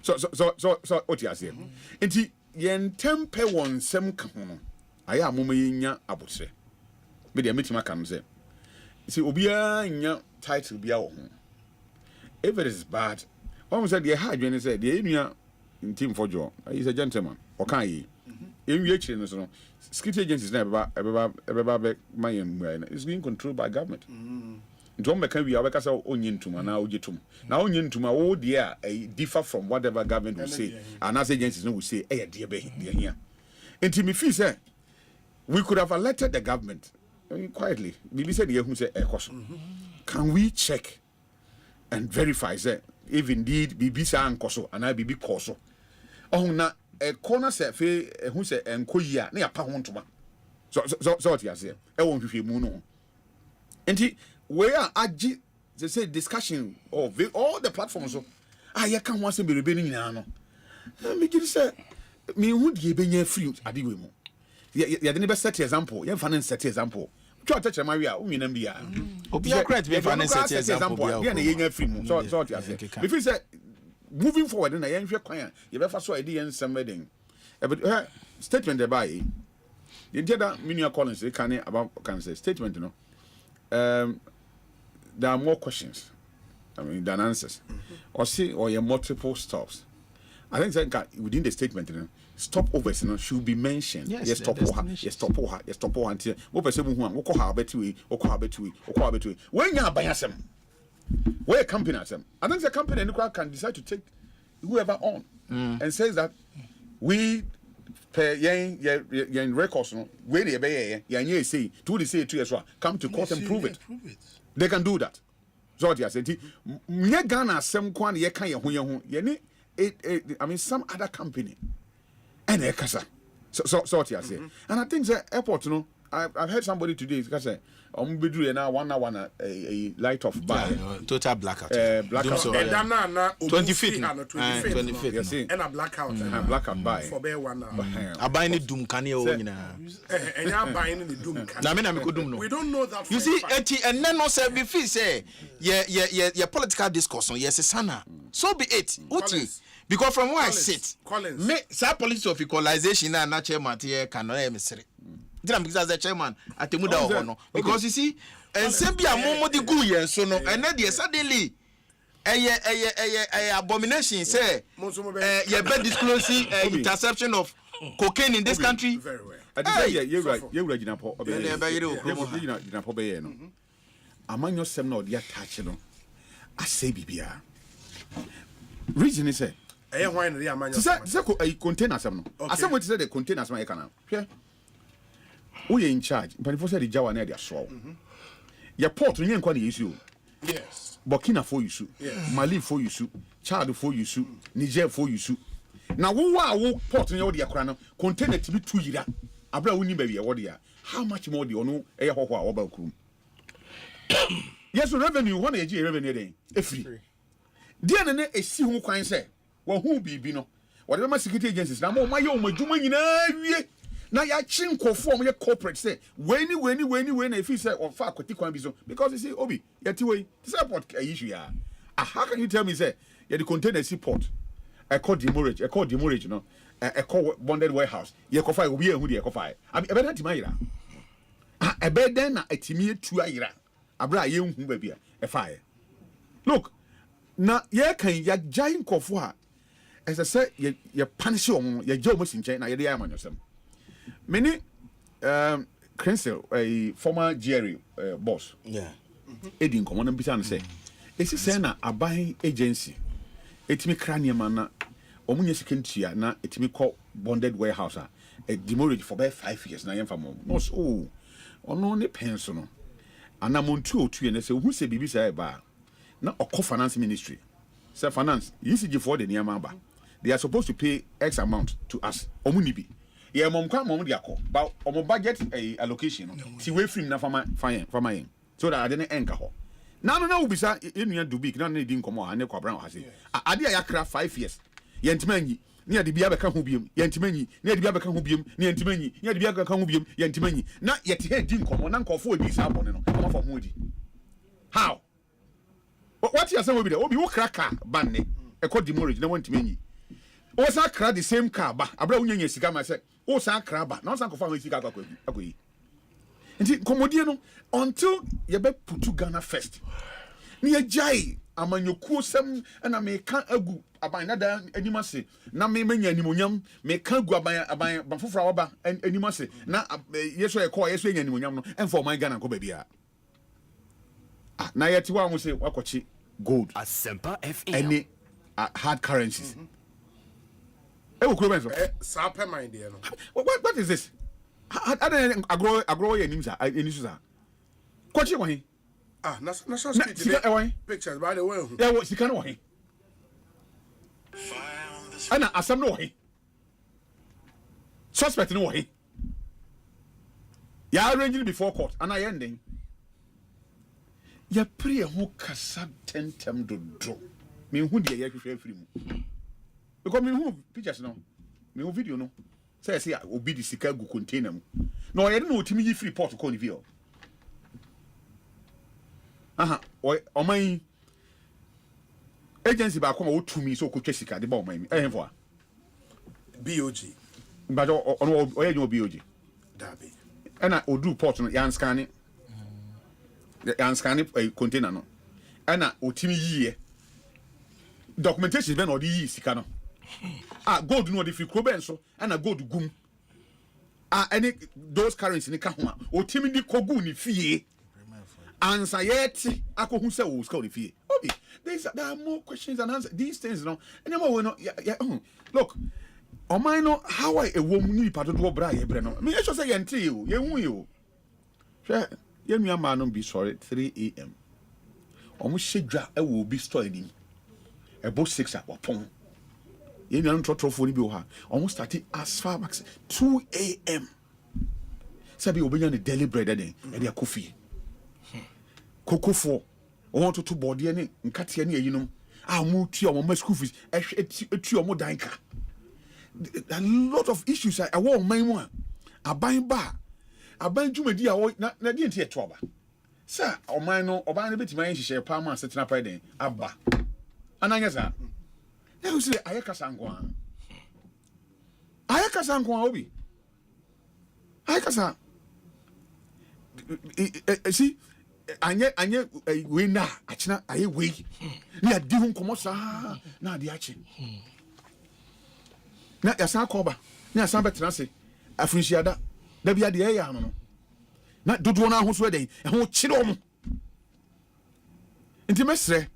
so oti ase enti ye ntempe won nsem ka ho no aya amoma yenya abotire me de metima kam se si obiya nya title bia wo ho if it is bad, almost said the hard when he said the area in team for Joe. He's a gentleman. Okay. In which security agencies never it's being controlled by government. Don't make we are because onion to now ujitum. Now onion to my old dear differ from whatever government will say. And as agencies will say, dear here. And me feel say we could have elected the government quietly. Maybe said who say can we check and verify say if indeed BBC and Koso and I be Koso. Oh na a corner say fe who say enkoyia na ya pa ho ntoma. So what you say? E won hwehwe mu no. Enti we are agi they say discussion of all the platforms so ya kan ho asem berebe ni nyina no. Me give say me hu die benya free ade we mu. Ya de ne be set example, ya fa na set example. Twa touch my we a wo nyina bia. Obi accurate be fa na set example bia na ye nya free mu. So what you say? Me feel say moving forward na yen hwe kwan ye be fa so ide yen somebody but statement dey by the other Minia Collins they can about can say statement no there are more questions than answers or see or your multiple stops. I think that within the statement stopovers should be mentioned. Yes, stop until what person who will call between when you are by some where a company at them. I think the company can decide to take whoever on and says that we pay yen records where they be yen say to the say 2 years come to court and prove it. They can do that. So what you say nye Ghana sem kwan ye kan ye ho I mean some other company and e kasa so what you say. And I think the airport I've heard somebody today because bedru na 1 hour a light off by total blackout. Blackout. 25th. You see. And a blackout. Blackout by. For be 1 hour. Abai ni dum kan ye o nyina. And you buying the doom can. Na me ko dum no. We don't know that. You see and then no say be feel say your political discourse on yes sana. So be it. Uti. Because from where I sit, me sa policy of equalization na chairman here can no emissary. Because as a chairman at the muda no because you see and sembia momo di gu yen so no and then suddenly abomination say you be disclosing interception of cocaine in this country. Very well. You right gina po gina po be no amanyo sem na odi attach no asay bibia reason is say why no dey amanyo say container sem no asem what say the containers man e kana hwe we in charge but before say the jawa na dey so your port nyen kwa na issue. Yes, Burkina for issue, Mali for issue, Chad for issue, Niger for issue. Now wo port nyen dey akra no container to be 2 years abra woni ba wi e wo dey how much more dey ono e ho ho a wo ba kurum. Yes, revenue one age revenue dey e free dia na esi ho kwan say wo hu bibi no whatever my security agencies na mo maye o madwuma nyina wie na ya chinkofo o ye corporate say weni na if say o fa akoti kwan bi so because you see obi yeti we this airport issue ya how can you tell me say you the container seaport e call demurrage no e call bonded warehouse ye ko fa obi ehu de ye ko fa e be na timayira e be den na atimi etu ayira abra ye hu ba bia e fa e look na ye kan ya giant kofo a as I say ye punish you ye jaw mo sinche na ye dey amanyosem many Crensel a former Jerry boss edin komo na bisa na say esi say na aban agency etimi kraniema na omunye sikentia na etimi call bonded warehouse a demurrage for about 5 years na yemfa mo no so ono ne penso no anamontu otu na say hu se bibi say ba na oko finance ministry say finance ECG for the niema ba they are supposed to pay X amount to us omunibi yeah mom de akọ but omo budget allocation ti we film na fama yen so that I didn't enka ho na no be say enua do big na na di nkomo ha ne kwabran ha se ade ya kra 5 years yentimanyi ne ade bia beka ho biem yentimanyi ne ade bia beka ho biem ne yentimanyi ne ade bia beka ho biem yentimanyi na yeti he di nkomo na nkofo odi sa abone no ama fa ho odi how what you say we be there obi wo kraka ban ne e ko demurrage na wantimanyi o sa kra the same car ba abra unyanya sika ma say o sa kra ba na o sa ko fa ho sika akwayi nti komodie no until you be put Ghana first ni ajai amanyokuo sem na me ka agu aban na da animase na me manya animonyam me ka agu aban bafofra waba animase na yeso e call yeso nya animonyam no emfa man Ghana ko bia na yeti wa mo say wakochi gold Asempa FM any hard currencies e wo kuro benso sa pe mind there no what is this agro ye nimsa enisusa kwachi wa he national security pictures by the way yeah what sika no he ana asam no he suspect no he ya arrange before court ana ye ndin ya pray ho kasa tentem dodo me hu de ya hwehwe afiri mu because me hu pictures no me hu video no say obi di sika gu container mu no ye no otimi yi free port ko ni video oman agency ba ko otumi so ko twesika de ba oman mi ehemfo a BOG ba jo ono oye nyo BOG dabi ena odu port no yan scan container no ena otimi yiye documentation be no di yi sika no gold no di free ko ben so ena gold gum any those currency ni ka ho a otimi di kogu ni fie anxiety akohu se wo ska fie obi there are more questions and answers these things no anymore we no look o mine no how I wom ni pato do bra ye bre no me sure say ye nti o ye hu yo hwe ye nua ma no be sorry 3 am omo hedwa e wo bi store ni ebo 6 a wopon ye nua ntotrofo ni bi o ha omo start as far back 2 am sabi obenya ne daily bread den e de akofie kokofo want to body any nkatia ne ayinom mu tua mo school fees etua mo danka a lot of issues I want man mu aban dwumadi a na de ntie to ba sir oman no oban no betima yen hihye pa ma setena pa den aba ananya sa na you say ayeka sankwa obi ayeka sa see anye we na achina aye we na di hu komo sa na di achi na ya san koba na ya san betra se afunhia da bia de ya no na dodo na ho so den e ho kire omo nti mesre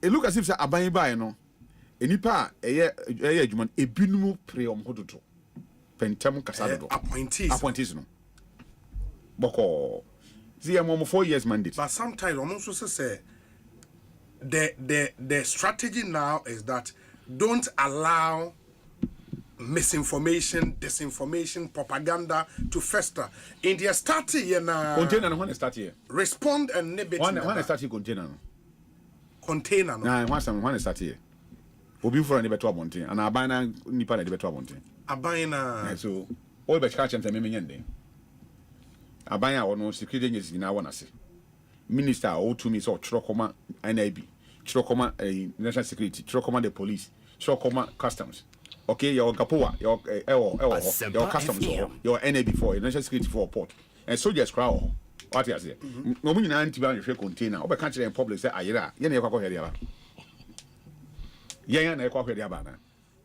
e look as if say aban bae no enipa eye adwuma ebinum pre om hododo pentem kasa dodo appointees no boko see I'm 4 years mandate. But sometimes I'm also say the strategy now is that don't allow misinformation, disinformation, propaganda to fester. India started here now. Container when it start here. Respond and nibble. When it start here container. Container. Nah, when it start here. Obi for any better one thing, and I buy na nipa na better one thing. I buy na. So all be catch them me nyende. Abanya ono security agency na wana se minister o to me so trokoma NIB trokoma national security trokoma the police trokoma customs okay your gapoa your customs your NIB for national security for port and soldiers crowd what you say no mu nyina anti ba hwe container o be catch them public say ayira ye na yakwa hwede aba ye na yakwa hwede aba na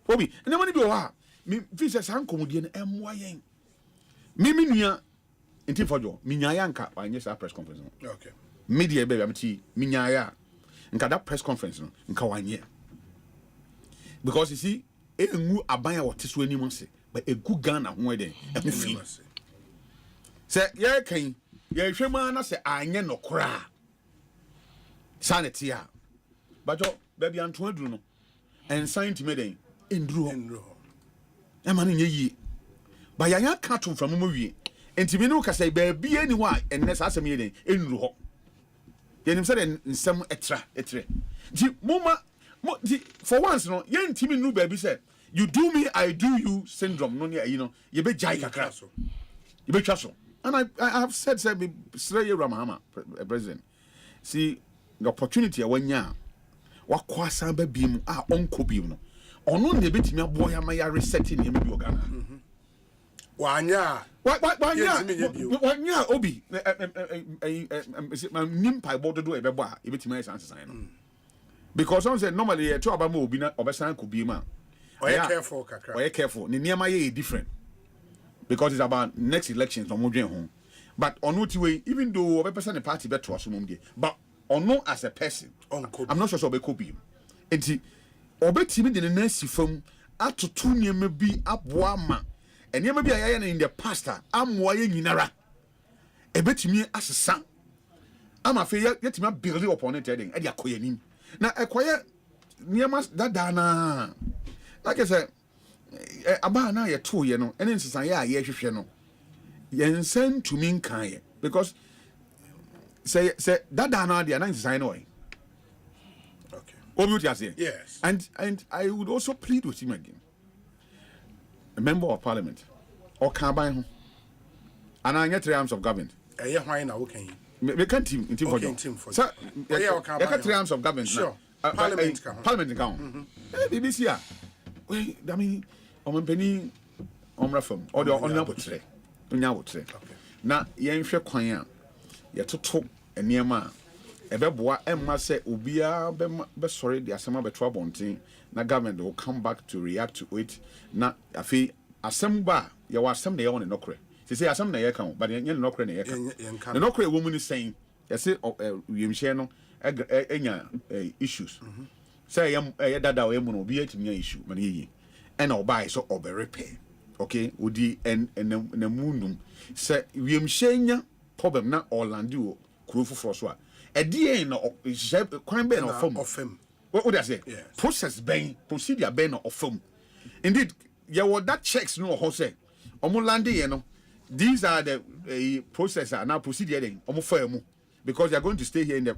obi na money bi o ha me visa san komodie na emwa yen me nua inti fojo minyaya nka anye sa press conference no okay media baby amti minyaya nka that press conference no nka wanye because you see engu aban a wote so anim ase but egu Ghana ho eden e fi se ye kan ye hwema na se anye no kora sanity a bajo baby anto aduru no ensign to me den enduru ho e ma no nye yi ba yanya ka to from mo wie ntimi no ka say ba bia ni ho a ennes asem ye den enuru ho ye nim say den nsem etre di moma for once no ye ntimi nu ba bi say you do me I do you syndrome no you know ye be jai kakra so ye be twa so and I have said say be Sre Ramahama president see the opportunity awanya wakwasa ba bi mu a onko bi mu no ono ne betimi aboy amaya reset ni bi ogana wanya obi nimpa bodo do ebebo a ebetimi esanse san no because someone said normally two about mo bina obesan could be man. Careful, kakra. Or careful. Ni niema ye different because it's about next elections no mo home. But on what way, even though obesan the party better was mum but or no as a person, I'm not sure so be copy. Enti obetimi de nasi from atoto niema bi aboa ma. And niema bi ayaya in the pastor amwa ye nyinara. Ebetimi asesa. I'm afraid yet me build upon it heading. E dia koyanim. Na ekoye niema dadana. Like I said, about now, you're 2 years, and then since I hear no, you send to me kind because say that down there, and I know. Okay. What you say? Yes. And I would also plead with him again. A member of parliament or Carbine, and I get 3 arms of government. Why now? Okay. We can't team for you. Sir, I got 3 arms of government. Sure. Parliament account. BBC. Well, I mean, on penny on reform or the on yabotre. Na yenhwe kwan a yetoto eniema ebeboa emma se obia be sorry the asema be trouble na government will come back to react to it na afi asemba ye was asem na ye on nokre say asem na ye kan but ye nokre na ye kan na nokre wo mu ni saying ye say wiemhye no enya issues say ye dada we mu no obi atimi issue man ye and obai so obe repair okay odi en na munum say wiemhye problem na orlando kuro foforo so a edie na kwan be na ofam what would I say? Yes. Process ben, procedure ben of film. Indeed, you were that checks no Jose. Omulandi, you know. These are the process now procedure then. Because you're going to stay here in the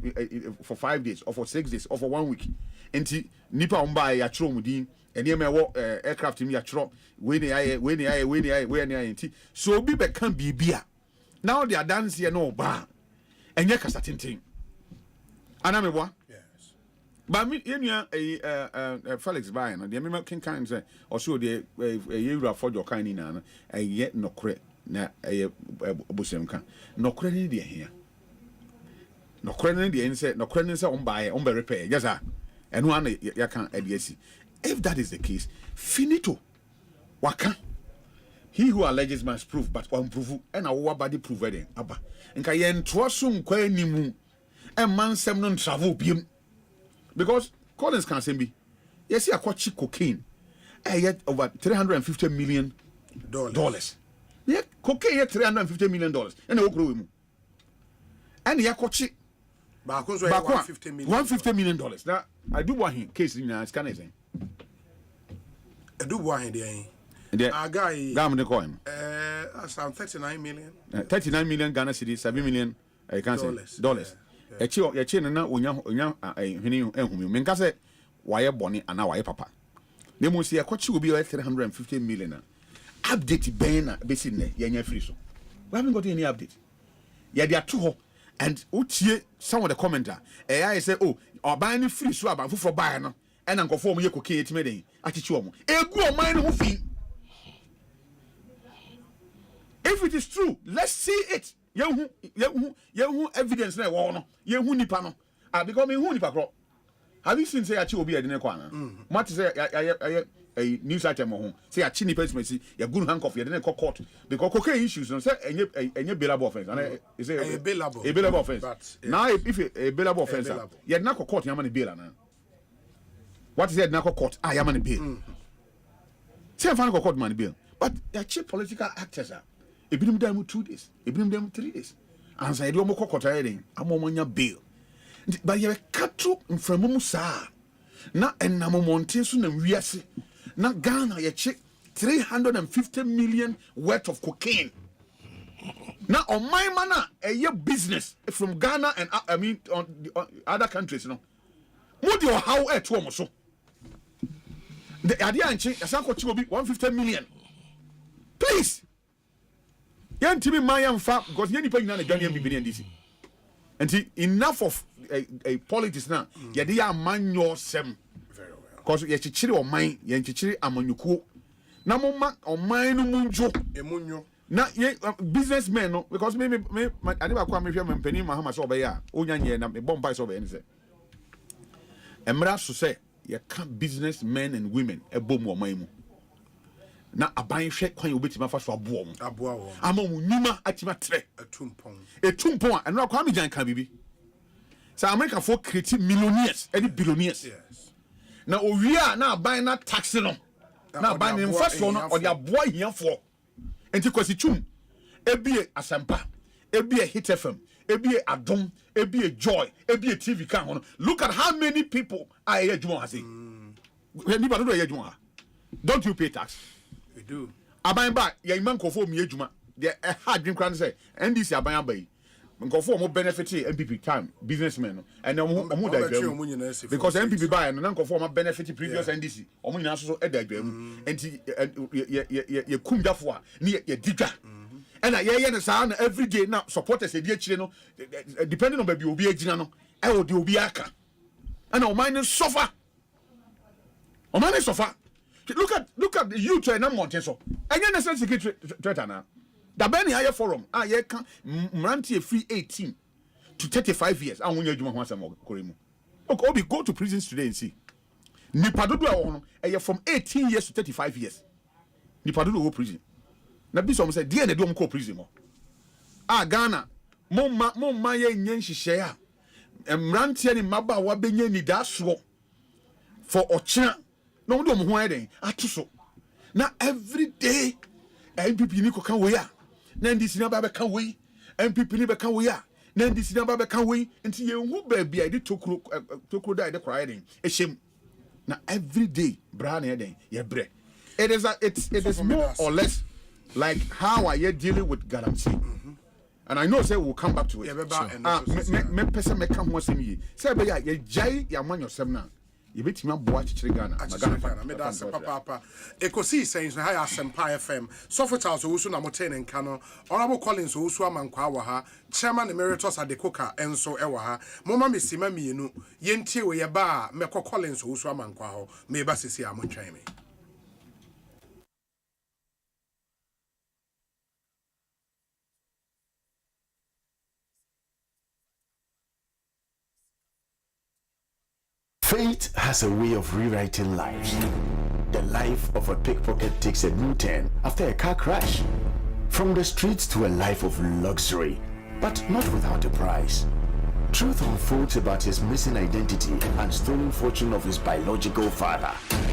for 5 days or for 6 days or for 1 week. Enti nipa omba ya tro mudin and you may walk aircraft in your trop when so be can be beer. Now they are dancing here no bar and you can start thing. Anamewa. But me, Felix Bayan, the American King kind say, or so the year for your kind in a yet no credit, na a Busemka. No credit here. No credit the answer, no credit on buy, on by repair. Yes, sir. And one you can't ADSC. If that is the case, finito. Waka. He who alleges must prove, but one prove, and our body prove it. Abba. And Kayen Twasum Quenimu, and man sem non travel beam. Because Collins can say be, yes, he acquired cocaine, yet over $350 million. Yeah, cocaine yet $350 million, and they will grow him. And he acquired $150 million. Now I do want him case in a scanner. I do want him there. A guy, the coin. Some 39 million. 39 million Ghana cedis, 7 million. I can't say dollars. Your chin na onya ehumi menka say waye boni ana waye papa ne mo se yakochi obi 350 million update ben na besi ne yanya free so we haven't got any update ya dia to ho and utie some of the commenter I say oh oban ni free so aban foforo buy no e na nkofo mo ye koke yetime den achichi omo egu oman no ho fi. If it is true, let's see it. Yehu evidence na wo no yehu nipa no because me hu nipa kro have you seen say achi obi ade ne kwa na mat say a news item ho say achi nipa smesi ya guru handcuff ye de ne court because cocaine issues no say enye bailable offense and is a bailable offense but, yes. Now if a bailable offense ye na court ya man bail na what is it na court ya man bail say fan court man bail but the chief political actors are ebinum dem 2 days ebinum dem 3 days and say do mo kokota eden amomanya bail but ye katru mframu saa na enamo monte so na wiase na Ghana ye che 350 million worth of cocaine na on my mana a business from Ghana and I mean on other countries no mudi o how e to mo so the idea anchi asanko chi obi 150 million please. Yantimi Mayan fa because yen nipa nyina na dwan bibini ndisi. Enti enough of a politics now. Ye dey amanyo sem. Very well. Because ye chichiri oman, ye chichiri amanyukuo. Na mo ma oman no munjo. Emunyo. Na ye businessmen no because me ade ba kwa me hwe mpani Mahama so obeya. Onya nye na me bomba so obeya ni se. Emra so say you can't businessmen and women ebom wo man mu. Na aban hwe kwan obetima fa so aboa mu. Ama mu nyuma atima tre. Etumpon a eno akwa me jan kan bibi. So America for create millionaires, any billionaires. Yes. Na owia na aban na tax no. Na aban in first one or their boy here for. Enti kwasi chum. Ebie Asempa, ebie Hit FM, ebie Adom, ebie Joy, ebie TV kan hono. Look at how many people are here Juma say. Anybody do here Juma? Don't you pay tax? We do. Aban ba ye man kofo mi Juma. There a hard dream can say NDC aban abai. Nkofo mo benefit MPP time businessmen and omo da dwam because MPP buy and nkofo mo benefit previous NDC omo nyina so e da dwam enti ye kumdafo a ne ye didwa and ye ne sa na every day now supporters e di akire no depending on baby obi agina no e wo de obi aka and o man suffer look at the youth and mountain so anya na secretary treasurer na da ben higher forum ye kan mrantie free 18 to 35 years and when you adwuma ho asem koremu okay obi go to prisons today and see nipa dodo a wo no from 18 years to 35 years nipa dodo go prison na bi so mo say die na do mo ko prison mo Ghana mo ye nyen hihye a mrantie ni maba wa benya ni da so for ochina no mo do mo ho eden atoso na every day MPP ni ko kan we a na ndisi na ba be kan we MPP ni be kan we a na ndisi na ba be kan we nti ye hu ba bia de tokro da de kwara den ehiem na every day bra na eden ye bre it is more or less like how are you dealing with galamsey and I know say we'll come back to it me pesa me kan ho asem yi say be ya ye jai ya man yosem na you bet me boa chichire Ghana Ghana me da se papa Ekosiisen na ha Asempa FM Software House wo so na moten nka no Honorable Collins wo so amankwa wa ha Chairman Emeritus Adekoka enso e wa ha moma mesima mienu yentie we ye ba mekọ Collins wo so amankwa ho me ba sisi a montwan me Fate has a way of rewriting lives. The life of a pickpocket takes a new turn after a car crash. From the streets to a life of luxury, but not without a price. Truth unfolds about his missing identity and stolen fortune of his biological father.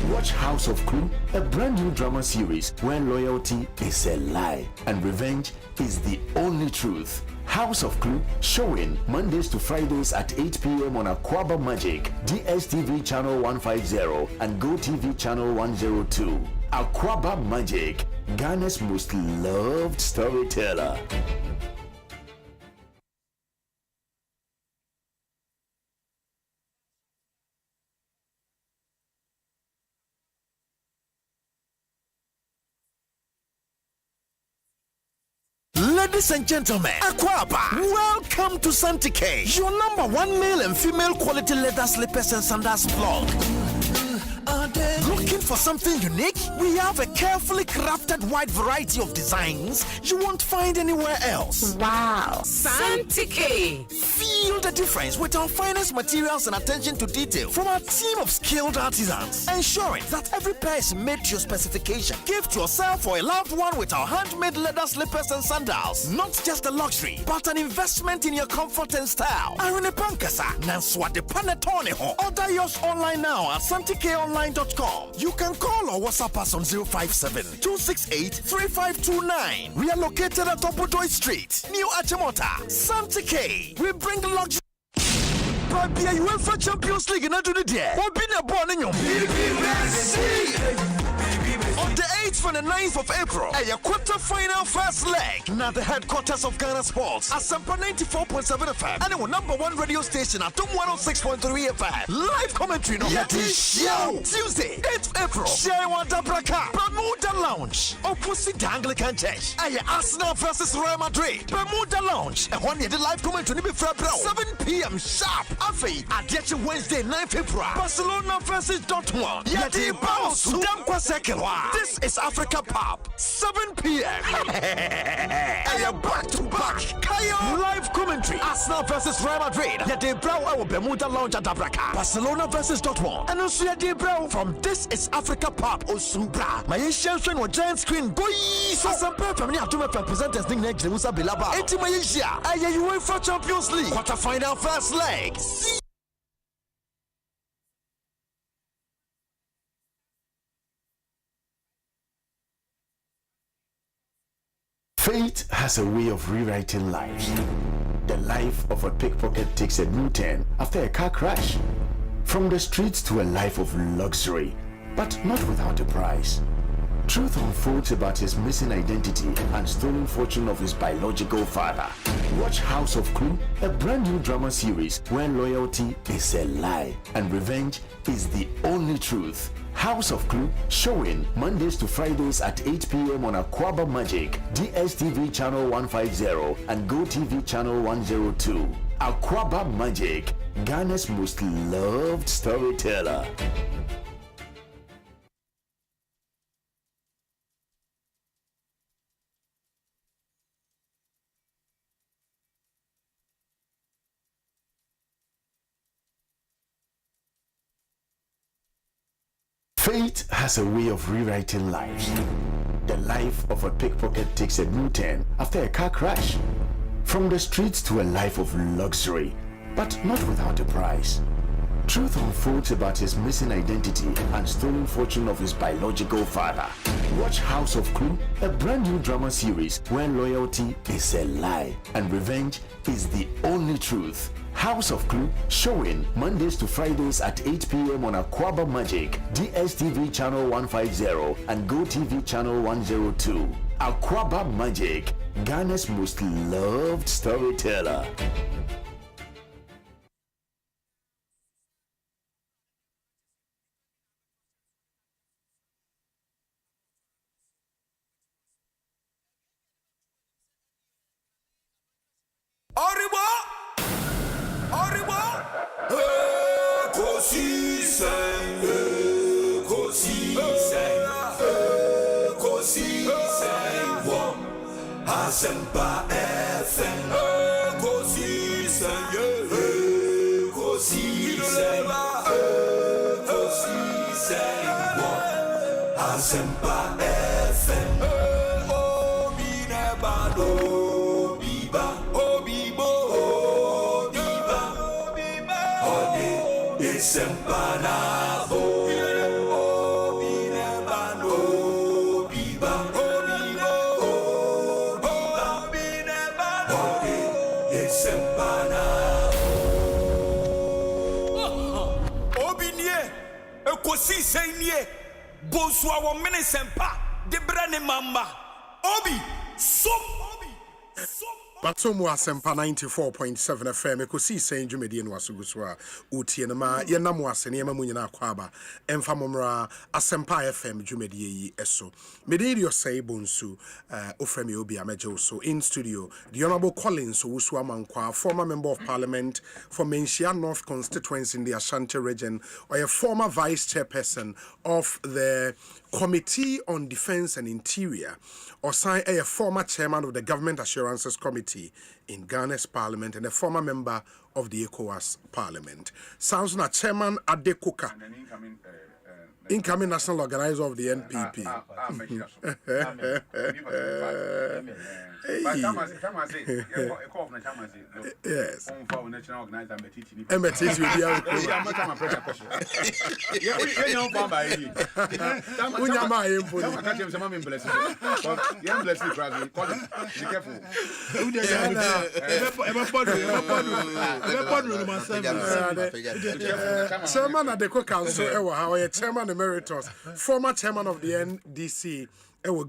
Watch House of Clue, a brand new drama series where loyalty is a lie and revenge is the only truth. House of Clue, showing Mondays to Fridays at 8 p.m. on Aquaba Magic, DSTV channel 150 and GoTV channel 102. Aquaba Magic, Ghana's most loved storyteller. Ladies and gentlemen, Aquaba, welcome to Santike, your #1 male and female quality leather slippers and sandals blog. Looking for something unique? We have a carefully crafted wide variety of designs you won't find anywhere else. Wow. Santike. Feel the difference with our finest materials and attention to detail from our team of skilled artisans, ensuring that every pair is made to your specification. Gift yourself or a loved one with our handmade leather slippers and sandals. Not just a luxury, but an investment in your comfort and style. Arune Pankasa, Nanswade Panetone. Order yours online now at santikeonline.com. You can call or WhatsApp us on 057-268-3529. We are located at Obodoy Street, New Achimota, Santike. We bring luxury. Babia UEFA Champions League na do the day. What been a born in your on the 8th and the 9th of April, a quarter-final first leg. Now the headquarters of Ghana Sports, Asempa 94.7 FM, and our #1 radio station at 106.3 FM. Live commentary no show. Tuesday, 8th April, Shewa Dabraka, Bermuda Lounge, opposite the Anglican Church. Arsenal versus Real Madrid, Bermuda Lounge. And one year the live commentary be February 7 p.m. sharp. Afi, at Wednesday, 9th April, Barcelona versus Dortmund. Yeti Bonsu, Damkwa Sekelwa. This is Africa Africa Pub, 7 p.m. And you're back to back. Kayo live commentary. Arsenal versus Real Madrid. Yeah, they brow our Bermuda Lounge at Abraka. Barcelona versus Dortmund. And also they brow from This Is Africa Pub Osubra. My Asian friend was giant screen. Boys, Asempa family have to representatives ning next to Musa Bilaba. Enti Malaysia. Aye, UEFA Champions League quarter-final first leg. Fate has a way of rewriting lives. The life of a pickpocket takes a new turn after a car crash. From the streets to a life of luxury, but not without a price. Truth unfolds about his missing identity and stolen fortune of his biological father. Watch House of Clue, a brand new drama series where loyalty is a lie and revenge is the only truth. House of Clue, showing Mondays to Fridays at 8 p.m. on Aquaba Magic, DSTV channel 150 and GoTV channel 102. Aquaba Magic, Ghana's most loved storyteller. Fate has a way of rewriting lives. The life of a pickpocket takes a new turn after a car crash. From the streets to a life of luxury, but not without a price. Truth unfolds about his missing identity and stolen fortune of his biological father. Watch House of Clue, a brand new drama series where loyalty is a lie and revenge is the only truth. House of Clue, showing Mondays to Fridays at 8 p.m. on Aquaba Magic, DSTV channel 150 and GoTV channel 102. Aquaba Magic, Ghana's most loved storyteller. Asempa FM, Ekosiisen, Ekosiisen, Asempa FM, Obinebado, Biba, Obibo, Biba, Ode, Isempanabo. Ekosiisen nie Bonsu awo mene sempa de brane mamba obi so Batomu Asempa 94.7 FM Ekosiisen dwumedi no asuguswa utie na ma ye nam wase ne ma munyina akwaba emfa momra Asempa FM dwumedi yi eso mediri Osei Bonsu ofremi obi ameje so in studio the Honorable Collins Owusu Amankwa, former member of parliament for Menchia North constituency in the Ashanti region, or a former vice chairperson of the Committee on Defense and Interior, or a former chairman of the Government Assurances Committee in Ghana's parliament and a former member of the ECOWAS parliament. Sounds like Chairman Adekoka, incoming national organizer of the NPP. Yes. Chairman Adekoka Council, Chairman Emeritus, former chairman of the NDC,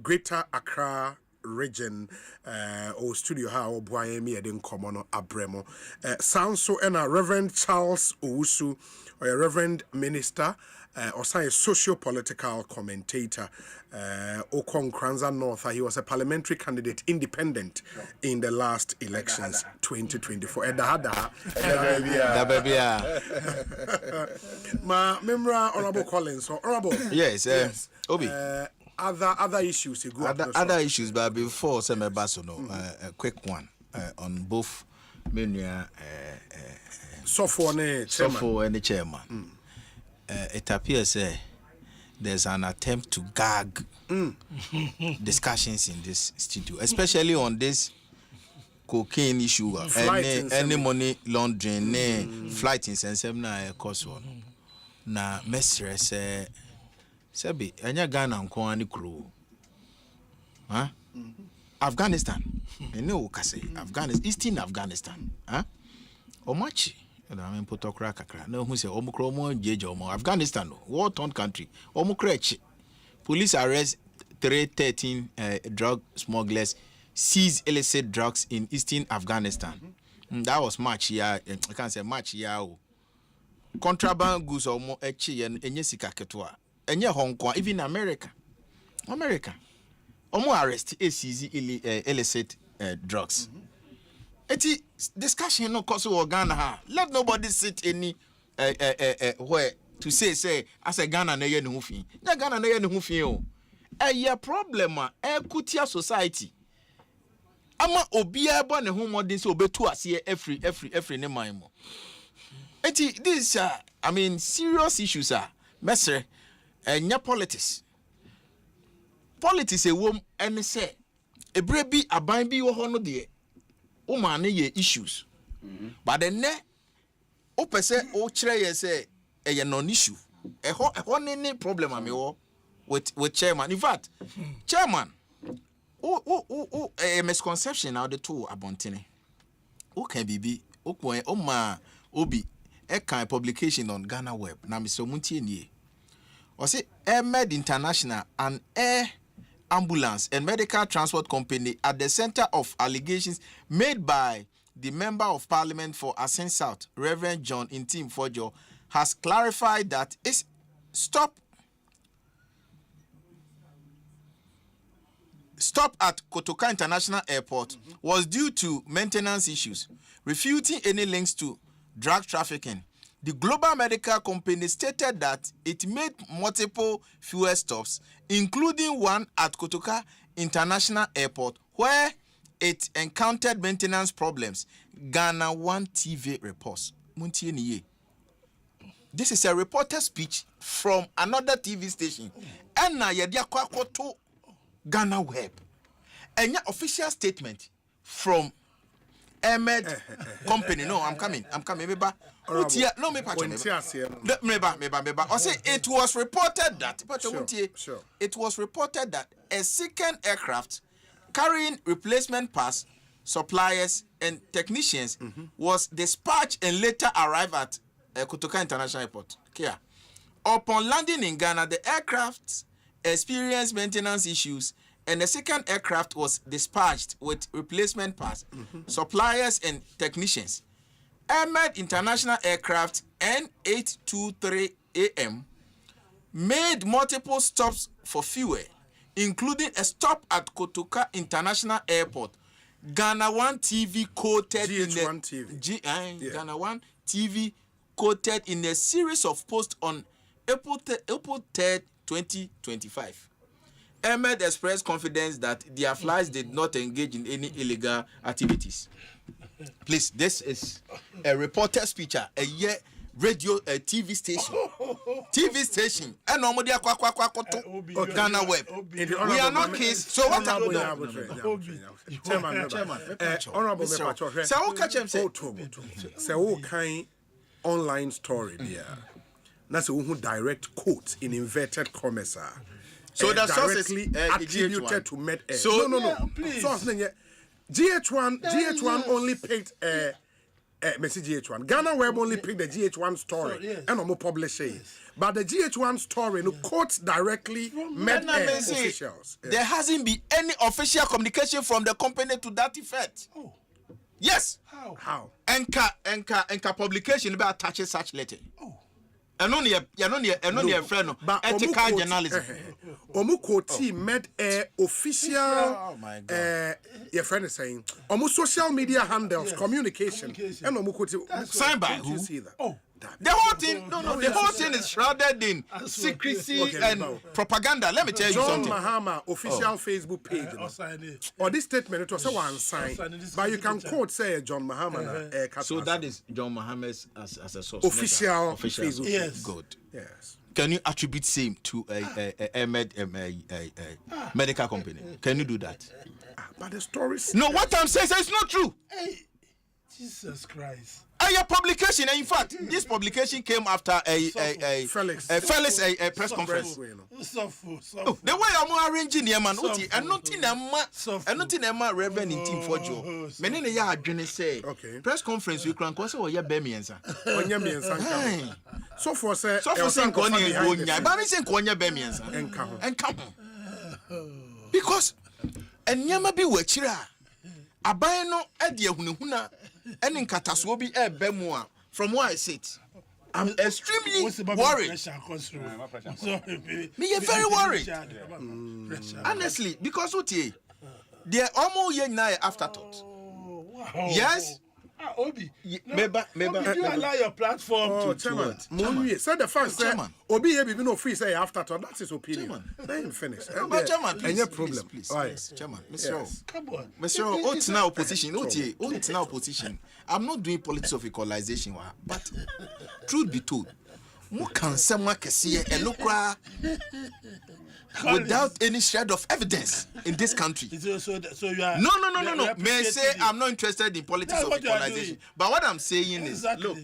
Greater Accra region, or studio how Boyemi Eden Komono Abremo. Sounds so and a Reverend Charles Owusu, or a Reverend Minister, or say a socio-political commentator, Okon Kranza North. He was a parliamentary candidate, independent, in the last elections, 2024. Ma Memra Honorable Collins, or Honorable. Yes, Obi. other issues you go other issues, but before some a quick one on both menu Sofo and the chairman. It appears there's an attempt to gag discussions in this studio, especially on this cocaine issue, any money laundering, flight in Sensemna course one. Na mestre say Sebi, anya Ghana nko ani crew. Huh? Afghanistan. Ene say Afghanistan, Eastern Afghanistan. Huh? Omachi. I mean put okra kakra. No who say omukro mo jeje omo Afghanistan, war torn country. Omukra echi. Police arrest 313 drug smugglers, seize illicit drugs in Eastern Afghanistan. That was March year. I can't say March year. Contraband goods or more echi and sika ketwa. Enye Hong Kong, even America. Omo arrest seize illicit drugs. Eti discussion no cause Ghana ha. Let nobody sit any where to say as a Ghana na ye ne ho fi. Na Ghana na ye ne ho fi o. Eye problem kutia society. Ama obia bo ne ho modern so obetu ase every ne man mo. Eti this I mean serious issues mesre enya politics. Politics e wom ene se ebre bi aban bi wo ho no de o man ye issues. But then o pese o kire ye say e non issue. E ho ne problem am wo with chairman. In fact, chairman a misconception now the two abontene. O can be o kwen o ma obi a kind publication on Ghana Web. Na Mr. Muntie ni. O say Med International and air ambulance and medical transport company at the center of allegations made by the member of parliament for Asen South, Reverend John Intim Fojo, has clarified that its stop at Kotoka International Airport was due to maintenance issues, refuting any links to drug trafficking. The global medical company stated that it made multiple fuel stops, including one at Kotoka International Airport, where it encountered maintenance problems. Ghana One TV reports. This is a reporter speech from another TV station. And now to Ghana Web. And your official statement from Ahmed company. No, I'm coming. Meba. No, me Meba. I say it was reported that. It was reported that a second aircraft carrying replacement parts, suppliers, and technicians was dispatched and later arrived at Kotoka International Airport. Kia. Upon landing in Ghana, the aircraft experienced maintenance issues, and the second aircraft was dispatched with replacement parts, suppliers, and technicians. Ahmed International Aircraft N823 AM made multiple stops for fuel, including a stop at Kotoka International Airport. Ghana One TV quoted Ghana One TV quoted in a series of posts on April 3rd, 2025. Ahmed expressed confidence that their flights did not engage in any illegal activities. Please, this is a reporter speech, a year radio, a TV station, and normally Ghana Web. We are not case. So what Honorable so kind online story there. That's a direct quote in inverted commas. So that's directly attributed to Med Air. So no. Source GH1 only picked GH1. Ghana Web only picked the GH1 story and I'm publish it. But the GH1 story quotes directly Med Air officials. There hasn't been any official communication from the company to that effect. Oh. Yes. How? Enka publication about touching such letter. Oh. And only a friend, but ethical journalism. Omukoti Med Air official. Your friend is saying, social media handles, communication. And Omukoti signed by who? You see that? Oh, The whole thing, the whole thing is shrouded in secrecy and propaganda. Let me tell you something. John Mahama official Facebook page. Or this statement, it was a one sign. But you can quote, say, John Mahama. So that is John Mahama's as a source. Official Facebook. Yes. Good. Yes. Can you attribute same to a medical company? Can you do that? But the stories. No, what I'm saying is it's not true. Hey, Jesus Christ. A publication, and in fact, this publication came after a Felix press conference. The way I'm arranging the man, and not in a man revenue team for Joe. Many in a yard, say, press conference, you can cause or your bemians. So for say, and come. Because, and Yama be wachira. Abayano Edia Hununa. And in Kataswobi Bemua, from where I sit, I'm extremely worried. Me very worried. Honestly, because they're almost young now afterthought. Yes. Obi, would you allow your platform to what? So the fact that Obi have no free say afterthought. That's his opinion. Let him finish. Any problem? Please, Chairman, Mr. Come on, Mr. It's now opposition. It's now opposition. I'm not doing politics of equalization, but truth be told, who can someone see and look without any shred of evidence in this country? So you are no. May say I'm not interested in politics of equalization, but what I'm saying is, look,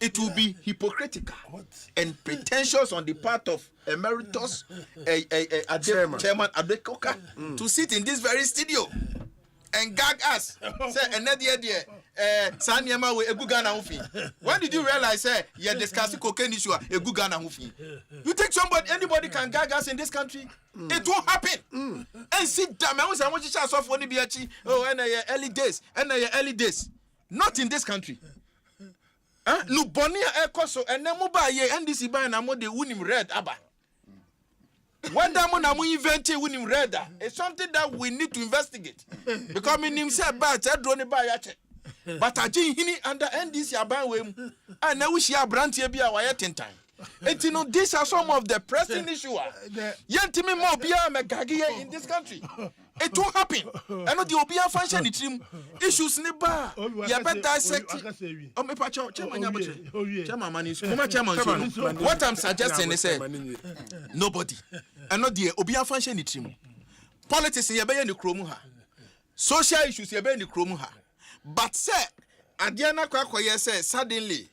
it will be hypocritical and pretentious on the part of emeritus Chairman Adekoka to sit in this very studio and gag us. Say another idea. Sanyama we Egugana Hufi. When did you realize you're discussing cocaine issue Egugana Hufi? You think anybody can gag us in this country? It won't happen. And sit down. I want to shout off when you be and early days. Not in this country. No bonia ekoso and nemuba ye NDC by na mo de wunim red aba. What that we invented when him read it's something that we need to investigate. Because me himself bad drone by yache. But I think under NDC aban and now we see a brand here be our 10 time. And these are some of the pressing issues. Yentimi more be a in this country. It won't happen. I know the Obia function the team issues never. You better dissect. Oh, me pacho, Chairman. What I'm suggesting is nobody. I know the Obia function the team. Politics you be in the kromuha. Social issues you be in the kromuha. But say, Adiana Kwakoye say suddenly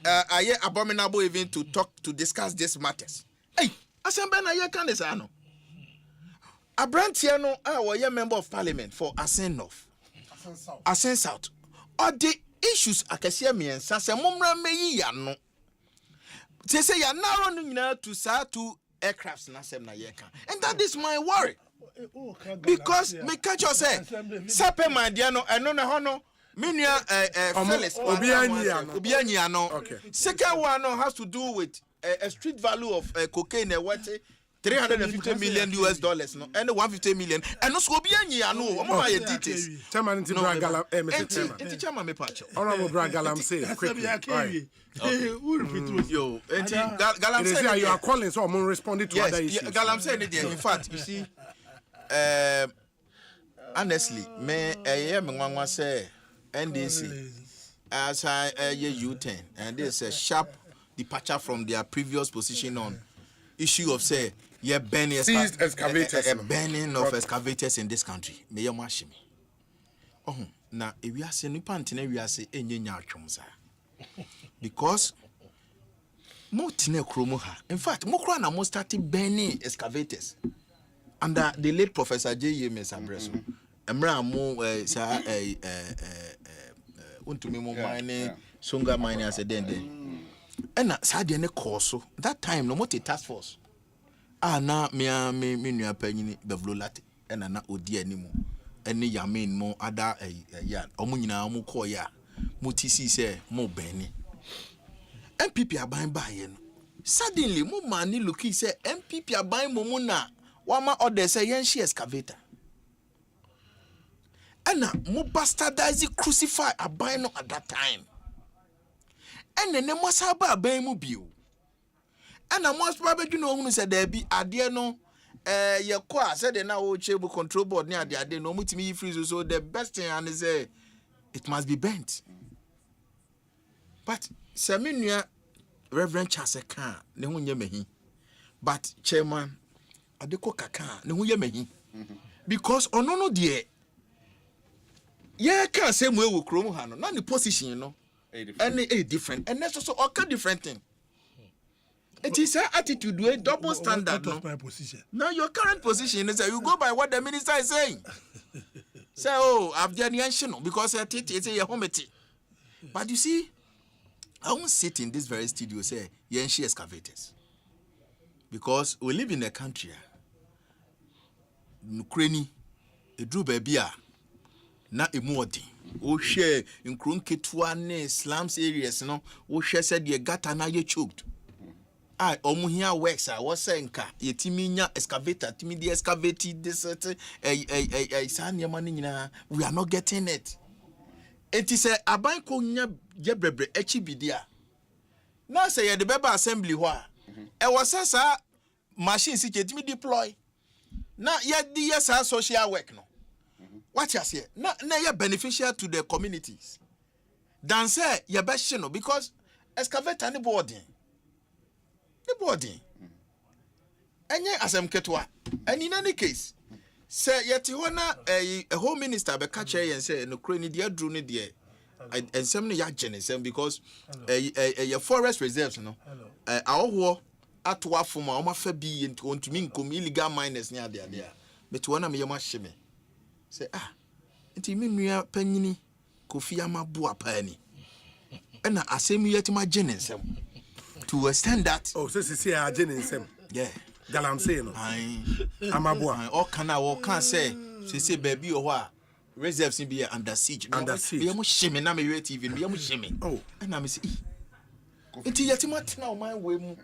I hear abominable even to discuss these matters. Hey, Asempa na ye kan say no. Abrantiano a member of parliament for Asen North. Asen South. Or the issues akasia miensa se momra meyi ya no. They say ya narrow nyina to sa to aircrafts na sem na ye kan. And that is my worry. Because me catch you say sape mandiano eno na hono Minia Felix Obianya no. Okay. Second one has to do with a street value of cocaine what $350 million US no and 150 million and also Obianya no omo buy details. Chairman into Bragalam Mr. Chairman me pacho. Honorable Bragalam say quickly. Yo, Galam say you are calling so I'm responding to other issues. Galam say in fact you see honestly me nwanwa say NDC as a U10 and there's a sharp departure from their previous position on issue of say burning excavators burning of excavators in this country me yamashimi na ewiase nipa ntena ewiase enyenya atwomza because mo tine kromo ha in fact mo kra na mo start burning excavators under the late Professor J.E. Mesabreso emra mo sa untumi mo mine sunga mine as a dende ena sade ne course that time no moti task force na me nua panyini bevlolate ena na odi animu ene yamin mo ada ya omunyina mo call ya moti si say mo beni MPP aban ba ye no suddenly mo mani looking say MPP aban mo mu na wama order say yen she excavator and mo bastardize crucify abino at that time ɛna ne mosa ba ban mu bio ɛna most probably no hu say there be ade no ye ko a say na wo chebu control board ne ade no mutimi freeze so the best thing and say it must be bent. But Seminua Reverend Chaseka ne ho nye mehi. But chairman Adeko Kaka ne ho ye mehi. Because ono no de ye can say we wo krom ha no na the position no any different and that's also okay different thing. It is an attitude with double standard. What my position? Now your current position is that you go by what the minister is saying. Say, oh, I've done because it's a home. But you see, I won't sit in this very studio say Yenshi excavators. Because we live in a country. Ukraine, a drew baby, na emodi. O share in Krunketwane slums areas, no, o share said ye gata na ye choked. I omuhia works I was saying ka yetiminya excavator timi the excavate this we are not getting it. It is a abanko nya yebrebre echi bidia. Na say ye the beba assembly hwa. E was sa machine si yetimi deploy. Na ye di sa social work no. What you say? Na ye beneficial to the communities. Dan say ye best no because excavator ni boarding. The body. And yet, as I'm ketwa. And in any case, say yet you wanna a home minister be catch and say no crane dear drew ne dear and some ya genesem because a forest reserves no our war at wafuma oma fabi and to me come illegal miners near there. But one of my shimmy. Say it mean penny Kofi Amabua penny. And I say me yet my genesem. To extend that. Oh, so see our genesem. Yeah. Galam say no. Amabua. All can say. She say baby or what? Reserves in be under siege. Under siege. Be almost shimmy na me rate even. Be almost shimmy. Oh. And I say. Iti yetimat now my way.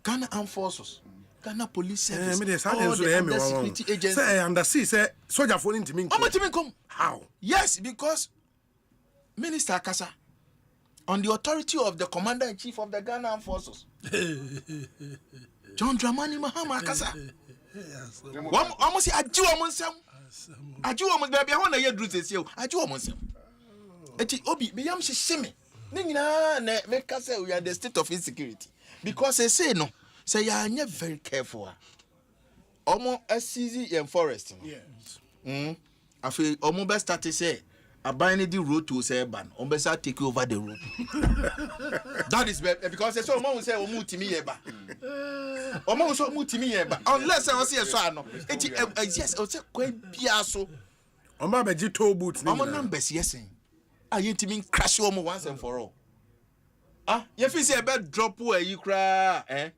Ghana Armed Forces. Ghana Police Service. All the under security agencies. Say under siege. Say soldier phone into me. Come. How? Yes, because Minister Akasa. On the authority of the Commander-in-Chief of the Ghana Armed Forces. John Dramani Mahama Akasa. Almost say Aju Amonsem. Aju Amons baby I want to hear Drew say Aju Amonsem. Eti obi be yam shime. Ni nyina na make say we are the state of insecurity because they say no say you are very careful. Omo SCZ in forest. Yes. Afi omo best start to say abandon the road to say ban. On better take over the road. That is because they say omo say omo timi yeba. Omo so omo timi yeba. Unless I see a so no. Yes, I say kwen bia so. Omo be ji toll boots ni. Omo numbers yes. You timi crash omo once and for all. You feel say about drop where you cry,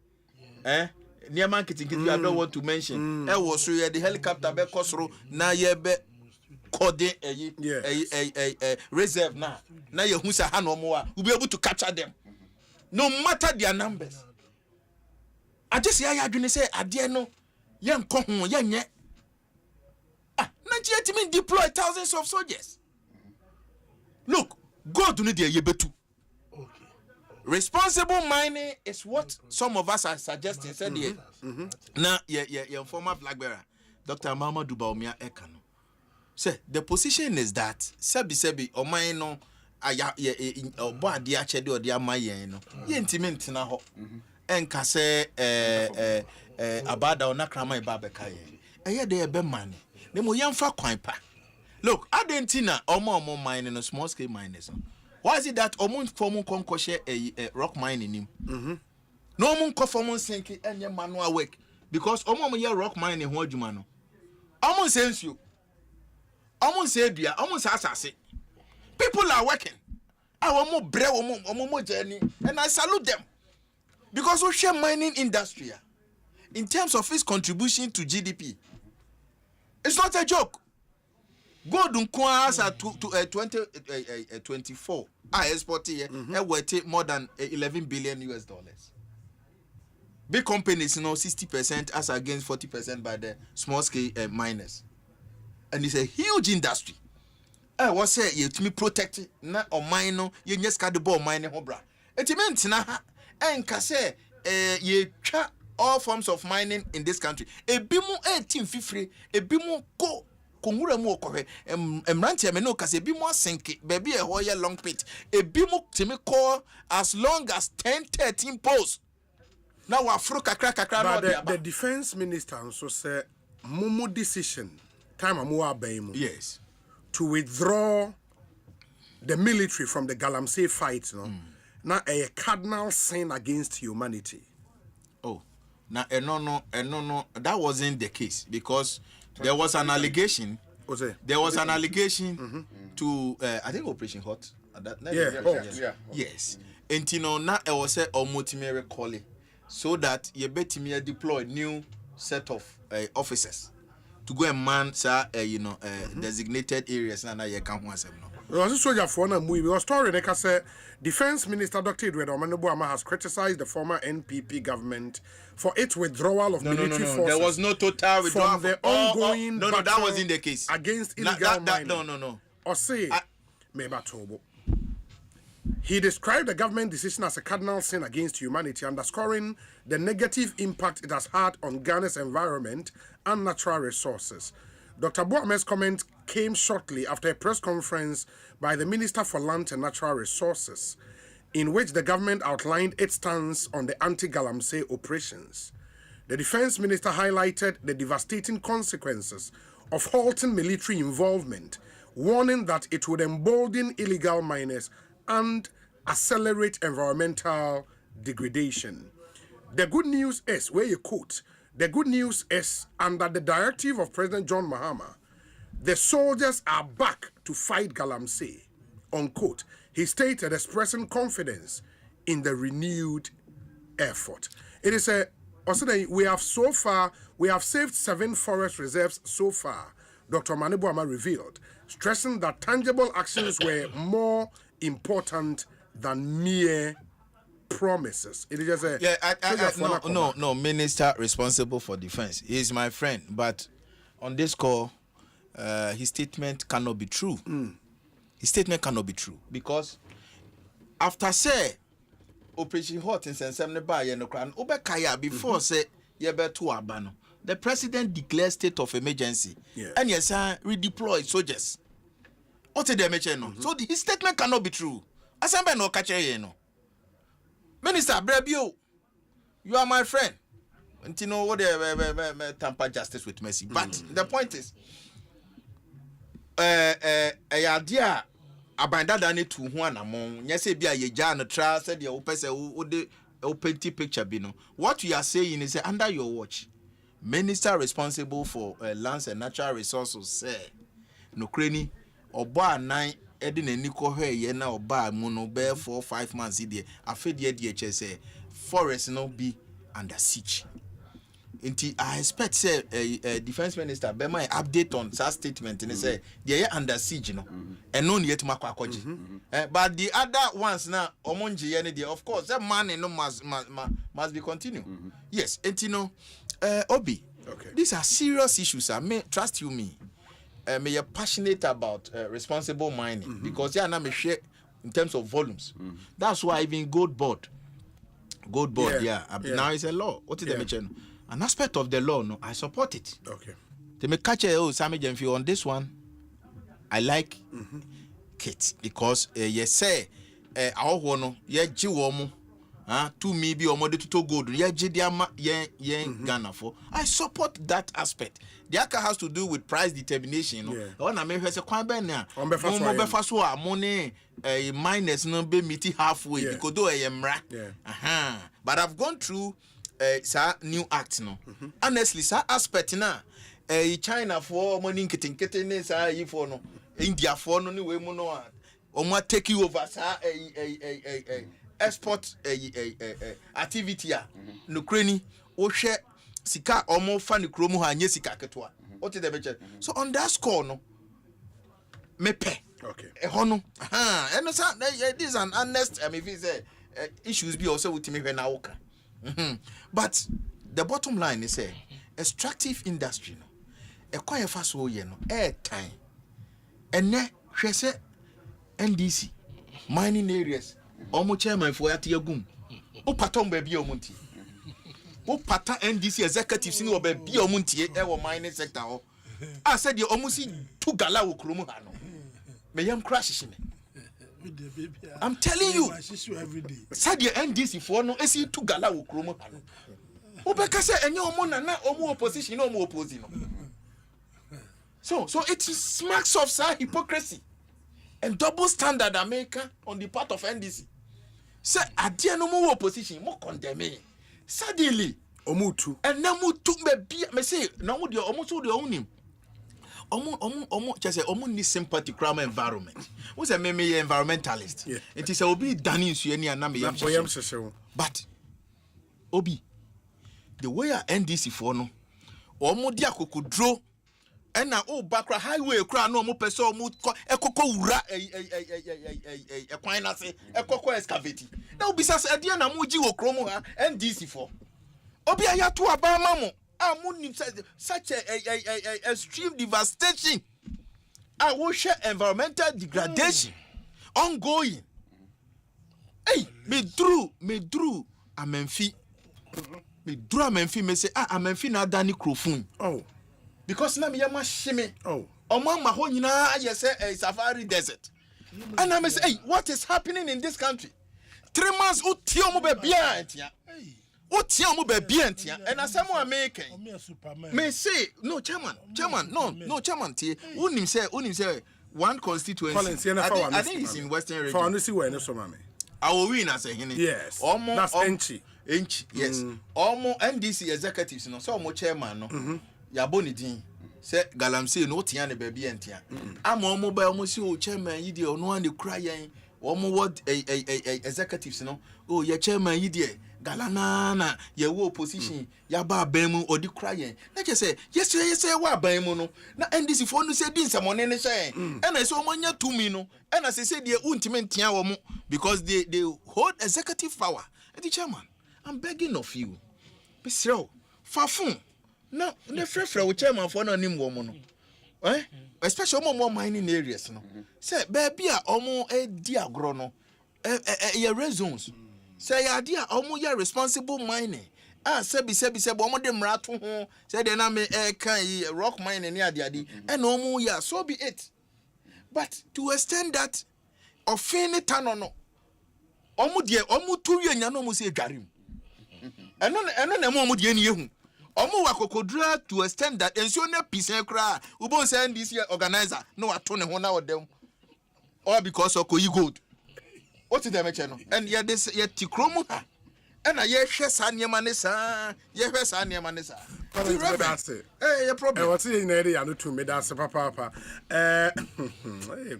near marketing I don't want to mention. Was so the helicopter be kosro na ye be code a reserve now. Now you who say no more will be able to capture them. No matter their numbers. I just hear you say adie no yen ko ho yen ye. Nigeria team deploy thousands of soldiers. Look, God do need the yebetu. Responsible mining is what some of us are suggesting. Said here. Now, your former flag bearer, Dr. Mama Dubaumia Ekano. Say the position is that sebi o mine no aya obo ade a chede ode amaye no. Ye intimate na ho. Enka say abada ona krama e ba beka ye. Eye de ebe mane. Ne mo yemfa kwan pa. Look, Argentina omo mining no small scale miners. Why is it that omun form konkoshe a rock mine in him? No omun ko form sink any manual work because omun ye rock mine in ho adwuma no. Omun sense you. Omun say dua, omun say asase. People are working. Omun bre omun journey and I salute them. Because we share mining industry in terms of its contribution to GDP. It's not a joke. Gold as at 2024. I export here worth more than $11 billion. Big companies, 60% as against 40% by the small scale miners. And it's a huge industry. was say you to me protect na or mine no ye nyes ka de ball mine ho bra etimenti na ha enka say ye twa all forms of mining in this country ebimu 18 fifre ebimu ko konwura mu okohwe emrantia me no kase ebimu asenke baby e ho ye long pit ebimu timi call as long as 10-13 posts now afro kakra no but the defense minister also say mumu decision time amu abaimu yes to withdraw the military from the Galamsey fight now a cardinal sin against humanity. Oh, now no, that wasn't the case because there was an allegation. There was an allegation to I think Operation Hot. Yes. And you know now I was say multi call so that you bet me deploy new set of officers to go and man designated areas na you can once no. Was soldier for na movie because story they say Defense Minister Dr. Edward Omanubuama has criticized the former NPP government for its withdrawal of military forces. There was no total withdrawal from the ongoing no, that wasn't the case. Against illegal mining. No. Osei Mebatobo. He described the government decision as a cardinal sin against humanity, underscoring the negative impact it has had on Ghana's environment and natural resources. Dr. Boame's comment came shortly after a press conference by the Minister for Land and Natural Resources, in which the government outlined its stance on the anti-Galamsey operations. The Defense Minister highlighted the devastating consequences of halting military involvement, warning that it would embolden illegal miners and accelerate environmental degradation. The good news is, where you quote, the good news is, under the directive of President John Mahama, the soldiers are back to fight Galamsey, unquote. He stated, expressing confidence in the renewed effort. It is we have saved 7 forest reserves so far, Dr. Manebuama revealed, stressing that tangible actions were more important than mere promises. It is just no minister responsible for defense. He is my friend, but on this call, his statement cannot be true. His statement cannot be true because after say Operation Hot in Sensemne before say Abano, the president declared state of emergency and yes, redeployed soldiers. What did they mention? So his statement cannot be true. Asempa no catch no. Minister Brebio, you are my friend. And you know what they tamper justice with mercy. But the point is, idea abanda dani to one among yes, be a Jan trial said your open picture bino. What you are saying is under your watch, minister responsible for lands and natural resources say no cranny or bar 9. Edin and Nico here na oba mono bear 4-5 months here. I feel the DHS forest no be under siege. Inti I expect say defense minister be my update on that statement and say they are under siege no and no yet makwakoji. But the other ones now omonji any day of course that money no must be continued. Yes, and you know Obi. Okay. These are serious issues. Trust you me. Me are passionate about responsible mining because they are not share in terms of volumes. That's why even gold board, now it's a law. What is the mention? An aspect of the law, no, I support it. Okay. They may catch Sammy Jenfi on this one. I like Kate because you say our one, Jiwomo. To me be or to gold. Ghana for. I support that aspect. The other has to do with price determination. On I mean, a quite now. Money minus no be meeting halfway because do I am right. But I've gone through new act no. Honestly, sir aspect now. China for money getting for no. India for no way mono. Or take you over export activity no crani o hwe sika omo fa ne kromu ha anye sika ketwa what is the budget so on that score no me pe okay no and no this is an honest if you say issues be also with me when I work but the bottom line is extractive industry no e kwa fa so ye no air time ene Hwese NDC mining areas omo chairman for Yatiagum. O patom baby omunti. O pata NDC executives ni obabi omunti e mining sector ho. I said you almost see 2 gala wo kromo ha no. Me yam crash me. I'm telling you. Said the NDC for no esi 2 gala wo kromo ha no. Obeka say enye omo na omo opposition no omo opposing no. So it smacks of hypocrisy and double standard America on the part of NDC. Say adie no more opposition mo condemn. Suddenly omutu and na mutu me say na wo de omo so de onim. Omo just say omo ni sympathy crime environment. Who say me environmentalist. It is obi dani nsu ani ana me yam. But obi the way NDC for no omo di akokodro ena o bakra highway kra no omo pese omo ekoko wura ekwan na se ekoko excavate na obi sase ade na mo gi wo kromo ha NDC for obi ayato abama mo amu such a extreme devastation I will share environmental degradation ongoing. Hey, me drew amenfi me drew amenfi me say amenfi na dani crofun. Oh, because na me yama shime. Oh, omo ma ho nyina aye say safari desert. And I say, hey, what is happening in this country? 3 months uti omo be bia entia. Uti omo be bia entia. And asamo American. Me say no chairman, no chairman tie. Unim say one constituency. I think it's in Western region. For honestly where no so mame. I will win as a hini. Yes. Almost that's Enchi. Yes. Almost NDC executives no so mo chairman no. Yaboni din. Say galamsey no tia ne baby entia. Am omo ba omo si o chairman yi de ono an de kura yen. Omo what executives no. Oh your chairman yi de galana ye wo opposition ya ba ban mu odi kura yen. Na je say yes wa ban mu no. Na NDC for no say din samone ne hye. And I say omo nya tumi no. And I say de untime ntia wo mo because they hold executive power. The chairman, I'm begging of you. Bisro, fafun. No, the frefre chairman for no nim woman. Eh? Especially more mining areas no. Say baby omo diagro no. Your reasons. Say idea omo ya responsible mining. Sebi omo dem ratu ho. Say de na me kan rock mining ni ade and omo ya so be it. But to extend that of any tano no. Omo tu wie nya no mo se dwarim. Eno na mo die ni ehu. Omo wa kokodra to extend that enso na pisen kra. Ubon say this year organizer no ato ne ho na odem. All because of koyi gold. What is the meche no? And ye this ye tikromu ha. Ena ye hwe sa niema ne sa. Ye hwe sa niema ne sa. That's it. Your problem. What's in the area? No to me. That's papa. Hey,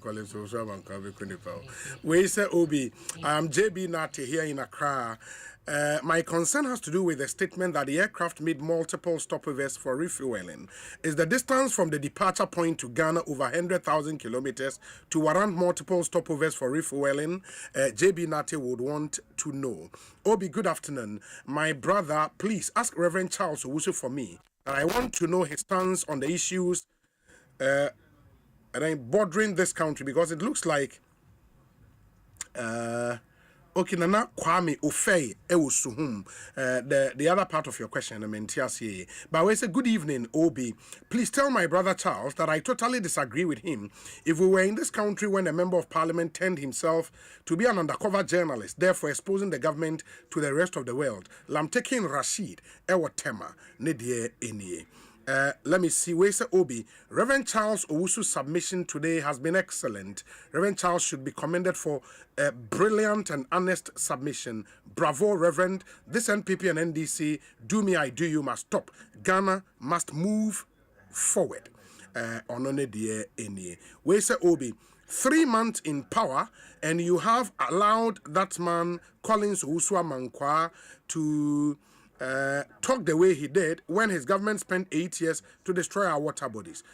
call it so. I'm coming. We say Obi. I'm JB Nati here in Accra. My concern has to do with the statement that the aircraft made multiple stopovers for refueling. Is the distance from the departure point to Ghana over 100,000 kilometers to warrant multiple stopovers for refueling? JB Nati would want to know. Obi, good afternoon. My brother, please ask Reverend Charles Owusu for me. I want to know his stance on the issues bordering this country because it looks like okay, Nana Kwame Osei Ewusuhum. The other part of your question, I mean, TRCA. But we say, good evening, Obi. Please tell my brother Charles that I totally disagree with him. If we were in this country when a member of parliament turned himself to be an undercover journalist, therefore exposing the government to the rest of the world, I'm taking Rashid Ewotema Nedie Enie. Let me see. Where's Obi? Reverend Charles Owusu's submission today has been excellent. Reverend Charles should be commended for a brilliant and honest submission. Bravo, Reverend. This NPP and NDC, do me, I do you, must stop. Ghana must move forward. Onone die eni. Where's Obi? 3 months in power, and you have allowed that man, Collins Owusu Amankwa, to talk the way he did when his government spent 8 years to destroy our water bodies.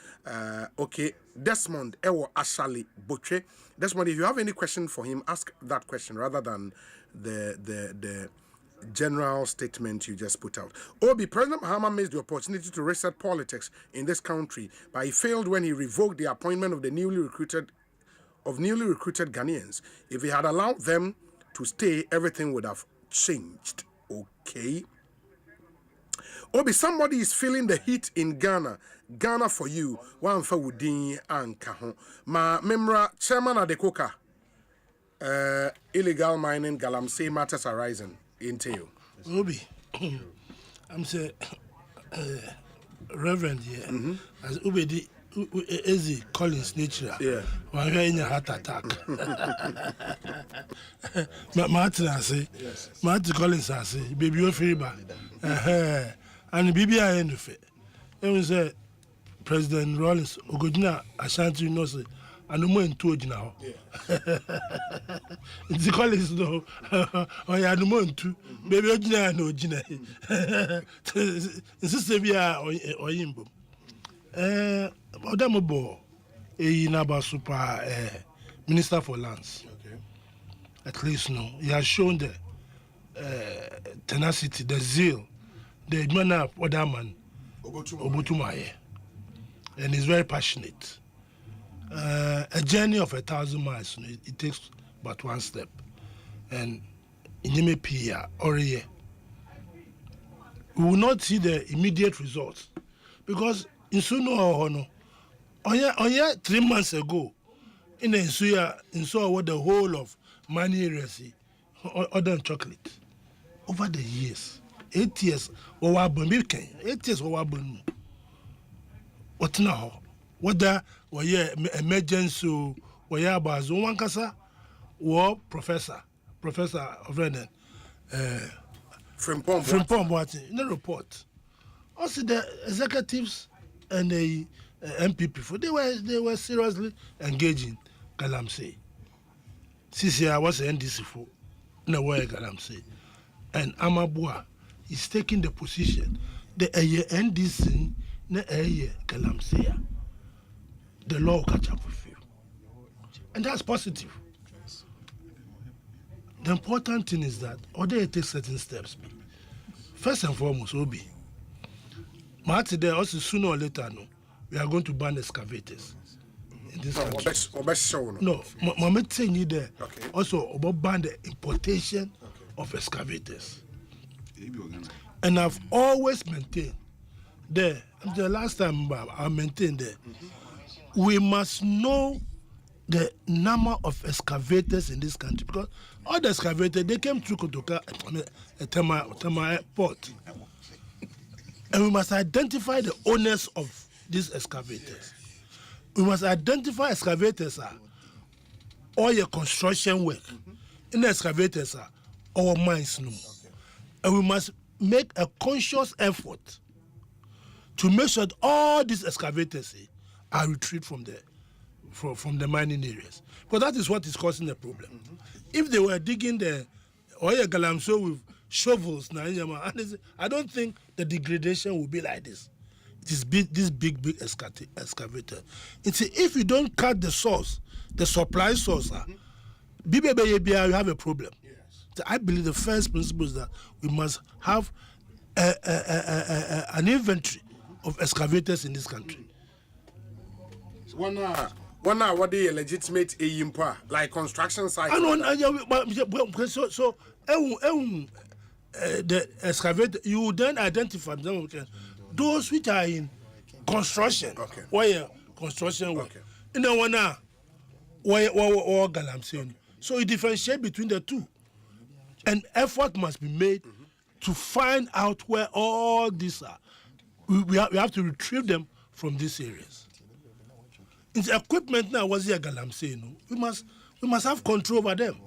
Okay, Desmond Ewo Ashali Boche. Desmond, if you have any question for him, ask that question rather than the general statement you just put out. Obi, President Mahama missed the opportunity to reset politics in this country, but he failed when he revoked the appointment of the newly recruited of newly recruited Ghanaians. If he had allowed them to stay, everything would have changed. Okay. Obi, somebody is feeling the heat in Ghana. Ghana for you. One for Wudin and Kahon. Ma Memra, Chairman Adekoka. Illegal mining, Galamsey matters arising. Entail. Obi, I'm saying, Reverend here, as Obi Easy Collins nature. Yeah. Why in a heart attack? Martin, I say, Martin Collins, I say, baby, you're free back. And baby, I end of it. It was President Rollins, Ogodina, Ashanti, no say, and no more in 2 now. It's the Collins, though. I had no more in 2. Baby, Ojina, no Gina. This is Sevilla or Imbo. Odamabo, Naba Super Minister for Lands. Okay. At least no, he has shown the tenacity, the zeal, the manner of other man, Obutumaye, and he's very passionate. A journey of 1,000 miles, it takes but one step, and in Pia or we will not see the immediate results because in Suno or no. On 3 months ago, in what the whole of money areas, other chocolate. Over the years, 8 years, 8 years, what now? Whether we emergency, we are about one casa or professor of Renan, Frimpong, what in the report. Also, the executives and the MPP for they were seriously engaging Galamsey. Sisi I was NDC for no way Galamsey, and Amabua is taking the position the NDC na Galamsey. The law will catch up with you, and that's positive. The important thing is that order take certain steps. First and foremost, Obi. Marty there also sooner or later no. We are going to ban excavators in this country. No, my saying you there also about ban the importation of excavators. And I've always maintained there. The last time I maintained there, we must know the number of excavators in this country because all the excavators they came through Kotoka, Tema Port, and we must identify the owners of these excavators. We must identify excavators all your construction work. In the excavators our mines no. And we must make a conscious effort to make sure that all these excavators are retrieved from the mining areas. But that is what is causing the problem. If they were digging the oil galamsey with shovels now, I don't think the degradation will be like this. This big excavator. If you don't cut the source, the supply source, you have a problem. Yes. So I believe the first principle is that we must have an inventory of excavators in this country. One hour, what they legitimate impa like construction site. The excavator, you then identify them. Those which are in construction, wire construction work. In the one now, wire galamsey. So you differentiate between the two, and effort must be made to find out where all these are. We have to retrieve them from these areas. In the equipment now, was here galamsey? We must have control over them.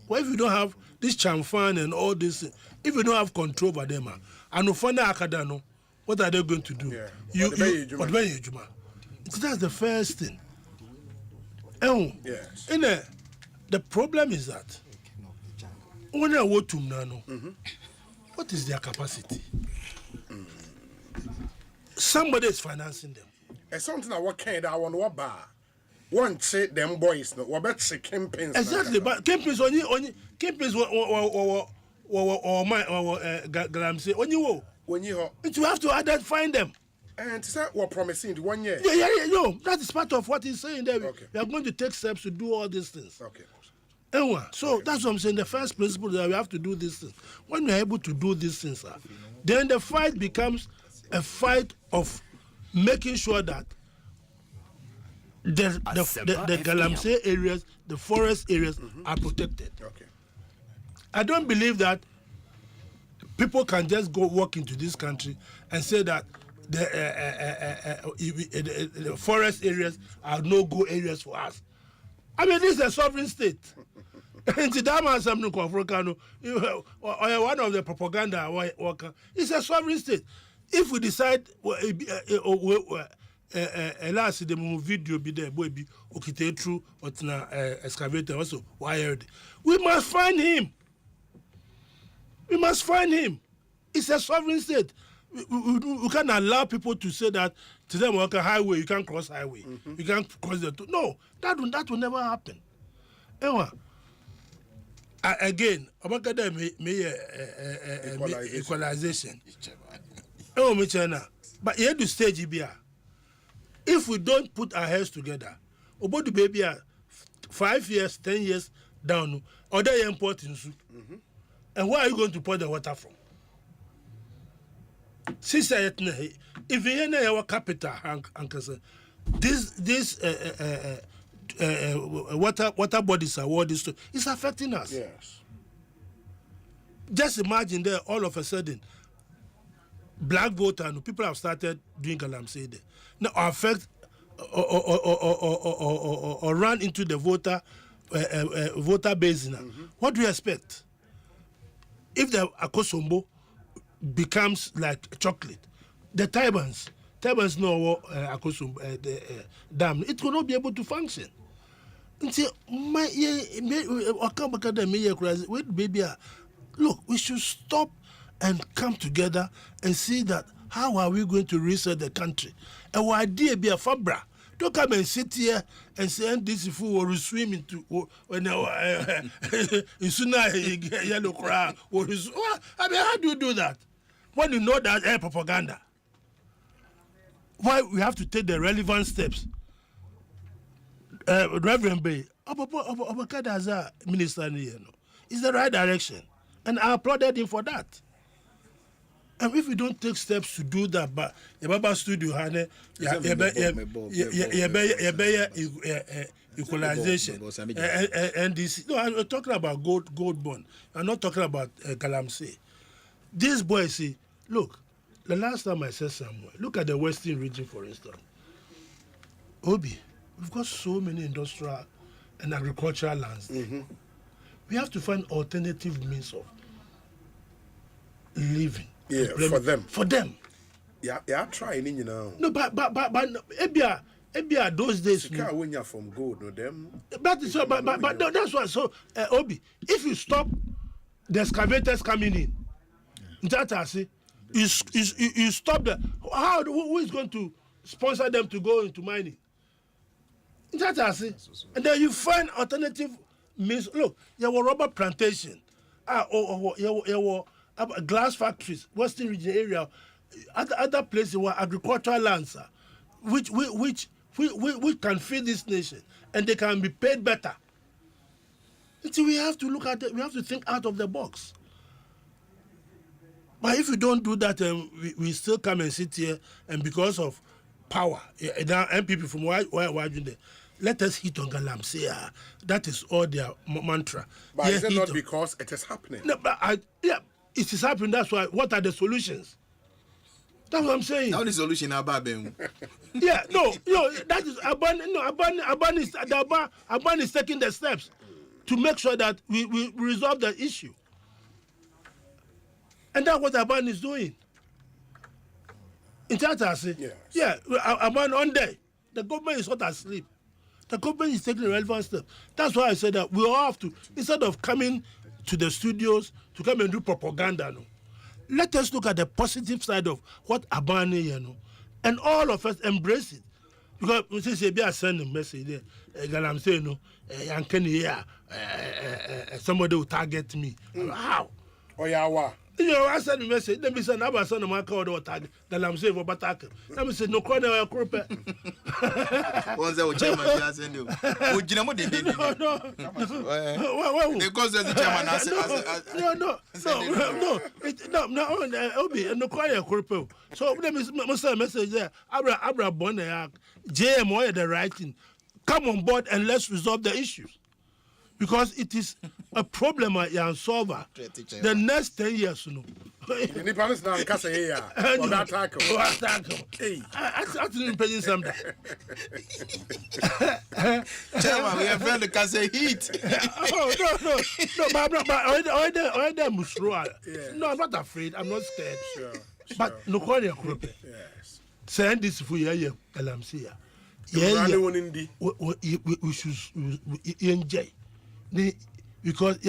But if you don't have this chamfan and all this, if you don't have control over them, and akadano. What are they going to do? Yeah. That's the first thing. Yes. The problem is that what is their capacity? Somebody is financing them. It's something that what kind I want what bar. One say them boys no. What bet say campaigns. Exactly, but campaigns only campaigns or my galamsey only wo. When you have to identify them. And say we're promising 1 year. Yeah. No, that is part of what he's saying there. Okay. We are going to take steps to do all these things. Okay. So that's what I'm saying. The first principle that we have to do these things. When we're able to do these things, then the fight becomes a fight of making sure that the Galamsey areas, the forest areas are protected. Okay. I don't believe that people can just go walk into this country and say that the forest areas are no-go areas for us. I mean, this is a sovereign state. One of the propaganda worker, it's a sovereign state. If we decide last the video be there, boy be okay through or excavator also wired, we must find him. We must find him. It's a sovereign state. We can't allow people to say that to them walk a highway, you can't cross highway. You can't cross the two. No, that will never happen. Anyway, again, about equalization. But here to stage here. If we don't put our heads together, about the baby 5 years, 10 years down, or they import in soup. And where are you going to pour the water from? Since if you know our capital, this water bodies are what is it's affecting us. Yes. Just imagine there all of a sudden, black voter and people have started doing Galamsey there. Now affect or run into the voter base now. What do you expect? If the Akosombo becomes like chocolate, the turbans know Akosombo dam, it will not be able to function. Until look, we should stop and come together and see that how are we going to reset the country. And why idea be a fabra. Don't come and sit here and say this fool will swim into when yellow crowd. I mean, how do you do that? When you know that air propaganda. Why we have to take the relevant steps. Reverend Bay, Obakada as a minister, is the right direction. And I applauded him for that. And if we don't take steps to do that, but Baba Studio had equalization and this. No, I'm talking about gold bond. I'm not talking about Galamsey. These boys say, look, the last time I said somewhere, look at the Western region, for instance. Obi, we've got so many industrial and agricultural lands there. We have to find alternative means of living. Yeah, for them. For them. Yeah, trying, you know. No, but Ebia those days. You can't win from gold, no them. But no, that's why. So Obi, if you stop the excavators coming in, that I say, you stop the. Who is going to sponsor them to go into mining? That I say, and then you find alternative means. Look, you have a rubber plantation. Glass factories, Western region area, other places where agricultural lands are, which can feed this nation, and they can be paid better. So we have to look at it. We have to think out of the box. But if we don't do that, we still come and sit here, and because of power, MPP from why there, let us hit on Galamsey. That is all their mantra. But is it not because it is happening? No, but it is happening. That's why. What are the solutions? That's what I'm saying. Now the solution about them. Yeah, no. That is Aban is taking the steps to make sure that we resolve the issue, and that's what Aban is doing. In Tatasi, yeah, Aban on day. The government is not asleep. The government is taking relevant steps. That's why I said that we all have to, instead of coming to the studios to come and do propaganda, let us look at the positive side of what Abani, and all of us embrace it. Because we say, I send a message there, Galamsey, somebody will target me. How? Oyawa. You know, I sent a message. Let me send a son of my code or tag that I'm saying for Bataka. Let me say, no corner or group. Once I was chairman, I send you. Would you know what they did? No. Because there's the chairman. No, Obi, and no corner group. So let me send a message there. Abra Bonner, JM, the writing. Come on board and let's resolve the issues. Because it is a problem at Yan Solver. The next 10 years, you know. Any promise now, Casa here. Or that tackle. Hey, I didn't pay you something. Chairman, we have found the Casa heat. Oh, no, but no, I'm not afraid. I'm not scared. Sure. But no corner group. Yes. Send this for you, LMC. We should enjoy. Because we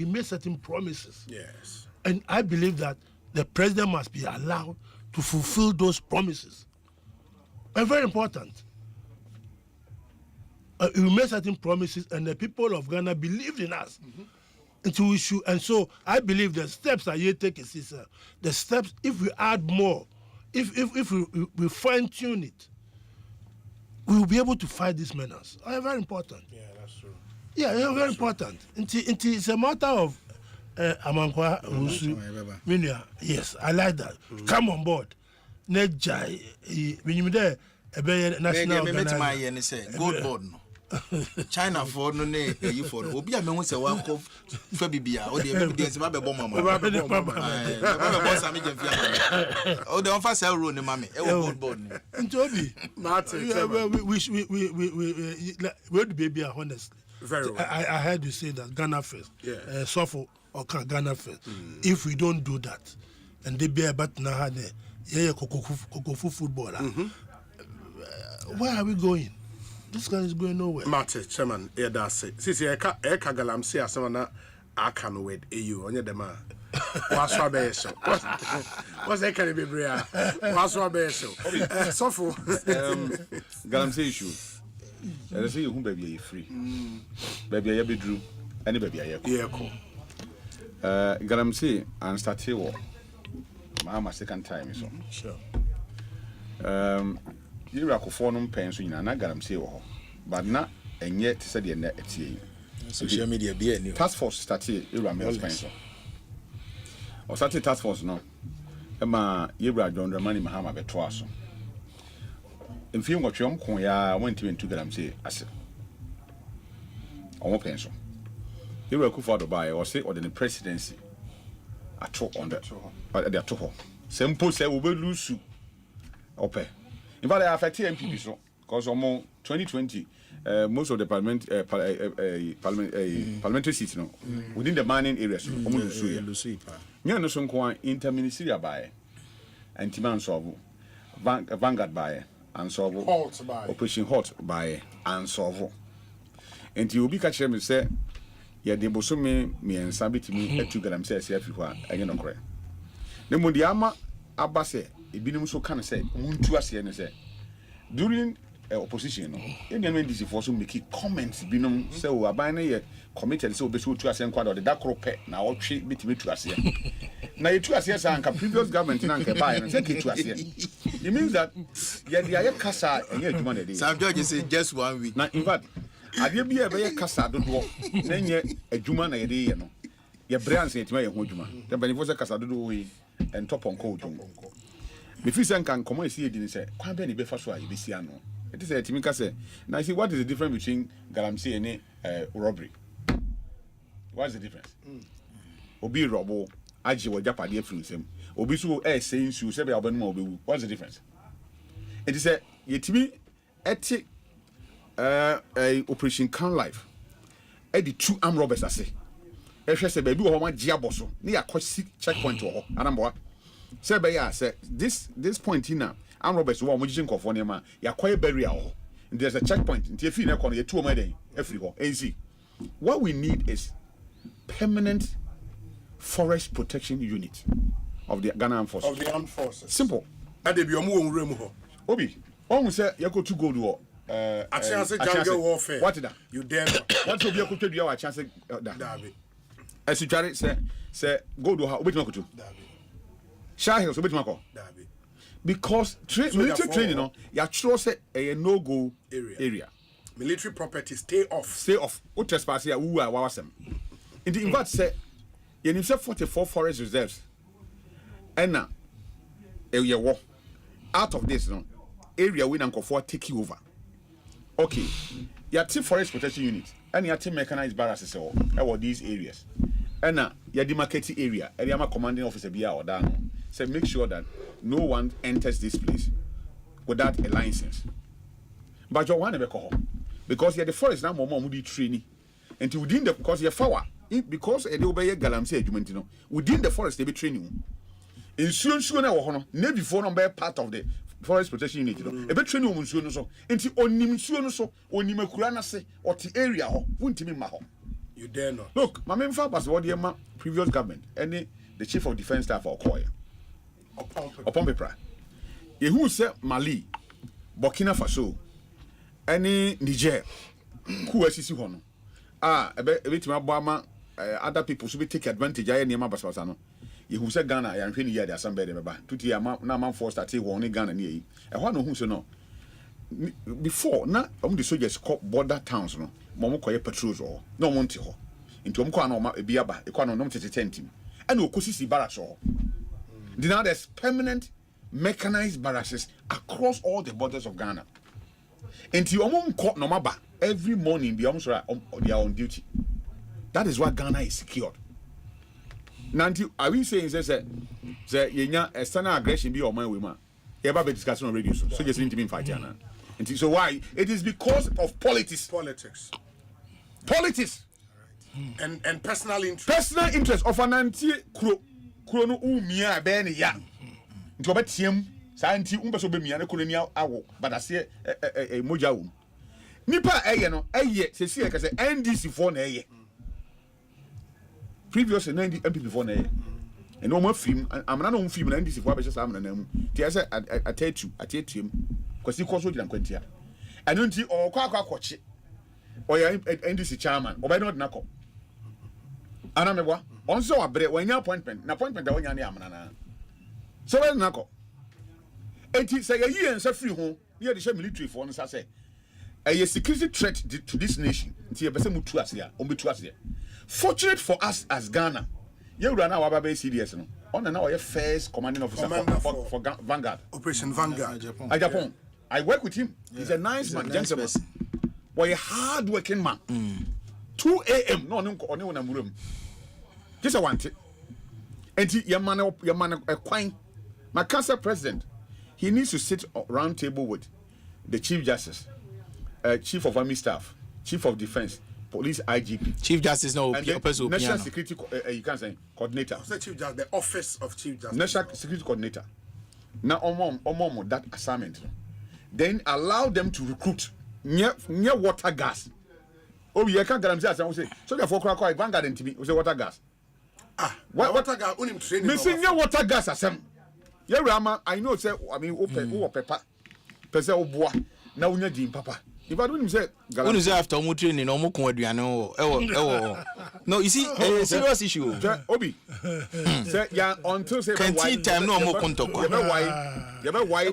made certain promises. Yes. And I believe that the president must be allowed to fulfill those promises. And very important. We made certain promises and the people of Ghana believed in us. And so I believe the steps that you take is the steps, if we add more, if we fine-tune it, we will be able to fight these menace. Very important. Yeah, that's true. Yeah, very important. It's a matter of Amankwa Usu. Yes, I like that. Come on board. Nejai, when you there, national gold board. China for no name, you for Obia Memo say one of Fabibia, or the evidence about the bomber. Oh, the officer sell room, mammy. And Toby, Martin, we baby are honest. Very well. I heard you say that Ghana first. Yeah. Suffer or Ghana first. If we don't do that, and they be about now, Kokofu footballer, where are we going? This guy is going nowhere. Mate, Chairman, that's it. Sisi eka galamsi asana akan with EU onye dema. Waswa beso. What's that can be bria? Waswa beso. Sofu. Galamsi issue. They say you baby free. Baby ya bedroom. Any baby ya ko. Galamsi and start war. My second time so. Sure. You are conforming pens in an galamsi war. But not and yet said the net social media be a new task force started Iramel Spencer. Or started task force no. Emma Yebra John the money Mahama Betwaso. In film what you went to into Galamsi as on pencil. You were cool for the buy or say or the presidency. I talk on that at their top. Simple say we will lose you. Okay. In fact, I affect MPP so because almost 2020, most of the parliamentary seats no within the mining areas. You know some interministerial buy, anti-man solve, Vanguard buy, and solve Operation Hot buy, and solve. And you will be catching me say, yeah, they both me and Sabit me at 2 grams everywhere, and you know, correct. The Mundiama Abase, a binum so can say, Muntuasi and say, during opposition, Indian DC for some make comments, binum, so a binary committed so be to us and quad or the dark rope, now all treat me to us here. Now, you to us here, and previous government and buy and take it to us here. It means that, yeah, the Ayak Casa and yet money. Some judges say just 1 week. Now, in fact, I did be a very Casa, don't walk, then yet a Juman a day, you know. Your brand said to my home, the Benifosa Casa do and top on cold. If you can come and see it, didn't say, quite many before you be Siano. It is a Timika say, now see what is the difference between Galamsey and robbery? What's the difference? Obi Robo, Aji or Japadi from him. Obi so saying you say Alban Mobi. What's the difference? It is a yetimi etic Operation Can Life. The 2 armed robbers I say. If you say baby or one Giaboso, near a checkpoint or Anamboa. Say by ya say this point in now. And Roberts one which in California, you are quite burial. There's a checkpoint in Tiafina corner, 2 of my day, everywhere. Easy. What we need is permanent forest protection unit of the Ghana Armed Forces. Of the Armed Forces. Simple. And they be a move Obi, almost say you go to go to a chance of jungle warfare. What is that? You dare not. What will be a good to do our chance? As you try say go to how obetimako. Shah Hills obetimako. Because military training, you sure say a no go area. Military property stay off. Stay off. O trespass here who are wasem. In the invert say you need 44 forest reserves. And now you walk out of this area we can for take you over. Okay. Your team forest protection unit and your team mechanized barracks or these areas. And now your demarcated area and your commanding officer be or down. So make sure that no one enters this place without a license. But you want to because you're the forest now more training. And within the because you're far because they obey galamsey argument, within the forest they be training. In soon never before number part of the forest protection unit, a bit training so into onim so onimakura say or the area won't me maho. You dare not. Look, my main father was what the previous government and the chief of defense staff for Okoye. Upon paper. Who said Mali, Burkina Faso, any Niger, who is this one? A bit Obama, other people should be take advantage. I am Basano. Who said Ghana, I am feeling here, there's somebody about 2 years, now man forced to take one Ghana near. I want to who so no. Before, now, the soldiers called border towns, no, Momokoye patrols or no Monte ho. Into Mkoano Biaba, economy to tent him. And Okosisi barracks or. Now there's permanent mechanized barracks across all the borders of Ghana. And to every morning they are on duty. That is why Ghana is secured. Now, are we saying that external aggression be on my woman? You ever be discussing on radio? So just need to be fighting. And so why? It is because of politics. Politics. And personal interest. Personal interest of an Krono umia ben ya nti obetiem sa nti umbeso be mia ne kolonial awo but ase moja wo nipa eye no eye sesi e kase NDC for na eye previous MP for na eye and no film amana no film na NDC for be just amana na mu ti ase atetuem kwasi koso di na kwantia eno nti okwa akwache oya NDC chairman obai no na ko ana mebwa onso wabre wanya appointment na appointment da wanya ne amana na so we na ko enti say ye ensa free ho ye de military for no say a security threat to this nation enti ye be say mutu ase ya o betu ase fortunate for us as Ghana ye wura na wa ba serious no on na we first commanding officer for Vanguard Operation Vanguard Japan. I work with him. He's a nice man, gentleman. But a hard working man. 2 a.m. No, no, just I want it. And your man a quine. My council president, he needs to sit round table with the Chief Justice, Chief of Army Staff, Chief of Defense, Police IGP, Chief Justice, no, National Security you can't say coordinator. The Chief Justice, the Office of Chief Justice, National Security Coordinator. Now, on that assignment, then allow them to recruit near water gas. Oh, you can't guarantee us. I say so. Therefore, crack Vanguard and TV. We say water gas. Water gas. Only training. Missing near water gas. Asem. Yeah, Rama. I know. Say, I mean, open, pepper. Pesa oboa. Na unya jim papa. If I don't say, when is after omu training, omu konwaduano. No, you see, a serious issue. Obi. Say, yeah, until say, can't time no more contact. You better why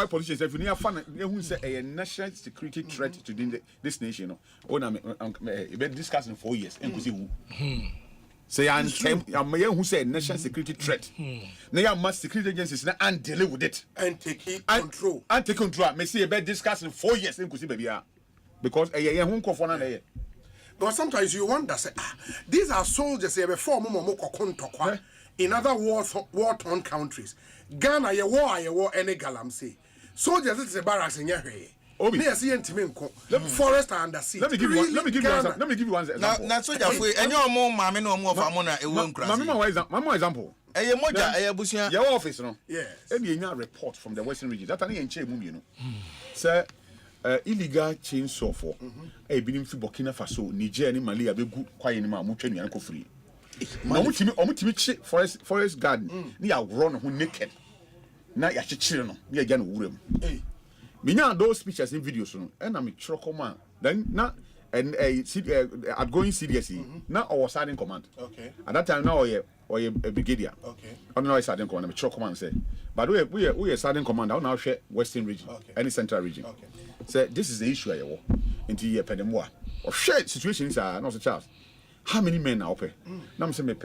politicians if you need a fun who say a national security threat to this nation. Oh, na been discussing 4 years. Say I'm who say national security threat. Now mass security agencies now and deal with it and take control. And take control. Me see about discussing 4 years baby because but sometimes you wonder say these are soldiers before in other war-torn countries. Ghana ye war any galamsey. Soldiers it's a barracks in your way. Forest and the sea. Let me give you one example. Now soldier and your mom mammy no more famona a won't crash. Mama example. A moja a busia your office no. Yes. Any report from the Western region. That any chain you know. Sir illegal chainsaw for a binim fi Burkina Faso, Niger ni Mali abegu kwa ni ma mutwe ni anko free. Na omutimi chi forest garden ni ya run ho naked. Na ya chichire no, ni ya no wuram. Minya those pictures and videos no, and I'm a chokoma. Then na and outgoing CDSE. Now I was sergeant command. Okay. At that time now or a brigadier. Okay. I don't know sergeant command. I'm a command say. But we are sergeant command. I now share Western region. Okay. Any central region. Okay. So this is the issue I war. Into year pedemwa. Or shared situations are not so Charles. How many men are open? Now I'm saying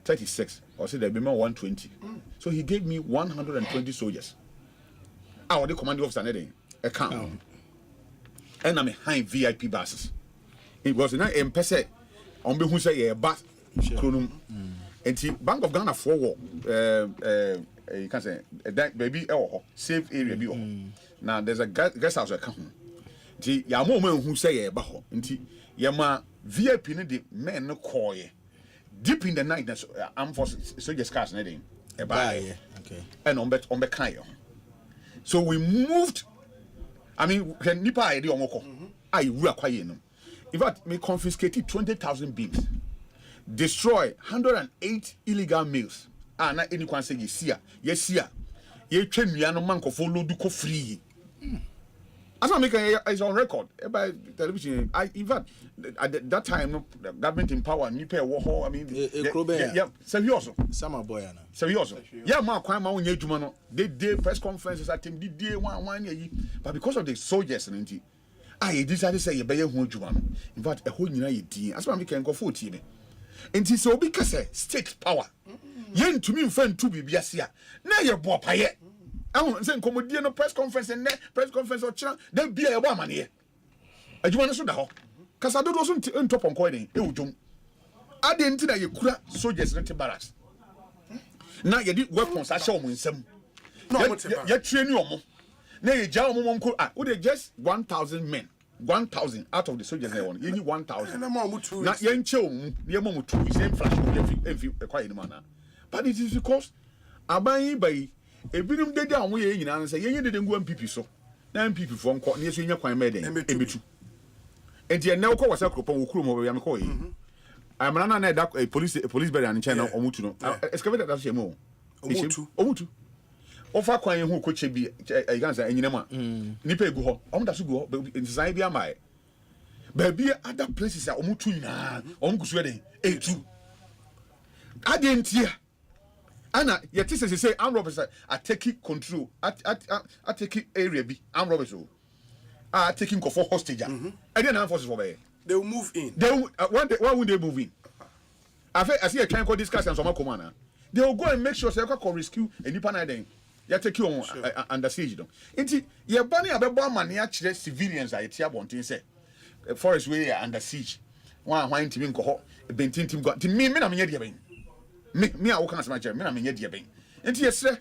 36 or say there be more 120. So he gave me 120 soldiers. I was the commanding officer anything. A count. And I'm a high VIP buses. It was in a person on who say a bus chronum. And Bank of Ghana forward you can say that baby safe area be now there's a guest house account. The Yamoman who say a baho. Yama VIP the men no call deep in the night. I'm for soldiers cars anything. A buy. Okay. And on the kayo. So we moved. I mean, when Nipa I do omoko, I require no. In fact, we confiscated 20,000 beams, destroy 108 illegal mills. Ah, na anyone say yes, ye train me no man ko follow do ko free. As I make is on record by television. In fact, at that time, no, the government in power, Nipa war. I mean, yeah, seriously. Sama boy na. Seriously. Yeah, ma kwan ma onye adwuma no. They press conferences at him. They one year. But because of the soldiers, I decided to say you better hu adwuma no. In fact, a whole nyina ye din. As I make go for ti me. Enti so because state power. Yen to me mfa ntu bibia sia. Na ye bo paye. I want say nkomodie no press conference and press conference or chira then bia ye bo amane. Adwuma no so da ho. Kasa do so ntop onko den e wudwom. Ade nti na ye kura soldiers no te barracks. Na ye di weapons a show mo nsam. No ye train omo. Na ye ja omo mko we dey just 1,000 men. 1,000 out of the soldiers there one. You need 1,000. Na ye nche omo, ye mo 2 same flash every quite any man. But it is because aban by ebinum dede anwo ye nyina no say ye dede ngu MPP so. Na MPP fo nko na yeso nya kwan meden emetu. Enti e na ukọ wasa kropon wo kuro mo ya me ko yi. Amana na da police barrier ni channel omutu no. Excavator that shey mo. Omutu. Ofa kwan ye hu ko chebi e ganza enyina ma. Nipa egu ho. Omda so gu ho design bi amae. Ba bi other places a omutu nyina. Omgusu e den etu. Adentia. Anna, your teachers say armed robbers are taking control, are taking area B, armed robbers are taking for hostage. And then armed forces over here. They will move in. They will, why would they move in? I see a client called discussion on my commander. They will go and make sure they can rescue and you then you take you on under siege. Inti, you're banning about man, actually civilians are here wanting say forest way under siege. One team go, Bentin team got to me, I'm here. Me I will cancel my chair. Me na me nyɛ ben. Enti yesre.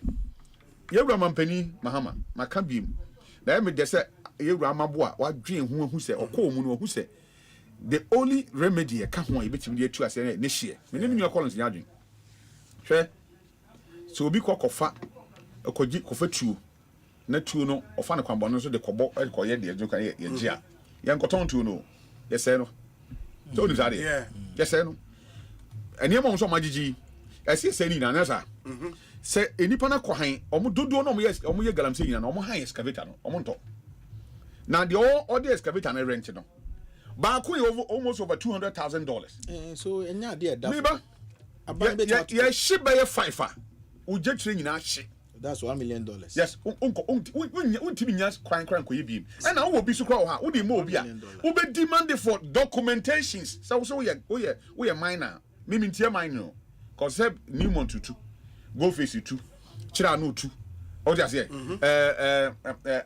Yewura mampani Mahama, makabim. Na me de sɛ yewura maboa wa dwen hu sɛ ɔkɔ mu no hu sɛ the only remedy ka ho a yebetimi de atu ase ne hye. Me ne nua Collins nya adwen. Hwɛ. So obi kɔfa ɛkɔgi kɔfa tuo. Na tuo no ɔfa ne kwambɔ no so de kɔbɔ ɛkɔyɛ de adwo kan yɛ gya. Yɛ nkɔtɔn tuo no. Yɛsɛ no. So ni zade. Yɛsɛ no. Ɛniɛ mo nso magigi. I see saying in another. Say any pana coin, dodo no yes, ye galamsey no high excavator no omonto. Now the all the excavator and rent no. But over almost over $200,000. So enya dey da. Yeah, ship by a fifer. We just train in ship. That's $1 million. Yes, untimi nya kwan ko yebiem. And now will be so crowd ha. Wo dey mo bia. Wo be demand for documentations. So we minor. Me mintie minor. Concept Newmont 2, Go Face 2, Chirano 2, or just here,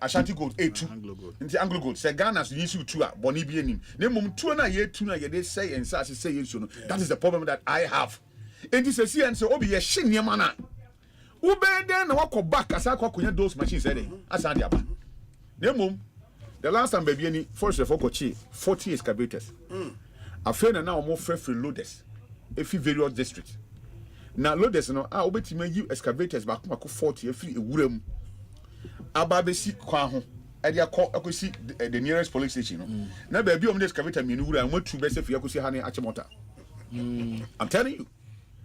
Ashanti Gold A2, into Anglo Gold, say Ghana's issue 2, Bonibianim. Name 2 and a year, 2 and they say, and such say, that is the problem that I have. And this is and so, Obi, a shin mana. Ube then walk back as I call those machines, as Andiaba. Name the last time, baby, any first of all, 40 excavators. I feel now more free loaders, if you various districts. Now loaders no obetime you excavators back 40 every ewuram ababesi kwa ho e dey akosi the nearest police station no na ba bi the excavator me wura matu be se fi akosi ha ne achemota. I'm telling you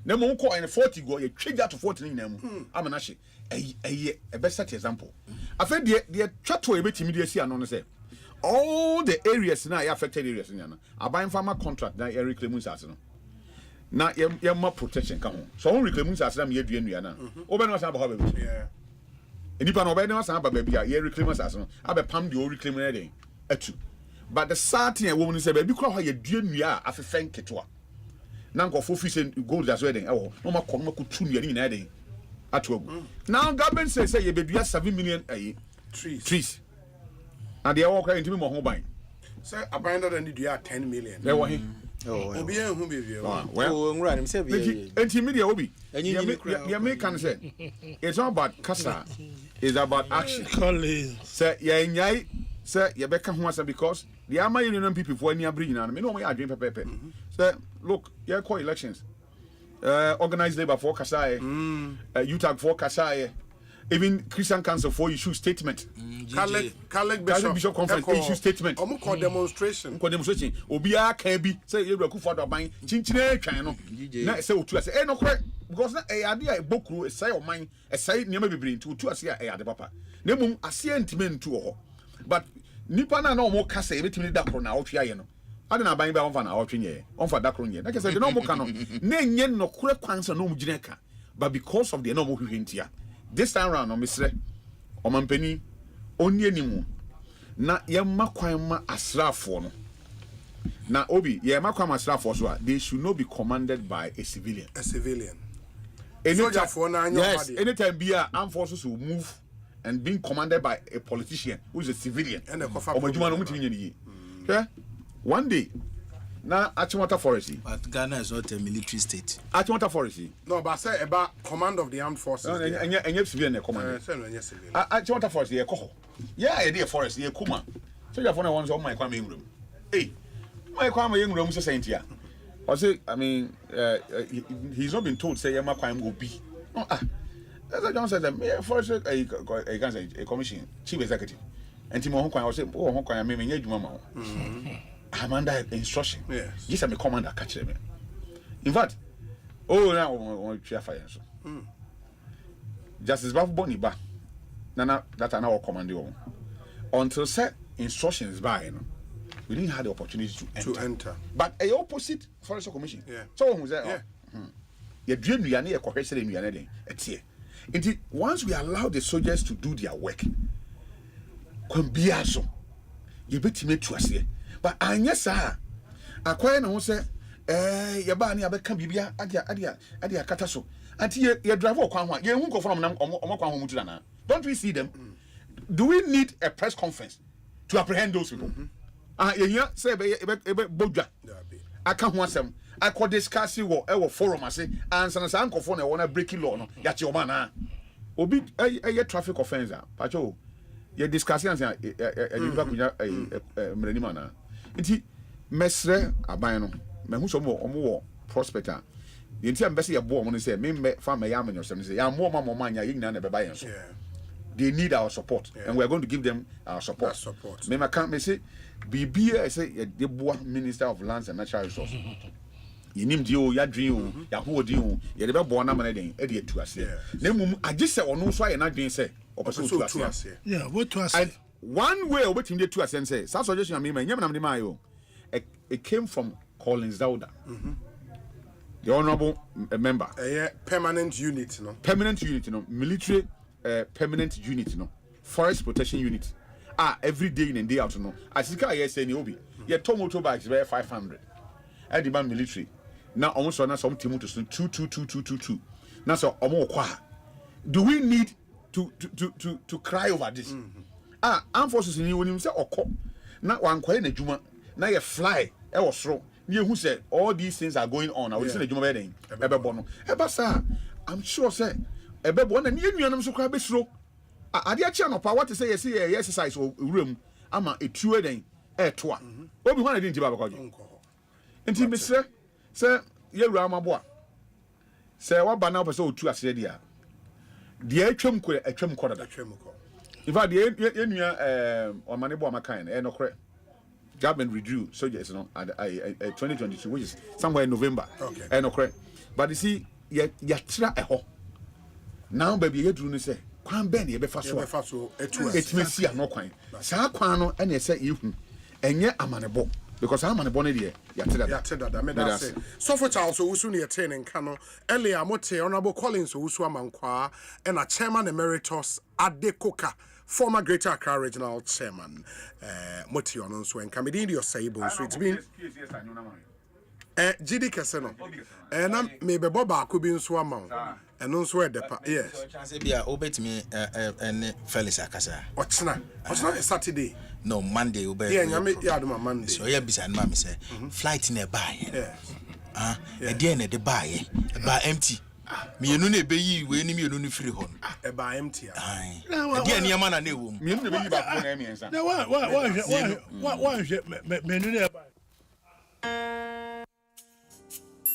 na mo ko in 40 go ye twega to 40 na mu amana hye e be set example afa de twato e betimi de asi ano no se all the areas now affected areas na aban farmer contract na e reclaim nsase no na ye ma protection ka ho so on reclaim nsase na me dua na obe no san ba ho ba bi enipa no obe no san ba bi a ye reclaim nsase no abe pam the reclaim na den atu but the certain woman say ba bi kura ho ye dua nua afefen ketewa na nkofo fi say gold as well den no ma ko no ma ko tu nua ni na den atu agu now government say ye be dua 7 million trees and they are all into me more buying. Sir, I bind that and you are 10 million. There were him. Oh, be who be well, media obi. And you American say it's not about Kasa, it's about action. Sir, yeah, sir, you better come once because the Ama Union people for any bringing on me. No, I drink pepe. Sir, look, yeah, call elections. Organized labor for Kasa, UTAG for Kasa. Even Christian Council for issue statement. Catholic Bishop Conference issue statement. Call demonstration. Demonstration. Obia can be say you reku for the buying. Chinchine try no. Na say otu say no correct because na e ade a bokru e say o man e say niam bebre nti otu ase e ade papa. Na mum ase ntime ntu ho. But nipa na o mo kasa e betimi da kro na otwe aye no. Ade na ban ba on fa na otwe nye. On fa da kro nye. Na kese de no mo ka no. Na enye no kore kwansa no mo gine ka. But because of the no mo hwehwentia. This time round, Mr. Omampeni, only anymore. Na yamma kwama asrafo no. Na obi, yamma kwama asrafo so they should not be commanded by a civilian. A civilian. Yes, anytime be armed forces will move and being commanded by a politician who is a civilian. And one day, now Achimota Forest. But Ghana is not a military state. Achimota Forest. No, but I say about command of the armed forces. And you civilian command. Achimota Forest, yeah, Coho. Yeah, a dear forest, yeah, Kuma. So you're one of my coming room. Hey, my coming room is a saint here. I say, I mean, he's not been told, say, my crime will be. As I don't say that, forest, a commission, chief executive. And Timon, I say, oh, Hong Kong, I mean, you mamma. I'm under instruction. Yes, I'm a commander. Catch them. In fact, now we share fire. Justice Bafu Boniba, Nana, that are now commanding. Until set instructions by, we didn't have the opportunity to enter. But a opposite forest commission. So who's there? Your dream, we are near a cohesion in your it's here. Indeed, once we allow the soldiers to do their work, can be also. You bet me to us here. But I yes, sir. I quite know, say, Yabani, I become Bibia, Adia Cataso. Until you drive or Kwan, you won't go from them. Don't we see them? Do we need a press conference to apprehend those people? You say, Boja. I can't want them. I could discuss you or forum. I say, and some uncle phone, I want to break your law. That's your man. Obi, a traffic offense. Pacho, you're discussing, Mrenimana. Nti mesre abano me hu so mo omo prospector the nti ambesi ye bo mo say me fa me ya manyo say ya mo manya ye nyina na be buy so they need our support and we are going to give them our support me ma kan me say bibia say the boa minister of lands and natural resources yinim di o ya dwen o ya ho odi o ye de be bo na man den e de atu ase na mum agise ono so aye na dwen say opeso atu ase what to ase. One way over to the two and say, some suggestion I mean, it came from Collins Dauda, the honorable member. Permanent unit, no? Permanent unit, no? Military permanent unit, no? Forest protection unit. Every day in and day out, no? As you can say, Obi, your tomato bags were 500. I demand military. Now almost on some team to 2. Now so do we need to cry over this? Armed forces in you when you say oko na wankwaye na djuma na ye fly e wo soro na hu say all these things are going on. I will say na djuma be den ebebo no eba sa I'm sure say ebebo na ne nuanam so kwa be soro ade a chia no pa what say yes exercise wuram ama etuwe den e to a obi hwana din ti ba bakoje enti mesre say ye wura amabo say wa ba na person otu ase dia de atwam ko dada in fact, the on Manebo Amakan, and no government review soldiers, 2022, which is somewhere in November. Okay. And no But you see, you try a ho. Now, baby, you do say, kwan bɛn na yɛbɛfa so ɛtumi si ano kwan saa kwan no ɛna ɛsɛ ihu ɛnyɛ amanebɔ because amanebɔ no deɛ yɛate dada medase sɔfo charles owusu ne yɛtee ne nka no earlier mote honorable collins owusu amankwaa ɛna chairman emeritus adekoka former Greater Accra Regional Chairman mote ɔno nso ɛnka medin de Osei Bonsu it's been GD Keseno na mebɛbɔ baako bi nso ama wo ɛno nso ɛdepa yes chance bia obetimi ene Felix akasa ɔkyena Saturday no Monday obet yeah nyame yadoma Monday so yeah bisa no ma me say flight na buy ɛdeɛ na de buy ba empty mienu na ebeyi we ni mienu ni free hon ba empty ɛdeɛ ni ama na na ewo mienu na ebeyi ba ko na emiensa na wa menu na buy